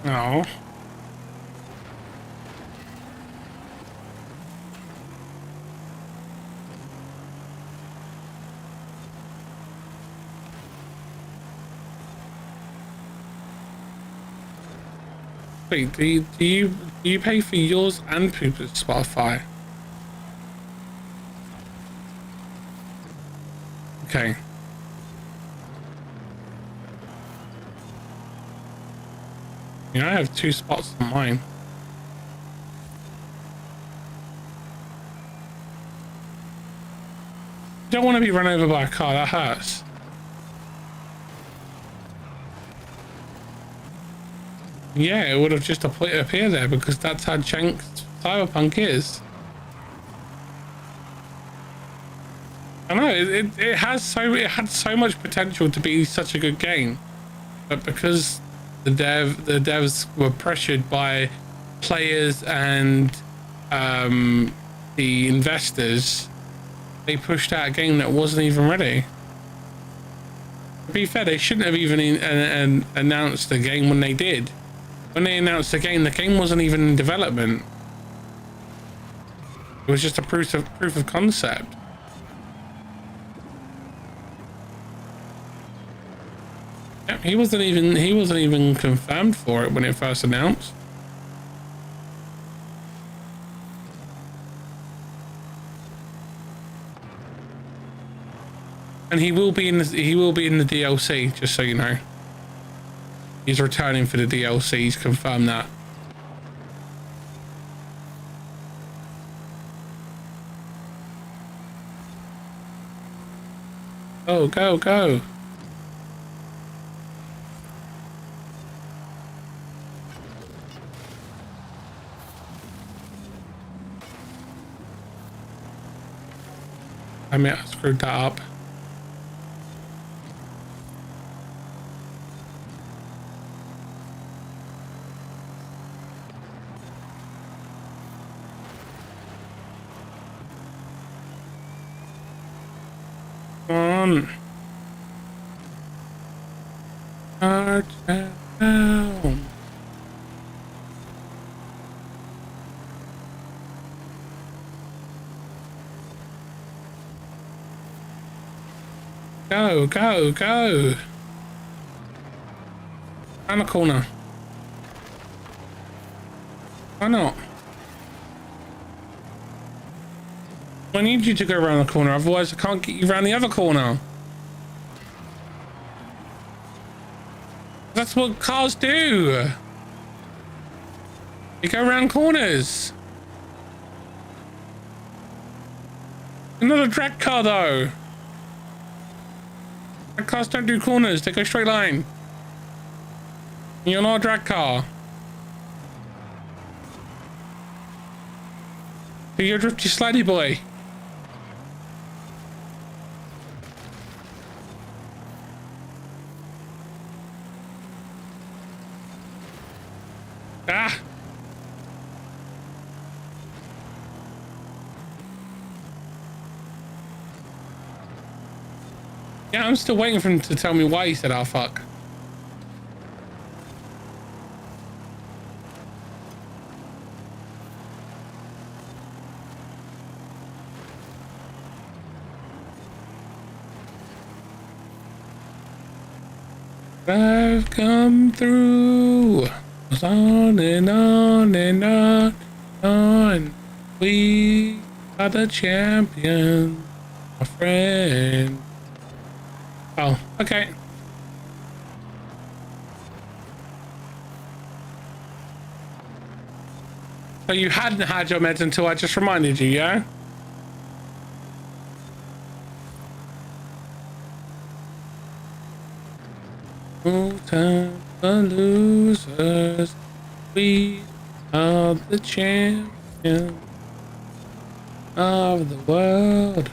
Oh. Wait, do you pay for yours and Pooper's Spotify? Okay. You know, I have 2 spots on mine. You don't want to be run over by a car, that hurts. Yeah, it would have just appeared there because that's how Chank's Cyberpunk is. I know it had so much potential to be such a good game, but because the devs were pressured by players and the investors, they pushed out a game that wasn't even ready. To be fair, they shouldn't have even announced the game when they did. When they announced the game wasn't even in development. It was just a proof of concept. Yeah, he wasn't even confirmed for it when it first announced. And he will be in the DLC, just so you know. He's returning for the DLC. He's confirmed that. Oh, go. mean, I screwed that up. Come on. Touchdown. Go, go, go. Around the corner. Why not? I need you to go around the corner, otherwise I can't get you around the other corner. That's what cars do. You go around corners. Another drag car though. Drag cars don't do corners, they go straight line. You're not a drag car. So you're a drifty slidey boy. Ah! Yeah, I'm still waiting for him to tell me why he said, "Oh fuck." I've come through. Goes on and on and on, on. We are the champions, my friend. Oh, okay. So you hadn't had your meds until I just reminded you, yeah? No time for losers. We are the champions of the world.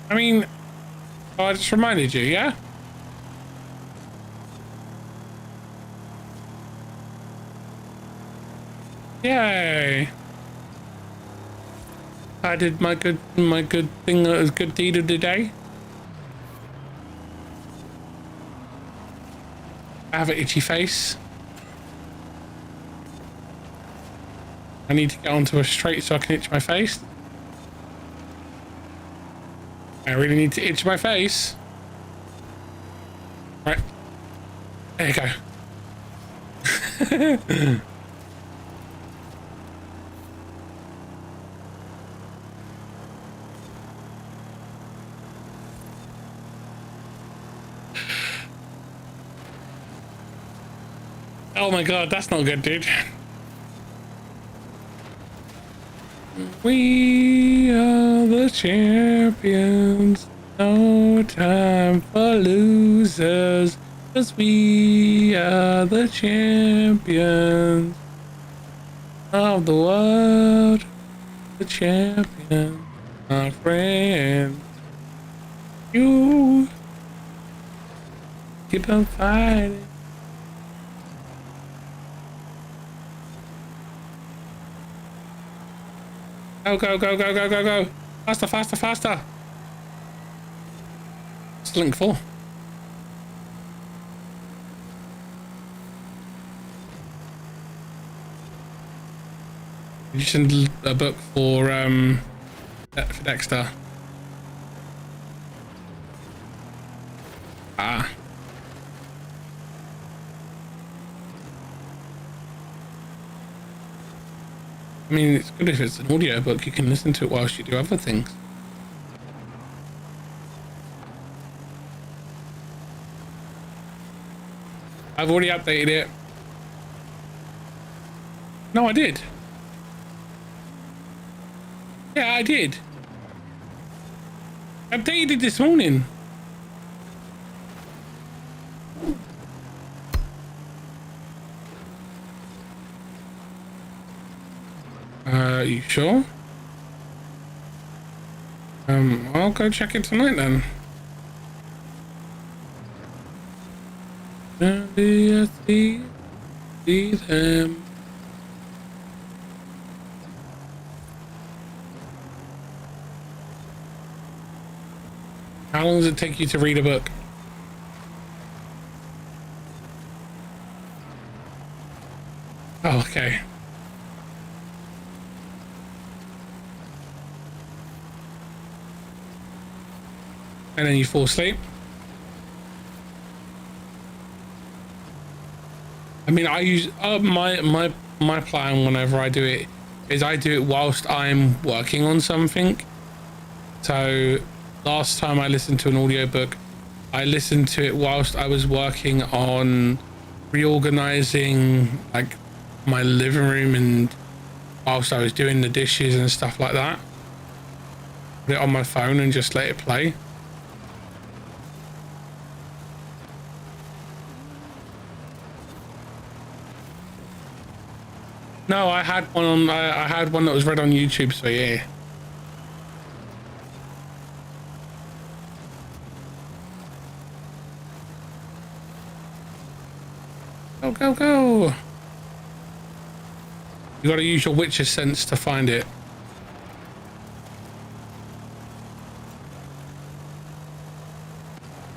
I mean, I just reminded you, yeah? Yay! I did my good thing, good deed of the day. I have an itchy face. I need to get onto a straight so I can itch my face. I really need to itch my face. Right. There you go. Oh my god, that's not good, dude. We are the champions. No time for losers. 'Cause we are the champions of the world. The champion, my friend. You keep on fighting. Go, go, go, go, go, go, go. Faster, faster, faster. It's link 4. You send a book for Dexter. Ah. I mean, it's good if it's an audio book, you can listen to it whilst you do other things. I've already updated it. No, I did. Yeah, I did. I updated it this morning. Are you sure? I'll go check it tonight then. See them. How long does it take you to read a book? Oh, okay. And then you fall asleep. I mean, I use my plan whenever I do it is I do it whilst I'm working on something. So last time I listened to an audiobook, I listened to it whilst I was working on reorganizing like my living room and whilst I was doing the dishes and stuff like that. Put it on my phone and just let it play. No, I had one on. I had one that was read on YouTube. So yeah. Go go go! You got to use your witcher sense to find it.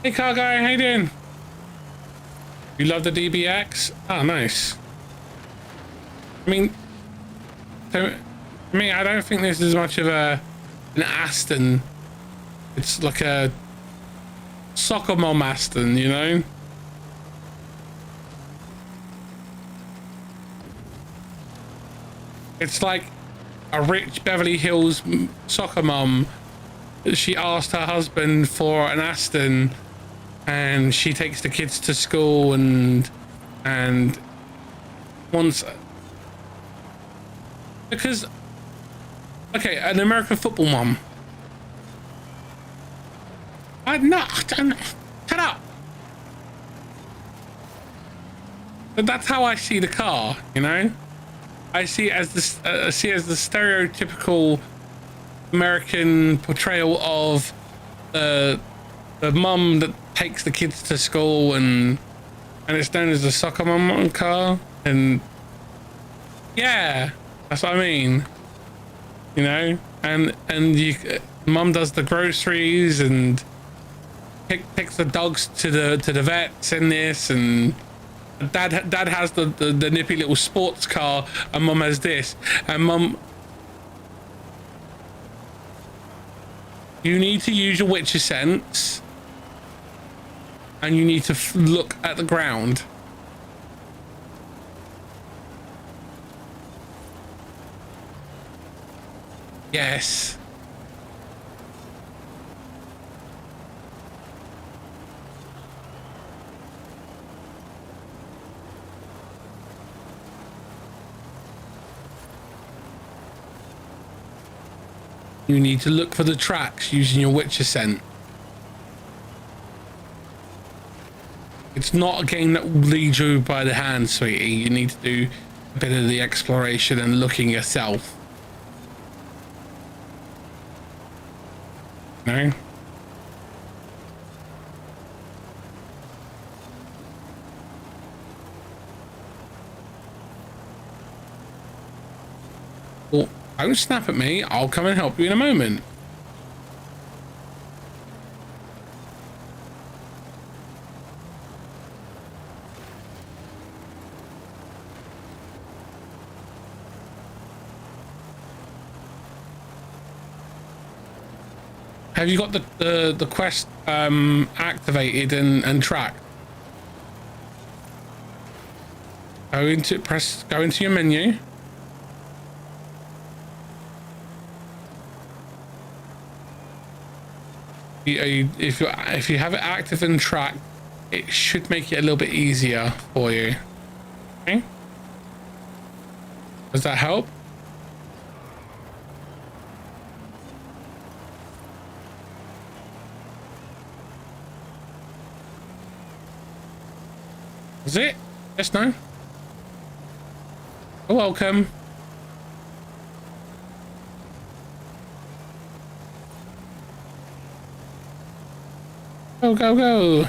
Hey car guy, how you doing? You love the DBX? Oh, nice. I mean, to me, I don't think this is much of an Aston. It's like a soccer mom Aston, you know? It's like a rich Beverly Hills soccer mom. She asked her husband for an Aston, and she takes the kids to school and once. Because, okay, an American football mom. Shut up. But that's how I see the car, you know. I see it as the stereotypical American portrayal of the mum that takes the kids to school and it's known as the soccer mum car, and yeah. That's what I mean, you know, and mum does the groceries and takes the dogs to the vets in this, and dad has the nippy little sports car, and mum has this, and mum. You need to use your witcher sense, and you need to look at the ground. Yes. You need to look for the tracks using your witcher scent. It's not a game that will lead you by the hand, sweetie. You need to do a bit of the exploration and looking yourself. No? Well, don't snap at me. I'll come and help you in a moment. Have you got the quest activated and tracked? Go into your menu. If you have it active and tracked, it should make it a little bit easier for you. Okay? Does that help? Is it? Yes, no? You're welcome. Go, go, go.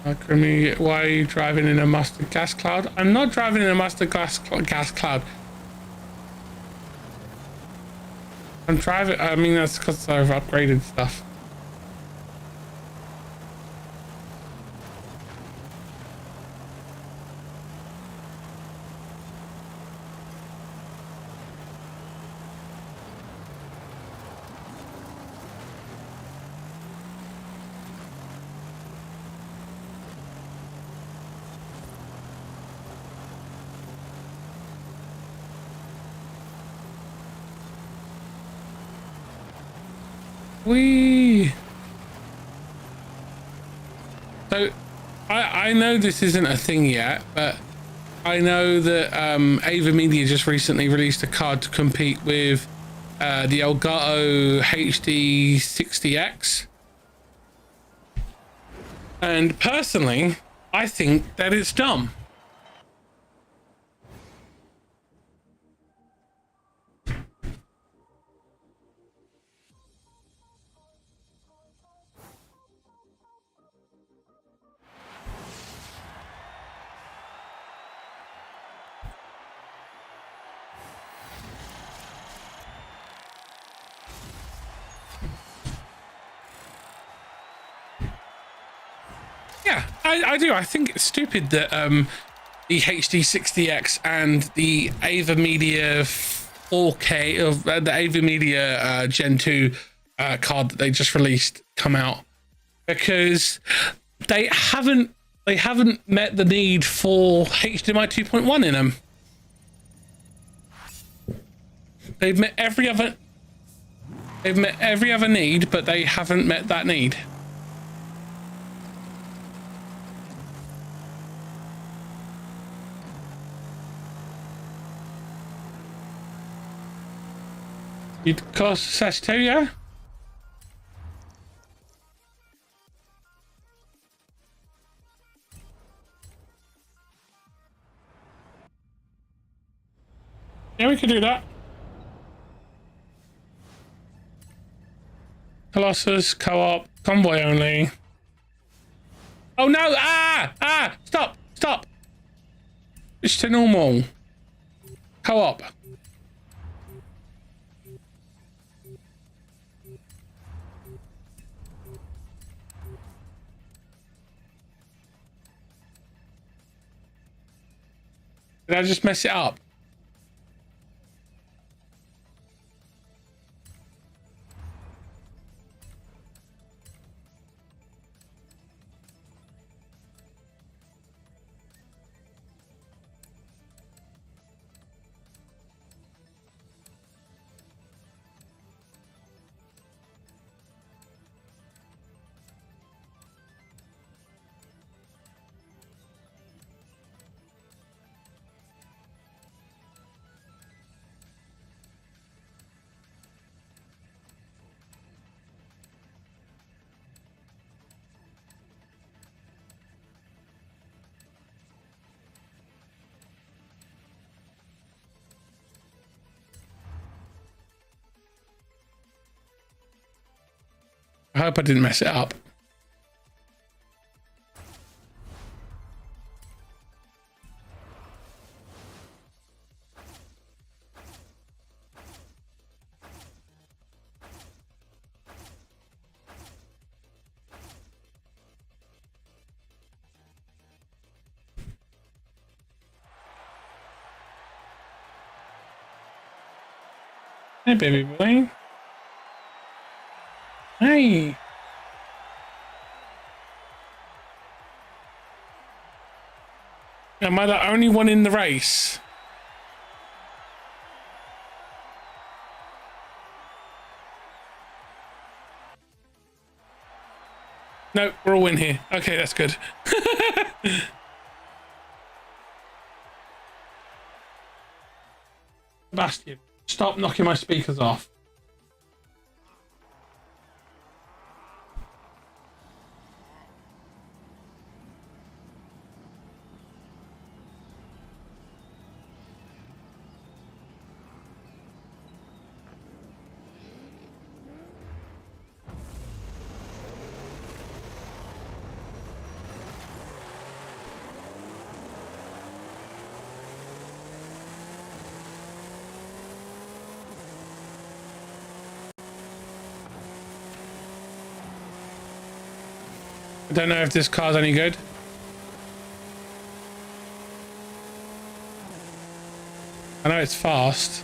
Grimmy, why are you driving in a mustard gas cloud? I'm not driving in a mustard gas cloud. I'm driving, I mean, that's because I've upgraded stuff. Whee! So, I know this isn't a thing yet, but I know that AVerMedia just recently released a card to compete with the Elgato HD 60X. And personally, I think that it's dumb. Yeah, I do. I think it's stupid that the HD60X and the AVerMedia 4K of the AVerMedia Gen 2 card that they just released come out, because they haven't met the need for HDMI 2.1 in them. They've met every other need, but they haven't met that need. You'd cost Sash2, yeah? Yeah, we could do that. Colossus, co-op, convoy only. Oh no! Ah! Stop! Stop! It's to normal. Co-op. Did I just mess it up? I hope I didn't mess it up. Hey, baby boy. Hey. Am I the only one in the race? No, we're all in here. Okay, that's good. Sebastian, stop knocking my speakers off. I don't know if this car's any good. I know it's fast.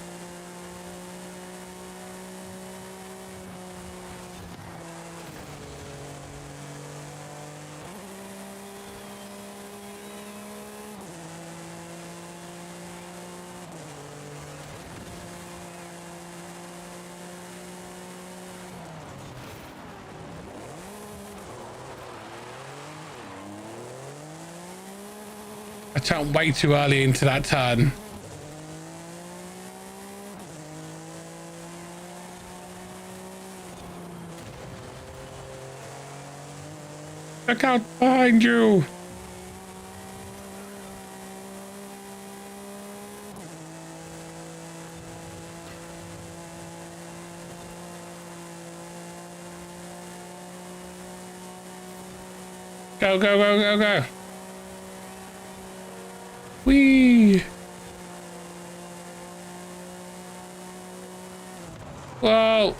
I turned way too early into that turn. Look out behind you! Go, go, go, go, go! Whee! Whoa!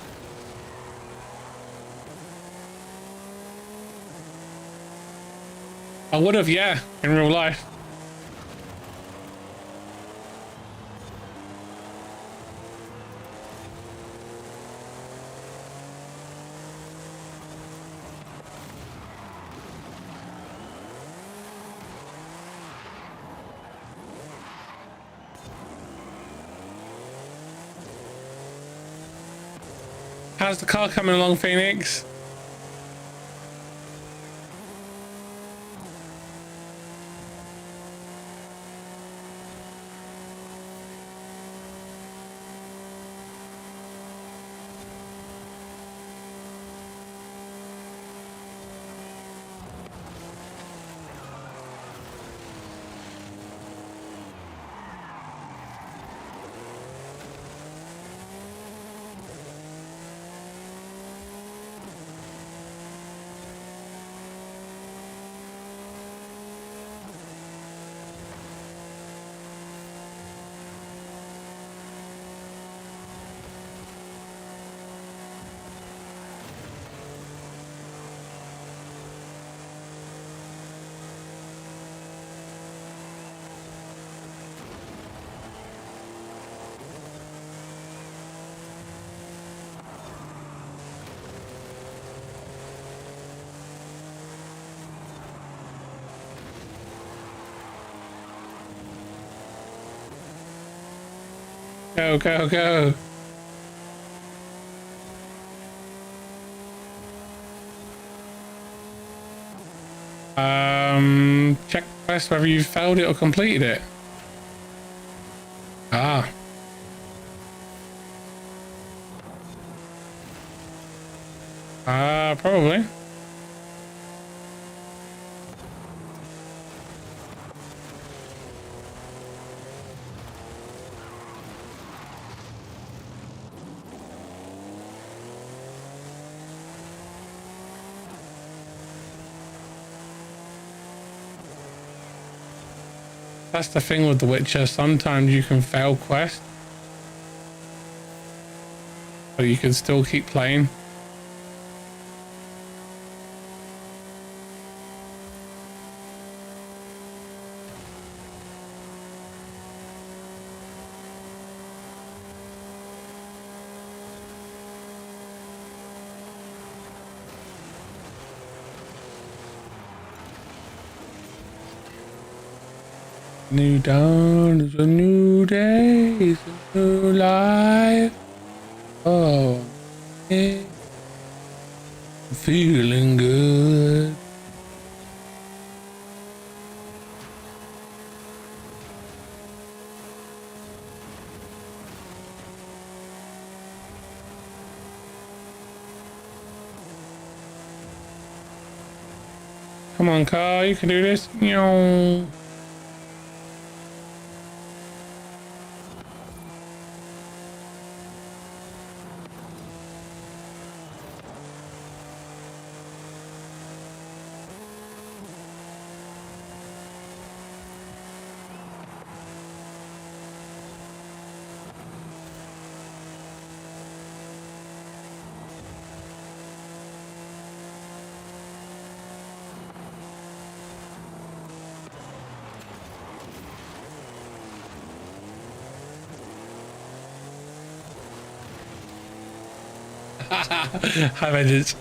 I would have, yeah, in real life. How's the car coming along, Phoenix? Go, go, go. Check first whether you failed it or completed it. Ah. Probably. That's the thing with The Witcher. Sometimes you can fail quests, but you can still keep playing. New dawn is a new day, it's a new life. Oh, yeah. I'm feeling good. Come on, car, you can do this. Meow. Hi, Vengeance.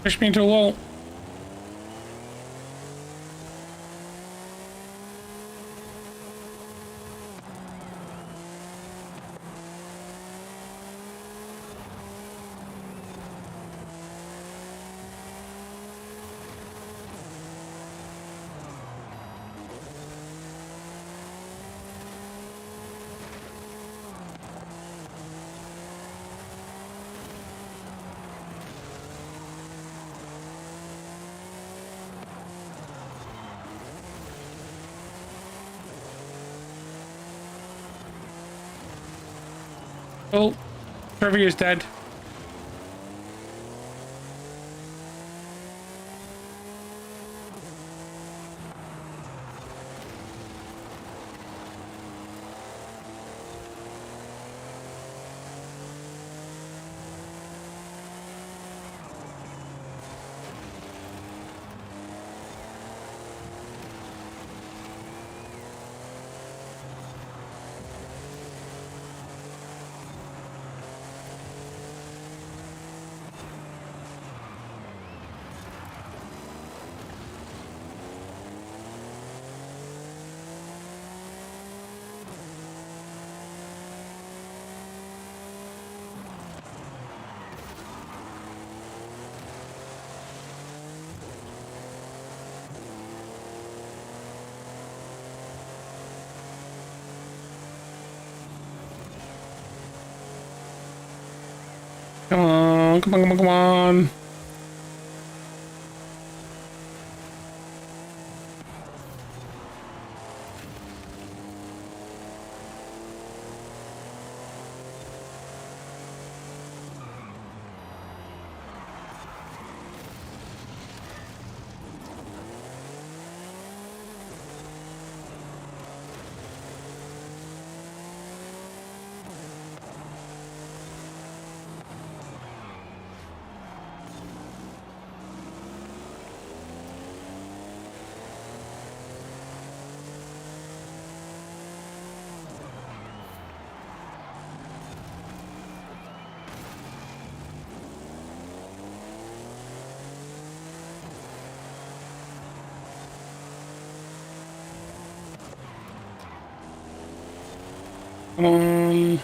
Push me into a wall. Oh, Trevor is dead. Come on, come on, come on, come on. Come on.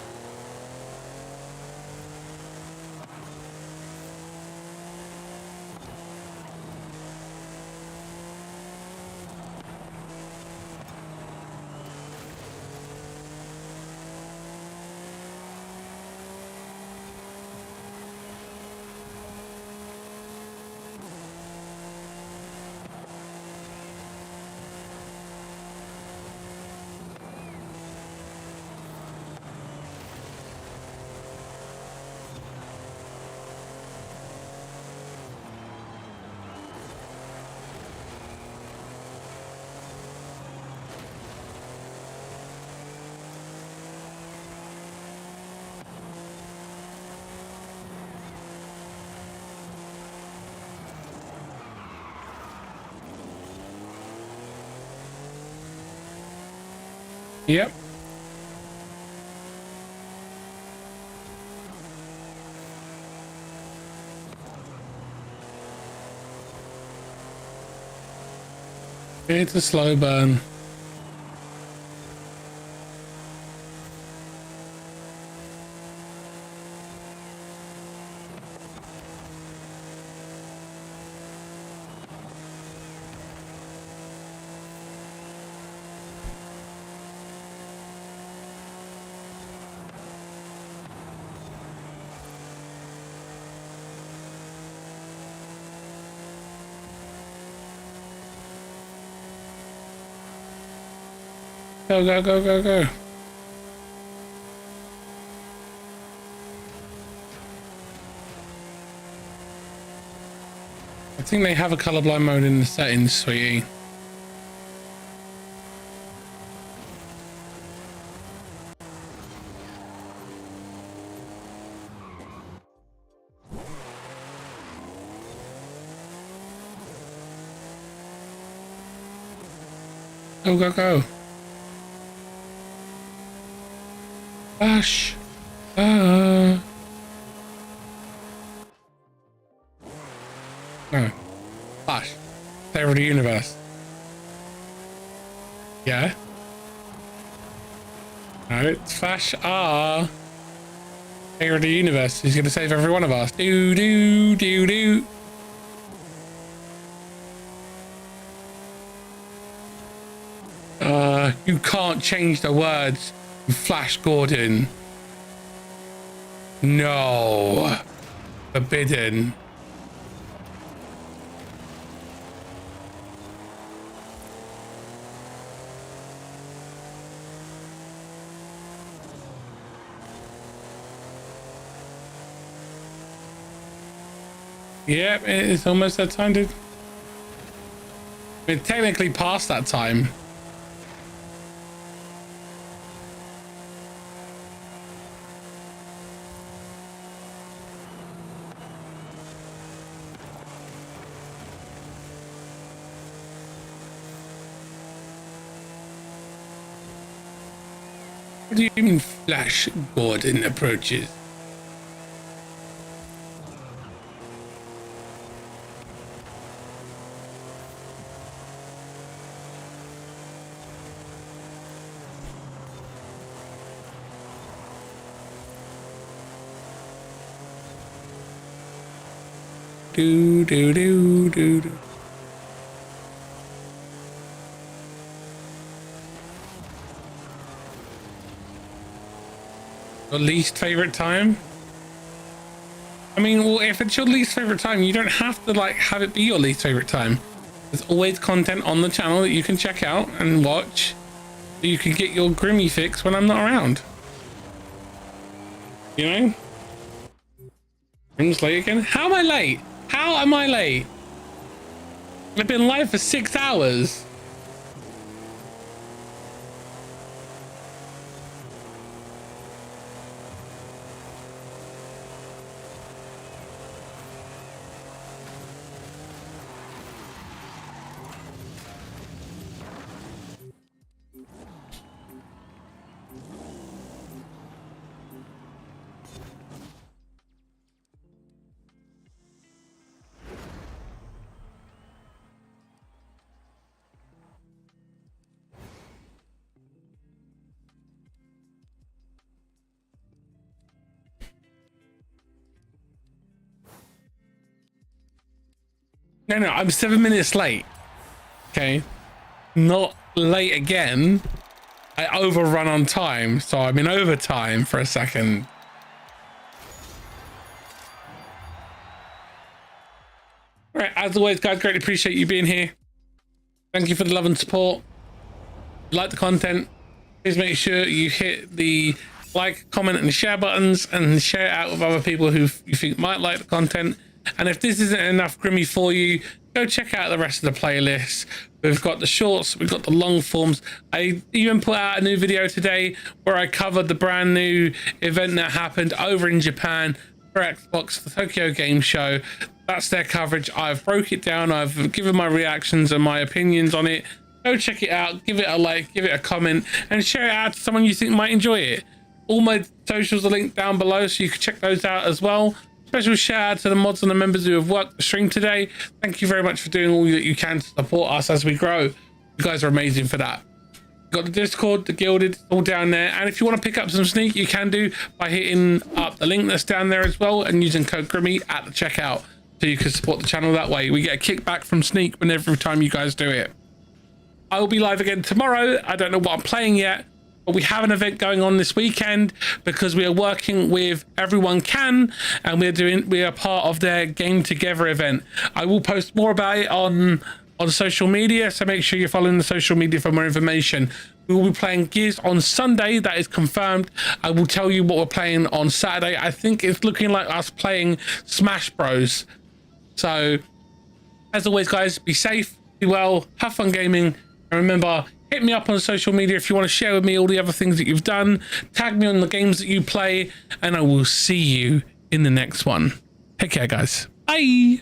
Yep. It's a slow burn. Go, go, go, go, go. I think they have a colorblind mode in the settings, sweetie. Go, go, go. Bash. No. Flash. Savior of the universe. Yeah. No, it's Flash. Savior of the universe. He's gonna save every one of us. Do do do do. You can't change the words. Flash Gordon. No. Forbidden. Yep, it's almost that time, dude. We're technically past that time. What do you mean Flash Gordon approaches? Do do do do do. Your least favorite time? I mean, well, if it's your least favorite time, you don't have to like have it be your least favorite time. There's always content on the channel that you can check out and watch. So you can get your Grimmy fix when I'm not around. You know? I'm just late again. How am I late? How am I late? I've been live for 6 hours. No, I'm 7 minutes late. Okay. Not late again. I overrun on time, so I'm in overtime for a second. All right, as always, guys, greatly appreciate you being here. Thank you for the love and support. If you like the content, please make sure you hit the like, comment, and share buttons and share it out with other people who you think might like the content. And if this isn't enough Grimmy for you, go check out the rest of the playlist. We've got the shorts, we've got the long forms. I even put out a new video today where I covered the brand new event that happened over in Japan for Xbox, the Tokyo Game Show. That's their coverage. I've broke it down, I've given my reactions and my opinions on it. Go check it out, give it a like, give it a comment, and share it out to someone you think might enjoy it. All my socials are linked down below, so you can check those out as well. Special shout out to the mods and the members who have worked the stream today. Thank you very much for doing all that you can to support us as we grow. You guys are amazing for that. Got the Discord, the Guilded, all down there. And if you want to pick up some Sneak, you can do by hitting up the link that's down there as well and using code Grimmy at the checkout, so you can support the channel that way. We get a kickback from Sneak whenever time you guys do it. I will be live again tomorrow. I don't know what I'm playing yet, but we have an event going on this weekend because we are working with Everyone Can, and we are part of their Game Together event. I will post more about it on social media, so make sure you're following the social media for more information. We will be playing Gears on Sunday, that is confirmed. I will tell you what we're playing on Saturday. I think it's looking like us playing Smash Bros. So as always, guys, be safe, be well, have fun gaming, and remember, hit me up on social media if you want to share with me all the other things that you've done. Tag me on the games that you play, and I will see you in the next one. Take care, guys. Bye.